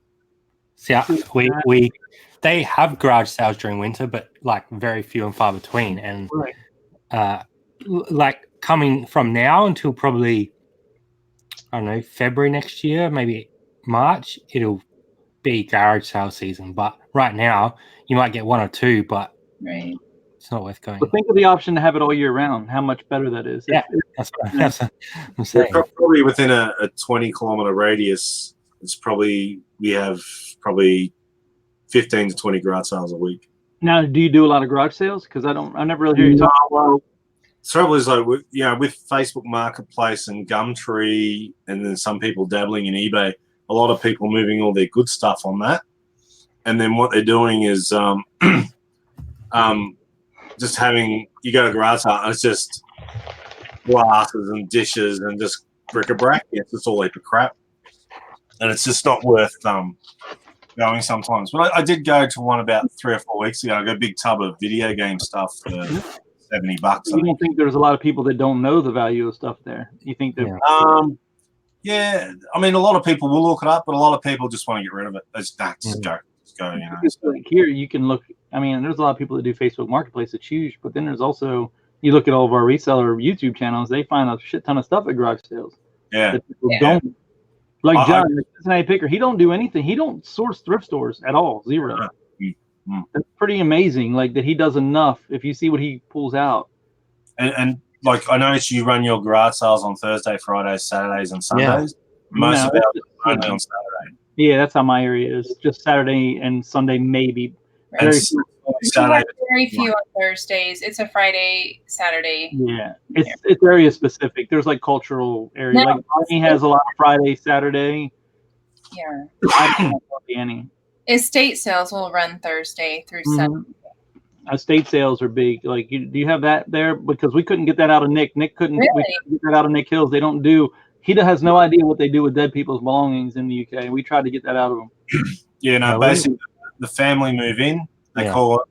See, they have garage sales during winter, but like very few and far between. And like coming from now until probably, I don't know, February next year, maybe March, it'll be garage sale season. But right now, you might get one or two, but It's not worth going. But think of the option to have it all year round. How much better that is. Yeah, that's what I'm saying. Probably within a 20-kilometer radius, we have probably 15 to 20 garage sales a week. Now, do you do a lot of garage sales? Because I never really hear you talk. Well, the trouble is, like, with Facebook Marketplace and Gumtree, and then some people dabbling in eBay, a lot of people moving all their good stuff on that. And then what they're doing is just having, you go to garage sale and it's just glasses and dishes and just bric-a-brac. It's just all heap of crap. And it's just not worth going sometimes. But I did go to one about 3 or 4 weeks ago. I got a big tub of video game stuff for $70. You don't think there's a lot of people that don't know the value of stuff there? You think that? Yeah. I mean, a lot of people will look it up, but a lot of people just want to get rid of it. Just go. You know. Like here, you can look. I mean, there's a lot of people that do Facebook Marketplace. It's huge, but then there's also, you look at all of our reseller YouTube channels. They find a shit ton of stuff at garage sales. Yeah. That people don't. Like John, the Cincinnati Picker, he don't do anything. He don't source thrift stores at all. Zero. That's pretty amazing. Like that, he does enough. If you see what he pulls out. And like, I noticed you run your garage sales on Thursday, Fridays, Saturdays, and Sundays. Most of ours are only on Saturday. Yeah, that's how my area is. Just Saturday and Sunday, maybe. And Saturday. Very few on Thursdays. It's a Friday, Saturday. Yeah, it's area specific. There's like cultural area. Like Bonnie has a lot of Friday, Saturday. Yeah. I don't see any. Estate sales will run Thursday through Sunday. Estate sales are big. Like, do you have that there? Because we couldn't get that out of Nick. Nick couldn't, we couldn't get that out of Nick Hills. They don't do. He has no idea what they do with dead people's belongings in the UK. We tried to get that out of him. Yeah, no, basically the family move in. They call it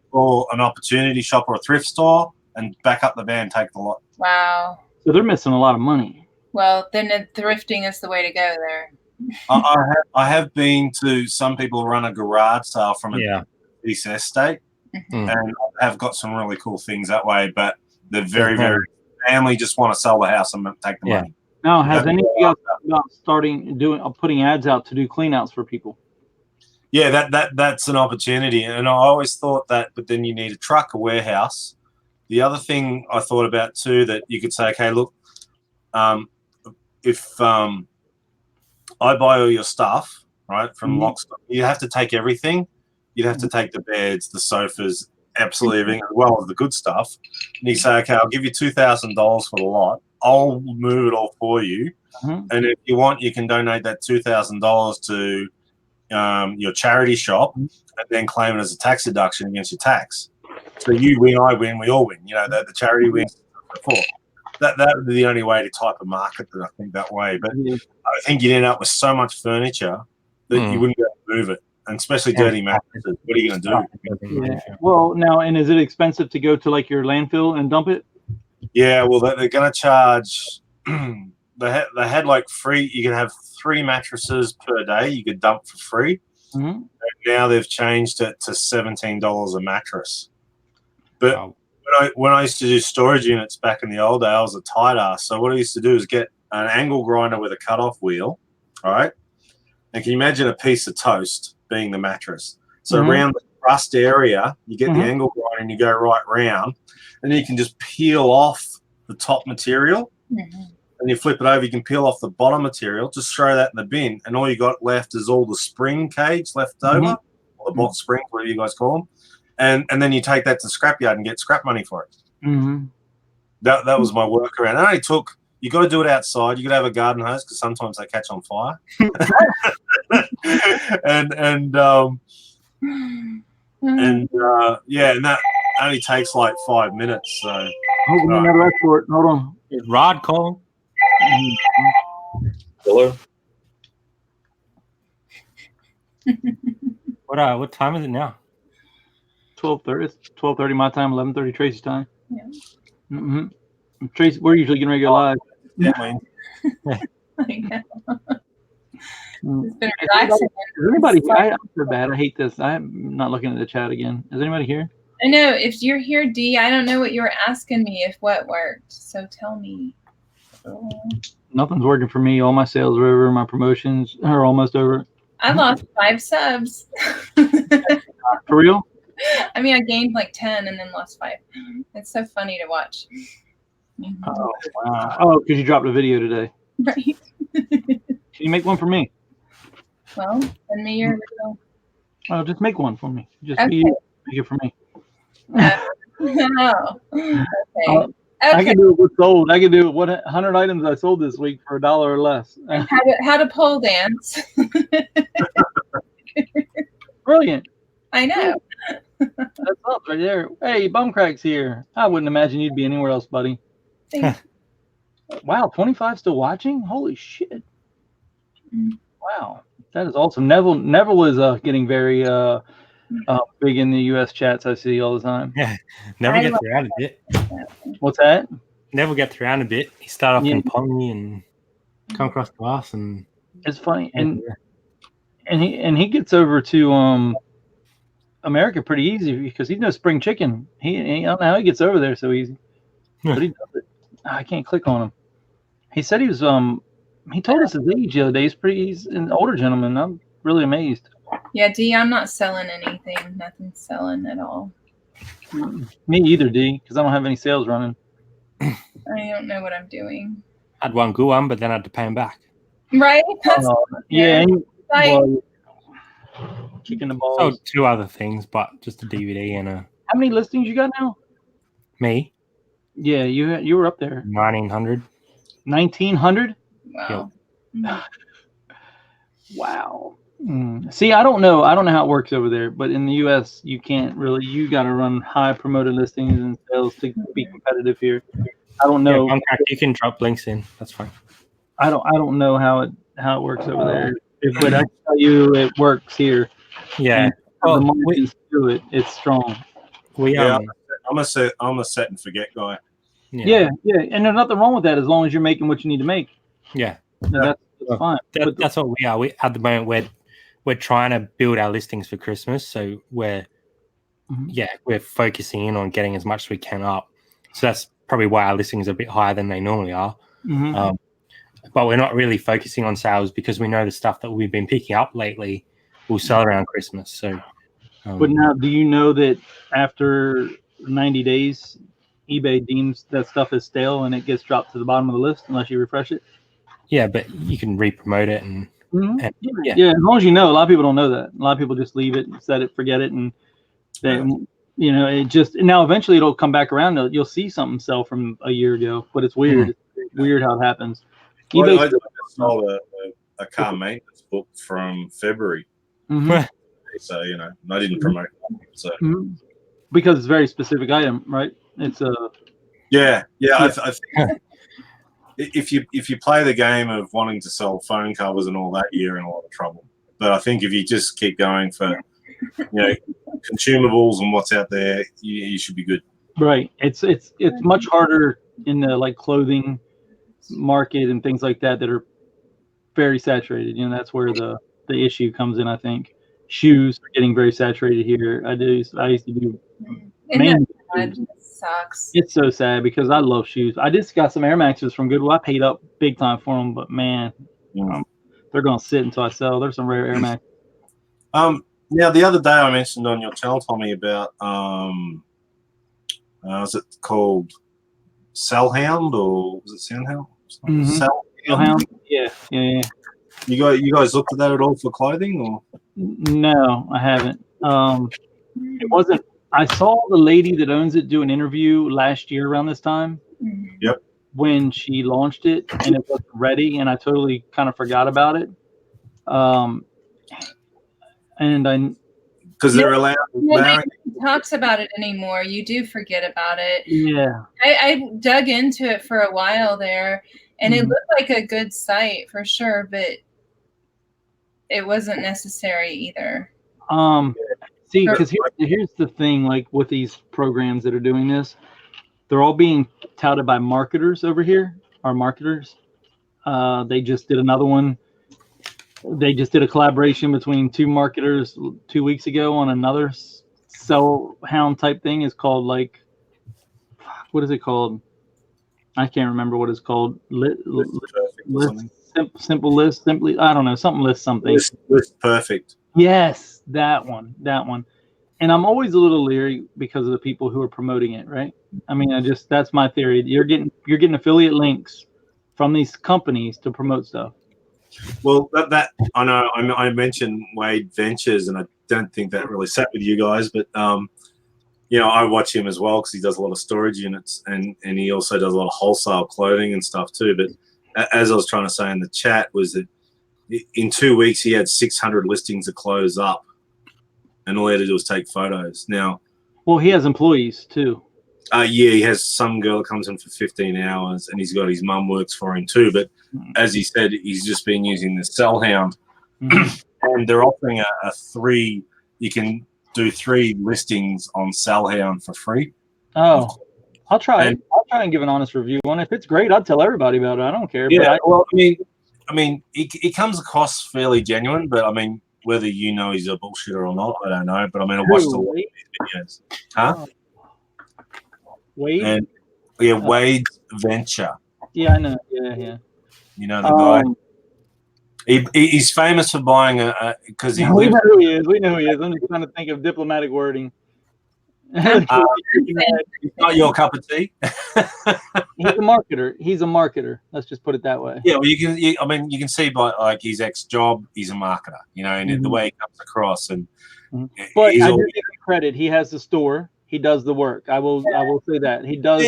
an opportunity shop or a thrift store and back up the van, take the lot. Wow. So they're missing a lot of money. Well, then thrifting is the way to go there. I have been to some people run a garage sale from a decent estate and have got some really cool things that way, but they're very, very family just want to sell the house and take the money. Now, has any of you guys about putting ads out to do clean outs for people? Yeah, that's an opportunity. And I always thought that, but then you need a truck, a warehouse. The other thing I thought about too, that you could say, okay, look, if I buy all your stuff, right, from Lockstock, you have to take everything. You'd have to take the beds, the sofas, absolutely everything, as well as the good stuff. And you say, okay, I'll give you $2,000 for the lot. I'll move it all for you. And if you want, you can donate that $2,000 to your charity shop and then claim it as a tax deduction against your tax. So you win, I win, we all win. You know, the charity wins. That would be the only way to type of market that I think that way. But I think you'd end up with so much furniture that you wouldn't be able to move it, and especially dirty mattresses. What are you going to do? Yeah. Well, now, and is it expensive to go to like your landfill and dump it? Yeah, well, they're going to charge. They had like free. You can have 3 mattresses per day. You could dump for free. And now they've changed it to $17 a mattress. But when I used to do storage units back in the old days, I was a tight ass. So what I used to do is get an angle grinder with a cutoff wheel. All right. And can you imagine a piece of toast being the mattress? So around the crust area, you get the angle grinder and you go right round, and you can just peel off the top material. And you flip it over, you can peel off the bottom material, just throw that in the bin, and all you got left is all the spring cage left over, or the box springs, whatever you guys call them, and then you take that to the scrapyard and get scrap money for it. That was my workaround. It only took, you got to do it outside. You got to have a garden hose because sometimes they catch on fire. and that only takes like 5 minutes. So hold on. Rod calling. Hello. What time is it now? 12:30. 12:30 my time. 11:30 Tracy's time. Tracy, we're usually getting ready to go live. It's been relaxing. Is anybody here? I feel bad. I hate this. I'm not looking at the chat again. Is anybody here? I know. If you're here, D, I don't know what you were asking me if what worked. So tell me. Nothing's working for me. All my sales are over. My promotions are almost over. I lost 5 subs. For real? I mean, I gained like 10 and then lost 5. It's so funny to watch. Oh, wow. Oh, because you dropped a video today. Right. Can you make one for me? Well, send me your original. Oh, just make one for me. Just Okay. be you. Make it for me. Oh, okay. I Okay. can do it with sold. I can do it. What 100 items I sold this week for $1 or less. How to pole dance. Brilliant. I know. That's up right there. Hey, Bumcrack's here. I wouldn't imagine you'd be anywhere else, buddy. Wow, 25 still watching? Holy shit. Wow. That is awesome. Neville is getting very big in the US chats I see all the time. Yeah. Never gets around a bit. What's that? Never gets around a bit. He started off in Pongy and come across to us, and it's funny. And he gets over to America pretty easy because he's no spring chicken. He I don't know how he gets over there so easy. But he does it. I can't click on him. He said he was he told us his age the other day. He's an older gentleman. I'm really amazed. Yeah, D, I'm not selling anything. Nothing's selling at all. Me either, D, because I don't have any sales running. I don't know what I'm doing. I had one good one, but then I had to pay him back. Right? That's Well, kicking the balls. So 2 other things, but just a DVD and a. How many listings you got now? Me? Yeah, you were up there. 1,900. 1,900? Wow. Yep. Wow. See, I don't know how it works over there, but in the US you can't really. You got to run high promoted listings and sales to be competitive here. I don't know. Yeah, you can drop links in. That's fine. I don't know how it works over there. But I can tell you it works here. Yeah. The margins do it. It's strong. I'm a set and forget guy. Yeah. And there's nothing wrong with that as long as you're making what you need to make. Yeah. That's fine. That's what we are. We at the moment we're trying to build our listings for Christmas, so we're focusing in on getting as much as we can up. So that's probably why our listings are a bit higher than they normally are. But we're not really focusing on sales because we know the stuff that we've been picking up lately will sell around Christmas. So, but now, do you know that after 90 days, eBay deems that stuff as stale and it gets dropped to the bottom of the list unless you refresh it? Yeah, but you can re-promote it and as long as you know. A lot of people don't know that. A lot of people just leave it, set it, forget it, and then it just now eventually it'll come back around. You'll see something sell from a year ago, but it's weird. It's weird how it happens. Well, I sold a car maintenance book from February, so I didn't promote it. So because it's a very specific item, right? It's a I think if you play the game of wanting to sell phone covers and all that, you're in a lot of trouble. But I think if you just keep going for consumables and what's out there, you should be good. Right. It's much harder in the clothing market and things like that are very saturated. That's where the issue comes in. I think shoes are getting very saturated here. I used to do mainly shoes. Sucks. It's so sad because I love shoes. I just got some Air Maxes from Goodwill. I paid up big time for them, but man, they're gonna sit until I sell. There's some rare Air Maxes. Now the other day I mentioned on your channel, Tommy, about was it called Sellhound or was it Soundhound? Sellhound. Yeah. You guys looked at that at all for clothing or? No, I haven't. It wasn't. I saw the lady that owns it do an interview last year around this time. Yep. When she launched it and it wasn't ready, and I totally kind of forgot about it. And I because they're allowed. Nobody talks about it anymore. You do forget about it. Yeah. I dug into it for a while there, and it looked like a good site for sure, but it wasn't necessary either. See, because here's the thing, with these programs that are doing this, they're all being touted by marketers over here, our marketers. They just did another one. They just did a collaboration between 2 marketers 2 weeks ago on another Sellhound type thing. It's called what is it called? I can't remember what it's called. Simple list, simply. I don't know. Something list something. List perfect. Yes, that one. and I'm always a little leery because of the people who are promoting it, right? I mean, that's my theory. You're getting affiliate links from these companies to promote stuff. Well, that I know. I mentioned Wade Ventures, and I don't think that really sat with you guys, but you know, I watch him as well because he does a lot of storage units, and he also does a lot of wholesale clothing and stuff too. But as I was trying to say in the chat, was that in 2 weeks he had 600 listings to close up, and all he had to do was take photos. Now, well, he has employees too. Yeah, he has some girl that comes in for 15 hours, and he's got his mum works for him too. But as he said, he's just been using the Sellhound, and they're offering a 3. You can do 3 listings on Sellhound for free. Oh, I'll try it. I'll try and give an honest review on it. If it's great, I'll tell everybody about it. I don't care. Yeah, well, I mean, it comes across fairly genuine, but I mean, whether you know he's a bullshitter or not, I don't know. But I mean, I watched a lot of his videos. Huh? Wade? And, yeah, Wade's Venture. Yeah, I know. Yeah. You know the guy? He's famous for buying because we know who he is. We know who he is. I'm just trying to think of diplomatic wording. He's not your cup of tea. He's a marketer. Let's just put it that way. Yeah, well, you can see by like his ex-job, he's a marketer, you know, and the way he comes across. And but I do give him credit. He has the store. He does the work. I will say that he does.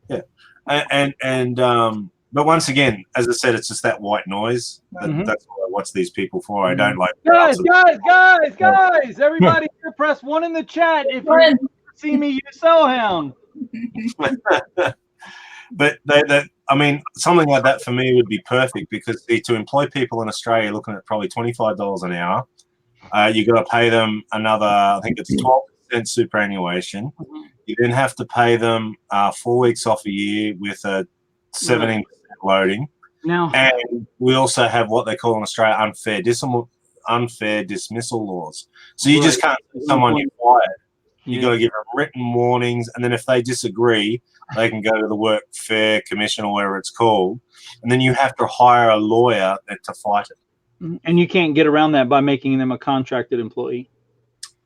Yeah. But once again, as I said, it's just that white noise. That's what I watch these people for. I don't like guys. Everybody here, press 1 in the chat if you see me use Sellhound. But I mean, something like that for me would be perfect because to employ people in Australia, looking at probably $25 an hour, you got to pay them another. I think it's 12% superannuation. You then have to pay them 4 weeks off a year with a 17% loading. Now, and we also have what they call in Australia unfair dismissal laws. So you just can't say someone you fired. You got to give them written warnings, and then if they disagree, they can go to the Work Fair Commission or whatever it's called, and then you have to hire a lawyer to fight it. And you can't get around that by making them a contracted employee.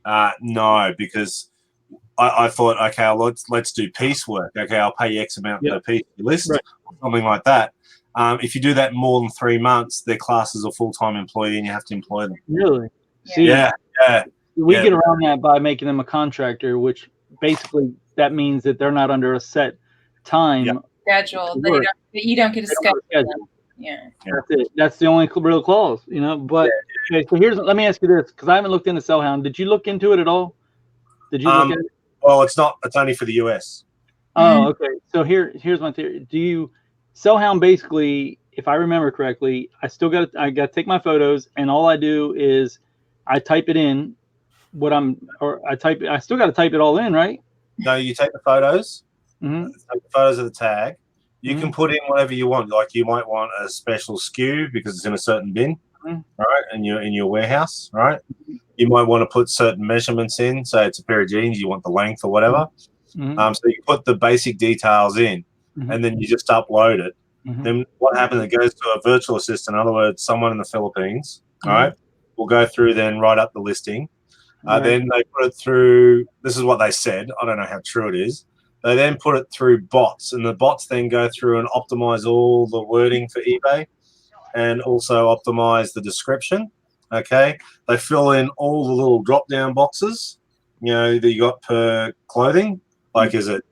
No, because I thought, okay, let's do piecework. Okay, I'll pay you X amount per piece you list, or something like that. If you do that more than 3 months, their class is a full-time employee, and you have to employ them. Really? See, yeah. We get around that by making them a contractor, which basically that means that they're not under a set time schedule. You don't get a schedule. Yeah, that's it. That's the only real clause, you know. But okay, so let me ask you this, because I haven't looked into Sellhound. Did you look into it at all? Did you look at it? Well, it's only for the US. Oh, okay. So here's my theory. Sellhound basically, if I remember correctly, I still got to take my photos, and all I do is I type it in. I still got to type it all in, right? No, you take the photos. Take the photos of the tag. You can put in whatever you want. Like you might want a special SKU because it's in a certain bin, right? And you're in your warehouse, right? You might want to put certain measurements in. So it's a pair of jeans. You want the length or whatever. So you put the basic details in, and then you just upload it. Then what happens? It goes to a virtual assistant. In other words, someone in the Philippines, all right, will go through, then write up the listing. Then they put it through. This is what they said. I don't know how true it is. They then put it through bots, and the bots then go through and optimize all the wording for eBay and also optimize the description. Okay. They fill in all the little drop-down boxes, you know, that you got per clothing. Like, is it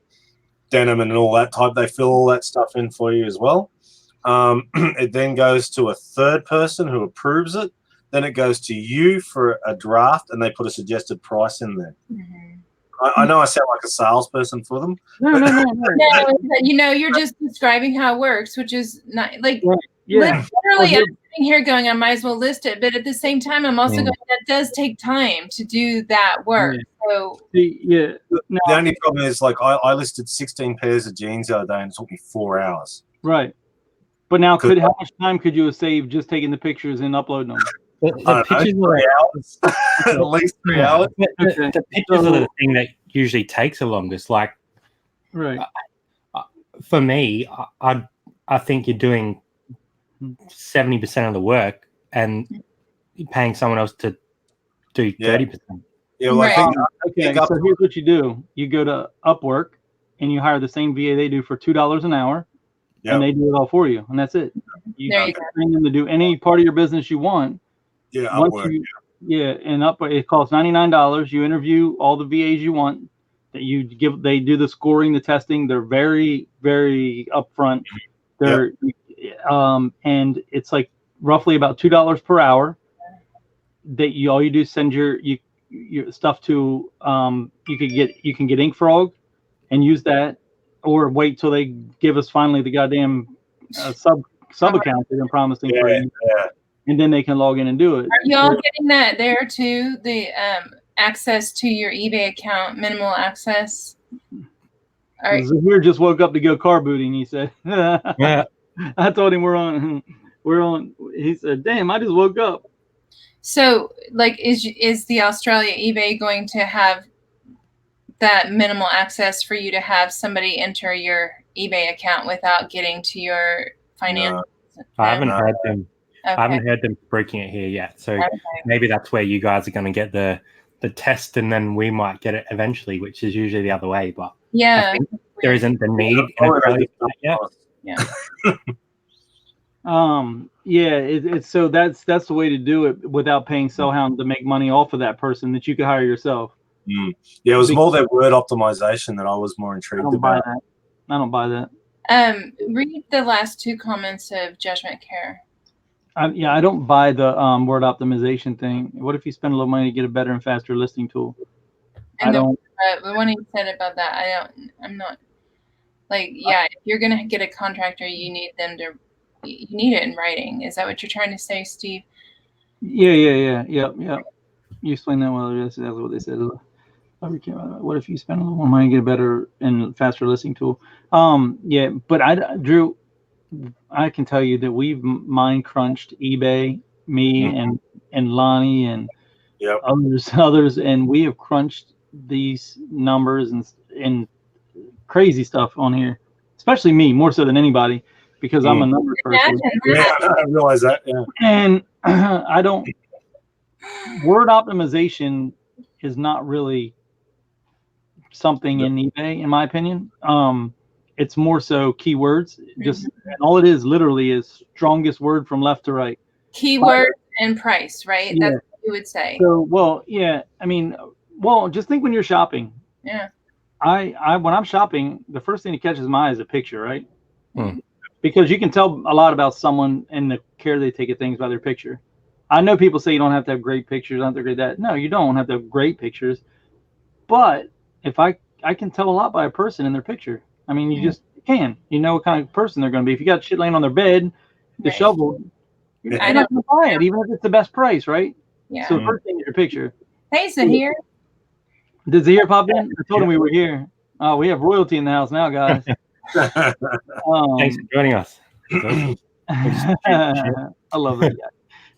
denim and all that type? They fill all that stuff in for you as well. It then goes to a third person who approves it. Then it goes to you for a draft, and they put a suggested price in there. I know I sound like a salesperson for them. No, you know, you're just describing how it works, which is not like literally I'm sitting here going, I might as well list it, but at the same time, I'm also going, that does take time to do that work. So the only problem is, like, I listed 16 pairs of jeans the other day, and it took me 4 hours. Right, but now how much time could you have saved just taking the pictures and uploading them? The pictures 3 hours. At least 3 hours. The pictures are the thing that usually takes the longest. Like, for me, I think you're doing 70% of the work and you're paying someone else to do 30%. Yeah, well, I think okay. So here's what you do: you go to Upwork and you hire the same VA they do for $2 an hour, and they do it all for you, and that's it. You can train them to do any part of your business you want. Yeah, Upwork. And Upwork, it costs $99. You interview all the VAs you want. That you give, they do the scoring, the testing. They're very, very upfront. They're and it's like roughly about $2 per hour. That all you do is send your stuff to you can get Ink Frog and use that, or wait till they give us finally the goddamn sub account they've been promising for you, and then they can log in and do it. Are y'all getting that there too? The access to your eBay account, minimal access. All right. Zahir just woke up to go car booting. He said, "I told him we're on." He said, "Damn, I just woke up." So, like, is the Australia eBay going to have that minimal access for you to have somebody enter your eBay account without getting to your finances? No. I haven't heard them. Okay. I haven't heard them breaking it here yet. So maybe that's where you guys are going to get the test, and then we might get it eventually, which is usually the other way. But I think there isn't the need in Australia yet. Yeah. It's so that's the way to do it without paying Sellhound to make money off of that person that you could hire yourself. Yeah, it was more that word optimization that I was more intrigued about. I don't buy that. Read the last two comments of Judgment Care. I don't buy the word optimization thing. What if you spend a little money to get a better and faster listing tool? And the one he said about that, I'm not like, if you're gonna get a contractor, you need it in writing. Is that what you're trying to say, Steve? Yeah. You explained that well. That's what they said. What if you spend a little more money to get a better and faster listing tool? But Drew, I can tell you that we've mind crunched eBay, and Lonnie and others, and we have crunched these numbers and crazy stuff on here, especially me more so than anybody, because I'm a numbers person. Yeah, I realize that. Yeah. And I don't. Word optimization is not really something in eBay, in my opinion. It's more so keywords. And all it is literally is strongest word from left to right. Keyword and price, right? That's what you would say. So, just think when you're shopping. Yeah. I when I'm shopping, the first thing that catches my eye is a picture, right? Because you can tell a lot about someone and the care they take of things by their picture. I know people say you don't have to have great pictures, don't have to great that. No, you don't have to have great pictures. But if I can tell a lot by a person in their picture. I mean, you just can. You know what kind of person they're going to be. If you got shit laying on their bed, the shovel, you're not going to buy it, even if it's the best price, right? Yeah. So the first thing is your picture. Hey, Zahir. Did Zahir pop in? I told him we were here. Oh, we have royalty in the house now, guys. Thanks for joining us. I love that guy.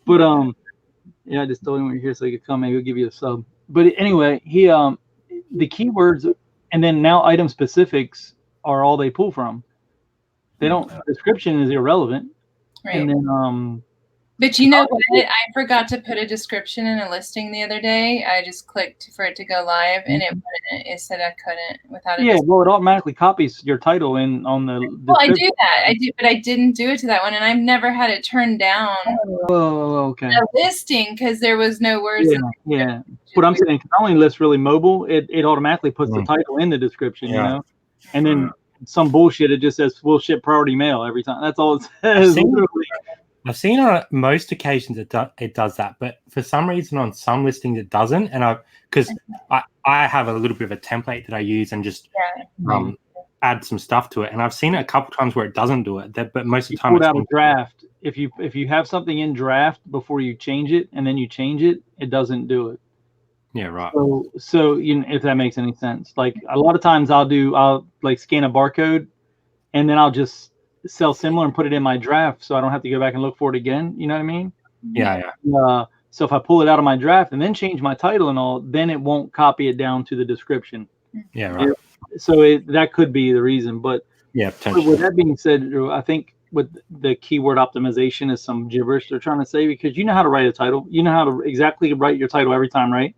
But I just told him we were here so he could come. Maybe he'll give you a sub. But anyway, he the keywords and then now item specifics are all they pull from. They don't. Description is irrelevant. Right. And then But you know what? I forgot to put a description in a listing the other day. I just clicked for it to go live, and it said I couldn't without a description. Well, it automatically copies your title in on the. Well, I do that. But I didn't do it to that one, and I've never had it turned down. Oh, okay. A listing because there was no words. Yeah. What I'm saying, not only lists really mobile, it automatically puts the title in the description, you know, and then some bullshit. It just says "will ship priority mail" every time. That's all it says. I've seen on most occasions it does that, but for some reason on some listings it doesn't. And because I have a little bit of a template that I use and just add some stuff to it. And I've seen it a couple times where it doesn't do it, but most of the time it's out of draft. If you have something in draft before you change it and then you change it, it doesn't do it. Yeah, right. So you know, if that makes any sense, like a lot of times I'll like scan a barcode and then I'll just sell similar and put it in my draft so I don't have to go back and look for it again. You know what I mean? Yeah. So if I pull it out of my draft and then change my title and all, then it won't copy it down to the description. Yeah, right. So that could be the reason. But potentially. With that being said, Drew, I think with the keyword optimization is some gibberish they're trying to say, because you know how to write a title. You know how to exactly write your title every time, right?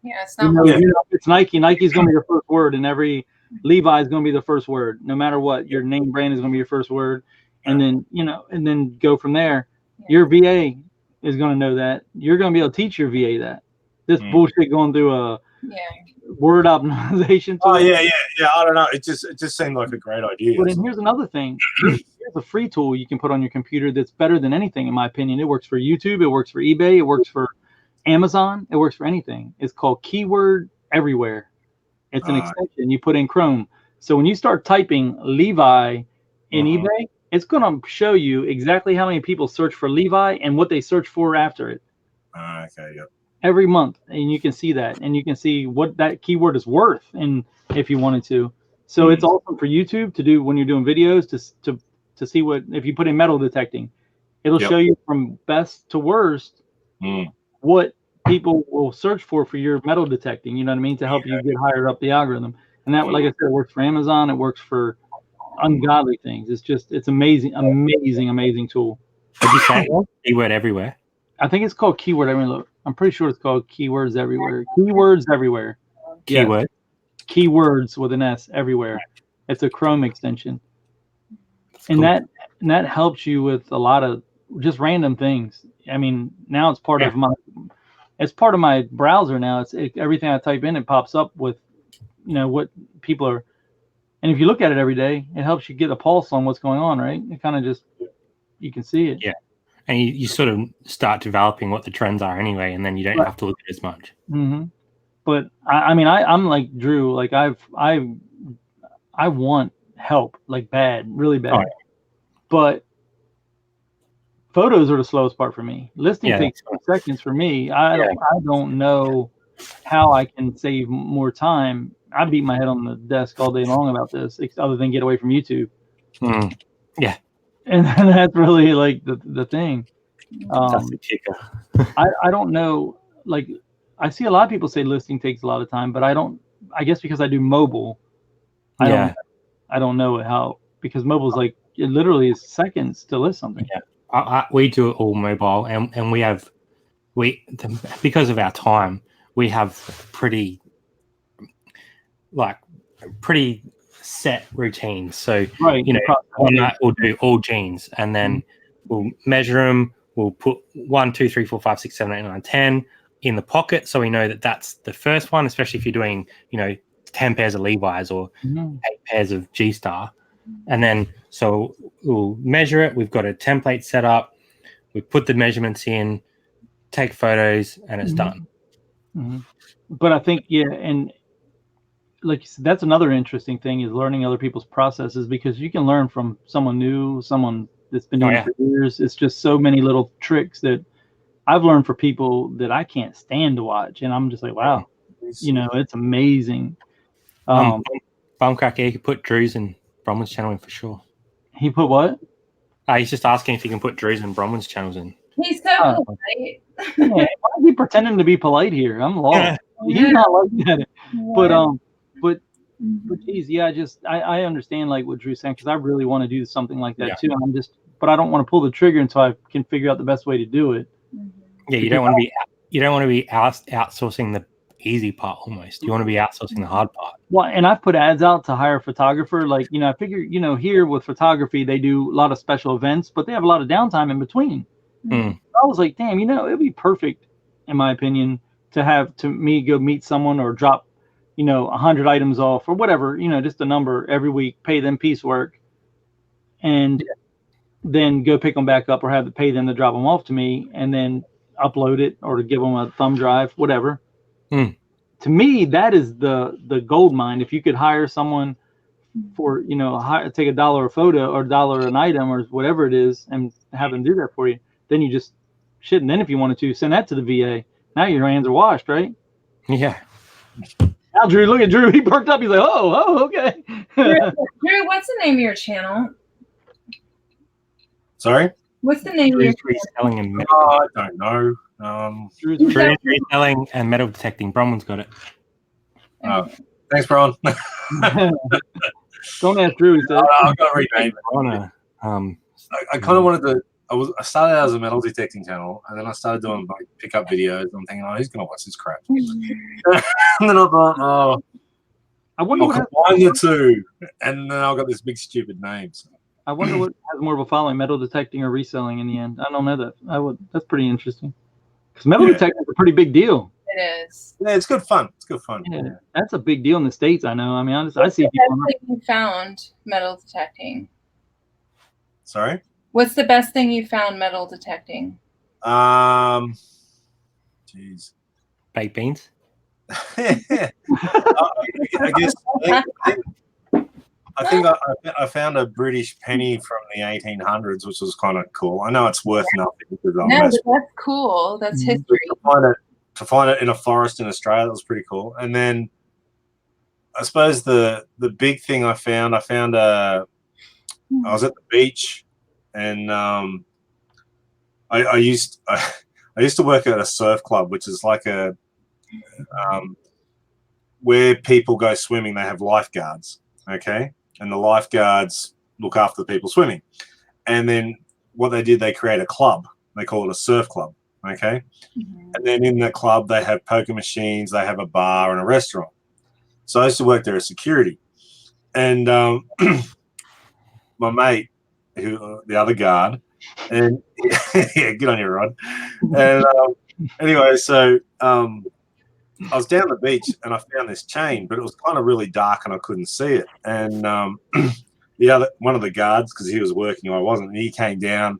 Yeah, it's not. You know, if it's Nike. Nike's going to be your first word, and every Levi is going to be the first word, no matter what. Your name brand is going to be your first word, and then and then go from there. Your VA is going to know that. You're going to be able to teach your VA that. This bullshit going through a word optimization tool. Oh yeah. I don't know. It just seemed like a great idea. But here's another thing. Here's a free tool you can put on your computer that's better than anything, in my opinion. It works for YouTube. It works for eBay. It works for Amazon. It works for anything. It's called Keyword Everywhere. It's an extension you put in Chrome. So when you start typing Levi in eBay, it's going to show you exactly how many people search for Levi and what they search for after it. Okay, yeah. Every month, and you can see that, and you can see what that keyword is worth, and if you wanted to. So it's awesome for YouTube to do when you're doing videos to see what, if you put in metal detecting, it'll show you from best to worst what people will search for your metal detecting. You know what I mean? To help you get higher up the algorithm. And that, like I said, it works for Amazon. It works for ungodly things. It's amazing tool. Did you say Keyword Everywhere? I think it's called Keyword Everywhere. I'm pretty sure it's called Keywords Everywhere. Keywords Everywhere. Keyword. Keywords with an S everywhere. It's a Chrome extension. And that helps you with a lot of just random things. I mean, now it's part of my browser now. Everything I type in, it pops up with, what people are. And if you look at it every day, it helps you get a pulse on what's going on, right? It kind of just, you can see it. Yeah. And you sort of start developing what the trends are anyway, and then you don't have to look at it as much. Mm-hmm. But I'm like Drew. Like I want help, like bad, really bad. But photos are the slowest part for me. Listing takes 2 seconds for me. I don't know how I can save more time. I beat my head on the desk all day long about this, other than get away from YouTube. Yeah. And that's really like the thing. That's the kicker. I don't know. Like, I see a lot of people say listing takes a lot of time, but I don't. I guess because I do mobile, I don't know how, because mobile is like, it literally is seconds to list something. Yeah, we do it all mobile, and because of our time, we have pretty set routines. So one night we'll do all jeans, and then we'll measure them. We'll put 1, 2, 3, 4, 5, 6, 7, 8, 9, 10 in the pocket, so we know that that's the first one. Especially if you're doing 10 pairs of Levi's or 8 pairs of G Star, and then so we'll measure it. We've got a template set up. We put the measurements in, take photos, and it's done. But I think and like you said, that's another interesting thing, is learning other people's processes, because you can learn from someone new, someone that's been doing it for years. It's just so many little tricks that I've learned for people that I can't stand to watch, and I'm just like, wow, it's amazing. Bumcrack, you could put Drew's and Bronwyn's channel in for sure. He put what? He's just asking if you can put Drew's and Bronwyn's channels in. He's so polite. Why is he pretending to be polite here? I'm lost. He's not like that. But geez, I understand like what Drew's saying, because I really want to do something like that too. But I don't want to pull the trigger until I can figure out the best way to do it. Yeah, you don't want to be outsourcing the easy part almost. You want to be outsourcing the hard part. Well, and I've put ads out to hire a photographer. Like, I figure, here with photography, they do a lot of special events, but they have a lot of downtime in between. I was like, damn, it'd be perfect, in my opinion, to me go meet someone or drop 100 items off or whatever, just a number every week, pay them piecework, and then go pick them back up, or have to pay them to drop them off to me, and then upload it, or to give them a thumb drive, whatever. To me, that is the gold mine. If you could hire someone for, take $1 a photo or $1 an item or whatever it is, and have them do that for you, then you just shit. And then if you wanted to send that to the VA, now your hands are washed, right? Yeah. Now, Drew, look at Drew. He perked up. He's like, oh, okay. Drew, what's the name of your channel? Sorry? What's the name of your Reselling and metal? I don't know. Drew's reselling and metal detecting. Bronwyn's got it. Thanks, Bron. Don't ask Drew. He said. I've got to rename it. I kind of wanted to I started out as a metal detecting channel, and then I started doing like pickup videos. I'm thinking, oh, who's gonna watch this crap? And then I thought, oh, I wonder I'll what combine the two, and then I got this big stupid name. So. I wonder what has more of a following, metal detecting or reselling in the end. I don't know that. That's pretty interesting. Because metal detecting is a pretty big deal. It is. Yeah, it's good fun. It's good fun. Yeah, that's a big deal in the States. I know. I mean, I see What's people. the best thing you found metal detecting? Sorry. What's the best thing you found metal detecting? Jeez. Baked beans. I guess I think I found a British penny from the 1800s, which was kind of cool. I know it's worth nothing because No, but that's cool. That's history. To find it in a forest in Australia, that was pretty cool. And then I suppose the big thing I found I was at the beach, and I used to work at a surf club, which is like a where people go swimming. They have lifeguards, okay, and the lifeguards look after the people swimming. And then what they did, they create a club. They call it a surf club, okay. And then in the club, they have poker machines, they have a bar and a restaurant. So I used to work there as security, and my mate, the other guard, and yeah, good on you, Rod. And anyway, so I was down the beach and I found this chain, but it was kind of really dark and I couldn't see it. And one of the guards, because he was working, I wasn't, and he came down,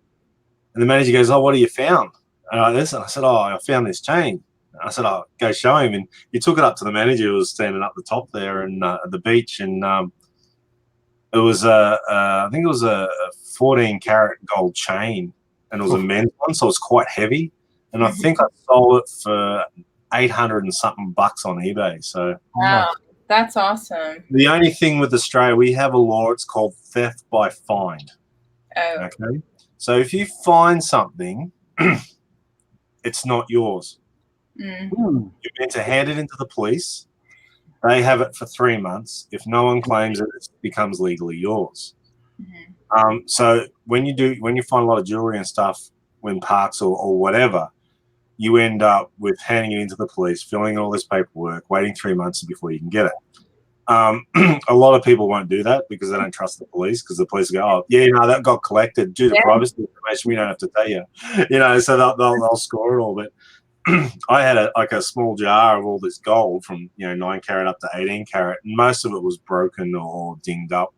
and the manager goes, "Oh, what have you found?" And I said, "Oh, I found this chain." And I said, "Oh, go show him." And he took it up to the manager who was standing up the top there and at the beach, and it was I think it was a 14-carat gold chain, and it was a men's one, so it's quite heavy. And I think I sold it for $800 and something on eBay. So wow, that's awesome. The only thing with Australia, we have a law. It's called theft by find. Oh. Okay. So if you find something, it's not yours. You're meant to hand it into the police. They have it for 3 months. If no one claims it, it becomes legally yours. So when you find a lot of jewelry and stuff when parks or whatever, you end up with handing it into the police, filling all this paperwork, waiting 3 months before you can get it. A lot of people won't do that because they don't trust the police, because the police go, "Oh, yeah, no, that got collected due to privacy information. We don't have to tell you." So they'll score it all. But I had a small jar of all this gold from 9 carat up to 18 carat, and most of it was broken or dinged up.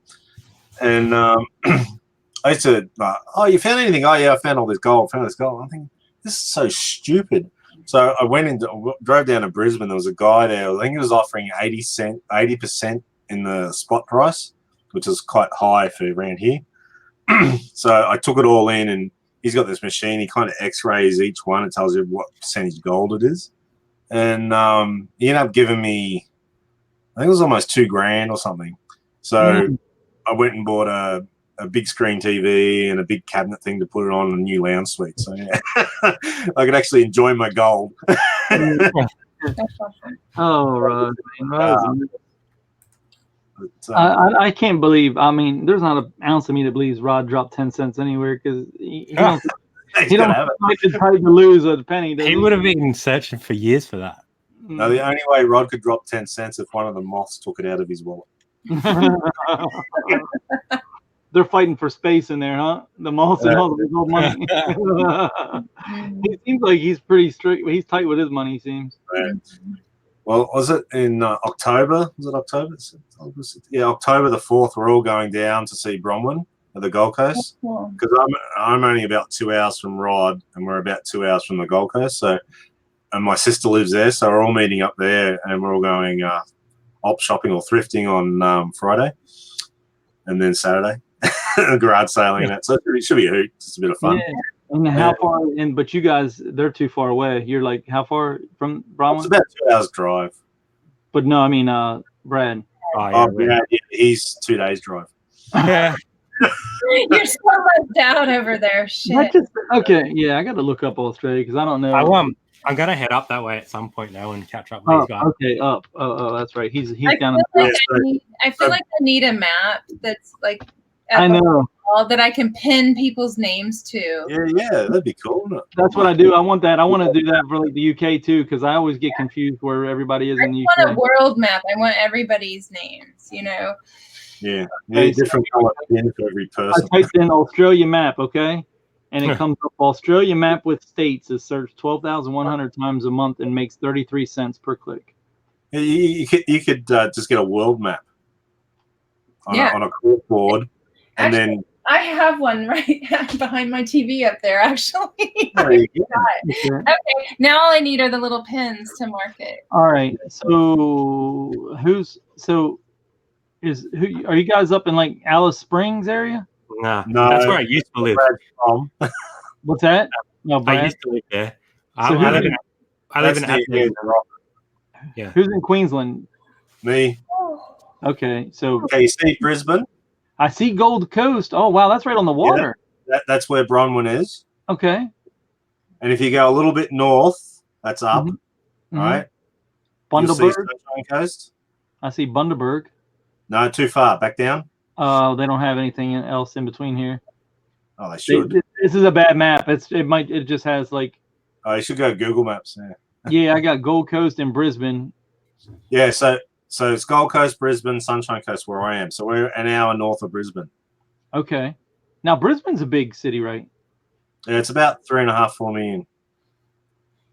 And I used to, "Oh, you found anything?" "Oh, yeah, I found all this gold. I think, this is so stupid. So I drove down to Brisbane. There was a guy there. I think he was offering 80% in the spot price, which is quite high for around here. So I took it all in, and he's got this machine. He kind of X-rays each one. It tells you what percentage gold it is. And he ended up giving me, I think it was almost $2,000 or something. So I went and bought a big screen TV and a big cabinet thing to put it on a new lounge suite. So yeah, I could actually enjoy my gold. Oh, Rod. I can't believe. I mean, there's not an ounce of me that believes Rod dropped 10 cents anywhere, because he don't like to lose a penny. He would have been searching for years for that. No, the only way Rod could drop 10 cents if one of the moths took it out of his wallet. They're fighting for space in there, huh? The moths and all his old money. It seems like he's pretty strict. He's tight with his money, it seems. Right. Well, was it in October? Was it October? Yeah, October the 4th. We're all going down to see Bronwyn at the Gold Coast, because I'm only about 2 hours from Rod, and we're about 2 hours from the Gold Coast. So, and my sister lives there, so we're all meeting up there, and we're all going op shopping or thrifting on Friday, and then Saturday. Garage sailing and that, so it should be a hoot. It's a bit of fun. Yeah. And how far in? But you guys, they're too far away. You're like, how far from Bronwyn? It's about 2 hours drive. But no, I mean, Brad. Brad, he's 2 days drive. Yeah. You're so left out over there. Shit. Okay, yeah, I got to look up Australia because I don't know. I'm gonna head up that way at some point now and catch up with these guys. Okay, up. Oh, that's right. He's down. I feel like I need a map that's like. I know. wall that I can pin people's names to. Yeah, that'd be cool. That's what I do. I want that. I want to do that for like the UK too, because I always get confused where everybody is in the UK. I want a world map. I want everybody's names, you know. Yeah, different color pin for every person. I typed in Australia map, okay, and it comes up Australia map with states is searched 12,100 times a month and makes 33 cents per click. You could just get a world map on a corkboard, and then I have one right behind my TV up there, actually. Okay, now all I need are the little pins to mark it. All right, so are you guys up in like Alice Springs area? No, that's where I used to live. What's that? No, I used to live there. So I live in Adelaide. Yeah. Who's in Queensland? Me. Okay, so you see Brisbane? I see Gold Coast. Oh wow, that's right on the water. Yeah, that's where Bronwyn is. Okay. And if you go a little bit north, that's up. Mm-hmm. Right. Bundaberg. Sunshine Coast. I see Bundaberg. No, too far. Back down. They don't have anything else in between here. Oh, they should. This is a bad map. It just has like. Oh, you should go Google Maps. Yeah. Yeah, I got Gold Coast and Brisbane. Yeah, so it's Gold Coast, Brisbane, Sunshine Coast, where I am. So we're an hour north of Brisbane. Okay. Now Brisbane's a big city, right? Yeah, it's about 3.5, 4 million.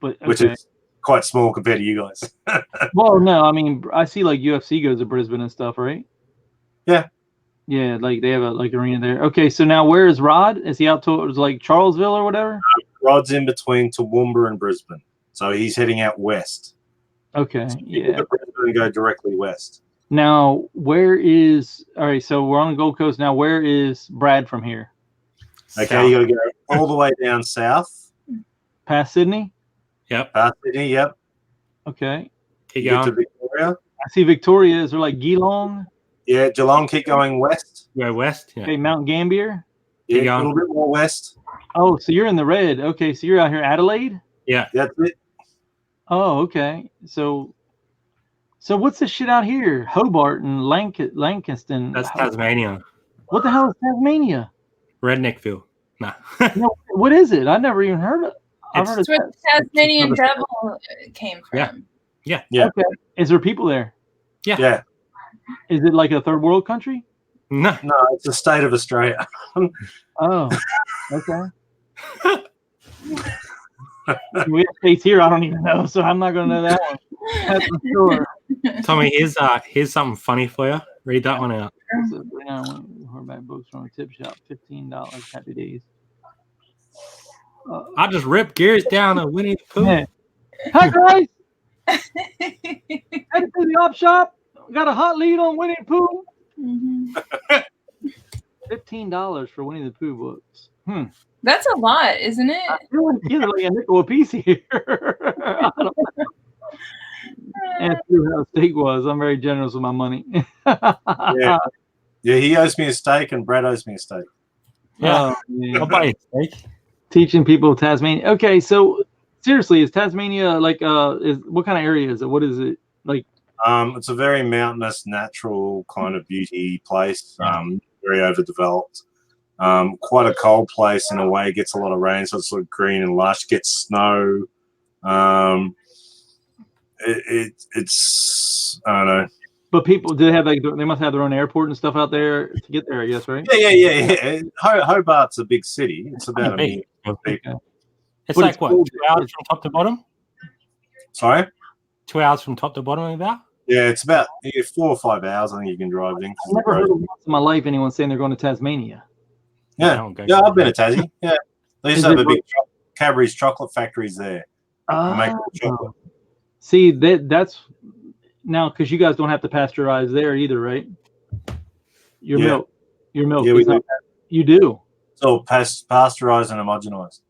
Which is quite small compared to you guys. Well, no, I mean I see like UFC goes to Brisbane and stuff, right? Yeah. Yeah, like they have a arena there. Okay, so now where is Rod? Is he out towards like Charlesville or whatever? Rod's in between Toowoomba and Brisbane, so he's heading out west. Okay, so you go to Brisbane and go directly west. Now, all right, so we're on the Gold Coast now. Where is Brad from here? Okay, you got to go all the way down south. Past Sydney? Yep. Past Sydney, yep. Okay. Keep going. Get to Victoria. I see Victoria. Is there like Geelong? Yeah, Geelong, keep going west. Go west. Yeah. Okay, Mount Gambier? Yeah, a little bit more west. Oh, so you're in the red. Okay, so you're out here Adelaide? Yeah. That's it. Oh, okay. So what's this shit out here? Hobart and Lancaster. That's Tasmania. What the hell is Tasmania? Redneckville. Nah. No, what is it? I've never even heard of it. It's where the Tasmanian devil came from. Yeah. Okay. Is there people there? Yeah. Is it like a third world country? No, it's the state of Australia. Oh, okay. We have states here I don't even know, so I'm not going to know that one. That's for sure. Tommy, here's something funny for you. Read that one out. Hardback books from a tip shop, $15. Happy days. I just ripped gears down a Winnie the Pooh. Yeah. Hi guys. Headed to the op shop. Got a hot lead on Winnie the Pooh. Mm-hmm. $15 for Winnie the Pooh books. That's a lot, isn't it? I feel like you're like a nickel a piece here. I don't know. And through how steak was, I'm very generous with my money. Yeah, he owes me a steak, and Brad owes me a steak. Yeah, I'll buy a steak. Teaching people Tasmania. Okay, so seriously, is Tasmania like what kind of area is it? What is it like? It's a very mountainous, natural kind of beauty place. Very overdeveloped. Quite a cold place in a way. Gets a lot of rain, so it's sort of green and lush. Gets snow. It's I don't know. But people do have they must have their own airport and stuff out there to get there, I guess, right? Yeah. Hobart's a big city. It's about a million people. It's like what, 2 hours from top to bottom? Sorry? 2 hours from top to bottom about? Yeah, it's about 4 or 5 hours. I think you can drive in. I've never heard once in my life anyone saying they're going to Tasmania. Yeah, I've been to Tassie. Yeah, they used to have a big Cadbury's chocolate factories there. Make chocolate. See, that's now because you guys don't have to pasteurize there either, right? Your milk. Yeah, we do. You do. So pasteurized and homogenized.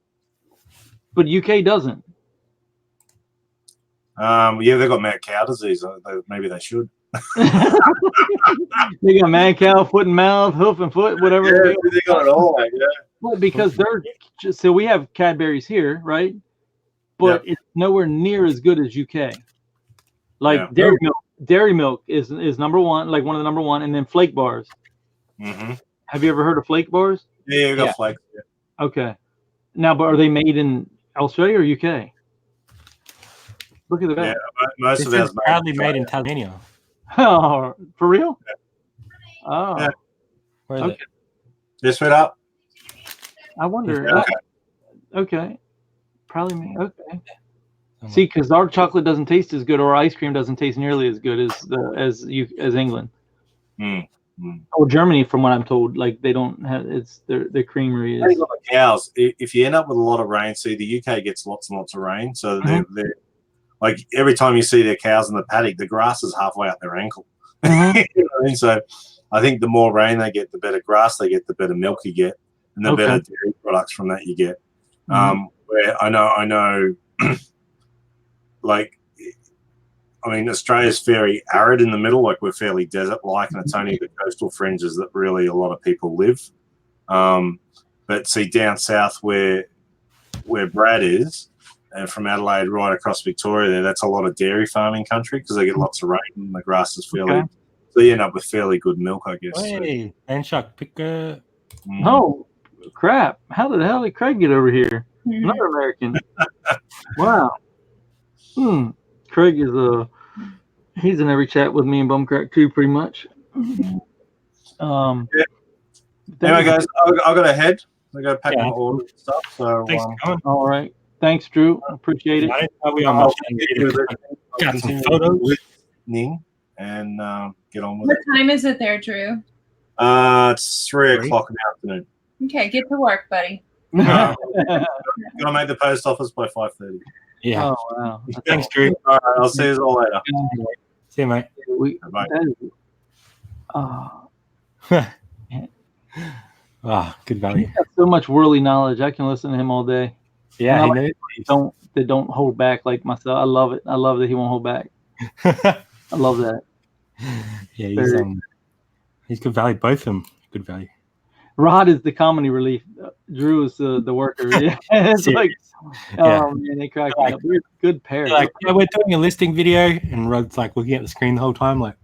But UK doesn't. Yeah, they've got mad cow disease. Maybe they should. They got mad cow, foot and mouth, hoof and foot, whatever. Yeah, they got it all. Yeah. Well, because they're just, so we have Cadbury's here, right? But it's nowhere near as good as UK. Like Dairy Milk is number one, like one of the number one, and then Flake bars. Mm-hmm. Have you ever heard of flake bars? Yeah, we got flakes. Yeah. Okay. Now, but are they made in Australia or UK? Look at that. Yeah, most of ours proudly made in Tasmania. Oh, for real? Yeah. Oh. Yeah. Where is Okay. it? Just went up. I wonder. Yeah, Okay. Probably me. Okay. See, because our chocolate doesn't taste as good, or ice cream doesn't taste nearly as good as England or Germany, from what I'm told. Like they don't have their creamery is. Cows. If you end up with a lot of rain, see the UK gets lots and lots of rain, so they're like every time you see their cows in the paddock, the grass is halfway up their ankle. You know what I mean? So I think the more rain they get, the better grass they get, the better milk you get, and the better dairy products from that you get. Where I know. Like, I mean, Australia's very arid in the middle. Like, we're fairly desert-like, and it's only the coastal fringes that really a lot of people live. But see, down south where Brad is, and from Adelaide right across Victoria, that's a lot of dairy farming country because they get lots of rain and the grass is fairly. So you end up with fairly good milk, I guess. Hey, and Chuck, pick a. Oh, crap! How the hell did Craig get over here? Another American. Wow. Craig is he's in every chat with me and Bumcrack too, pretty much. Anyway, guys, I got to head. I got to pack my order and stuff. So thanks for coming. All right, thanks, Drew. Appreciate it. I'll got some photos and get on with What time is it there, Drew? It's 3 o'clock in the afternoon. Okay, get to work, buddy. Gotta make the post office by 5:30. Yeah. Oh, wow. Thanks, Drew. All right, I'll see you all later. See you, mate. Bye. Good value. He's got so much worldly knowledge. I can listen to him all day. Yeah, they don't hold back like myself. I love it. I love that he won't hold back. I love that. Yeah, he's good value. Both of them good value. Rod is the comedy relief. Drew is the worker. Yeah. It's like, oh man, they crack me up. We're a good pair. Like, we're doing a listing video, and Rod's like looking at the screen the whole time, like.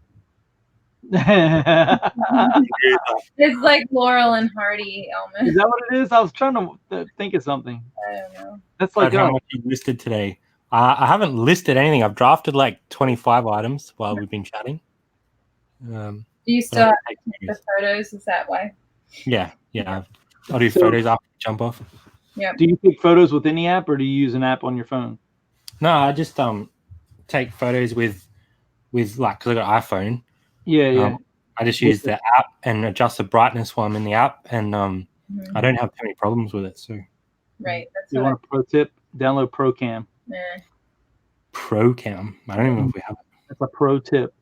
It's like Laurel and Hardy almost. Is that what it is? I was trying to think of something. I don't know. That's like how much you listed today. I haven't listed anything. I've drafted like 25 items while we've been chatting. Do you still have the photos? Is that why? Yeah. I'll do photos after you jump off. Yeah. Do you take photos with any app, or do you use an app on your phone? No, I just take photos with like, because I got an iPhone. Yeah. I just use the app and adjust the brightness while I'm in the app, and I don't have too many problems with it. So. Right. That's you want a pro tip? Download ProCam. ProCam. I don't even know if we have it. That's a pro tip.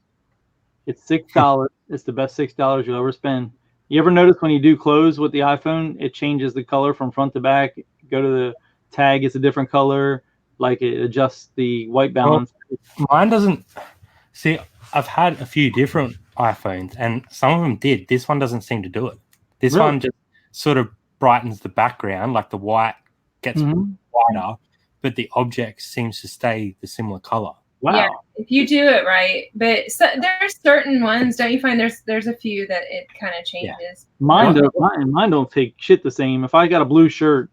It's $6. It's the best $6 you'll ever spend. You ever notice when you do close with the iPhone, it changes the color from front to back? Go to the tag, it's a different color. Like it adjusts the white balance. Well, mine doesn't. See, I've had a few different iPhones, and some of them did. This one doesn't seem to do it. This one just sort of brightens the background, like the white gets whiter, but the object seems to stay the similar color. Wow. Yeah, if you do it right. But there's certain ones, don't you find there's a few that it kind of changes. Yeah. Mine don't take shit the same. If I got a blue shirt,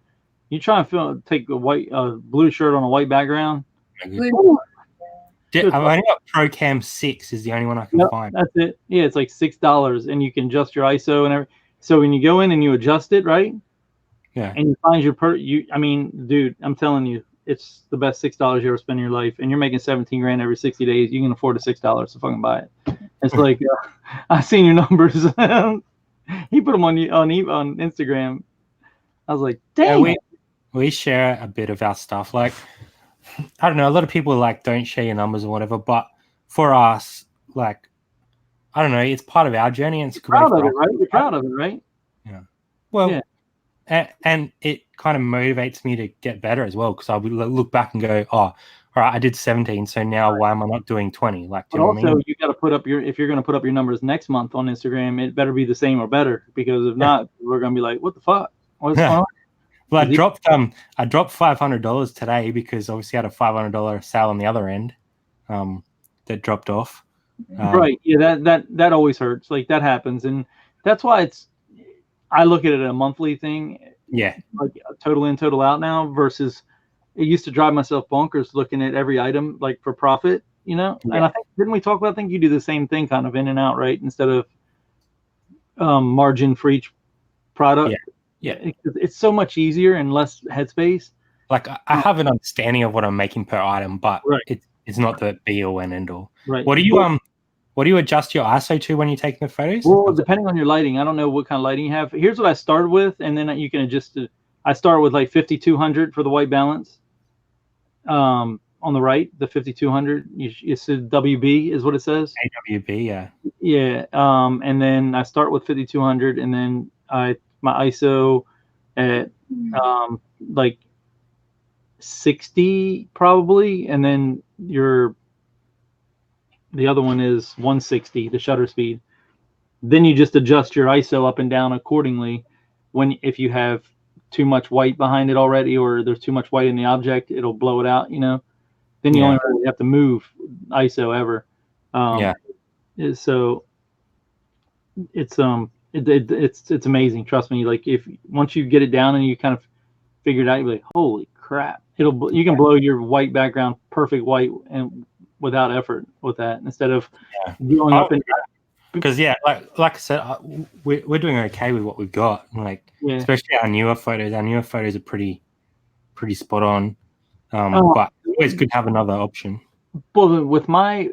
you try and take a blue shirt on a white background. I've only got ProCam 6 is the only one I can find. That's it. Yeah, it's like $6, and you can adjust your ISO and everything. So when you go in and you adjust it, right? Yeah. And you find dude, I'm telling you, it's the best $6 you ever spend in your life, and you're making $17,000 every 60 days. You can afford a $6 to fucking buy it. It's like I've seen your numbers. He put them on Instagram. I was like, damn. Yeah, we share a bit of our stuff. Like, I don't know. A lot of people like don't share your numbers or whatever, but for us, like, I don't know. It's part of our journey, and it's proud of it, right? You're proud of it, right? Yeah. Well. Yeah. And it kind of motivates me to get better as well, because I would look back and go, oh, all right, I did 17, so now why am I not doing 20? Like, do you know what I mean? You got to put up if you're going to put up your numbers next month on Instagram, it better be the same or better, because if not, we're going to be like, what the fuck? What's going on? Well, I dropped $500 today because obviously I had a $500 sale on the other end that dropped off. Right. Yeah, that always hurts. Like that happens, and that's why I look at it as a monthly thing. Yeah. Like total in, total out now versus it used to drive myself bonkers looking at every item like for profit, you know? Yeah. And I think, didn't we talk about, I think you do the same thing kind of in and out, right? Instead of margin for each product. Yeah. It's so much easier and less headspace. Like I have an understanding of what I'm making per item, but Right. it's not the be all and end all. Right. What do you adjust your ISO to when you're taking the photos? Well, depending on your lighting, I don't know what kind of lighting you have. Here's what I started with, and then you can adjust it. I start with like 5200 for the white balance. On the right, the 5200, it's a WB is what it says. AWB, yeah. Yeah. And then I start with 5200, and then my ISO at like 60 probably, and then the other one is 160, the shutter speed. Then you just adjust your ISO up and down accordingly. If you have too much white behind it already, or there's too much white in the object, it'll blow it out, you know. Then you only really have to move ISO ever. So it's amazing. Trust me. Like once you get it down and you kind of figure it out, you're like, holy crap! You can blow your white background perfect white and without effort with that, instead of going up and because like I said, we're doing okay with what we've got. Like especially our newer photos. Our newer photos are pretty spot on. But it's always good to have another option. Well, with my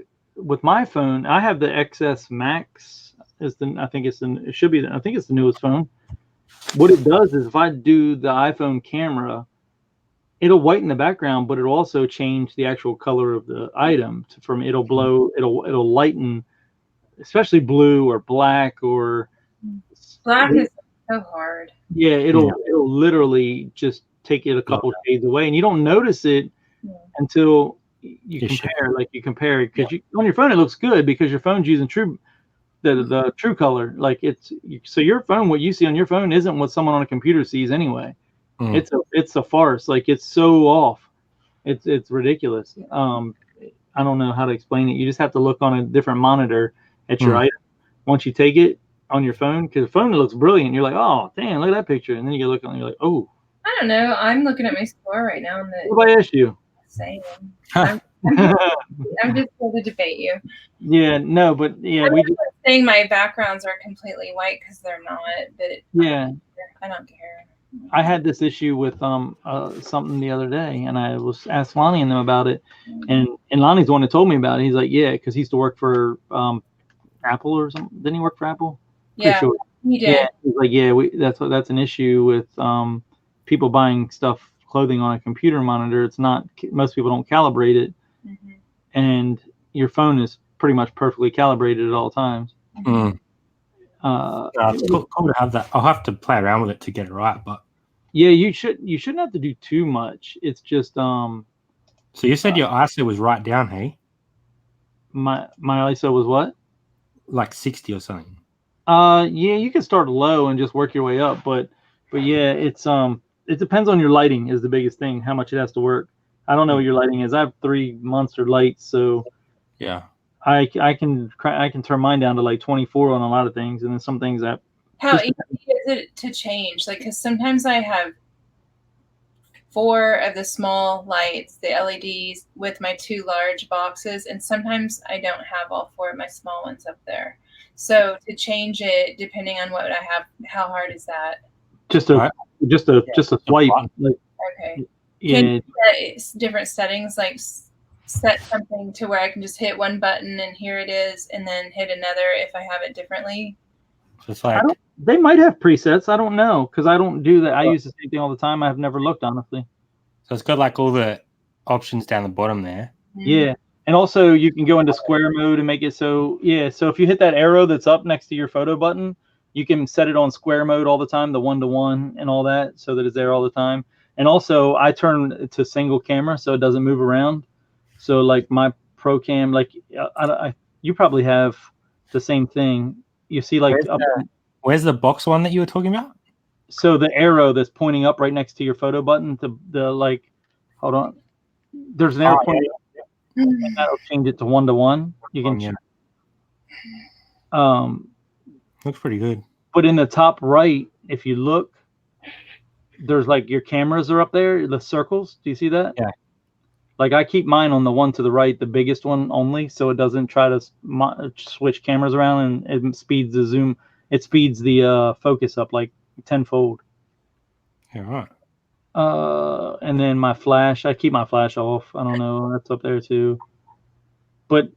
phone, I have the XS Max. I think it's the newest phone. What it does is if I do the iPhone camera, it'll whiten the background, but it'll also change the actual color of the item it'll lighten, especially blue or black or black is so hard. Yeah, it'll literally just take it a couple shades away, and you don't notice it until you compare. Because on your phone it looks good because your phone's using the true color. Like so your phone, what you see on your phone isn't what someone on a computer sees anyway. It's a farce. Like it's so off. It's ridiculous. I don't know how to explain it. You just have to look on a different monitor at your item once you take it on your phone, because the phone looks brilliant. You're like, oh damn, look at that picture, and then you look on, you're like, oh. I don't know. I'm looking at my score right now, and what did I ask you? Same. I'm just here to debate you. Yeah, no, but yeah, I'm just saying my backgrounds are completely white because they're not. But I don't care. I had this issue with something the other day, and I was asked Lonnie and them about it, and Lonnie's the one that told me about it. He's like, yeah, because he used to work for Apple or something. Didn't he work for Apple? Yeah, sure. He did. Yeah, he's like, that's an issue with people buying clothing on a computer monitor. It's not, most people don't calibrate it, and your phone is pretty much perfectly calibrated at all times. It's cool to have that. I'll have to play around with it to get it right, but yeah, you shouldn't have to do too much. It's just so you said your ISO was right down, hey? My ISO was what? Like 60 or something. Yeah, you can start low and just work your way up, but yeah, it depends on your lighting is the biggest thing, how much it has to work. I don't know what your lighting is. I have 3 monster lights, so yeah. I can turn mine down to like 24 on a lot of things, and then some things that. How easy is it to change? Like, because sometimes I have 4 of the small lights, the LEDs, with my 2 large boxes, and sometimes I don't have all 4 of my small ones up there. So to change it, depending on what I have, how hard is that? Just a swipe. Okay. Yeah. Can you set different settings, like set something to where I can just hit one button and here it is, and then hit another if I have it differently? It's like they might have presets. I don't know, because I don't do that. I use the same thing all the time. I've never looked, honestly. So it's got like all the options down the bottom there. Yeah. And also you can go into square mode and make it so, so if you hit that arrow that's up next to your photo button, you can set it on square mode all the time, the 1-to-1 and all that, so that it's there all the time. And also I turn it to single camera so it doesn't move around. So like my pro cam, like you probably have the same thing. You see like where's the box one that you were talking about? So the arrow that's pointing up right next to your photo button, the like, hold on. There's an arrow pointing up. And that'll change it to 1-to-1. You can looks pretty good. But in the top right, if you look, there's like your cameras are up there, the circles. Do you see that? Yeah. Like I keep mine on the one to the right, the biggest one only, so it doesn't try to switch cameras around, and it speeds the zoom. It speeds the focus up like tenfold. Yeah, right. And then my flash, I keep my flash off. I don't know, that's up there too. But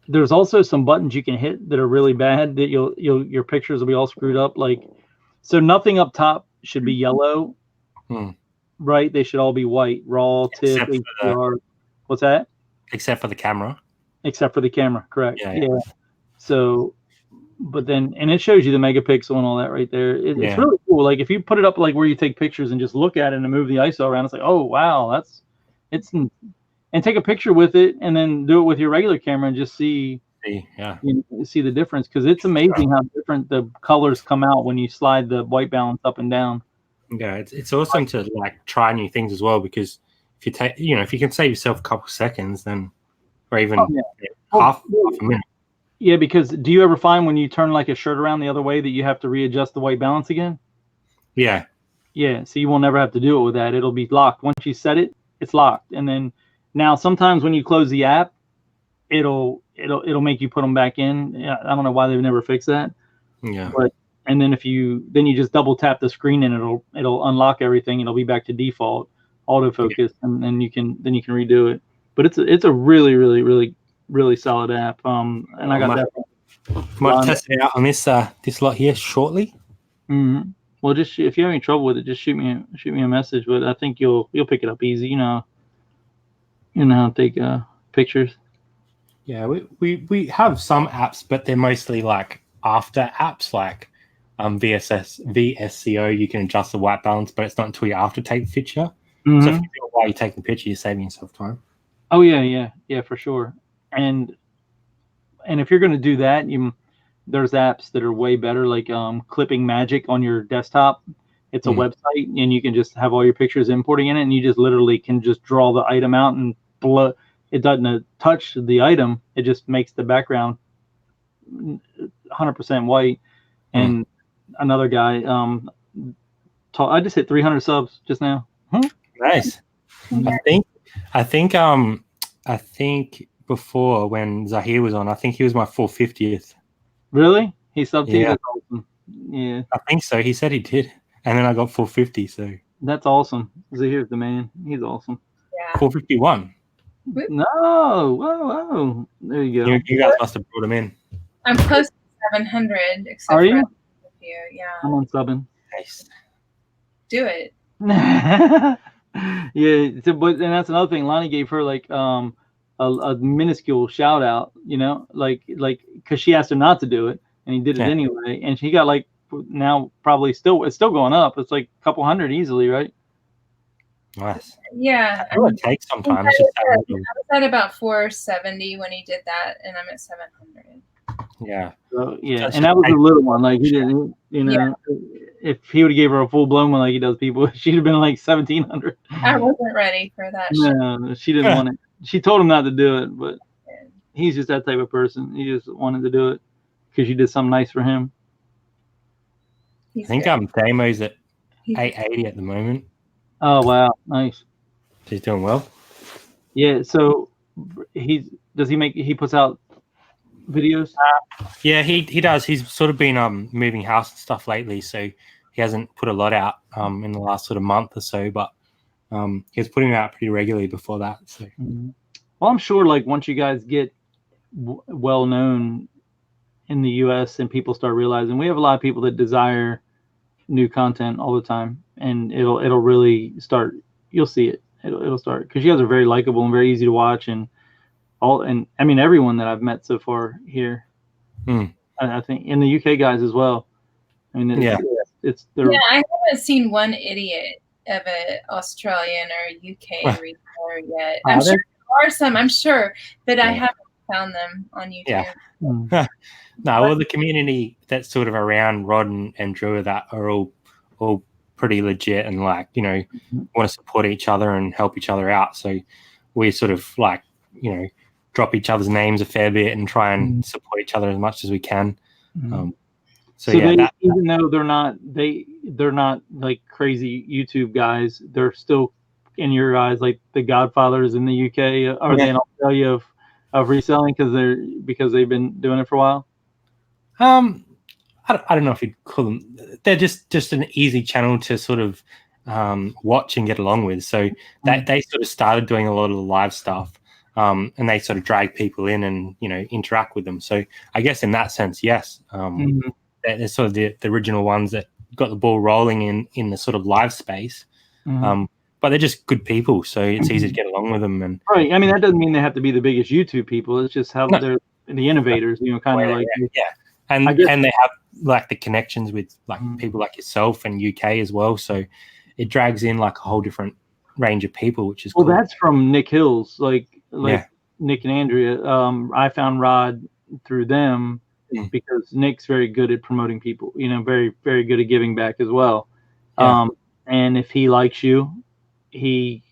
there's also some buttons you can hit that are really bad that your pictures will be all screwed up. Like, so nothing up top should be yellow. Right? They should all be white, raw, TIFF, HDR. What's that? Except for the camera. Except for the camera, correct. Yeah. So, but then, and it shows you the megapixel and all that right there. It's really cool. Like if you put it up like where you take pictures and just look at it and move the ISO around, it's like, oh, wow, and take a picture with it and then do it with your regular camera and just see the difference. Because it's amazing how different the colors come out when you slide the white balance up and down. Yeah, it's awesome to like try new things as well, because if you take, if you can save yourself a couple seconds, then, or even half a minute. Yeah, because do you ever find when you turn like a shirt around the other way that you have to readjust the white balance again? Yeah. Yeah, so you will never have to do it with that. It'll be locked. Once you set it, it's locked. And then now sometimes when you close the app, it'll make you put them back in. I don't know why they've never fixed that. Yeah. But and then you just double tap the screen and it'll unlock everything. It'll be back to default autofocus, and then you can redo it. But it's a really, really, really, really solid app. And I got that. Might test it out on this lot here shortly. Mm-hmm. Well, just if you have any trouble with it, just shoot me a message. But I think you'll pick it up easy. You know how to take pictures. Yeah, we have some apps, but they're mostly like after apps, like VSCO. You can adjust the white balance, but it's not until you after take the picture. Mm-hmm. So if you do it while you take the picture, you're saving yourself time. Oh yeah, for sure. And if you're going to do that, there's apps that are way better, like Clipping Magic on your desktop. It's a website, and you can just have all your pictures importing in it, and you just literally can just draw the item out and blow. It doesn't touch the item. It just makes the background 100% white. And another guy, I just hit 300 subs just now. Nice. I think before when Zahir was on, I think he was my 450th. Really? He subbed to you? Yeah. That's awesome. Yeah. I think so. He said he did. And then I got 450, so. That's awesome. Zahir's the man. He's awesome. Yeah. 451. No. Whoa. There you go. You guys must have brought him in. I'm close to 700. Except Are you? Yeah. I'm on subbing. Nice. Do it. Yeah, and that's another thing. Lonnie gave her like a minuscule shout out, like because she asked him not to do it, and he did it anyway, and she got like now probably it's still going up. It's like a couple hundred easily, right? Nice. Yeah. It takes some time. I was at about 470 when he did that, and I'm at 700. Yeah. So, yeah, and that was a little one. Like he didn't, if he would have gave her a full blown one like he does people, she'd have been like 1,700. I wasn't ready for that. No, she didn't want it. She told him not to do it, but he's just that type of person. He just wanted to do it because you did something nice for him. I think Damo's at 880 at the moment. Oh wow, nice. He's doing well. Yeah. So he puts out videos? Yeah, he does. He's sort of been moving house and stuff lately, so he hasn't put a lot out in the last sort of month or so, but he was putting it out pretty regularly before that. So well, I'm sure like once you guys get well known in the US and people start realizing, we have a lot of people that desire new content all the time, and it'll really start. You'll see it. It'll start because you guys are very likable and very easy to watch, and I mean everyone that I've met so far here. I think in the UK guys as well. I mean, I haven't seen one idiot of an Australian or UK reseller yet. I'm sure there are some. I'm sure, but I haven't found them on YouTube. Yeah. No, well, the community that's sort of around Rod and Drew that are all pretty legit and like want to support each other and help each other out. So we sort of like drop each other's names a fair bit and try and support each other as much as we can. So yeah, even though they're not like crazy YouTube guys, they're still in your eyes like the Godfathers in the UK. Are they in Australia of reselling because they've been doing it for a while? I don't know if you'd call them. They're just an easy channel to sort of watch and get along with. So they sort of started doing a lot of the live stuff, and they sort of drag people in and interact with them. So I guess in that sense, yes, they're sort of the original ones that got the ball rolling in the sort of live space. But they're just good people, so it's easy to get along with them. And right, I mean that doesn't mean they have to be the biggest YouTube people. It's just how they're the innovators, kind of like and they have like the connections with like people like yourself and UK as well. So it drags in like a whole different range of people, which is cool. That's from Nick Hills, like Nick and Andrea. I found Rod through them because Nick's very good at promoting people. Very very good at giving back as well. And if he likes you, he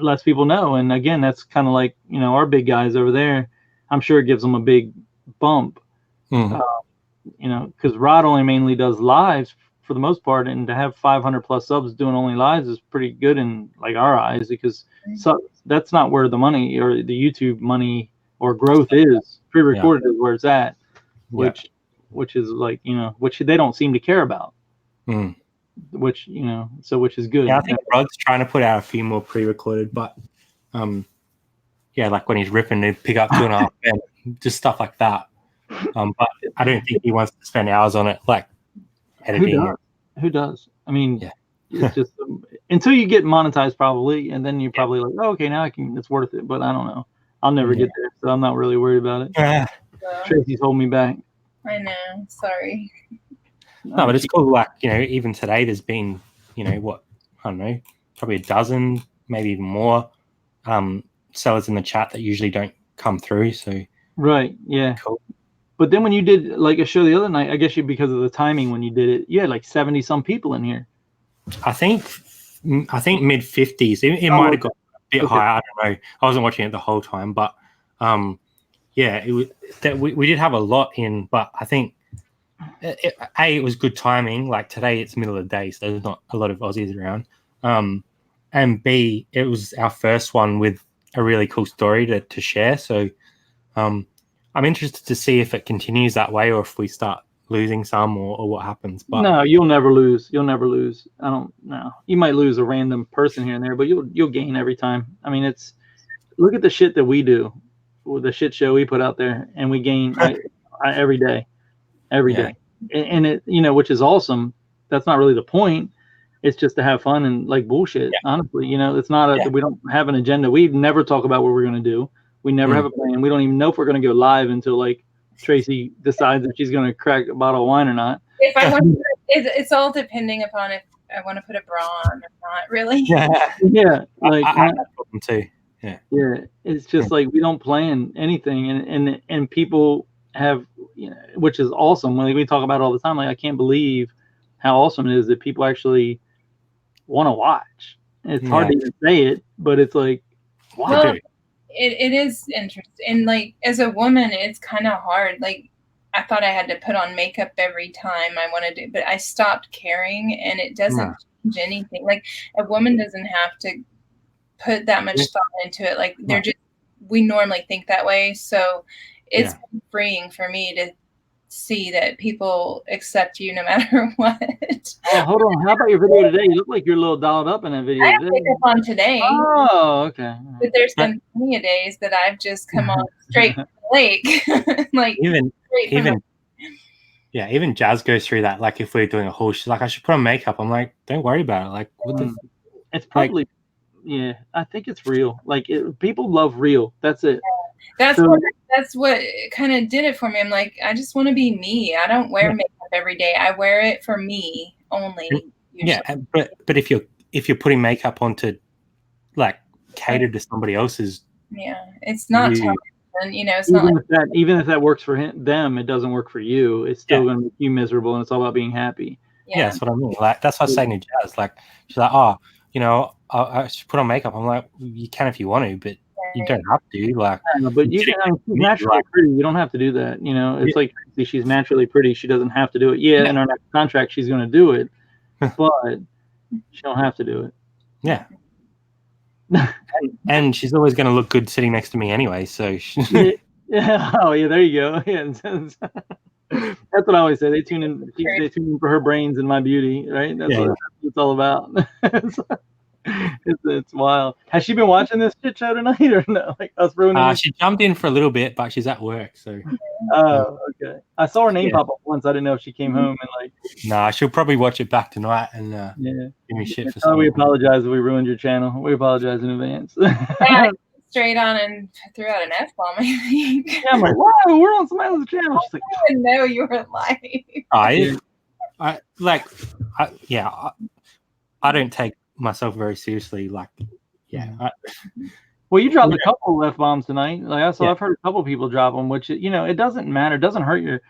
lets people know. And again, that's kind of like our big guys over there. I'm sure it gives them a big bump. Because Rod only mainly does lives for the most part, and to have 500 plus subs doing only lives is pretty good in like our eyes, because that's not where the money or the YouTube money or growth is. Pre-recorded is where it's at, which is like which they don't seem to care about. Which which is good. Yeah, I think Rod's trying to put out a few more pre-recorded, but like when he's ripping, he'd pick up 2.5 and just stuff like that. But I don't think he wants to spend hours on it, like editing. Who does? I mean, it's just until you get monetized, probably, and then you're probably like, oh, okay, now it's worth it. But I don't know. I'll never get there, so I'm not really worried about it. Tracy's holding me back. I know. Sorry. No, but it's cool. Like even today, there's been what, I don't know, probably a dozen, maybe even more, sellers in the chat that usually don't come through. So right, yeah, cool. But then when you did like a show the other night, I guess because of the timing when you did it, you had like 70 some people in here. I think mid 50s. It might have got a bit higher. I don't know. I wasn't watching it the whole time, but it was that we did have a lot in. But I think it was good timing. Like today, it's middle of the day, so there's not a lot of Aussies around. And B, it was our first one with a really cool story to share. So I'm interested to see if it continues that way or if we start losing some or what happens. But no, you'll never lose. I don't know. You might lose a random person here and there, but you'll gain every time. I mean, look at the shit that we do, with the shit show we put out there, and we gain every day. And it, which is awesome. That's not really the point. It's just to have fun and like bullshit. Honestly, it's not we don't have an agenda. We never talk about what we're going to do. We never have a plan. We don't even know if we're going to go live until like Tracy decides if she's going to crack a bottle of wine or not. If I want, it's all depending upon if I want to put a bra on or not. Really. Yeah. Like I have that problem too. Yeah. It's just like we don't plan anything, and people have, which is awesome. Like we talk about it all the time. Like I can't believe how awesome it is that people actually want to watch. It's hard to even say it, but it's like, wow. Well, it is interesting. And like as a woman, it's kind of hard. Like I thought I had to put on makeup every time I wanted to, but I stopped caring, and it doesn't change anything. Like a woman doesn't have to put that much thought into it. Like we normally think that way. So it's freeing for me to see that people accept you no matter what. Oh, hold on. How about your video today? You look like you're a little dolled up in that video. I have makeup on today. Oh, okay. But there's been plenty of days that I've just come on straight from the lake. Like even Jazz goes through that. Like if we're doing a haul, she's like, I should put on makeup. I'm like, don't worry about it. Like what the it's probably I think it's real. Like people love real. That's it. That's what kind of did it for me. I'm like, I just want to be me. I don't wear makeup every day. I wear it for me only. Usually. Yeah, but if you're putting makeup on to like cater to somebody else's, it's not. It's not like even if that works for them, it doesn't work for you. It's still going to make you miserable, and it's all about being happy. Yeah, that's what I mean. Like that's what I was saying to Jazz. Like she's like, I should put on makeup. I'm like, you can if you want to, but you don't have to. Like, but you can, she's naturally pretty. You don't have to do that. You know, it's like she's naturally pretty. She doesn't have to do it. Yeah, in our next contract, she's going to do it, but she don't have to do it. Yeah. and she's always going to look good sitting next to me anyway. So. Yeah. Oh, yeah. There you go. Yeah. That's what I always say. They tune in. They tune in for her brains and my beauty, right? That's what it's all about. It's wild. Has she been watching this shit show tonight or no? Like us ruining. She jumped in for a little bit, but she's at work. So. Oh, okay. I saw her name pop up once. I didn't know if she came home and like. Nah, she'll probably watch it back tonight and give me shit for something. We apologize if we ruined your channel. We apologize in advance. Straight on and threw out an F-bomb, I think. Yeah, I'm like, wow, we're on somebody else's channel. She's like, I didn't know you were live. I don't take myself very seriously. Like, well, you dropped a couple of F-bombs tonight. Like I've heard a couple of people drop them, which, you know, it doesn't matter. It doesn't hurt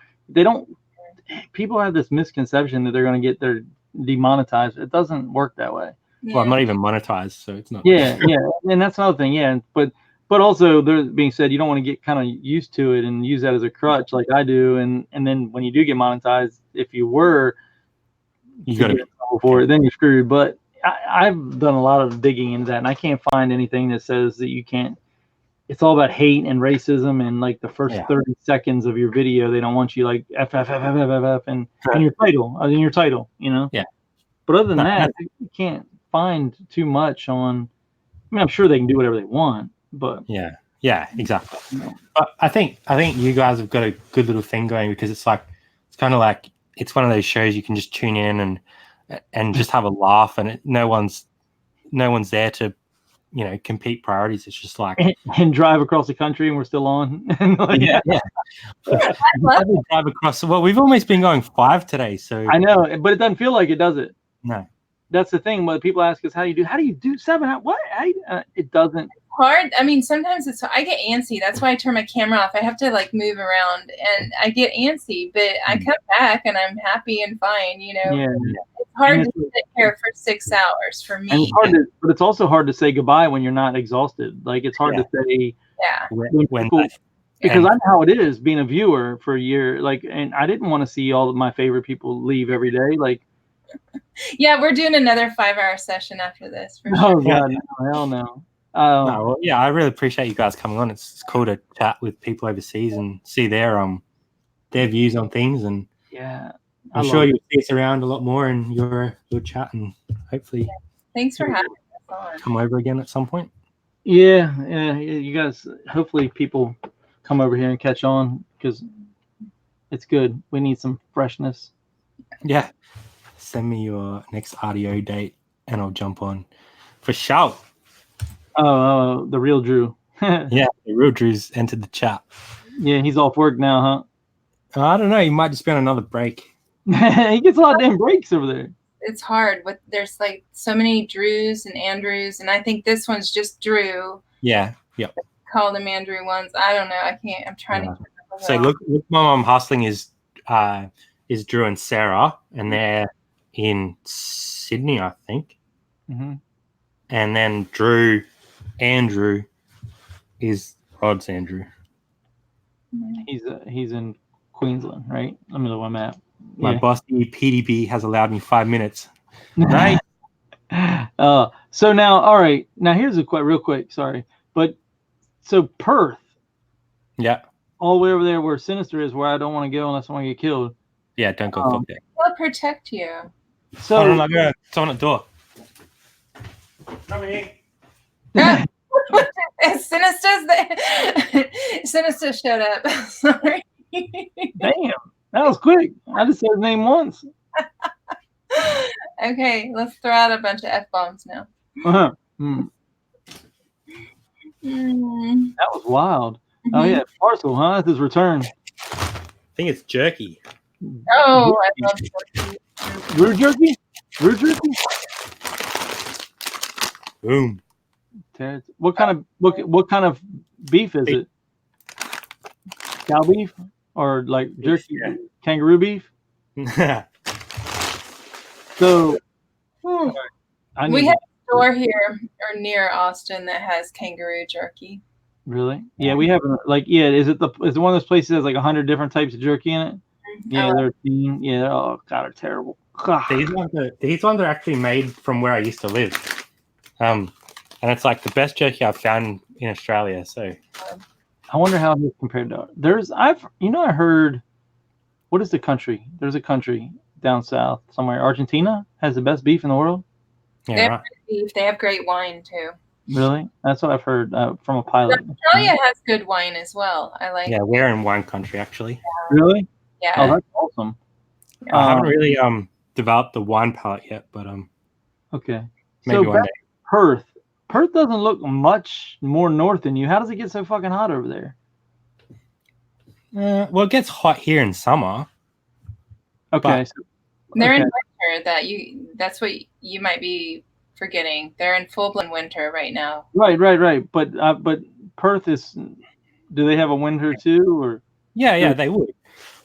people have this misconception that they're going to get their demonetized. It doesn't work that way. Well, I'm not even monetized, so it's not. Yeah, and that's another thing. Yeah, but also, there being said, you don't want to get kind of used to it and use that as a crutch, like I do. And then when you do get monetized, if you were, you got to get for it, then you're screwed. But I've done a lot of digging into that, and I can't find anything that says that you can't. It's all about hate and racism, and like the first 30 seconds of your video, they don't want you like F and your title, you know. Yeah. But other than that, you can't find too much on. I mean, I'm sure they can do whatever they want, but yeah, exactly. But I think you guys have got a good little thing going, because it's kind of like it's one of those shows you can just tune in and just have a laugh, and no one's there to, you know, compete priorities. It's just like and drive across the country, and we're still on. Yeah. Drive across. Well, we've almost been going 5 today, so I know, but it doesn't feel like it, does it? No. That's the thing. What people ask us, how do you do 7? What? It doesn't. Hard. I mean, sometimes I get antsy. That's why I turn my camera off. I have to like move around, and I get antsy. But I come back, and I'm happy and fine. You know, it's hard to sit here for 6 hours for me. And but it's also hard to say goodbye when you're not exhausted. Like it's hard to say. Because I know how it is being a viewer for a year. Like, and I didn't want to see all of my favorite people leave every day. Like. Yeah, we're doing another 5-hour session after this. For sure. Oh God, no, hell no. I really appreciate you guys coming on. It's cool to chat with people overseas and see their views on things. And I'm sure you'll see us around a lot more in your chat, and hopefully. Thanks for having us on. Come over again at some point. Yeah, you guys. Hopefully, people come over here and catch on, because it's good. We need some freshness. Yeah. Send me your next RDO date, and I'll jump on for sure. Oh, the real Drew. Yeah, the real Drew's entered the chat. Yeah, he's off work now, huh? I don't know. He might just be on another break. He gets a lot of damn breaks over there. It's hard. There's like so many Drews and Andrews, and I think this one's just Drew. Yeah. Yep. Called him Andrew once. I don't know. I can't. I'm trying to. So look, my mom hustling is Drew and Sarah, and they're in Sydney, I think. Mm-hmm. And then Andrew is Rod's Andrew. He's in Queensland, right? Let me look at my map. My boss PDB has allowed me 5 minutes. Right. So now, all right. Now here's real quick. Sorry, but so Perth. Yeah. All the way over there where Sinister is, where I don't want to go unless I want to get killed. Yeah, don't go fuck that. We'll protect you. So someone at the door. Come in. Sinister showed up. Sorry. Damn, that was quick. I just said his name once. Okay, let's throw out a bunch of F-bombs now. That was wild. Oh yeah, parcel, huh? That's his return. I think it's jerky. Oh, I love jerky. Rude jerky? Rude jerky? Boom. What kind of beef is it? Cow beef or like jerky? Yeah. Kangaroo beef? So we have a store here or near Austin that has kangaroo jerky. Really? Yeah, we haven't. Like, yeah, is it one of those places that has like 100 different types of jerky in it? Yeah, they're yeah. Oh God, they're terrible. These ones are actually made from where I used to live, and it's like the best jerky I've found in Australia. So I wonder how it is compared to I heard. What is the country? There's a country down south somewhere. Argentina has the best beef in the world. yeah, They have right. great beef. They have great wine too. Really? That's what I've heard from a pilot. Australia has good wine as well. I like. Yeah, we're in wine country actually. Really? Yeah. Oh, that's awesome. I haven't really developed the wine palate yet, but okay. maybe So one day. Perth. Perth doesn't look much more north than you. How does it get so fucking hot over there? Well, it gets hot here in summer. Okay. They're in winter. That's what you might be forgetting. They're in full blown winter right now. Right. But Perth is. Do they have a winter too, or? Yeah, they would.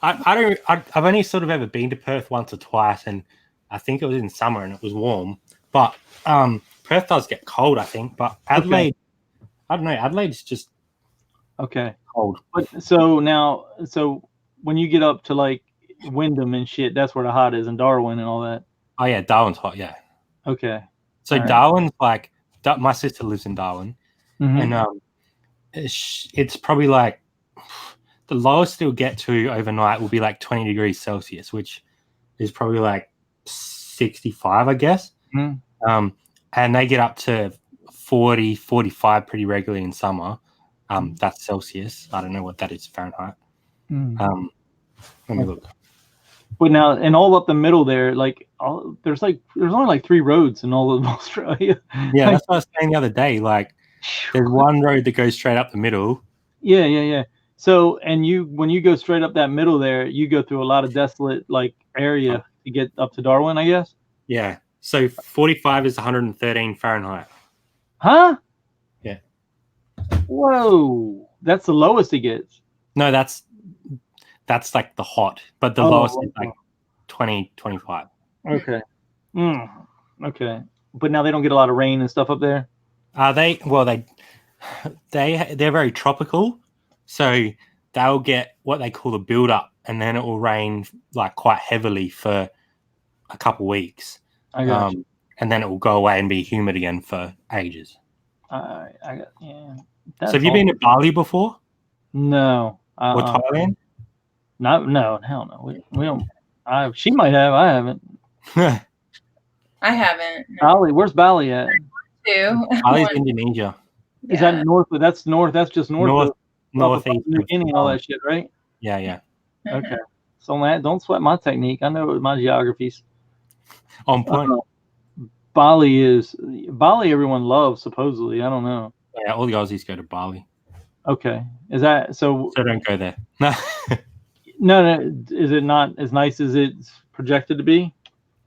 I've only sort of ever been to Perth once or twice, and I think it was in summer and it was warm. But Perth does get cold, I think. But Adelaide, I don't know. Adelaide's just cold. But so when you get up to like Wyndham and shit, that's where the hot is, and Darwin and all that. Oh yeah, Darwin's hot. Yeah. Okay. So Darwin's like my sister lives in Darwin, and it's probably like the lowest it'll get to overnight will be like 20 degrees Celsius, which is probably like 65, I guess. And they get up to 40, 45 pretty regularly in summer. That's Celsius. I don't know what that is Fahrenheit. Let me look. But now, and all up the middle there, like there's only like 3 roads in all of Australia. Yeah, that's what I was saying the other day. Like, there's one road that goes straight up the middle. Yeah. So, and when you go straight up that middle there, you go through a lot of desolate like area to get up to Darwin, I guess. Yeah. So 45 is 113 Fahrenheit. Huh? Yeah. Whoa, that's the lowest it gets. No, that's like the hot, but the lowest is like 20, 25. Okay. Okay. But now they don't get a lot of rain and stuff up there. They're very tropical, so they'll get what they call the build up, and then it will rain like quite heavily for a couple weeks. And then it will go away and be humid again for ages. So have you been to Bali before? No. Or Thailand? No, hell no. We don't. She might have. I haven't. I haven't. No. Bali. Where's Bali at? Bali's Indonesia. Is that north? That's north. That's just northeast. New Guinea, all that shit, right? Yeah. Okay. So don't sweat my technique. I know my geographies. On point. Bali. Everyone loves supposedly. I don't know. Yeah, all the Aussies go to Bali. Okay. Is that so? So don't go there. No. No. Is it not as nice as it's projected to be?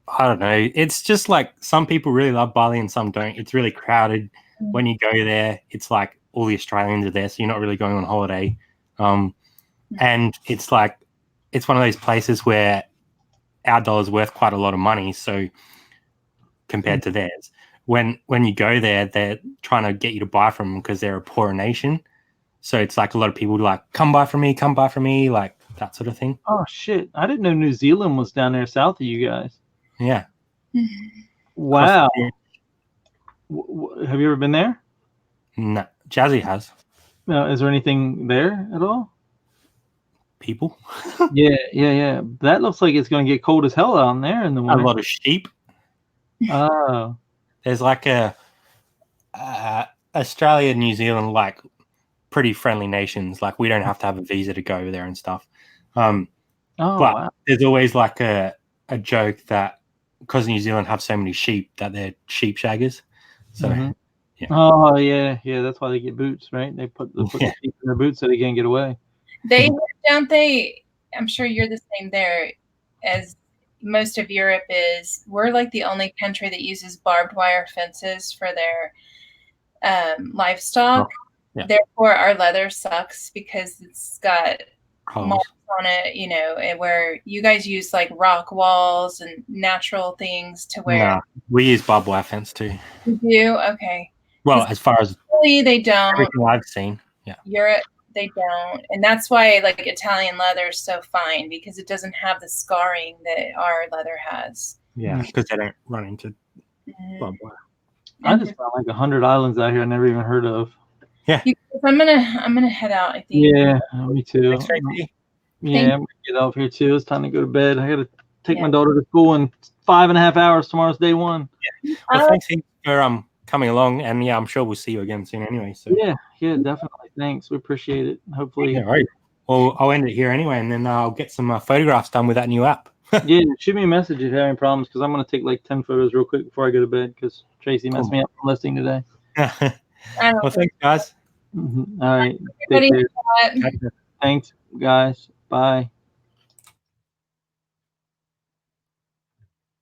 I don't know. It's just like some people really love Bali and some don't. It's really crowded. When you go there, it's like all the Australians are there, so you're not really going on holiday. And it's like it's one of those places where our dollar's worth quite a lot of money, so compared to theirs. When you go there, they're trying to get you to buy from them because they're a poorer nation. So it's like a lot of people like, come buy from me, like that sort of thing. Oh shit! I didn't know New Zealand was down there south of you guys. Yeah. Wow. Have you ever been there? No, Jazzy has. Is there anything there at all? People. Yeah. That looks like it's going to get cold as hell down there in the winter. A lot of sheep. Oh. There's like Australia and New Zealand, like pretty friendly nations. Like we don't have to have a visa to go over there and stuff. But wow. There's always like a joke that because New Zealand have so many sheep that they're sheep shaggers. So yeah. Oh yeah. That's why they get boots, right? They put the sheep in their boots so they can't get away. Don't they? I'm sure you're the same there as most of Europe is. We're like the only country that uses barbed wire fences for their livestock. Yeah. Therefore, our leather sucks because it's got Holes marks on it, and where you guys use like rock walls and natural things to wear. Nah, we use barbed wire fence too. You do? Okay. Well, as far as really, they don't. everything I've seen, Europe, they don't. And that's why like Italian leather is so fine, because it doesn't have the scarring that our leather has. Yeah, because they don't run into barbed wire. I just found like 100 islands out here I never even heard of. Yeah. I'm gonna head out, I think. Yeah, me too. Thanks, Traci. Yeah, I'm gonna get off here too. It's time to go to bed. I gotta take my daughter to school in 5.5 hours. Tomorrow's day one. Yeah. Well, thanks for coming along, and I'm sure we'll see you again soon anyway. So yeah, definitely. Thanks. We appreciate it. Hopefully. Yeah, right. Well, I'll end it here anyway, and then I'll get some photographs done with that new app. Yeah, shoot me a message if you have any problems, because I'm gonna take like 10 photos real quick before I go to bed, because Traci messed me up from listing today. Well, thanks, guys. All right. Take care. Thanks, guys. Bye.